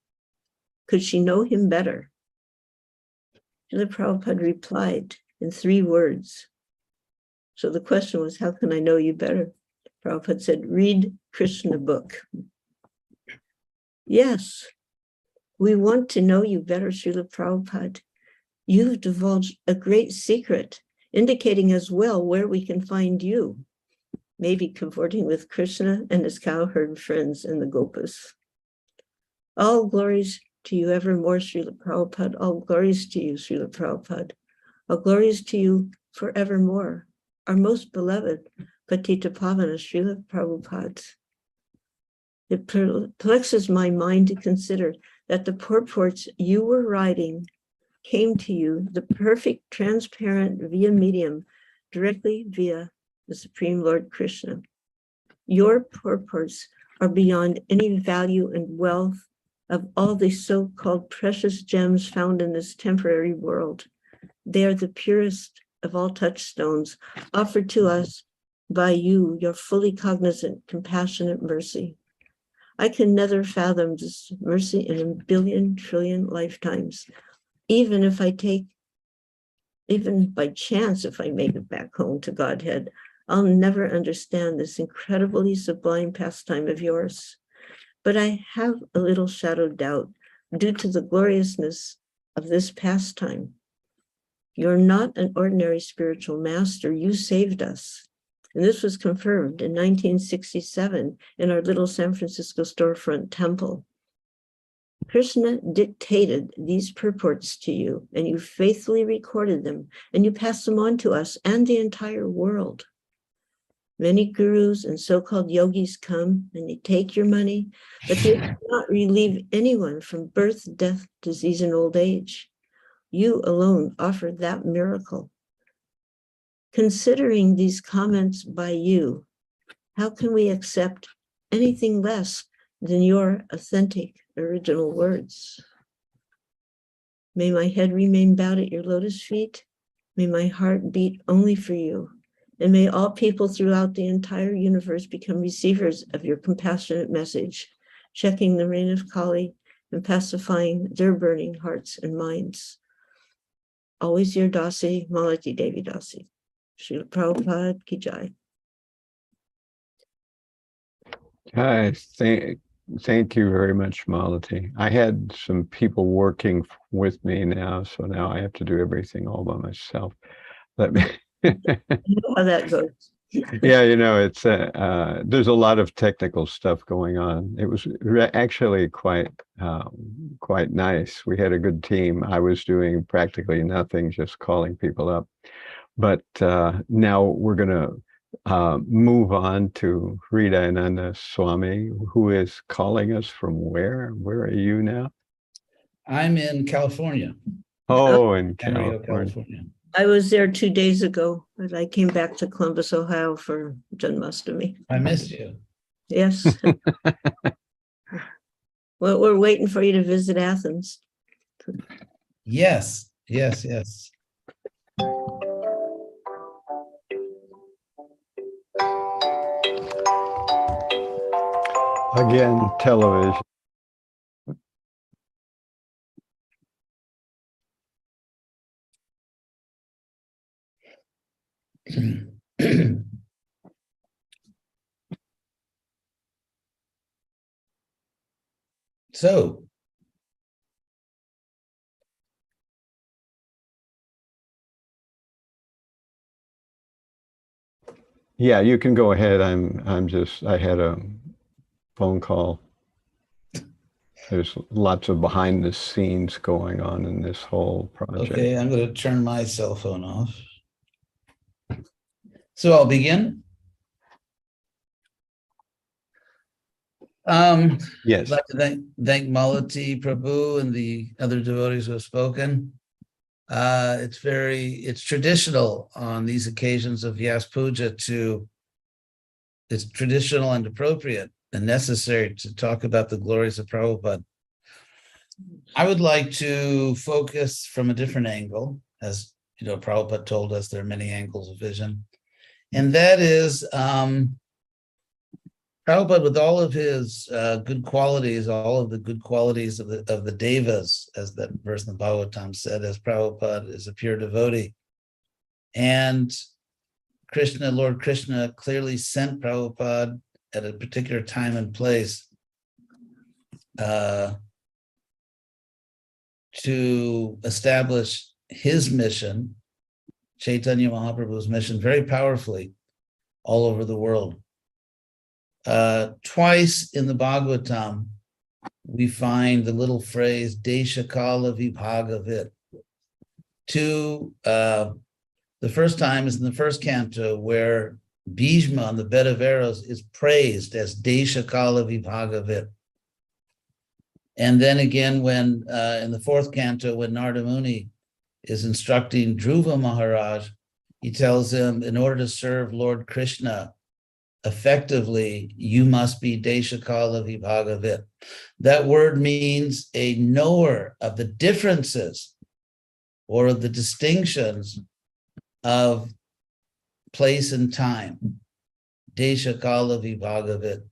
could she know him better, Srila Prabhupada replied in 3 words. So the question was, how can I know you better? Prabhupada said, read Krishna book. Yes, we want to know you better, Srila Prabhupada. You've divulged a great secret, indicating as well where we can find you. Maybe cavorting with Krishna and his cowherd friends and the Gopas. All glories to you evermore, Srila Prabhupada. All glories to you, Srila Prabhupada. All glories to you forevermore. Our most beloved Patita Pavana, Srila Prabhupada. It perplexes my mind to consider that the purports you were writing came to you, the perfect, transparent via medium, directly via the Supreme Lord Krishna. Your purports are beyond any value and wealth of all the so-called precious gems found in this temporary world. They are the purest of all touchstones offered to us by you, your fully cognizant, compassionate mercy. I can never fathom this mercy in a billion trillion lifetimes, even by chance, if I make it back home to Godhead, I'll never understand this incredibly sublime pastime of yours. But I have a little shadow doubt due to the gloriousness of this pastime. You're not an ordinary spiritual master. You saved us. And this was confirmed in 1967 in our little San Francisco storefront temple. Krishna dictated these purports to you, and you faithfully recorded them, and you passed them on to us and the entire world. Many gurus and so-called yogis come and they take your money, but they cannot relieve anyone from birth, death, disease, and old age. You alone offer that miracle. Considering these comments by you, how can we accept anything less than your authentic original words? May my head remain bowed at your lotus feet. May my heart beat only for you. And may all people throughout the entire universe become receivers of your compassionate message, checking the reign of Kali and pacifying their burning hearts and minds. Always your Dasi, Mālatī Devi Dasi. Srila Prabhupada Ki Jai. Hi, thank you very much, Mālatī. I had some people working with me now, so now I have to do everything all by myself. Let me. You know how that goes. Yeah, it's there's a lot of technical stuff going on. It was actually quite nice. We had a good team. I was doing practically nothing, just calling people up. But now we're going to move on to Hṛdayānanda Swami, who is calling us from where? Where are you now? I'm in California. Oh, in California. I was there 2 days ago, but I came back to Columbus, Ohio for Janmashtami. I missed you. Yes. Well, we're waiting for you to visit Athens. Yes, yes, yes. Again, television. So, Yeah, you can go ahead. I had a phone call. There's lots of behind the scenes going on in this whole project. okay, I'm going to turn my cell phone off. So I'll begin. Yes. I'd like to thank Mālatī Prabhu and the other devotees who have spoken. It's traditional on these occasions of Vyasa Puja it's traditional and appropriate and necessary to talk about the glories of Prabhupada. I would like to focus from a different angle, as you know, Prabhupada told us there are many angles of vision, and that is Prabhupada, with all of his good qualities, all of the good qualities of the devas, as that verse in the Bhagavatam said, as Prabhupada is a pure devotee. And Lord Krishna clearly sent Prabhupada at a particular time and place to establish his mission, Chaitanya Mahaprabhu's mission, very powerfully all over the world. Twice in the Bhagavatam, we find the little phrase Deshakala Vibhagavit. The first time is in the first canto, where Bhishma on the bed of arrows is praised as Deshakala Vibhagavit. And then again, when in the fourth canto, when Narada Muni is instructing Dhruva Maharaj, he tells him, in order to serve Lord Krishna effectively, you must be Deshakala Vibhagavit. That word means a knower of the differences or of the distinctions of place and time. Deshakala Vibhagavit.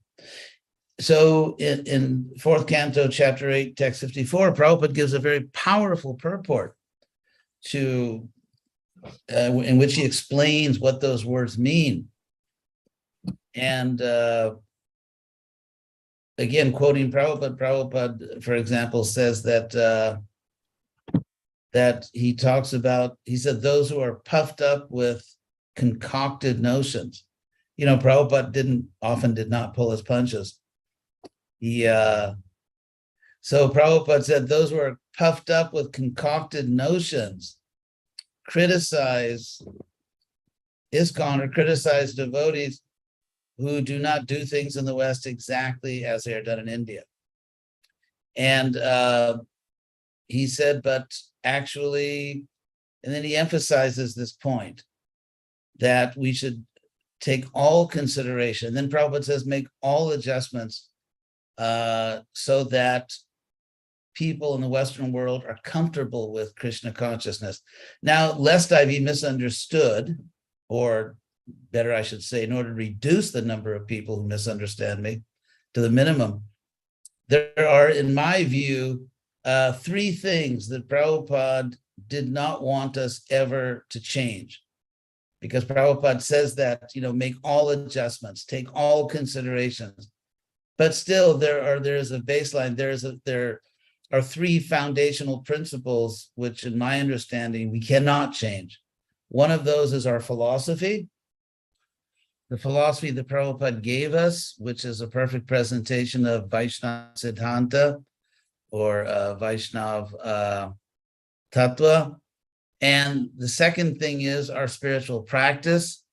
So in fourth canto, chapter 8, text 54, Prabhupada gives a very powerful purport to in which he explains what those words mean. And again, quoting Prabhupada, for example, says that he talks about, he said, those who are puffed up with concocted notions. You know, Prabhupada often did not pull his punches. So Prabhupada said, those who are puffed up with concocted notions criticize ISKCON or criticize devotees who do not do things in the West exactly as they are done in India. And he said, but actually, and then he emphasizes this point, that we should take all consideration. Then Prabhupada says, make all adjustments so that people in the Western world are comfortable with Krishna consciousness. Now, lest I be misunderstood, or better, I should say, in order to reduce the number of people who misunderstand me to the minimum, there are, in my view, three things that Prabhupada did not want us ever to change. Because Prabhupada says that, you know, make all adjustments, take all considerations. But still, there is a baseline, there are three foundational principles, which in my understanding, we cannot change. One of those is our philosophy. The philosophy that Prabhupada gave us, which is a perfect presentation of Vaishnava Siddhanta or Vaishnava Tattva. And the second thing is our spiritual practice.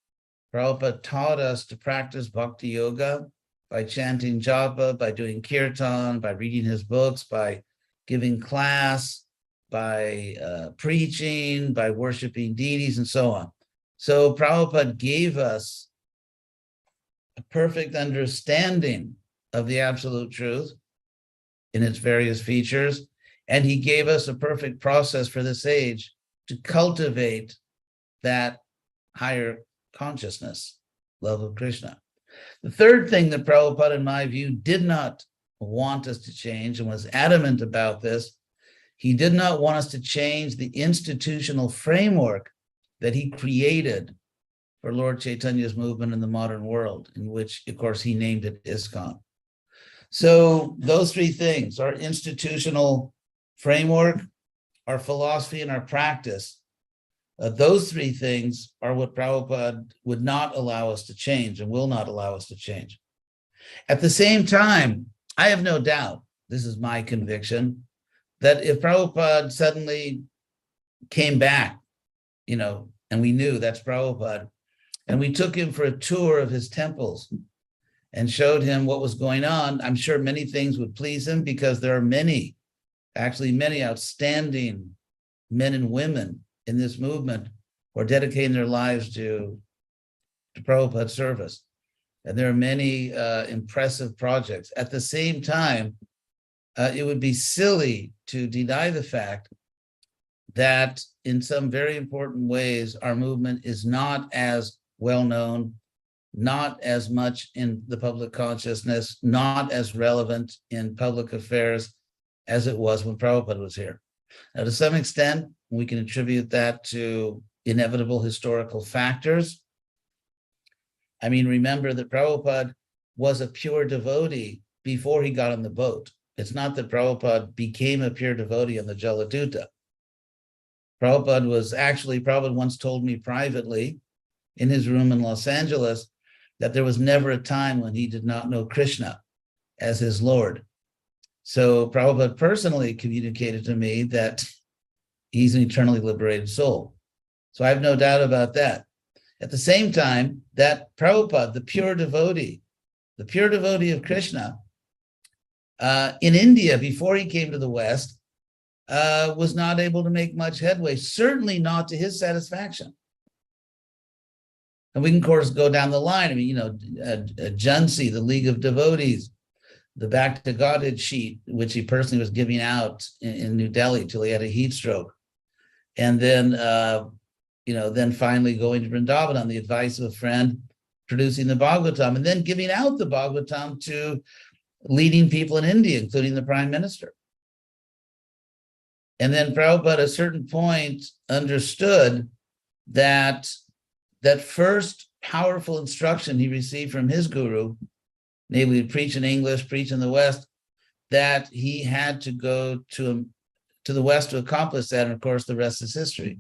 Prabhupada taught us to practice bhakti yoga by chanting japa, by doing kirtan, by reading his books, by giving class, by preaching, by worshiping deities, and so on. So Prabhupada gave us a perfect understanding of the absolute truth. in its various features. And he gave us a perfect process for this age to cultivate that higher consciousness, love of Krishna. The third thing that Prabhupada, in my view, did not want us to change and was adamant about this, he did not want us to change the institutional framework that he created for Lord Chaitanya's movement in the modern world, in which, of course, he named it ISKCON. So those three things, our institutional framework, our philosophy, and our practice, those three things are what Prabhupada would not allow us to change and will not allow us to change. At the same time, I have no doubt, this is my conviction, that if Prabhupada suddenly came back, and we knew that's Prabhupada, and we took him for a tour of his temples and showed him what was going on, I'm sure many things would please him, because there are many outstanding men and women in this movement who are dedicating their lives to Prabhupada's service. And there are many impressive projects. At the same time, it would be silly to deny the fact that in some very important ways, our movement is not as well known, not as much in the public consciousness, not as relevant in public affairs as it was when Prabhupada was here. Now, to some extent, we can attribute that to inevitable historical factors. I mean, remember that Prabhupada was a pure devotee before he got on the boat. It's not that Prabhupada became a pure devotee on the Jaladuta. Prabhupada once told me privately in his room in Los Angeles that there was never a time when he did not know Krishna as his Lord. So Prabhupada personally communicated to me that he's an eternally liberated soul. So I have no doubt about that. At the same time, that Prabhupada, the pure devotee of Krishna, in India, before he came to the West, was not able to make much headway, certainly not to his satisfaction. And we can, of course, go down the line. I mean, Jansi, the League of Devotees, the Back to Godhead sheet, which he personally was giving out in New Delhi till he had a heat stroke. And then, then finally going to Vrindavan on the advice of a friend, producing the Bhagavatam, and then giving out the Bhagavatam to leading people in India, including the Prime Minister. And then Prabhupada at a certain point understood that that first powerful instruction he received from his guru, namely preach in English, preach in the West, that he had to go to the West to accomplish that. And of course, the rest is history.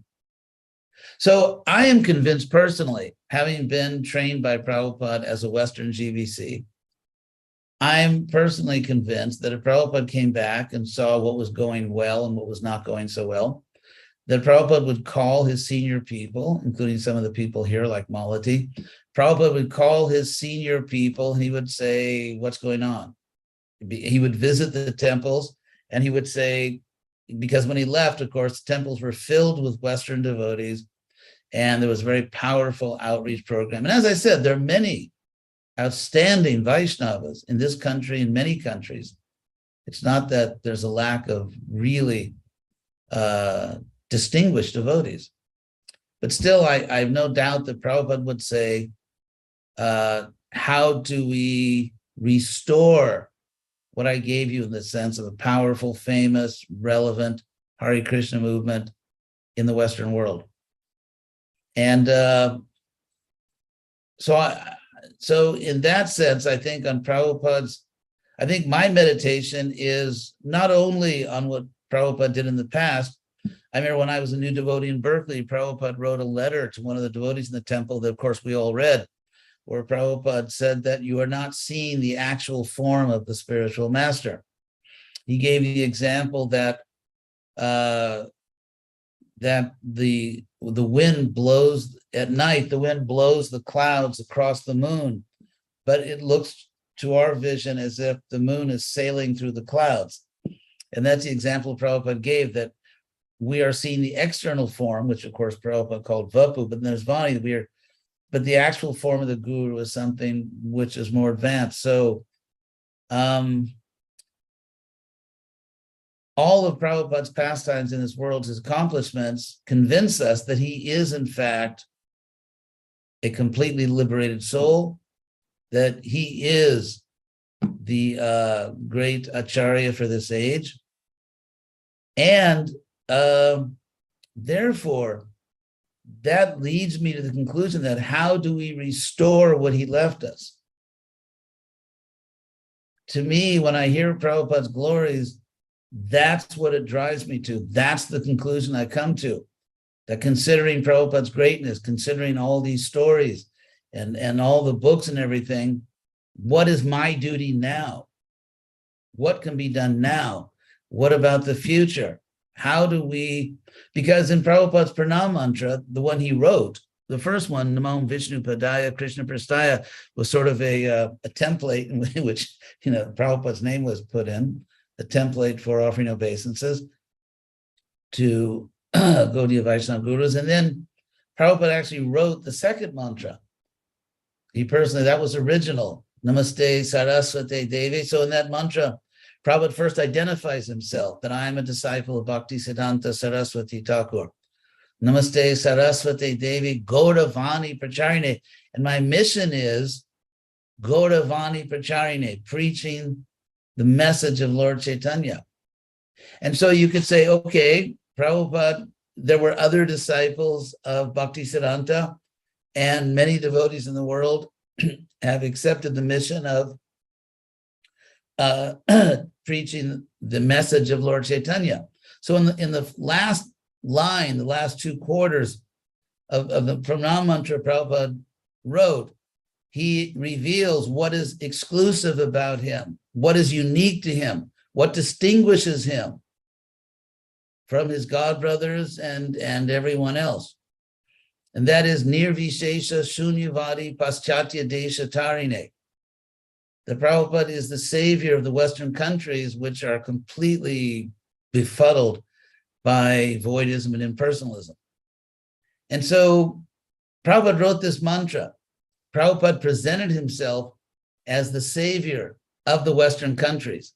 So I am convinced personally, having been trained by Prabhupada as a Western GBC, I'm personally convinced that if Prabhupada came back and saw what was going well and what was not going so well, that Prabhupada would call his senior people, including some of the people here like Mālatī. Prabhupada would call his senior people and he would say, what's going on? He would visit the temples and he would say, because when he left, of course, the temples were filled with Western devotees and there was a very powerful outreach program. And as I said, there are many outstanding Vaishnavas in this country and many countries. It's not that there's a lack of really distinguished devotees. But still, I have no doubt that Prabhupada would say, how do we restore what I gave you in the sense of a powerful, famous, relevant Hare Krishna movement in the Western world? And so in that sense, I think on Prabhupada's, I think my meditation is not only on what Prabhupada did in the past. I remember when I was a new devotee in Berkeley, Prabhupada wrote a letter to one of the devotees in the temple that, of course, we all read, where Prabhupada said that you are not seeing the actual form of the spiritual master. He gave the example that that the wind blows at night, the wind blows the clouds across the moon, but it looks to our vision as if the moon is sailing through the clouds. And that's the example Prabhupada gave, that we are seeing the external form, which of course Prabhupada called Vapu, but there's Vani, but the actual form of the guru is something which is more advanced. So all of Prabhupada's pastimes in this world, his accomplishments, convince us that he is, in fact, a completely liberated soul, that he is the great Acharya for this age. And therefore, that leads me to the conclusion that how do we restore what he left us? To me, when I hear Prabhupada's glories, that's what it drives me to. That's the conclusion I come to. That considering Prabhupada's greatness, considering all these stories and all the books and everything, what is my duty now? What can be done now? What about the future? How do we, because in Prabhupada's Pranam mantra, the one he wrote, the first one, Namo Vishnu Padaya Krishna Prastaya, was sort of a template in which, Prabhupada's name was put in, a template for offering obeisances to Gaudiya Vaishnava gurus. And then Prabhupada actually wrote the second mantra. He personally, that was original, Namaste Saraswate Devi. So in that mantra, Prabhupada first identifies himself that I am a disciple of Bhaktisiddhanta Saraswati Thakur. Namaste Saraswati Devi Gauravāṇī Pracharine. And my mission is Gauravāṇī Pracharine, preaching the message of Lord Chaitanya. And so you could say, okay, Prabhupada, there were other disciples of Bhaktisiddhanta, and many devotees in the world have accepted the mission of preaching the message of Lord Chaitanya. So in the last line, the last two quarters of the Pranam mantra Prabhupada wrote, he reveals what is exclusive about him, what is unique to him, what distinguishes him from his god brothers and everyone else. And that is nirvishesha shunyavadi paschatya desha tarine. The Prabhupada is the savior of the Western countries, which are completely befuddled by voidism and impersonalism. And so Prabhupada wrote this mantra. Prabhupada presented himself as the savior of the Western countries.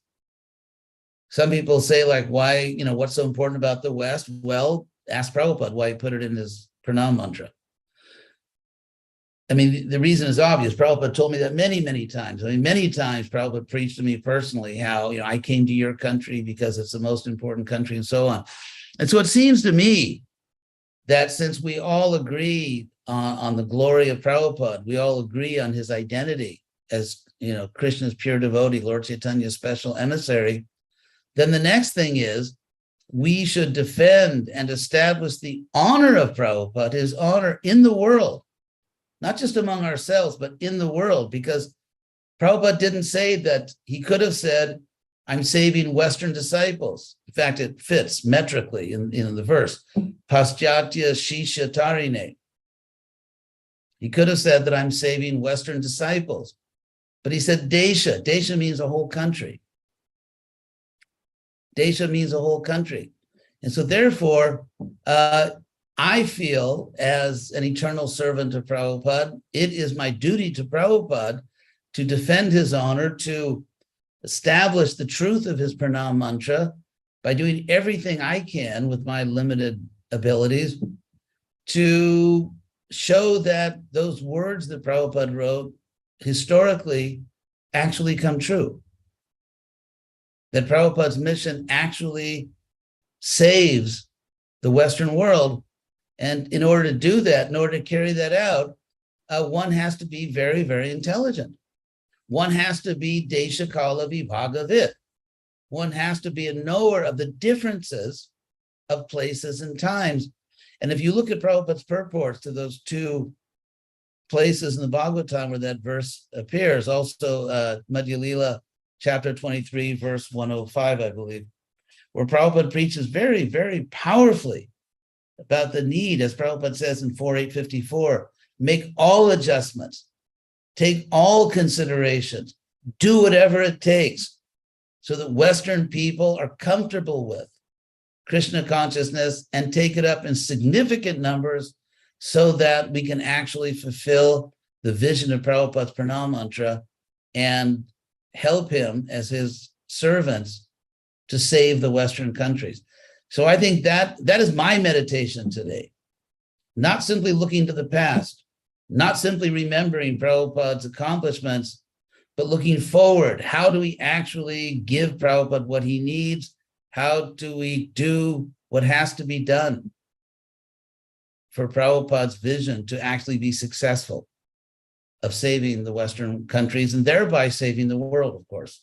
Some people say, like, why, what's so important about the West? Well, ask Prabhupada why he put it in his Pranam mantra. I mean, the reason is obvious. Prabhupada told me that many, many times. Many times Prabhupada preached to me personally how, I came to your country because it's the most important country and so on. And so it seems to me that since we all agree on the glory of Prabhupada, we all agree on his identity as, Krishna's pure devotee, Lord Chaitanya's special emissary, then the next thing is we should defend and establish the honor of Prabhupada, his honor in the world, not just among ourselves, but in the world, because Prabhupada didn't say that. He could have said, I'm saving Western disciples. In fact, it fits metrically in the verse, Paschatya Shishya Tarine. He could have said that I'm saving Western disciples, but he said Desha. Desha means a whole country. Desha means a whole country. And so therefore, I feel as an eternal servant of Prabhupada, it is my duty to Prabhupada to defend his honor, to establish the truth of his Pranam mantra by doing everything I can with my limited abilities to show that those words that Prabhupada wrote historically actually come true. That Prabhupada's mission actually saves the Western world. And in order to do that, in order to carry that out, one has to be very, very intelligent. One has to be Desha Kala Vibhagavit. One has to be a knower of the differences of places and times. And if you look at Prabhupada's purports to those two places in the Bhagavatam where that verse appears, also Madhya Lila, chapter 23, verse 105, I believe, where Prabhupada preaches very, very powerfully about the need, as Prabhupada says in 4854, make all adjustments, take all considerations, do whatever it takes so that Western people are comfortable with Krishna consciousness and take it up in significant numbers so that we can actually fulfill the vision of Prabhupada's Pranam mantra and help him as his servants to save the Western countries. So I think that is my meditation today. Not simply looking to the past, not simply remembering Prabhupada's accomplishments, but looking forward. How do we actually give Prabhupada what he needs? How do we do what has to be done for Prabhupada's vision to actually be successful of saving the Western countries and thereby saving the world, of course.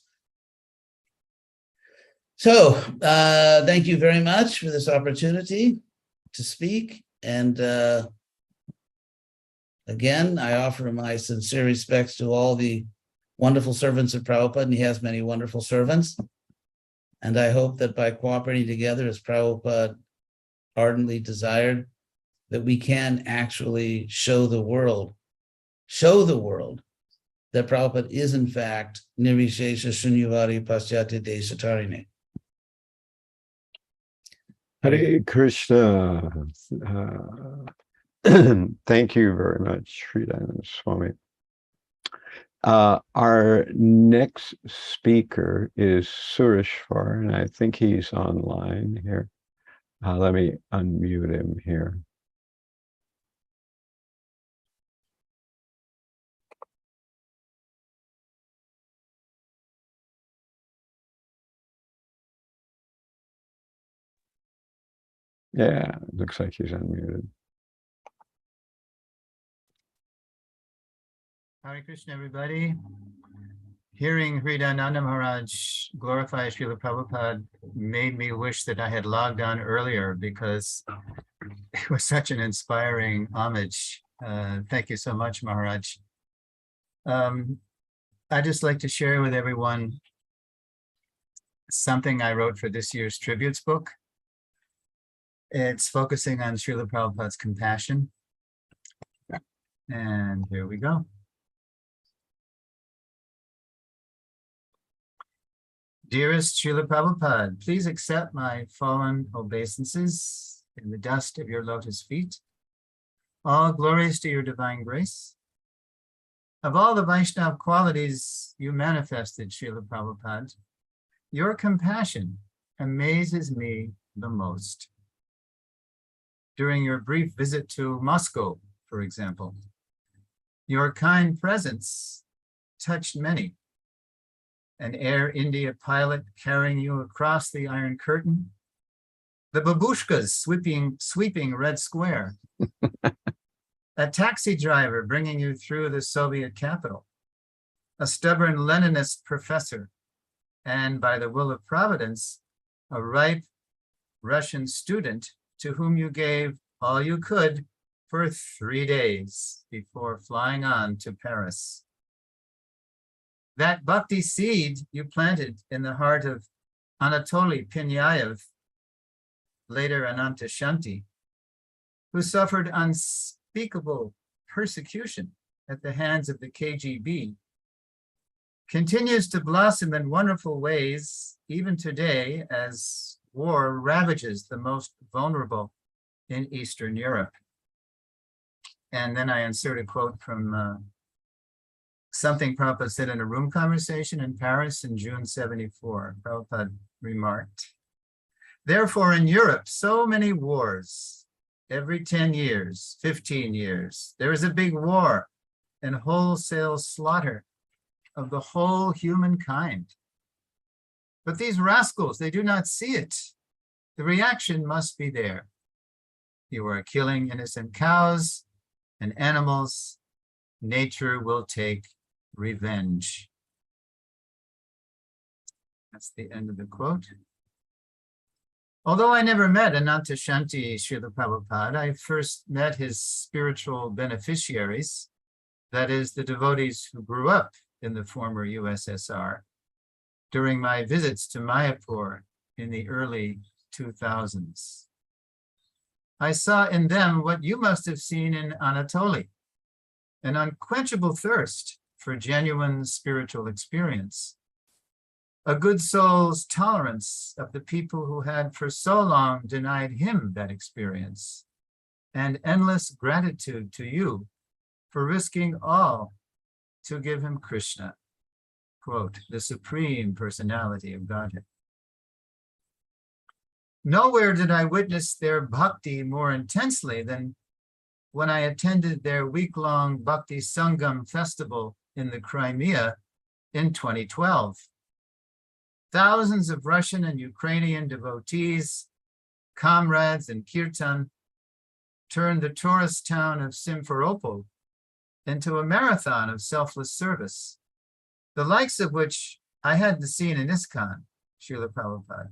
So thank you very much for this opportunity to speak. And again, I offer my sincere respects to all the wonderful servants of Prabhupada, and he has many wonderful servants. And I hope that by cooperating together as Prabhupada ardently desired, that we can actually show the world that Prabhupada is in fact Nirvishesha Shunyavadi Paschatya Deshatarine. Hare Krishna. Thank you very much, Hṛdayānanda Swami. Our next speaker is Sureśvara, and I think he's online here. Let me unmute him here. Yeah, looks like he's unmuted. Hare Krishna, everybody. Hearing Hṛdayānanda Maharaj glorify Srila Prabhupada made me wish that I had logged on earlier, because it was such an inspiring homage. Thank you so much, Maharaj. I'd just like to share with everyone something I wrote for this year's tributes book. It's focusing on Srila Prabhupada's compassion. And here we go. Dearest Srila Prabhupada, please accept my fallen obeisances in the dust of your lotus feet. All glories to your divine grace. Of all the Vaishnava qualities you manifested, Srila Prabhupada, your compassion amazes me the most. During your brief visit to Moscow, for example, your kind presence touched many. An Air India pilot carrying you across the Iron Curtain, the babushkas sweeping Red Square, a taxi driver bringing you through the Soviet capital, a stubborn Leninist professor, and by the will of Providence, a ripe Russian student to whom you gave all you could for 3 days before flying on to Paris. That bhakti seed you planted in the heart of Anatoly Pinyayev, later Ananta Shanti, who suffered unspeakable persecution at the hands of the KGB, continues to blossom in wonderful ways even today as war ravages the most vulnerable in Eastern Europe. And then I insert a quote from something Prabhupada said in a room conversation in Paris in June '74. Prabhupada remarked, therefore in Europe, so many wars, every 10 years, 15 years, there is a big war and wholesale slaughter of the whole humankind. But these rascals, they do not see it. The reaction must be there. You are killing innocent cows and animals. Nature will take revenge. That's the end of the quote. Although I never met Ananta Shanti Srila Prabhupada, I first met his spiritual beneficiaries, that is, the devotees who grew up in the former USSR, during my visits to Mayapur in the early 2000s. I saw in them what you must have seen in Anatoly, an unquenchable thirst for genuine spiritual experience, a good soul's tolerance of the people who had for so long denied him that experience, and endless gratitude to you for risking all to give him Krishna, quote, the supreme personality of Godhead. Nowhere did I witness their bhakti more intensely than when I attended their week-long Bhakti Sangam festival in the Crimea in 2012. Thousands of Russian and Ukrainian devotees, comrades in Kirtan, turned the tourist town of Simferopol into a marathon of selfless service, the likes of which I hadn't seen in ISKCON, Srila Prabhupada,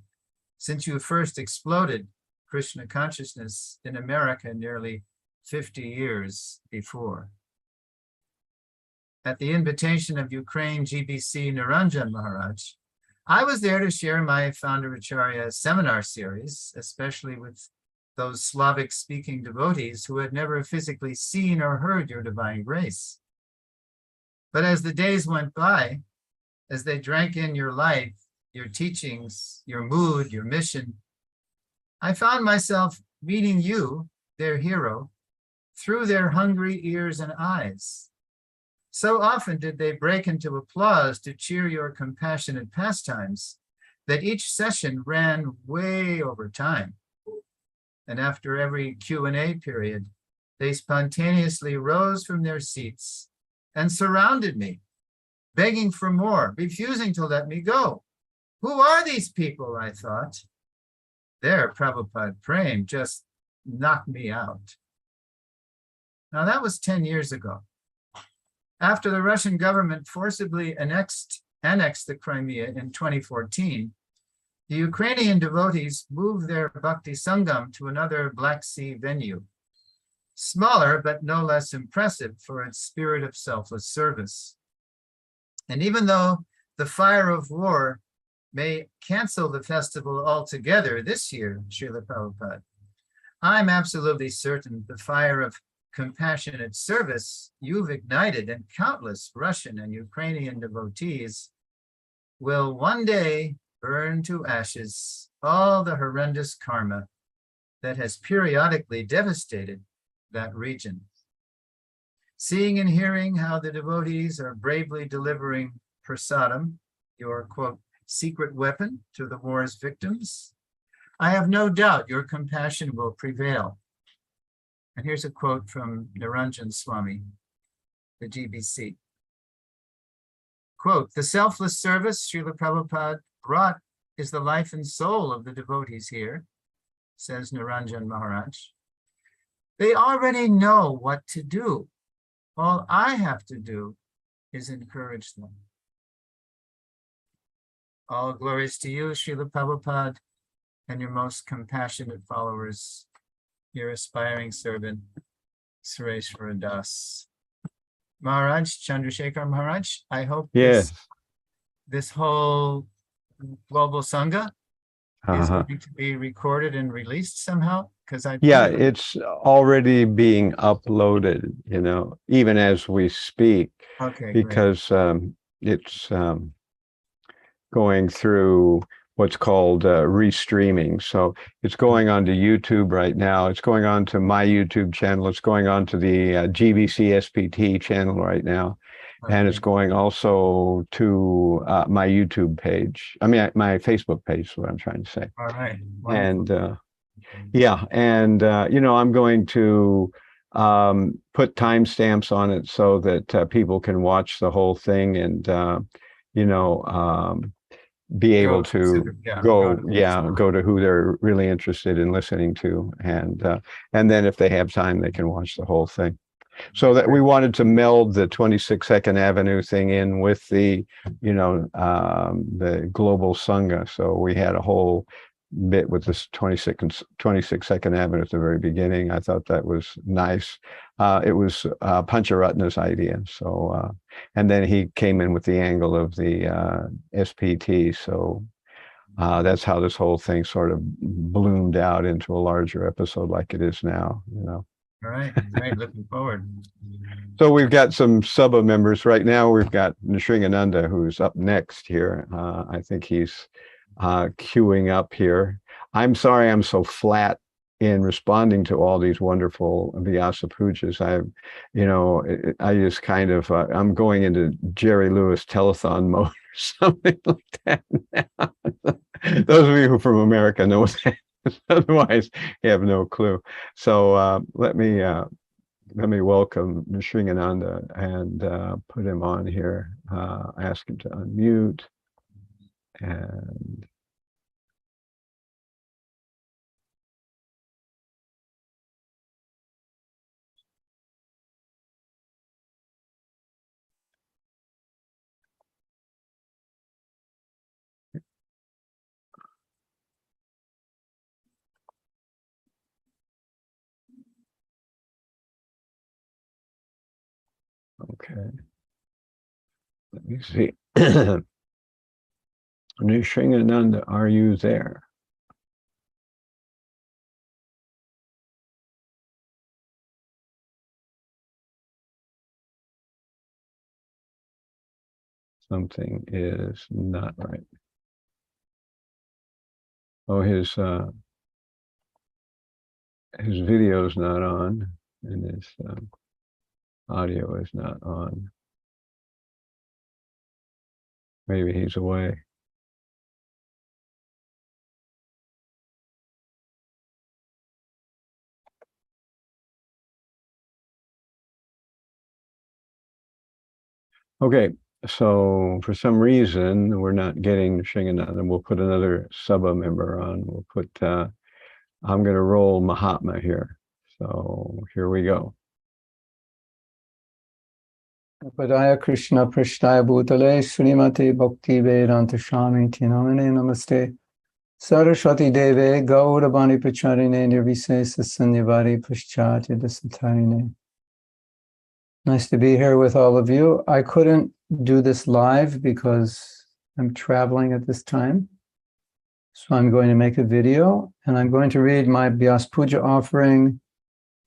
since you first exploded Krishna consciousness in America nearly 50 years before. At the invitation of Ukraine GBC Niranjan Maharaj, I was there to share my Founder Acharya seminar series, especially with those Slavic-speaking devotees who had never physically seen or heard your divine grace. But as the days went by, as they drank in your life, your teachings, your mood, your mission, I found myself meeting you, their hero, through their hungry ears and eyes. So often did they break into applause to cheer your compassionate pastimes that each session ran way over time. And after every Q&A period, they spontaneously rose from their seats and surrounded me, begging for more, refusing to let me go. Who are these people, I thought? Their Prabhupada Prem just knocked me out. Now that was 10 years ago. After the Russian government forcibly annexed the Crimea in 2014, the Ukrainian devotees moved their Bhakti Sangam to another Black Sea venue, smaller but no less impressive for its spirit of selfless service. And even though the fire of war may cancel the festival altogether this year, Srila Prabhupada, I'm absolutely certain the fire of compassionate service you've ignited in countless Russian and Ukrainian devotees will one day burn to ashes all the horrendous karma that has periodically devastated that region. Seeing and hearing how the devotees are bravely delivering prasadam, your quote, secret weapon to the war's victims, I have no doubt your compassion will prevail. And here's a quote from Niranjan Swami, the GBC. Quote, the selfless service Srila Prabhupada brought is the life and soul of the devotees here, says Niranjan Maharaj. They already know what to do. All I have to do is encourage them. All glories to you, Srila Prabhupada, and your most compassionate followers, your aspiring servant, Sureśvara Das. Maharaj, Chandrasekhar Maharaj, I hope this whole global Sangha is going to be recorded and released somehow. Because it's already being uploaded, you know, even as we speak. Okay, because it's going through what's called restreaming. So it's going onto YouTube right now. It's going on to my YouTube channel. It's going on to the GBC SPT channel right now. Okay. And it's going also to my YouTube page. I mean, my Facebook page is what I'm trying to say. All right. Wonderful. And yeah, and you know, I'm going to put timestamps on it so that people can watch the whole thing and you know, be able to go to who they're really interested in listening to, and then if they have time, they can watch the whole thing. So that we wanted to meld the 26nd Avenue thing in with the, you know, the global Sangha. So we had a whole bit with this 26nd Avenue at the very beginning. I thought that was nice. It was Pañcaratna's idea. So, and then he came in with the angle of the SPT. So that's how this whole thing sort of bloomed out into a larger episode like it is now, you know. All right, great, looking forward. So we've got some Sabha members right now. We've got Nrsingananda, who's up next here. I think he's queuing up here. I'm sorry I'm so flat in responding to all these wonderful Vyasa Pujas. I just kind of, I'm going into Jerry Lewis telethon mode or something like that now. Those of you who are from America know what Otherwise, you have no clue. So let me welcome Sringananda and put him on here. Ask him to unmute. And okay. Let me see. Sringananda, are you there? Something is not right. Oh, his video is not on, and his audio is not on. Maybe he's away. Okay, so for some reason we're not getting Sringananda, and we'll put another Sabha member on. We'll put I'm going to roll Mahatma here. So here we go. Padaya Krishna Prashtaya Bhutale Srimate Bhaktivedanta Swami Tinamane Namaste Saraswati Deve Gauravāṇī Pracharine Nirvisesa Sanyavari Paschatya Dasatarine. Nice to be here with all of you. I couldn't do this live because I'm traveling at this time. So I'm going to make a video and I'm going to read my Vyasa Puja offering,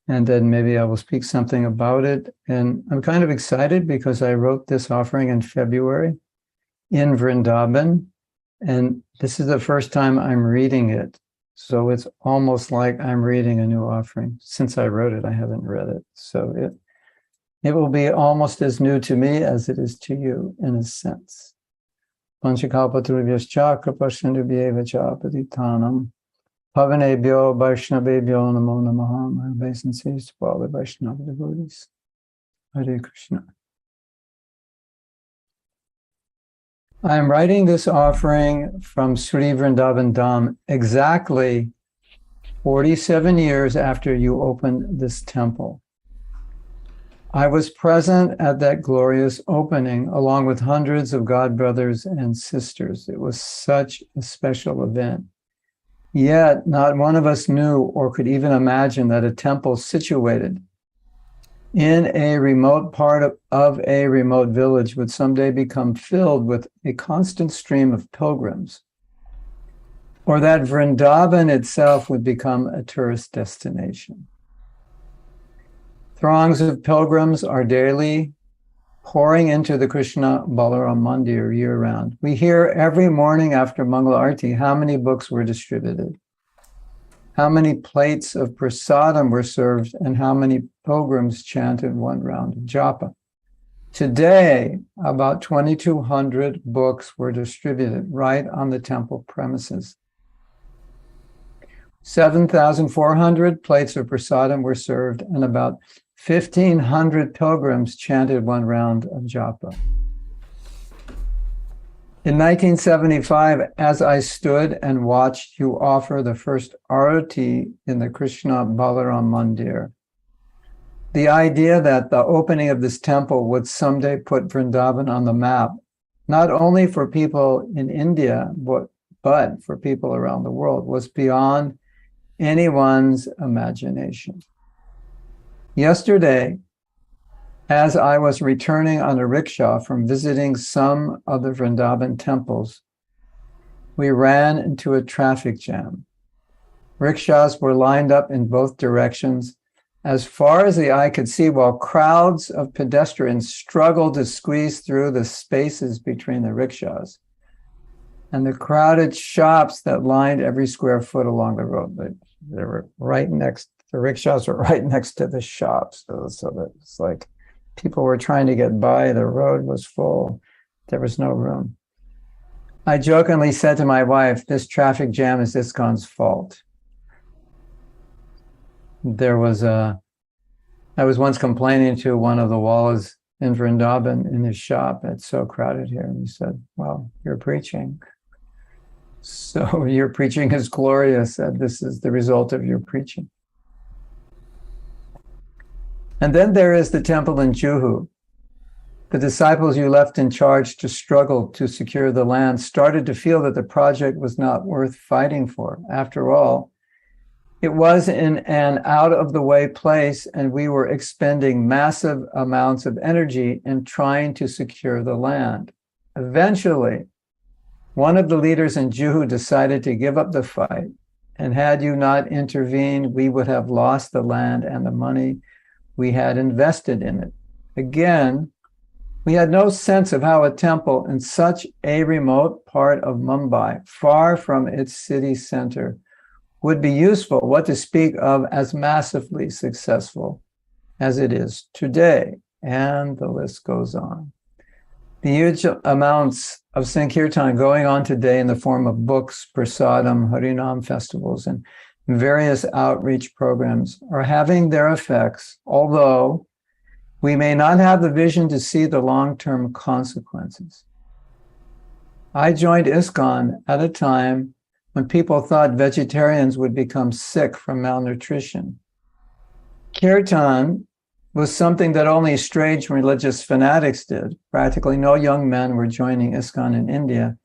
and then maybe I will speak something about it. And I'm kind of excited because I wrote this offering in February in Vrindavan, and this is the first time I'm reading it. So it's almost like I'm reading a new offering. Since I wrote it, I haven't read it. So it will be almost as new to me as it is to you, in a sense. Pañcaratna kripasindubhyevacha patitanam pavanebhyo vaishnavebhyo namo namaha. My obeisances to all the Vaishnava devotees. Hare Krishna. I am writing this offering from Sri Vrindavan Dham exactly 47 years after you opened this temple. I was present at that glorious opening along with hundreds of God brothers and sisters. It was such a special event. Yet not one of us knew or could even imagine that a temple situated in a remote part of a remote village would someday become filled with a constant stream of pilgrims, or that Vrindavan itself would become a tourist destination. Throngs of pilgrims are daily pouring into the Krishna Balaram Mandir year-round. We hear every morning after Mangala Arati how many books were distributed, how many plates of prasadam were served, and how many pilgrims chanted one round of japa. Today, about 2,200 books were distributed right on the temple premises. 7,400 plates of prasadam were served, and about 1,500 pilgrims chanted one round of japa. In 1975, as I stood and watched you offer the first arati in the Krishna Balaram Mandir, the idea that the opening of this temple would someday put Vrindavan on the map, not only for people in India, but for people around the world, was beyond anyone's imagination. Yesterday, as I was returning on a rickshaw from visiting some of the Vrindavan temples, we ran into a traffic jam. Rickshaws were lined up in both directions as far as the eye could see, while crowds of pedestrians struggled to squeeze through the spaces between the rickshaws and the crowded shops that lined every square foot along the road. They were right next. The rickshaws were right next to the shops. So that it's like people were trying to get by. The road was full. There was no room. I jokingly said to my wife, this traffic jam is ISKCON's fault. I was once complaining to one of the wallahs in Vrindavan in his shop, it's so crowded here. And he said, well, you're preaching. So your preaching is glorious, and this is the result of your preaching. And then there is the temple in Juhu. The disciples you left in charge to struggle to secure the land started to feel that the project was not worth fighting for. After all, it was in an out-of-the-way place, and we were expending massive amounts of energy in trying to secure the land. Eventually, one of the leaders in Juhu decided to give up the fight, and had you not intervened, we would have lost the land and the money we had invested in it. Again, we had no sense of how a temple in such a remote part of Mumbai, far from its city center, would be useful, what to speak of as massively successful as it is today. And the list goes on. The huge amounts of Sankirtan going on today in the form of books, prasadam, Harinam festivals, and various outreach programs are having their effects, although we may not have the vision to see the long-term consequences. I joined ISKCON at a time when people thought vegetarians would become sick from malnutrition. Kirtan was something that only strange religious fanatics did. Practically no young men were joining ISKCON in India,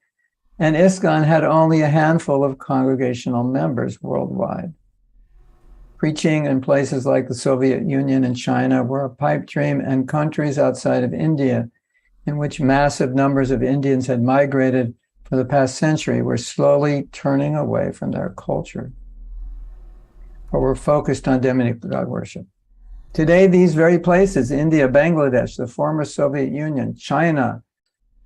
and ISKCON had only a handful of congregational members worldwide. Preaching in places like the Soviet Union and China were a pipe dream, and countries outside of India, in which massive numbers of Indians had migrated for the past century, were slowly turning away from their culture, or were focused on demigod worship. Today, these very places, India, Bangladesh, the former Soviet Union, China,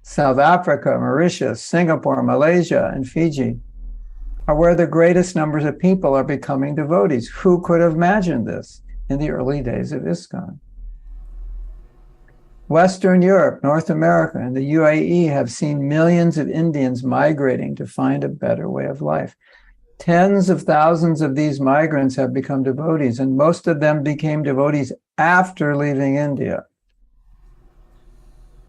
South Africa, Mauritius, Singapore, Malaysia, and Fiji, are where the greatest numbers of people are becoming devotees. Who could have imagined this in the early days of ISKCON? Western Europe, North America, and the UAE have seen millions of Indians migrating to find a better way of life. Tens of thousands of these migrants have become devotees, and most of them became devotees after leaving India.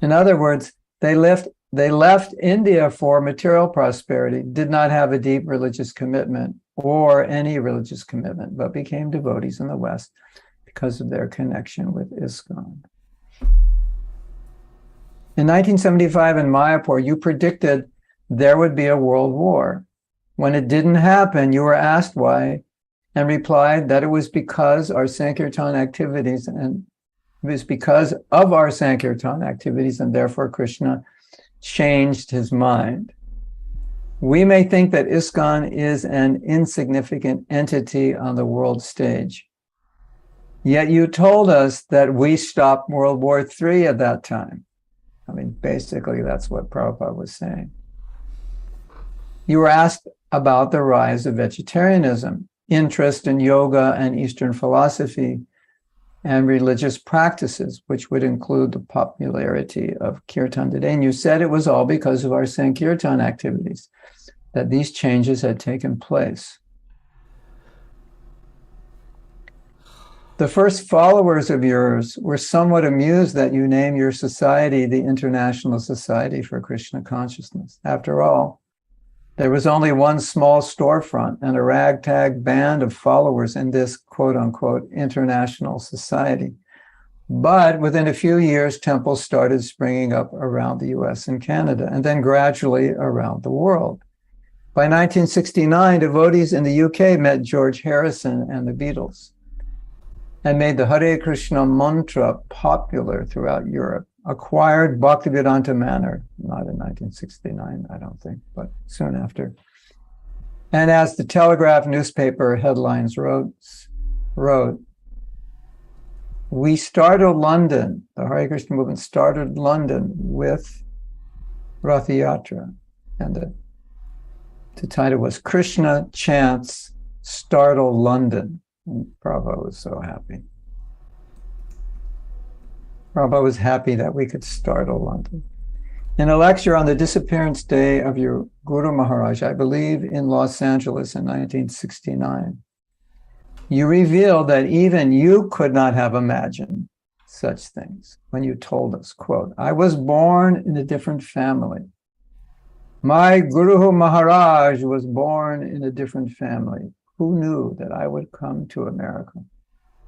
In other words, they left India for material prosperity, did not have a deep religious commitment or any religious commitment, but became devotees in the West because of their connection with ISKCON. In 1975 in Mayapur, you predicted there would be a world war. When it didn't happen, you were asked why and replied that it was because our Sankirtan activities, and it was because of our Sankirtan activities, and therefore Krishna changed his mind. We may think that ISKCON is an insignificant entity on the world stage. Yet you told us that we stopped World War III at that time. I mean, basically, that's what Prabhupada was saying. You were asked about the rise of vegetarianism, interest in yoga and Eastern philosophy, and religious practices, which would include the popularity of Kirtan today. And you said it was all because of our Sankirtan activities that these changes had taken place. The first followers of yours were somewhat amused that you name your society the International Society for Krishna Consciousness. After all, there was only one small storefront and a ragtag band of followers in this quote-unquote international society. But within a few years, temples started springing up around the US and Canada, and then gradually around the world. By 1969, devotees in the UK met George Harrison and the Beatles and made the Hare Krishna mantra popular throughout Europe, acquired Bhaktivedanta Manor, not in 1969, I don't think, but soon after. And as the Telegraph newspaper headlines wrote, we started London, the Hare Krishna movement started London with Rath Yatra, and the title was Krishna Chants Startle London. And Prabhupada was so happy. Prabhupada was happy that we could startle London. In a lecture on the disappearance day of your Guru Maharaj, I believe in Los Angeles in 1969, You revealed that even you could not have imagined such things when you told us, quote, I was born in a different family. My Guru Maharaj was born in a different family. Who knew that I would come to America?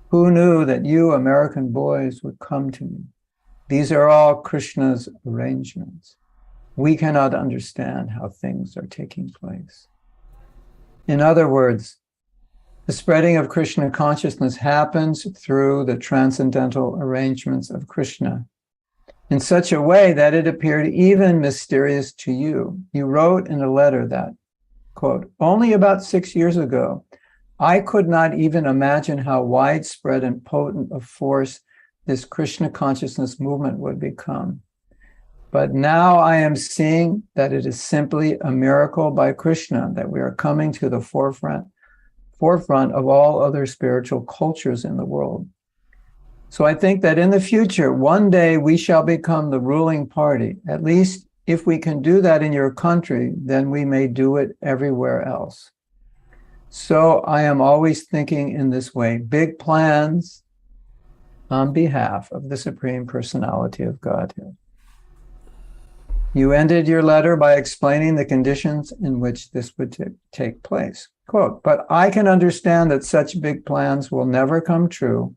Who knew that you American boys would come to me? These are all Krishna's arrangements. We cannot understand how things are taking place. In other words, the spreading of Krishna consciousness happens through the transcendental arrangements of Krishna in such a way that it appeared even mysterious to you. You wrote in a letter that, quote, only about 6 years ago, I could not even imagine how widespread and potent a force this Krishna consciousness movement would become. But now I am seeing that it is simply a miracle by Krishna that we are coming to the forefront of all other spiritual cultures in the world. So I think that in the future, one day we shall become the ruling party. At least if we can do that in your country, then we may do it everywhere else. So I am always thinking in this way, big plans on behalf of the Supreme Personality of Godhead. You ended your letter by explaining the conditions in which this would take place. Quote, but I can understand that such big plans will never come true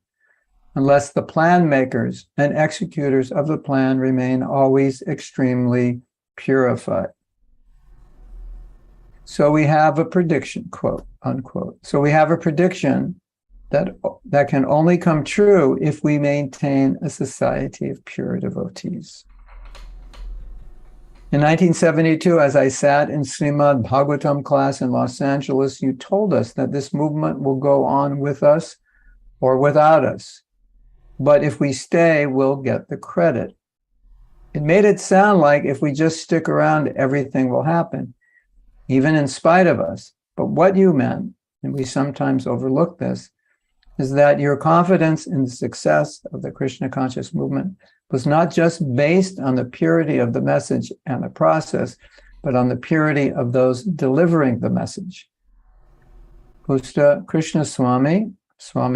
unless the plan makers and executors of the plan remain always extremely purified. So we have a prediction, quote, unquote. So we have a prediction that can only come true if we maintain a society of pure devotees. In 1972, as I sat in Srimad Bhagavatam class in Los Angeles, you told us that this movement will go on with us or without us. But if we stay, we'll get the credit. It made it sound like if we just stick around, everything will happen, even in spite of us. But what you meant, and we sometimes overlook this, is that your confidence in the success of the Krishna conscious movement was not just based on the purity of the message and the process, but on the purity of those delivering the message. Krishna Swami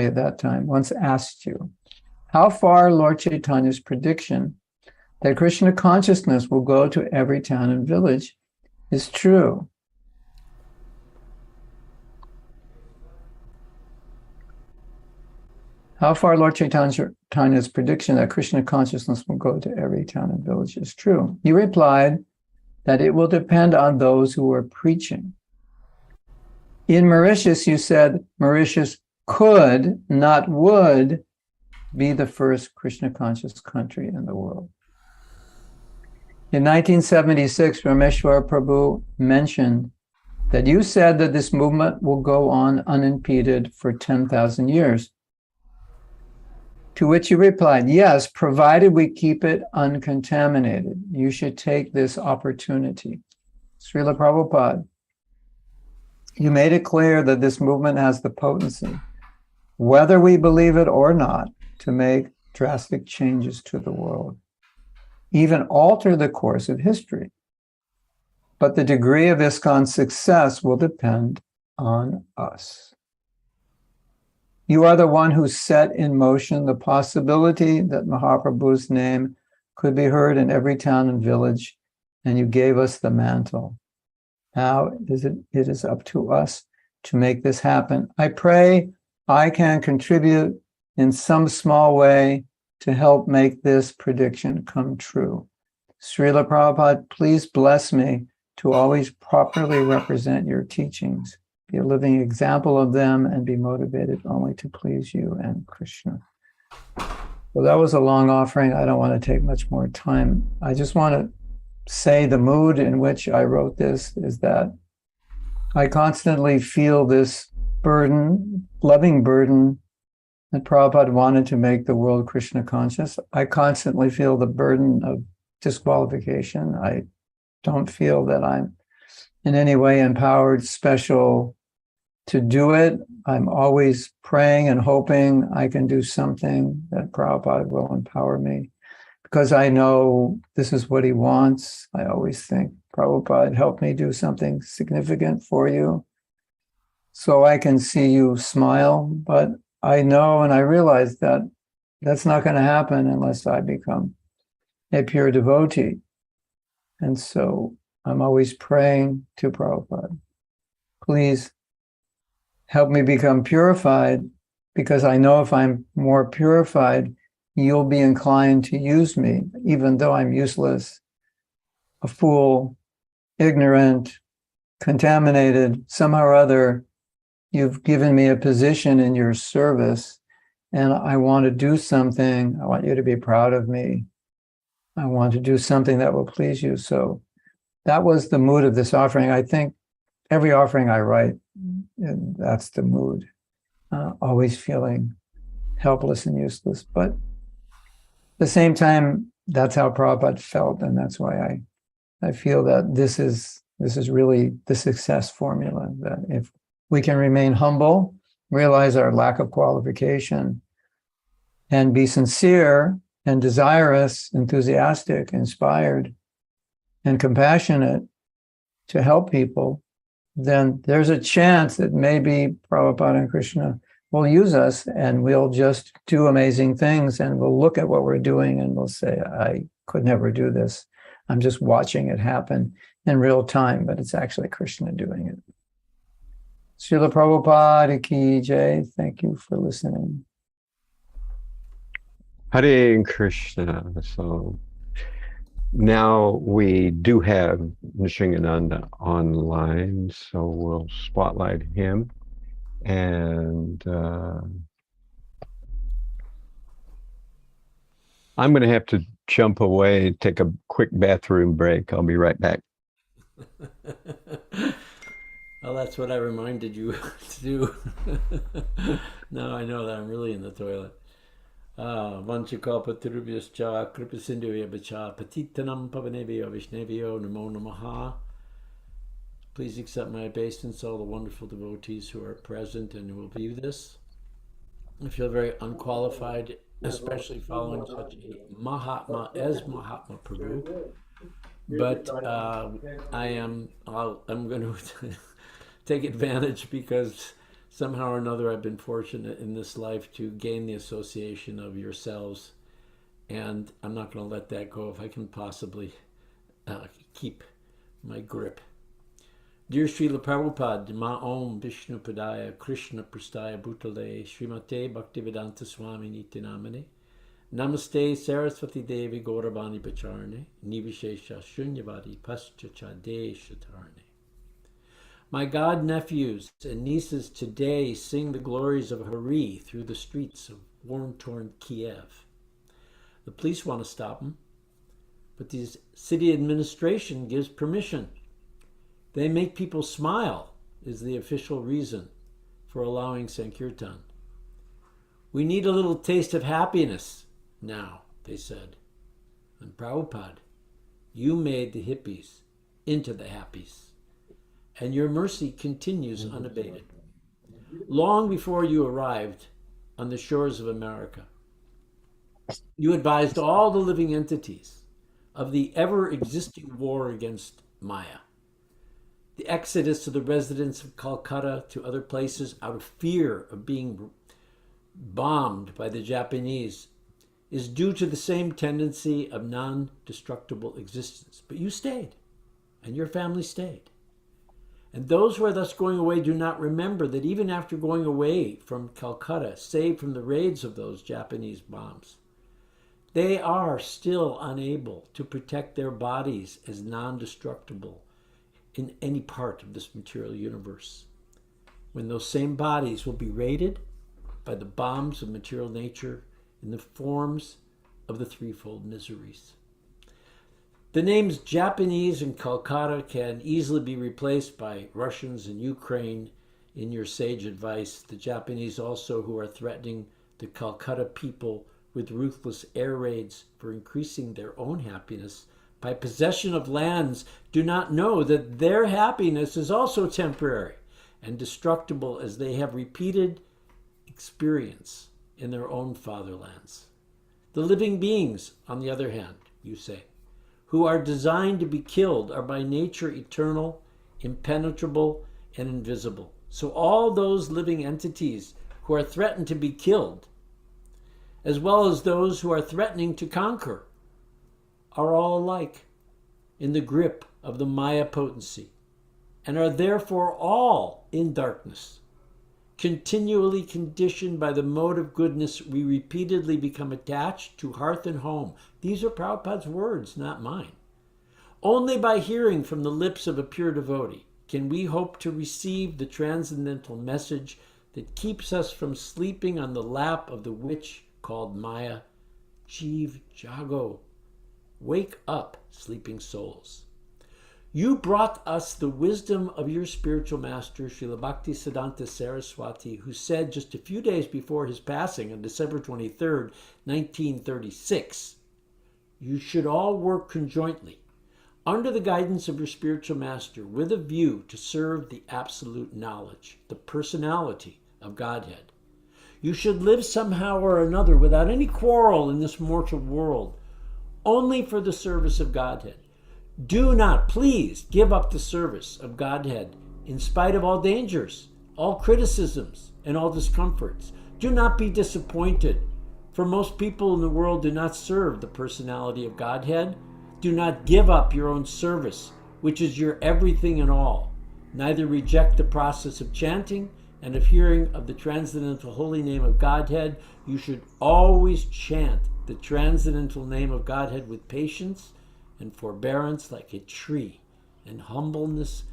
at that time, once asked you, how far Lord Chaitanya's prediction that Krishna consciousness will go to every town and village is true? How far Lord Chaitanya's prediction that Krishna consciousness will go to every town and village is true? You replied that it will depend on those who are preaching. In Mauritius, you said Mauritius could, not would, be the first Krishna conscious country in the world. In 1976, Rameśvara Prabhu mentioned that you said that this movement will go on unimpeded for 10,000 years. To which you replied, yes, provided we keep it uncontaminated. You should take this opportunity. Srila Prabhupada, you made it clear that this movement has the potency, whether we believe it or not, to make drastic changes to the world, even alter the course of history. But the degree of ISKCON's success will depend on us. You are the one who set in motion the possibility that Mahaprabhu's name could be heard in every town and village, and you gave us the mantle. Now it is up to us to make this happen. I pray I can contribute in some small way to help make this prediction come true. Srila Prabhupada, please bless me to always properly represent your teachings, be a living example of them, and be motivated only to please you and Krishna. Well, that was a long offering. I don't want to take much more time. I just want to say the mood in which I wrote this is that I constantly feel this burden, loving burden, that Prabhupada wanted to make the world Krishna conscious. I constantly feel the burden of disqualification. I don't feel that I'm in any way empowered, special to do it. I'm always praying and hoping I can do something that Prabhupada will empower me, because I know this is what he wants. I always think, Prabhupada, help me do something significant for you. so I can see you smile, but I know and I realize that that's not going to happen unless I become a pure devotee. And so I'm always praying to Prabhupada, please help me become purified, because I know if I'm more purified, you'll be inclined to use me, even though I'm useless, a fool, ignorant, contaminated, somehow or other. You've given me a position in your service, and I want to do something. I want you to be proud of me. I want to do something that will please you. So that was the mood of this offering. I think every offering I write, that's the mood. Always feeling helpless and useless. But at the same time, that's how Prabhupada felt. And that's why I feel that this is really the success formula, that if we can remain humble, realize our lack of qualification, and be sincere and desirous, enthusiastic, inspired, and compassionate to help people, then there's a chance that maybe Prabhupada and Krishna will use us, and we'll just do amazing things, and we'll look at what we're doing and we'll say, I could never do this. I'm just watching it happen in real time, but it's actually Krishna doing it. Srila Prabhupada ki jai. Thank you for listening. Hare Krishna. So now we do have Nrsimhananda online, so we'll spotlight him. And I'm going to have to jump away, take a quick bathroom break. I'll be right back. Well, that's what I reminded you to do. Now I know that I'm really in the toilet. Vanchakalpatarubhyascha kripasindhuvyacha patitanam pavanebhyo vishnevyo namo namaha. Please accept my obeisance, all the wonderful devotees who are present and who will view this. I feel very unqualified, especially following such a Mahatma as Mahatma Prabhu. But I'm going to take advantage, because somehow or another I've been fortunate in this life to gain the association of yourselves, and I'm not going to let that go if I can possibly keep my grip. Dear Srila Prabhupada, Ma Om Vishnu Padaya Krishna Prastaya Bhutale Srimate Bhaktivedanta Swami Nitinamane Namaste Saraswati Devi Gauravāṇī Pacharane Nivishesha Shunyavadi Paschachade Shatarane. My god nephews and nieces today sing the glories of Hari through the streets of war-torn Kiev. The police want to stop them, but the city administration gives permission. They make people smile is the official reason for allowing Sankirtan. We need a little taste of happiness now, they said. And Prabhupada, you made the hippies into the happies, and your mercy continues unabated. Long before you arrived on the shores of America, you advised all the living entities of the ever-existing war against Maya. The exodus of the residents of Calcutta to other places out of fear of being bombed by the Japanese is due to the same tendency of non-destructible existence. But you stayed, and your family stayed. And those who are thus going away do not remember that even after going away from Calcutta, saved from the raids of those Japanese bombs, they are still unable to protect their bodies as non-destructible in any part of this material universe, when those same bodies will be raided by the bombs of material nature in the forms of the threefold miseries. The names Japanese and Calcutta can easily be replaced by Russians and Ukraine in your sage advice. The Japanese also, who are threatening the Calcutta people with ruthless air raids for increasing their own happiness by possession of lands, do not know that their happiness is also temporary and destructible, as they have repeated experience in their own fatherlands. The living beings, on the other hand, you say, who are designed to be killed, are by nature eternal, impenetrable, and invisible. So all those living entities who are threatened to be killed, as well as those who are threatening to conquer, are all alike in the grip of the Maya potency, and are therefore all in darkness, continually conditioned by the mode of goodness. We repeatedly become attached to hearth and home. These are Prabhupada's words, not mine. Only by hearing from the lips of a pure devotee can we hope to receive the transcendental message that keeps us from sleeping on the lap of the witch called Maya. Jeev Jago, wake up, sleeping souls. You brought us the wisdom of your spiritual master, Srila Bhaktisiddhanta Saraswati, who said just a few days before his passing on December 23rd, 1936, you should all work conjointly under the guidance of your spiritual master with a view to serve the absolute knowledge, the personality of Godhead. You should live somehow or another without any quarrel in this mortal world, only for the service of Godhead. Do not, please, give up the service of Godhead in spite of all dangers, all criticisms, and all discomforts. Do not be disappointed, for most people in the world do not serve the personality of Godhead. Do not give up your own service, which is your everything and all. Neither reject the process of chanting and of hearing of the transcendental holy name of Godhead. You should always chant the transcendental name of Godhead with patience and forbearance like a tree, and humbleness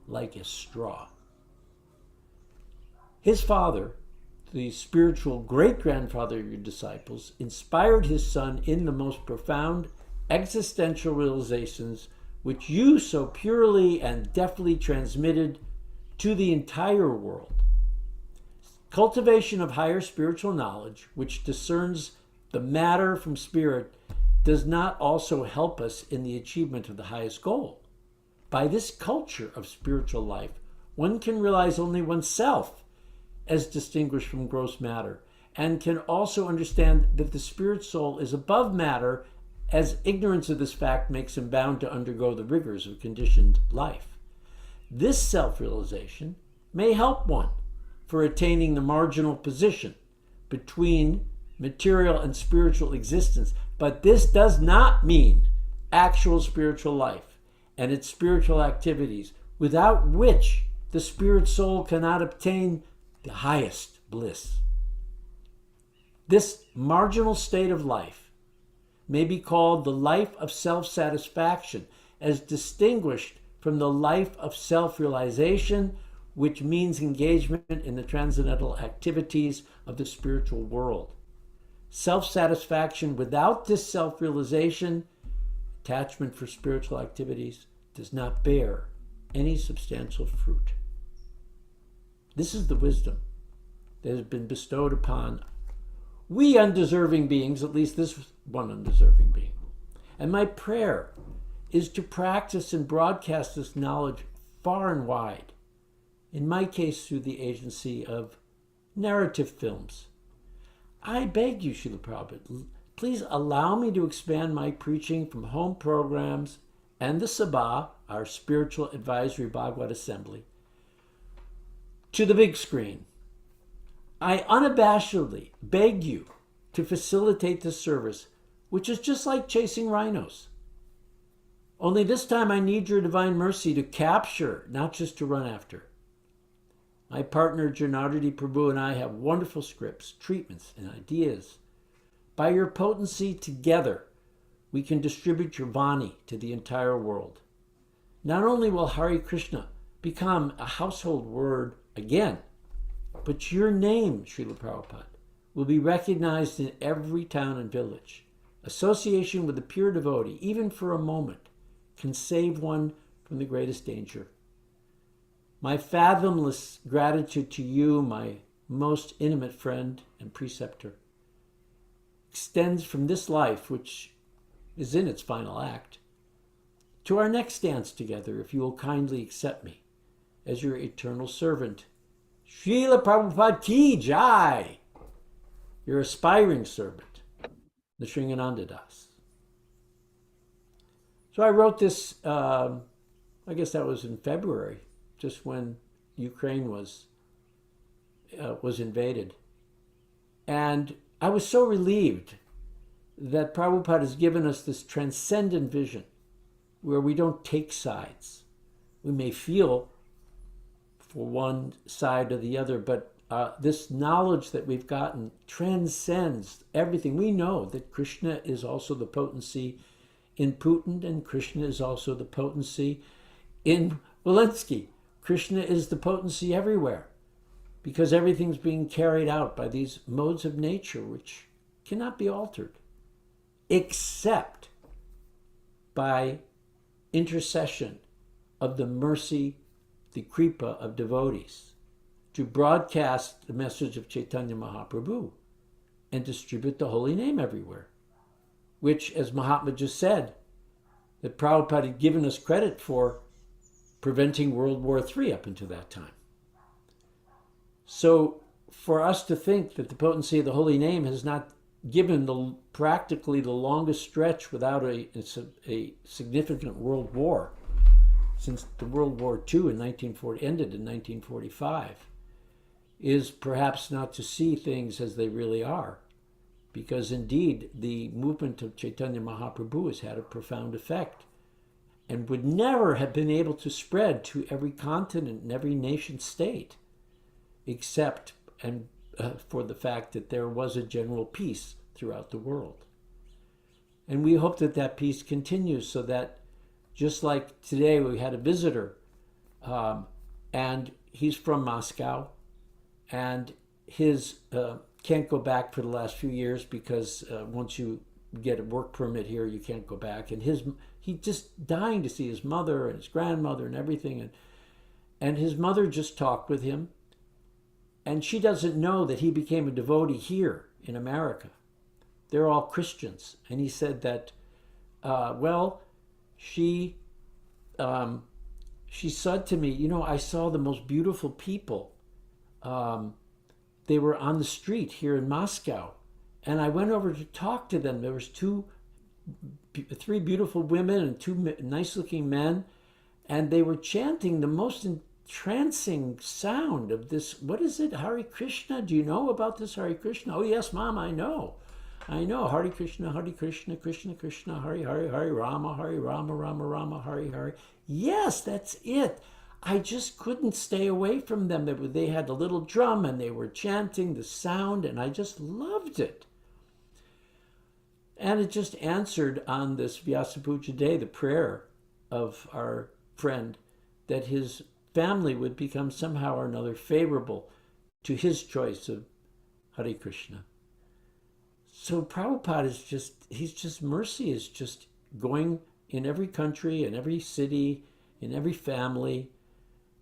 like a straw. His father, the spiritual great-grandfather of your disciples, inspired his son in the most profound existential realizations, which you so purely and deftly transmitted to the entire world. Cultivation of higher spiritual knowledge, which discerns the matter from spirit, does not also help us in the achievement of the highest goal. By this culture of spiritual life, one can realize only oneself as distinguished from gross matter, and can also understand that the spirit soul is above matter, as ignorance of this fact makes him bound to undergo the rigors of conditioned life. This self-realization may help one for attaining the marginal position between material and spiritual existence, but this does not mean actual spiritual life and its spiritual activities, without which the spirit soul cannot obtain the highest bliss. This marginal state of life may be called the life of self-satisfaction, as distinguished from the life of self-realization, which means engagement in the transcendental activities of the spiritual world. Self-satisfaction without this self-realization, attachment for spiritual activities, does not bear any substantial fruit. This is the wisdom that has been bestowed upon we undeserving beings, at least this one undeserving being. And my prayer is to practice and broadcast this knowledge far and wide, in my case through the agency of narrative films. I beg you, Srila Prabhupada, please allow me to expand my preaching from home programs and the Sabha, our spiritual advisory Bhagavad Assembly, to the big screen. I unabashedly beg you to facilitate this service, which is just like chasing rhinos. Only this time I need your divine mercy to capture, not just to run after. My partner Janardati Prabhu and I have wonderful scripts, treatments, and ideas. By your potency together, we can distribute your Vani to the entire world. Not only will Hare Krishna become a household word again, but your name, Srila Prabhupada, will be recognized in every town and village. Association with a pure devotee, even for a moment, can save one from the greatest danger. My fathomless gratitude to you, my most intimate friend and preceptor, extends from this life, which is in its final act, to our next dance together, if you will kindly accept me as your eternal servant. Srila Prabhupada Ki Jai, your aspiring servant, the Sringananda Das. So I wrote this, I guess that was in February, just when Ukraine was invaded. And I was so relieved that Prabhupada has given us this transcendent vision where we don't take sides. We may feel for one side or the other, but this knowledge that we've gotten transcends everything. We know that Krishna is also the potency in Putin, and Krishna is also the potency in Walensky. Krishna is the potency everywhere, because everything's being carried out by these modes of nature which cannot be altered, except by intercession of the mercy, the kripa of devotees, to broadcast the message of Chaitanya Mahaprabhu and distribute the holy name everywhere, which, as Mahatma just said, that Prabhupada had given us credit for preventing World War III up until that time. So for us to think that the potency of the holy name has not given practically the longest stretch without a significant world war since the World War II ended in 1945 is perhaps not to see things as they really are, because indeed the movement of Chaitanya Mahaprabhu has had a profound effect and would never have been able to spread to every continent and every nation state except for the fact that there was a general peace throughout the world. And we hope that that peace continues, so that just like today we had a visitor and he's from Moscow, and his can't go back for the last few years because once you get a work permit here, you can't go back. And he just dying to see his mother and his grandmother and everything. And his mother just talked with him, and she doesn't know that he became a devotee here in America. They're all Christians. And he said that, she said to me, I saw the most beautiful people. They were on the street here in Moscow, and I went over to talk to them. There was three beautiful women and two nice-looking men, and they were chanting the most entrancing sound of this. What is it? Hare Krishna? Do you know about this Hare Krishna? Oh yes, Mom, I know. Hare Krishna, Krishna Krishna, Hare Hare, Hare Rama, Rama Rama, Hare Hare. Yes, that's it. I just couldn't stay away from them. They had a little drum and they were chanting the sound, and I just loved it. And it just answered on this Vyasa Puja day the prayer of our friend that his family would become somehow or another favorable to his choice of Hare Krishna. So Prabhupada mercy is just going in every country, in every city, in every family.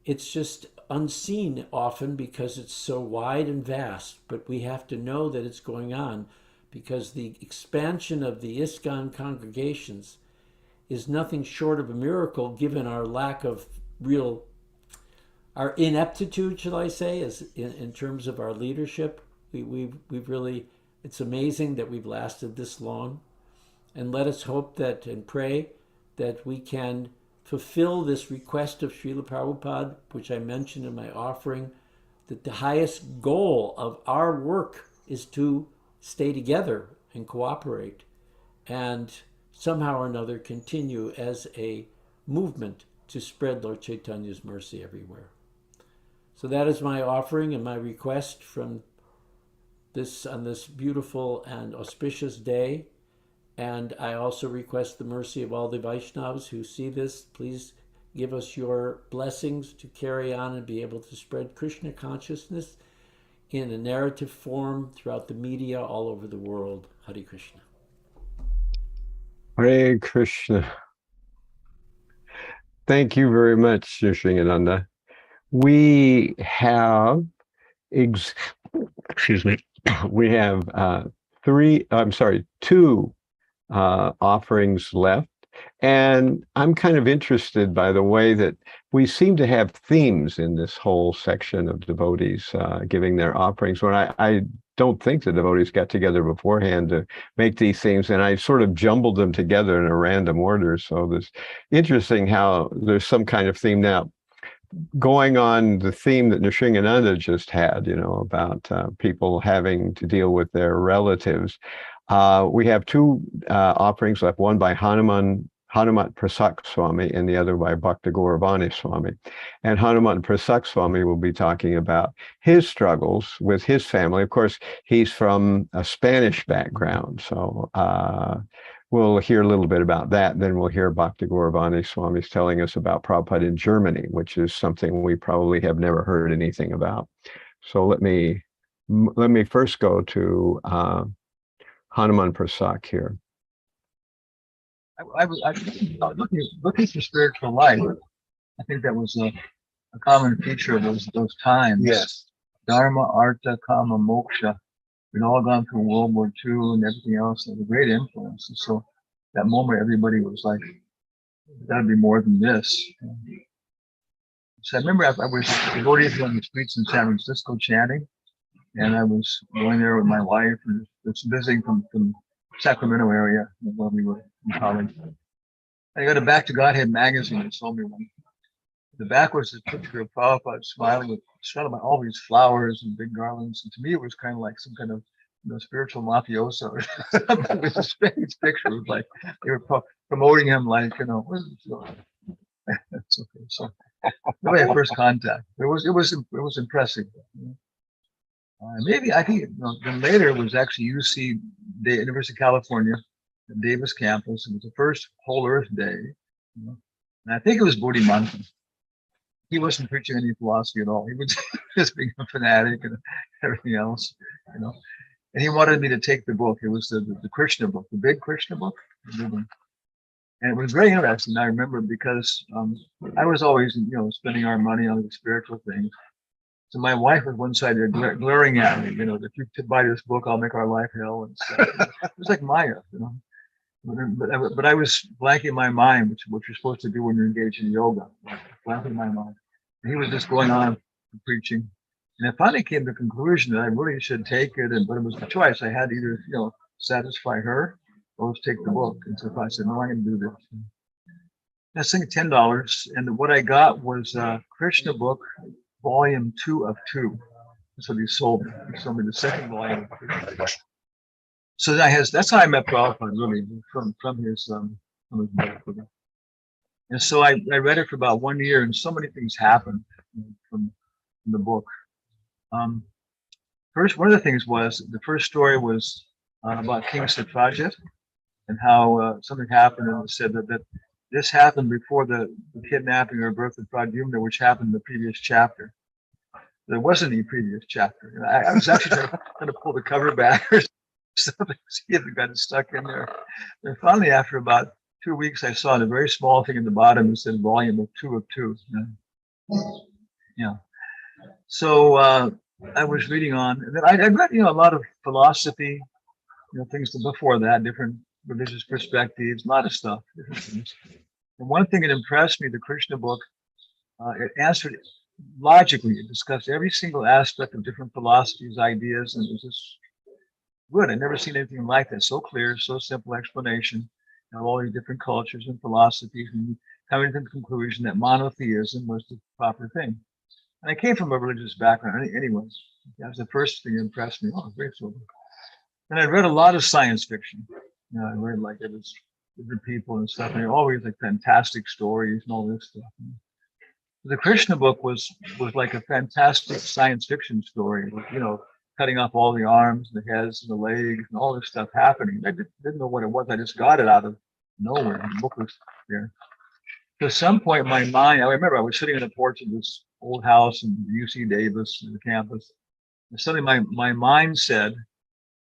It's just unseen often because it's so wide and vast, but we have to know that it's going on, because the expansion of the ISKCON congregations is nothing short of a miracle, given our lack of our ineptitude, shall I say, as in terms of our leadership. We've really, it's amazing that we've lasted this long. And let us hope that and pray that we can fulfill this request of Srila Prabhupada, which I mentioned in my offering, that the highest goal of our work is to stay together and cooperate and somehow or another continue as a movement to spread Lord Chaitanya's mercy everywhere. So that is my offering and my request from on this beautiful and auspicious day. And I also request the mercy of all the Vaishnavas who see this. Please give us your blessings to carry on and be able to spread Krishna consciousness in a narrative form throughout the media all over the world. Hare Krishna. Hare Krishna. Thank you very much, Srishananda. We have, two offerings left. And I'm kind of interested by the way that we seem to have themes in this whole section of devotees giving their offerings, when I don't think the devotees got together beforehand to make these themes, and I sort of jumbled them together in a random order. So it's interesting how there's some kind of theme now. going on the theme that Nrsimhananda just had, about people having to deal with their relatives. We have two offerings left, one by Hanumat-Preṣaka Swami and the other by Gauravāṇī Swami. And Hanumat-Preṣaka Swami will be talking about his struggles with his family. Of course, he's from a Spanish background, so we'll hear a little bit about that. Then we'll hear Gauravāṇī Swami telling us about Prabhupada in Germany, which is something we probably have never heard anything about. So let me first go to Hanumat-Preṣaka here. I was looking for spiritual life. I think that was a common feature of those times. Yes. Dharma, Artha, Kama, Moksha. We'd all gone through World War II and everything else. That was a great influence. And so that moment, everybody was like, "Gotta be more than this." So I remember I was devotees on the streets in San Francisco chanting, and I was going there with my wife and just visiting from Sacramento area where we were in college. I got a Back to Godhead magazine and sold me one. The back was a picture of Prabhupada smiling surrounded by all these flowers and big garlands. And to me, it was kind of like some kind of spiritual mafioso. It was a strange picture. It was like they were promoting him like, That's okay. So really at first contact. It was impressive. Maybe I think then later it was actually UC, the University of California, the Davis campus. It was the first Whole Earth Day, and I think it was Bodhimantra. He wasn't preaching any philosophy at all. He was just being a fanatic and everything else, And he wanted me to take the book. It was the Krishna book, the big Krishna book, and it was very interesting. I remember because I was always, spending our money on the spiritual things. So my wife was one side there glaring at me, if you buy this book, I'll make our life hell and stuff. It was like Maya, But I was blanking my mind, which you're supposed to do when you're engaged in yoga, blanking my mind. And he was just going on preaching. And I finally came to the conclusion that I really should take it, but it was the choice. I had to either, satisfy her or take the book. And so I said, no, I'm going to do this. I was thinking $10, and what I got was Krishna book, volume 2 of 2. So he sold me. He sold me the second volume. So that's how I met Prabhupada, really, from his book. And so I read it for about 1 year, and so many things happened from the book. First, one of the things was the first story was about King Satyajit and how something happened, and it said that this happened before the kidnapping or birth of Pradyumna, which happened in the previous chapter. There wasn't any previous chapter. I was actually trying to pull the cover back or something, see if it got stuck in there. And finally, after about 2 weeks, I saw a very small thing in the bottom that said volume of 2 of 2. Yeah. So I was reading on, and then I read, a lot of philosophy, things before that, different religious perspectives, a lot of stuff, different things. And one thing that impressed me, the Krishna book, it answered logically. It discussed every single aspect of different philosophies, ideas, and it was just good. I'd never seen anything like that. So clear, so simple explanation of all these different cultures and philosophies, and coming to the conclusion that monotheism was the proper thing. And I came from a religious background anyway. That was the first thing that impressed me. Oh, great. So, and I read a lot of science fiction. I read like it was different people and stuff, and always like fantastic stories and all this stuff. The Krishna book was like a fantastic science fiction story, with, cutting off all the arms, the heads, and the legs, and all this stuff happening. I didn't know what it was. I just got it out of nowhere. The book was there. So at some point in my mind, I remember I was sitting on the porch of this old house in UC Davis, the campus, and suddenly my mind said,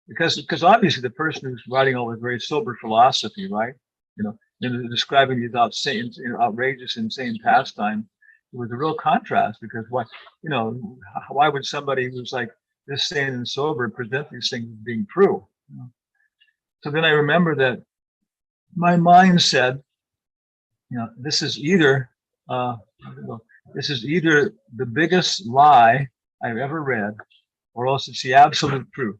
because obviously the person who's writing all this very sober philosophy, right? Describing these outrageous, insane pastime, it was a real contrast, because why would somebody who's like this sane and sober present these things as being true? So then I remember that my mind said, this is either the biggest lie I've ever read, or else it's the absolute truth.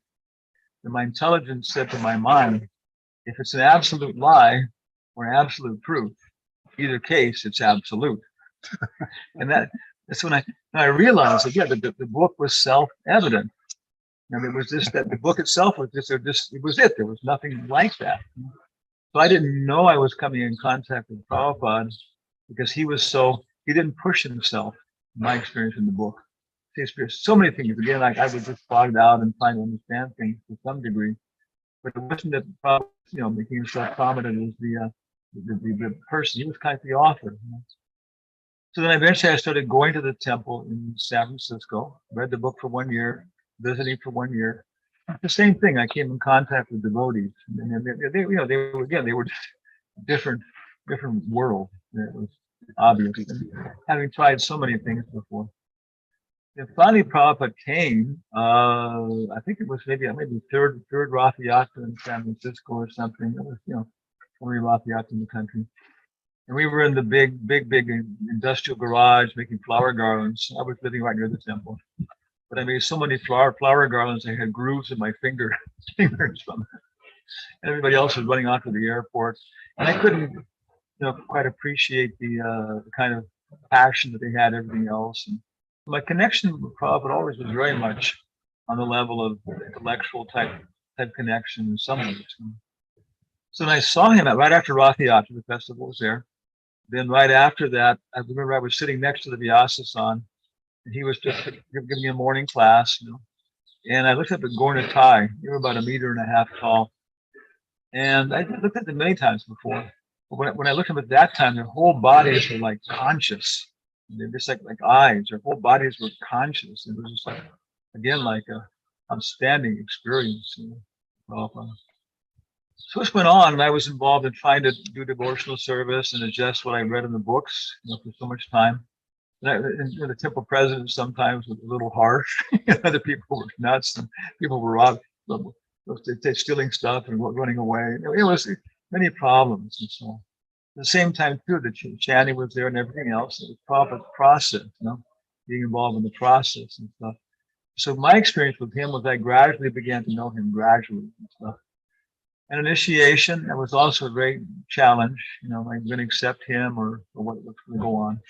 And my intelligence said to my mind, if it's an absolute lie or absolute truth, either case, it's absolute. And that's when I realized that, yeah, the book was self-evident. And it was just that the book itself was just, it was it. There was nothing like that. So I didn't know I was coming in contact with Prabhupada because he didn't push himself, in my experience in the book. He experienced so many things. Again, I was just bogged out and trying to understand things to some degree. But it wasn't that Prabhupada, making himself prominent as the person. He was kind of the author. So then eventually I started going to the temple in San Francisco, read the book for 1 year, visiting for 1 year. The same thing. I came in contact with devotees, and they were just different world. It was obvious. Having tried so many things before. And finally, Prabhupada came. I think it was maybe third Rath Yatra in San Francisco or something. It was only Rath Yatra in the country. And we were in the big industrial garage making flower garlands. I was living right near the temple. But I made so many flower garlands, I had grooves in my fingers from it. And everybody else was running off to the airport. And I couldn't quite appreciate the kind of passion that they had, everything else. And my connection with Prabhupada always was very much on the level of intellectual type connection in some ways. So then I saw him right after Rath Yatra, the festival was there. Then right after that, I remember I was sitting next to the Vyasa-san, and he was just giving me a morning class, And I looked up at Gauranga. They were about 1.5 meters tall. And I looked at them many times before. But when I looked at them at that time, their whole bodies were like conscious. They're just like eyes. Their whole bodies were conscious. It was just like, again, like a outstanding experience. So this went on, and I was involved in trying to do devotional service and adjust what I read in the books for so much time. And the temple president sometimes was a little harsh. Other people were nuts, and people were stealing stuff and running away. It was many problems and so on. At the same time, too, the chanting was there and everything else. It was proper process, being involved in the process and stuff. So my experience with him was I gradually began to know him gradually and stuff. And initiation, that was also a great challenge. I'm going to accept him or what's going to go on.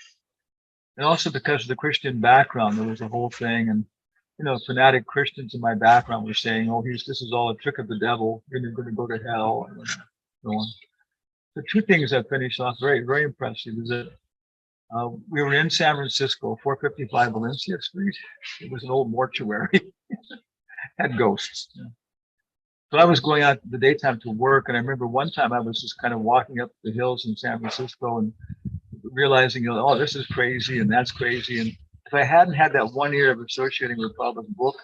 And also because of the Christian background, there was a whole thing. And, fanatic Christians in my background were saying, oh, this is all a trick of the devil. You're going to go to hell and so on. The two things that finished off very, very impressive is that we were in San Francisco, 455 Valencia Street. It was an old mortuary. Had ghosts. So I was going out in the daytime to work, and I remember one time I was just kind of walking up the hills in San Francisco and realizing, oh, this is crazy and that's crazy. And if I hadn't had that 1 year of associating with Prabhupada's book,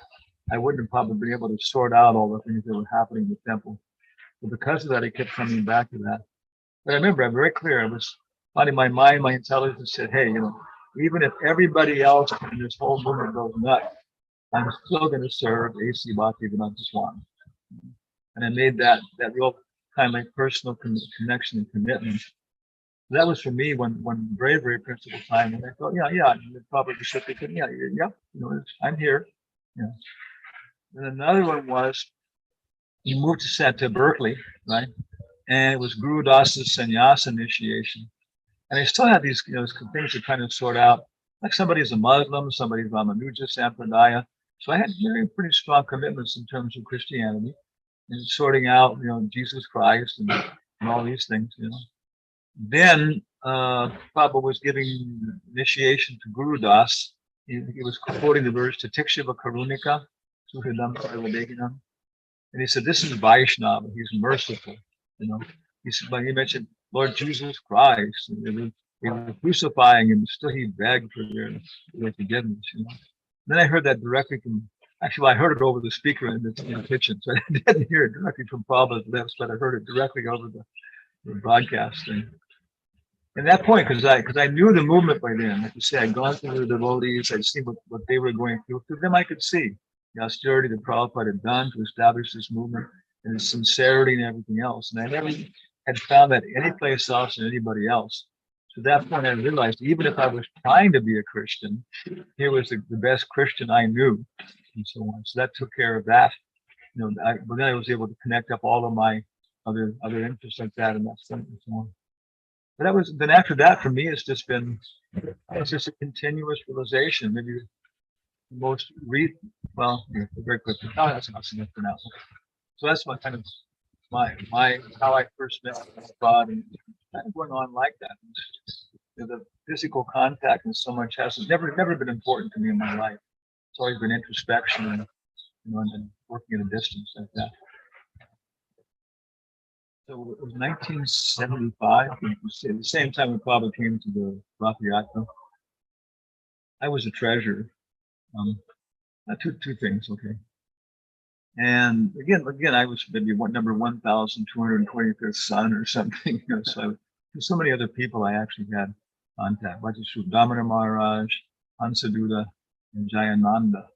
I wouldn't have probably been able to sort out all the things that were happening in the temple. But because of that, I kept coming back to that. But I remember, I'm very clear, I was finding my mind, my intelligence said, hey, even if everybody else in this whole movement goes nuts, I'm still going to serve A.C. Bhaktivedanta Swami. And I made that real kind of like personal connection and commitment. That was for me one very, very principal time. And I thought, probably should be good. I'm here. And another one was, he moved to Berkeley, right? And it was Guru Das's sannyasa initiation. And I still had these, things to kind of sort out. Like somebody's a Muslim, somebody's Ramanuja Sampradaya. So I had pretty strong commitments in terms of Christianity and sorting out, Jesus Christ and all these things, Then Prabhupada was giving initiation to Guru Das. He was quoting the verse Titikshava Karunika, Suhridam Sarvadehinam. And he said, this is Vaishnava, he's merciful, He said, but he mentioned Lord Jesus Christ, and they were crucifying him, still he begged for their forgiveness, Then I heard that directly from, I heard it over the speaker in the kitchen, so I didn't hear it directly from Prabhupada's lips, but I heard it directly over the broadcast thing. At that point, because I knew the movement by then, like you say, I'd gone through the devotees, I'd seen what they were going through. Through them, I could see the austerity that Prabhupada had done to establish this movement and the sincerity and everything else. And I never had found that anyplace else and anybody else. So at that point, I realized even if I was trying to be a Christian, here was the best Christian I knew, and so on. So that took care of that. But then I was able to connect up all of my other interests like that and that stuff and so on. But that was, then after that, for me, it's just a continuous realization. Maybe the most well, very quickly. Oh, that's enough for now. So that's my kind of how I first met God, and kind of going on like that. The physical contact and so much has never been important to me in my life. It's always been introspection and and working at a distance like that. So it was 1975, at the same time when Prabhupada came to the Rath-yatra. I was a treasurer. Two things, okay. And again, I was maybe number 1,225th son or something. So so many other people I actually had contact. Vajrashruta Damodar Maharaj, Hansaduta, and Jayānanda.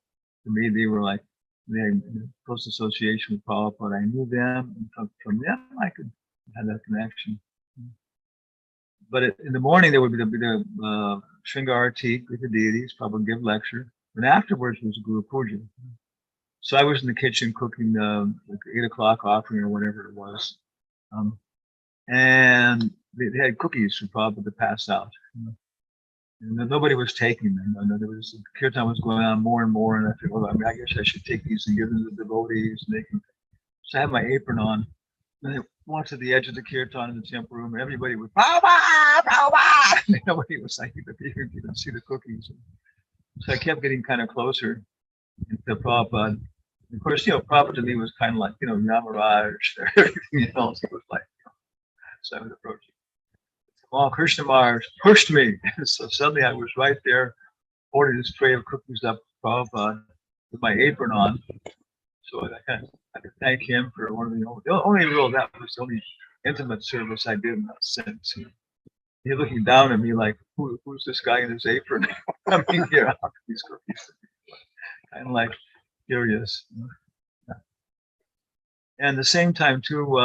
To me, they were like, they had close association with Prabhupada. I knew them, and from them I could have that connection. But in the morning there would be the Shringarati with the deities, Prabhupada give lecture, and afterwards was Guru Puja. So I was in the kitchen cooking the 8 o'clock offering or whatever it was, and they had cookies for Prabhupada to pass out. And nobody was taking them. There was kirtan was going on more and more, and I figured, well, I guess I should take these and give them to the devotees. And they can. So I had my apron on, and I walked to the edge of the kirtan in the temple room, and everybody was Prabhupada, Prabhupada. And nobody was like, you could see the cookies. So I kept getting kind of closer to Prabhupada. Of course, Prabhupada to me was kind of like, Yamaraj, everything else. It was like, so I was approaching. Oh, Krishna Maharaj pushed me. So suddenly I was right there, holding this tray of cookies up to Prabhupada with my apron on. So I could thank him for one of that was the only intimate service I did in that sense. He's looking down at me like, who's this guy in his apron? Coming here out these cookies. Kind of like curious. And at the same time too,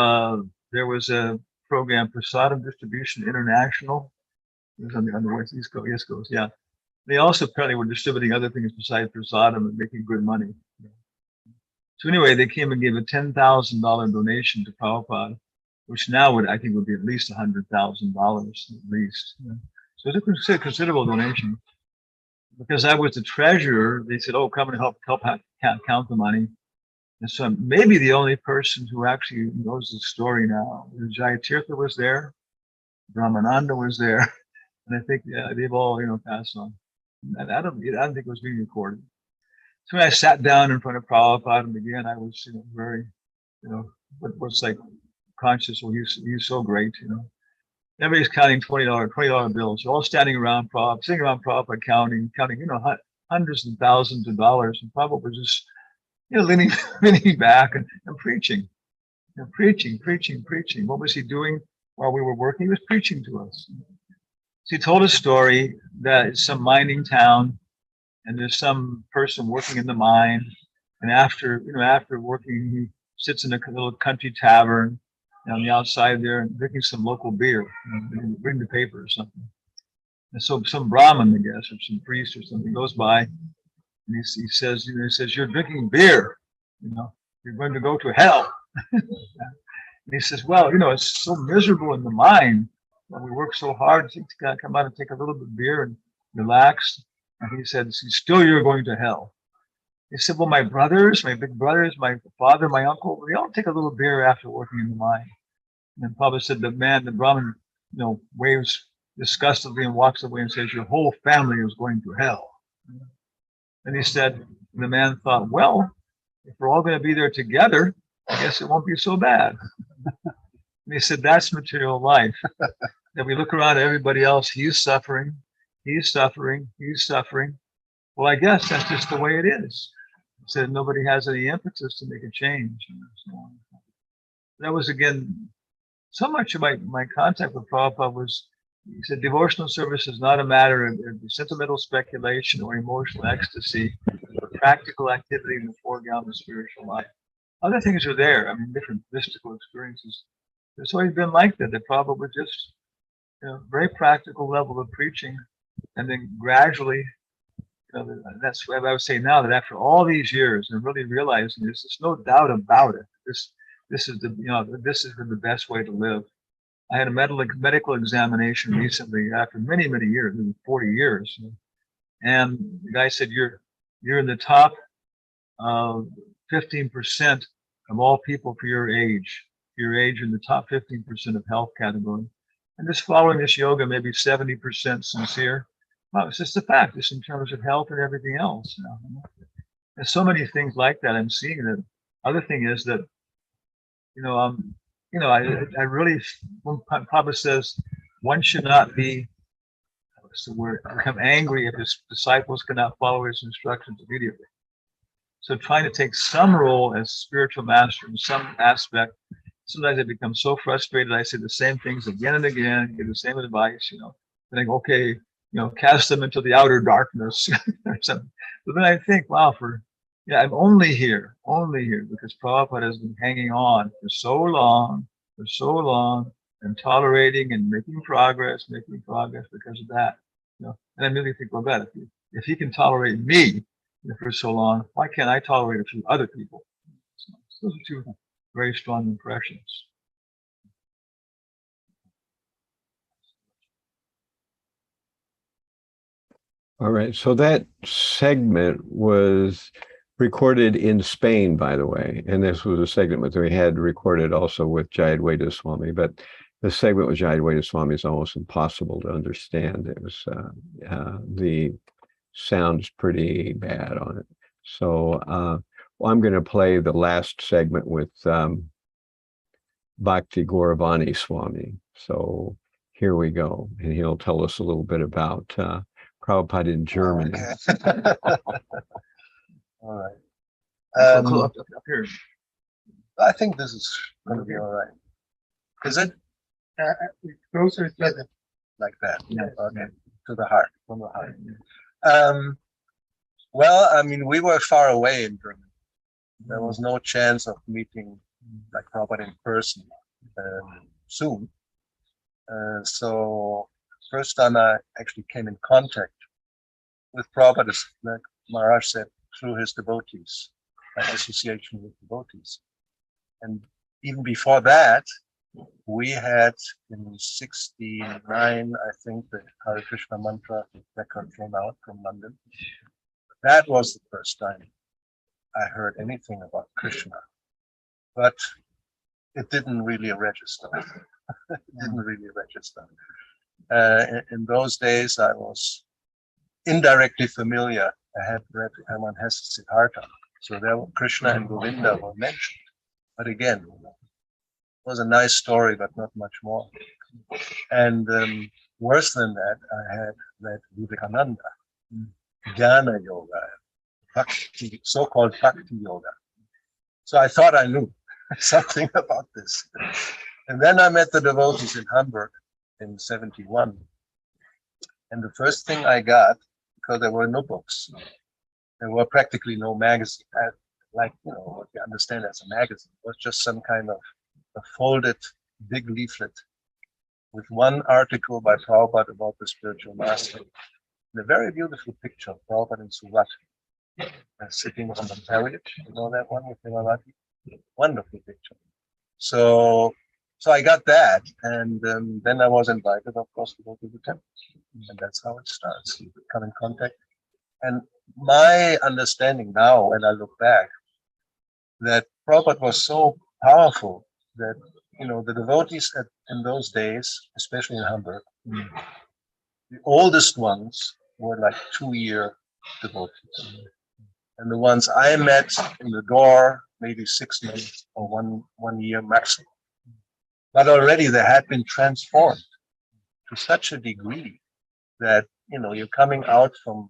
there was a program Prasadam Distribution International. It was on the West East Coast, yeah. They also apparently were distributing other things besides Prasadam and making good money. So anyway, they came and gave a $10,000 donation to Prabhupada, which now I think would be at least $100,000 at least. Yeah. So it's a considerable donation. Because I was the treasurer, they said, "Oh, come and help count the money." And so I'm maybe the only person who actually knows the story now. Jayādvaita was there, Brahmananda was there, and I think they've all passed on. And I don't think it was being recorded. So when I sat down in front of Prabhupada and again, I was very, what's like conscious. Well, he's so great, Everybody's counting $20 bills. They're all standing around Prabhupada, sitting around Prabhupada, counting, hundreds and thousands of dollars, and Prabhupada was just leaning back and preaching, preaching. What was he doing while we were working? He was preaching to us. So he told a story that it's some mining town, and there's some person working in the mine, and after working, he sits in a little country tavern on the outside there and drinking some local beer, reading the paper or something. And so some Brahmin, I guess, or some priest or something goes by. And he says, "You're drinking beer, you're going to go to hell." And he says, "Well, it's so miserable in the mine. We work so hard to come out and take a little bit of beer and relax." And he said, "Still, you're going to hell." He said, "Well, my brothers, my big brothers, my father, my uncle, they all take a little beer after working in the mine." And then Prabhupada said, the Brahmin, waves disgustedly and walks away and says, "Your whole family is going to hell." And he said, the man thought, well, if we're all going to be there together, I guess it won't be so bad. And he said, that's material life. That we look around at everybody else, he's suffering. Well, I guess that's just the way it is. He said, nobody has any impetus to make a change. So that was, again, so much of my contact with Prabhupada was, he said, devotional service is not a matter of sentimental speculation or emotional ecstasy, but practical activity in the foreground of spiritual life. Other things are there. Different mystical experiences. It's always been like that. That Prabhupada was just, very practical level of preaching, and then gradually, that's what I would say now. That after all these years, and really realizing there's no doubt about it. This is the best way to live. I had a medical examination recently after many, many years, 40 years. And the guy said, you're in the top 15% of all people for your age. Your age in the top 15% of health category. And just following this yoga, maybe 70% sincere. Well, it's just a fact, just in terms of health and everything else. There's so many things like that I'm seeing. That other thing is that, I really, when Prabhupada says one should not be, what's the word, become angry if his disciples cannot follow his instructions immediately. So trying to take some role as spiritual master in some aspect, sometimes I become so frustrated. I say the same things again and again, give the same advice, and I go, okay, cast them into the outer darkness or something. But then I think, wow, I'm only here because Prabhupada has been hanging on for so long, and tolerating and making progress because of that. And I really think, well, God, if he can tolerate me for so long, why can't I tolerate a few other people? So those are two very strong impressions. All right. So that segment was recorded in Spain, by the way. And this was a segment that we had recorded also with Jayādvaita Swami. But the segment with Jayādvaita Swami is almost impossible to understand. It was the sound's pretty bad on it. So I'm going to play the last segment with Bhakti Gauravāṇī Swami. So here we go. And he'll tell us a little bit about Prabhupada in Germany. Okay. All right. Up here. I think this is going to be all right. Is it closer to it like that? Yeah. Okay. To the heart, from the heart. Well, I mean, we were far away in Germany. There was no chance of meeting like Prabhupada in person soon. So first time I actually came in contact with Prabhupada, like Maharaj said, through his devotees, association with devotees. And even before that, we had in '69, I think, the Hare Krishna mantra record came out from London. That was the first time I heard anything about Krishna, but it didn't really register. In those days, I was indirectly familiar. I had read Hermann Hesse's Siddhartha, so there were Krishna and Govinda were mentioned. But again, it was a nice story, but not much more. And worse than that, I had read Vivekananda, Jnana Yoga, Bhakti, so-called Bhakti Yoga. So I thought I knew something about this. And then I met the devotees in Hamburg in '71. And the first thing I got, because there were no books, there were practically no magazine, like, what you understand as a magazine, it was just some kind of a folded big leaflet with one article by Prabhupada about the spiritual master. And a very beautiful picture of Prabhupada in Surat, sitting on the chariot, you know that one with the Mālatī? Wonderful picture. So I got that, and then I was invited, of course, to go to the temple. And that's how it starts. You come in contact. And my understanding now, when I look back, that Prabhupada was so powerful that, the devotees in those days, especially in Hamburg, the oldest ones were like 2-year devotees. And the ones I met in the door, maybe 6 months or one year maximum. But already they had been transformed to such a degree that, you're coming out or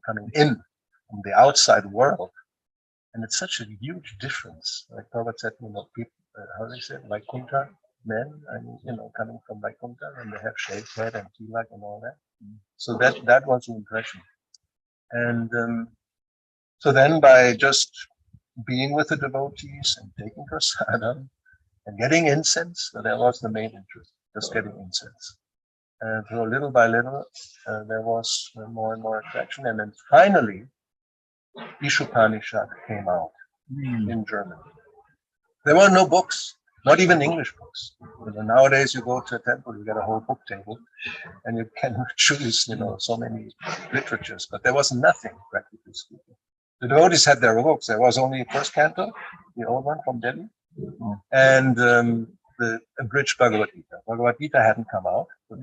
coming in from the outside world. And it's such a huge difference. Like Prabhupada said, people, how they say, Vaikuntha men, and, coming from Vaikuntha, and they have shaved head and tilak and all that. So that was the impression. And so then by just being with the devotees and taking prasadam and getting incense, that was the main interest, just getting incense. And so little by little, there was more and more attraction. And then finally, Ishopanishad came out in German. There were no books. not even English books. You know, nowadays you go to a temple, you get a whole book table, and you can choose, you know, so many literatures. But there was nothing, practically speaking. The devotees had their books. There was only first canto, the old one from Delhi, and the abridged Bhagavad Gita. Bhagavad Gita hadn't come out, the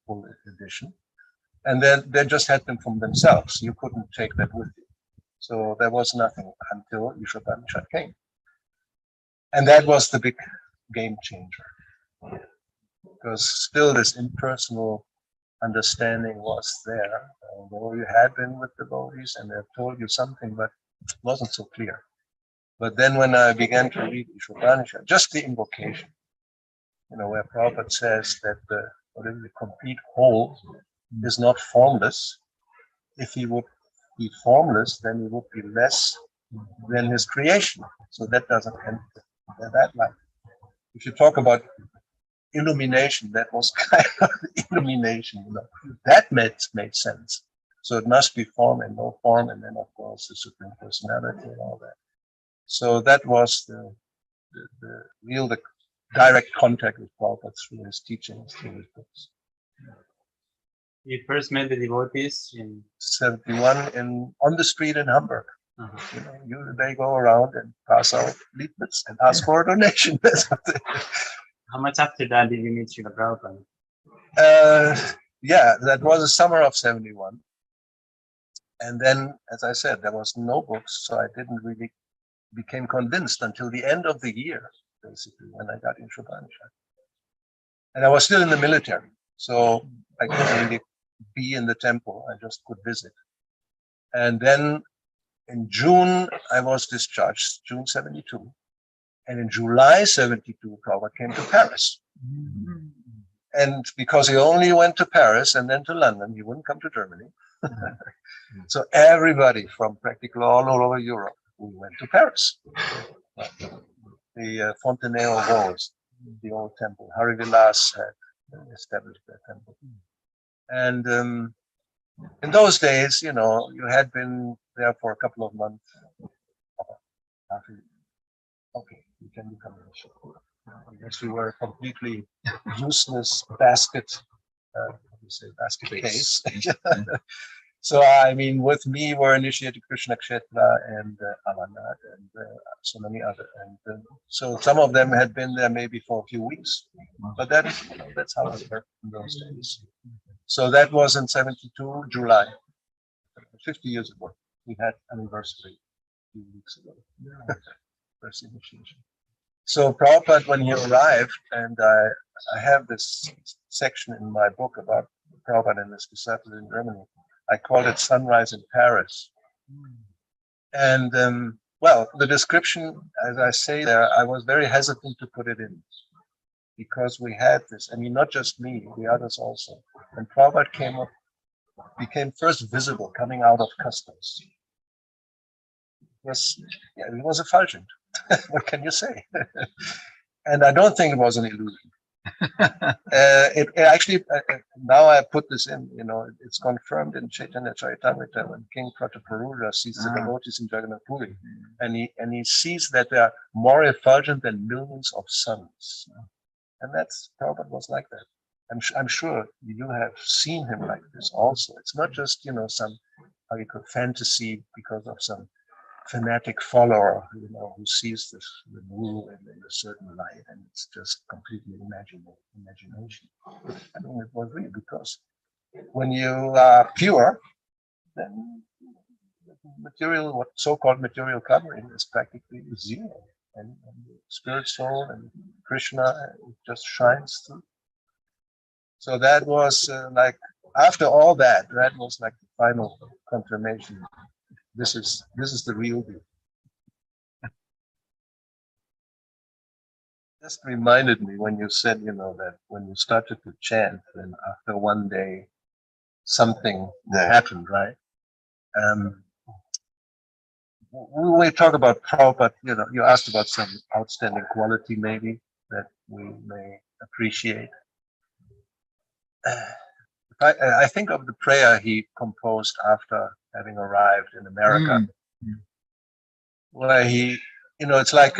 full edition, and then they just had them from themselves. You couldn't take that with you. So there was nothing until Yogeśvara came. And that was the big game changer. Because still this impersonal understanding was there. Although you had been with devotees and they've told you something, but it wasn't so clear. But then when I began to read Yogeśvara, just the invocation, you know, where Prabhupada says that the complete whole is not formless. If he would be formless, then he would be less than his creation. So that doesn't end that life. If you talk about illumination, that was kind of illumination, you know, that made sense. So it must be form and no form, and then of course the Supreme Personality and all that. So that was the real direct contact with Prabhupada through his teachings, through his books. You first met the devotees in 71 on the street in Hamburg. You know, they go around and pass out leaflets and ask for a donation. How much after that did you meet Srila Prabhupada? Yeah, that was the summer of 71. And then, as I said, there was no books, so I didn't really became convinced until the end of the year, basically, when I got in Yogeśvara. And I was still in the military, so I couldn't really be in the temple. I just could visit. And then in June, I was discharged, June 72. And in July 72, Prabhupada came to Paris. And because he only went to Paris and then to London, he wouldn't come to Germany. So everybody from practically all over Europe, we went to Paris. The Fontenay aux Roses, the old temple. Hari Vilas had established that temple. And in those days, you know, you had been there for a couple of months. Okay, you can become a Shakura. Unless you were a completely useless basket case. So, I mean, with me were initiated Kṛṣṇarūpā and Amanat and so many other. And so some of them had been there maybe for a few weeks, but that's how it worked in those days. So that was in 72, July, 50 years ago. We had anniversary a few weeks ago. First initiation. So Prabhupada, when he arrived, and I have this section in my book about Prabhupada and his disciples in Germany. I called it Sunrise in Paris. And well, the description, as I say there, I was very hesitant to put it in because we had this, I mean, not just me, the others also. And Prabhupada became first visible coming out of customs. It was effulgent. What can you say? And I don't think it was an illusion. It actually, now I put this in, you know, it's confirmed in Chaitanya Charitamrita when King Prataparudra sees the devotees in Jagannath Puri, and he sees that they are more effulgent than millions of suns. And that's, Prabhupada was like that. I'm sure you have seen him like this also. It's not just, you know, some, how you could fantasy because of some fanatic follower, you know, who sees the rule in a certain light, and it's just completely imagination. I mean, it was real because when you are pure, then material, what so-called material covering is practically zero, and the spirit soul and Krishna, it just shines through. So that was like after all that was like the final confirmation. This is the real deal. Just reminded me when you said, you know, that when you started to chant, then after one day, something happened, right? When we talk about Prabhupada, you know, you asked about some outstanding quality maybe that we may appreciate. I think of the prayer he composed after having arrived in America, where he, you know, it's like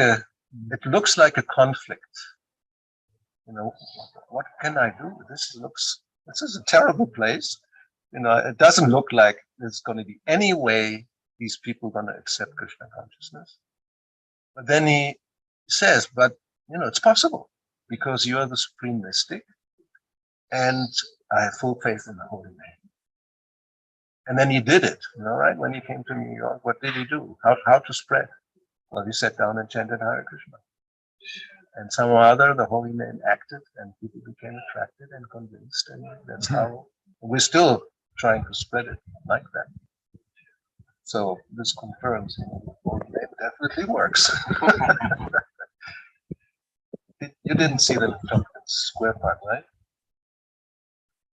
It looks like a conflict. You know, what can I do? This is a terrible place. You know, it doesn't look like there's going to be any way these people are going to accept Krishna consciousness. But then he says, but, you know, it's possible because you are the supreme mystic and I have full faith in the holy name. And then he did it, you know, right? When he came to New York, what did he do? How to spread? Well, he sat down and chanted Hare Krishna. And somehow or other, the holy name acted and people became attracted and convinced. And that's how we're still trying to spread it like that. So this confirms the holy name definitely works. You didn't see the Tompkins Square Park, right?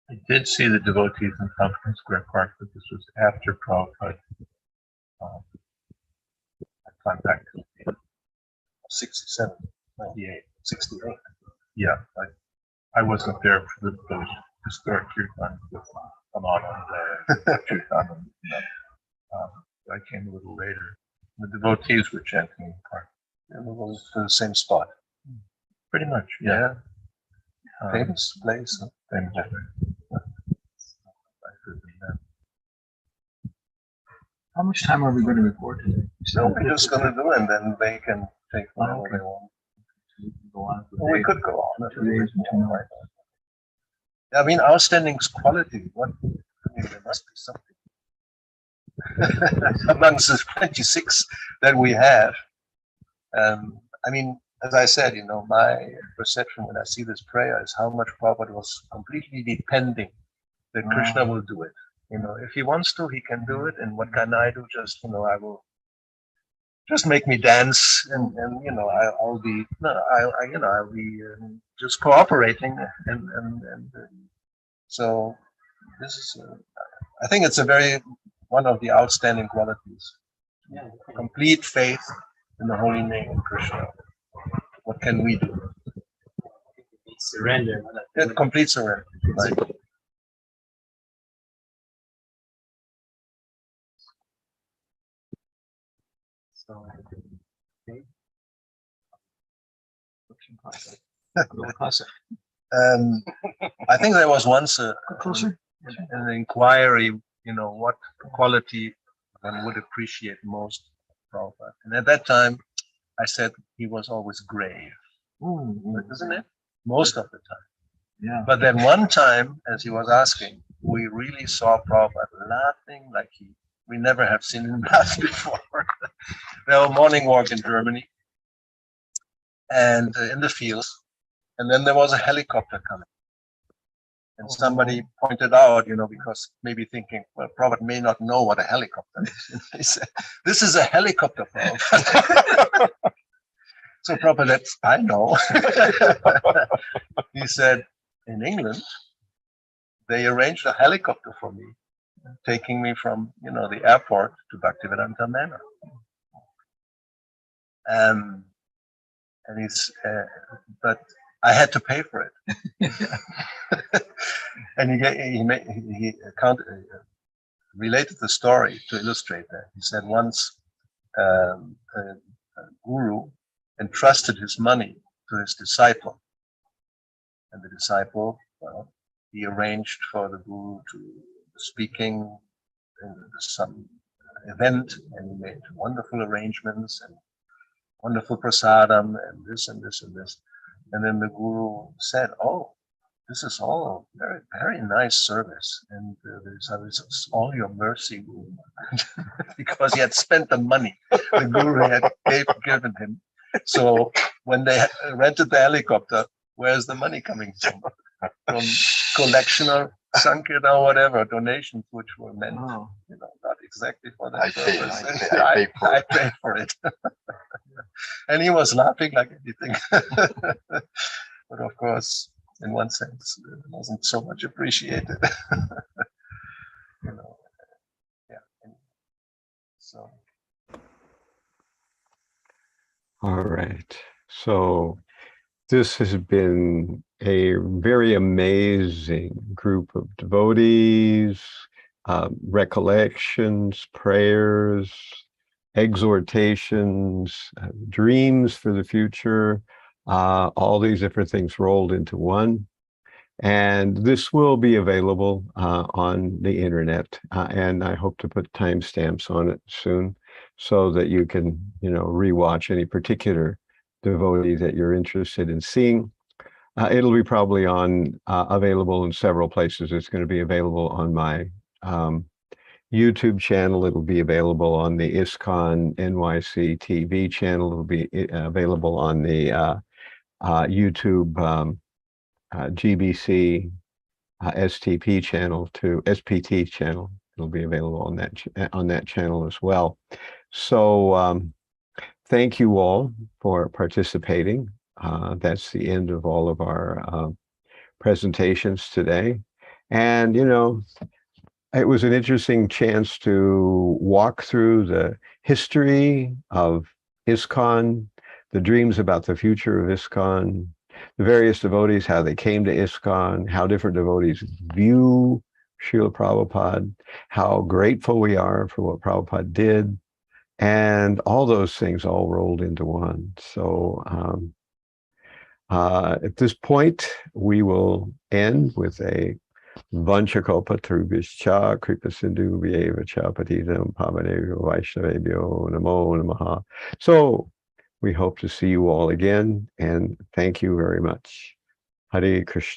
I did see the devotees in Tompkins Square Park, but this was after Prabhupada contacted me. 67, 98, 68. Yeah, I wasn't there for those historic kirtans with Hanuman and Kirtan. I came a little later. The devotees were chanting in the park. And we were to the same spot. Pretty much, yeah. Famous place. Huh? Famous. How much time are we going to record today? So we're just going to do it, and then they can take whatever they want. Well, we could go on. I mean, outstanding quality. What? I mean, there must be something amongst the 26 that we have. I mean, as I said, you know, my perception when I see this prayer is how much Prabhupada was completely depending that Krishna will do it. You know, if he wants to, he can do it. And what can I do? Just, you know, I will just make me dance, and you know, I'll be just cooperating, and so this is, I think it's one of the outstanding qualities. Complete faith in the holy name of Krishna. What can we do? Surrender. Yeah, complete surrender. Right? So, I think there was once an inquiry, you know, what quality one would appreciate most Prabhupada. And at that time, I said he was always grave. Isn't it? Most of the time. Yeah. But then one time, as he was asking, we really saw Prabhupada laughing like we never have seen him laugh before. There was a morning walk in Germany and in the fields, and then there was a helicopter coming. And somebody pointed out, you know, because maybe thinking, well, Prabhupada may not know what a helicopter is. And he said, this is a helicopter, Prabhupada. So Prabhupada, I know. He said, in England, they arranged a helicopter for me, taking me from, you know, the airport to Bhaktivedanta Manor. And but I had to pay for it. And he related the story to illustrate that. He said once a guru entrusted his money to his disciple. And the disciple, well, he arranged for the guru to speaking in some event, and he made wonderful arrangements and wonderful prasadam and this and this and this. And then the guru said, oh, this is all very, very nice service. And it's all your mercy, guru. Because he had spent the money the guru had given him. So when they rented the helicopter, where's the money coming from? From collection of Sankirtan or whatever, donations which were meant, you know, not exactly for that purpose. I paid for it. And he was laughing like anything. But of course, in one sense, it wasn't so much appreciated. You know, yeah. So. All right. So this has been a very amazing group of devotees, recollections, prayers, exhortations, dreams for the future, all these different things rolled into one. And this will be available on the internet. And I hope to put timestamps on it soon so that you can, rewatch any particular devotee that you're interested in seeing. It'll be probably available in several places. It's going to be available on my YouTube channel. It'll be available on the ISKCON NYC TV channel. It'll be available on the YouTube GBC STP channel to SPT channel. It'll be available on that channel as well. So thank you all for participating. That's the end of all of our presentations today. And, it was an interesting chance to walk through the history of ISKCON, the dreams about the future of ISKCON, the various devotees, how they came to ISKCON, how different devotees view Srila Prabhupada, how grateful we are for what Prabhupada did, and all those things all rolled into one. So at this point, we will end with a Vanchakalpa Tarubhishcha Kripa Sindhu Vyeva Cha Patitam Pavanebhyo Vaishnavebhyo Namo Namaha. So we hope to see you all again, and thank you very much. Hare Krishna.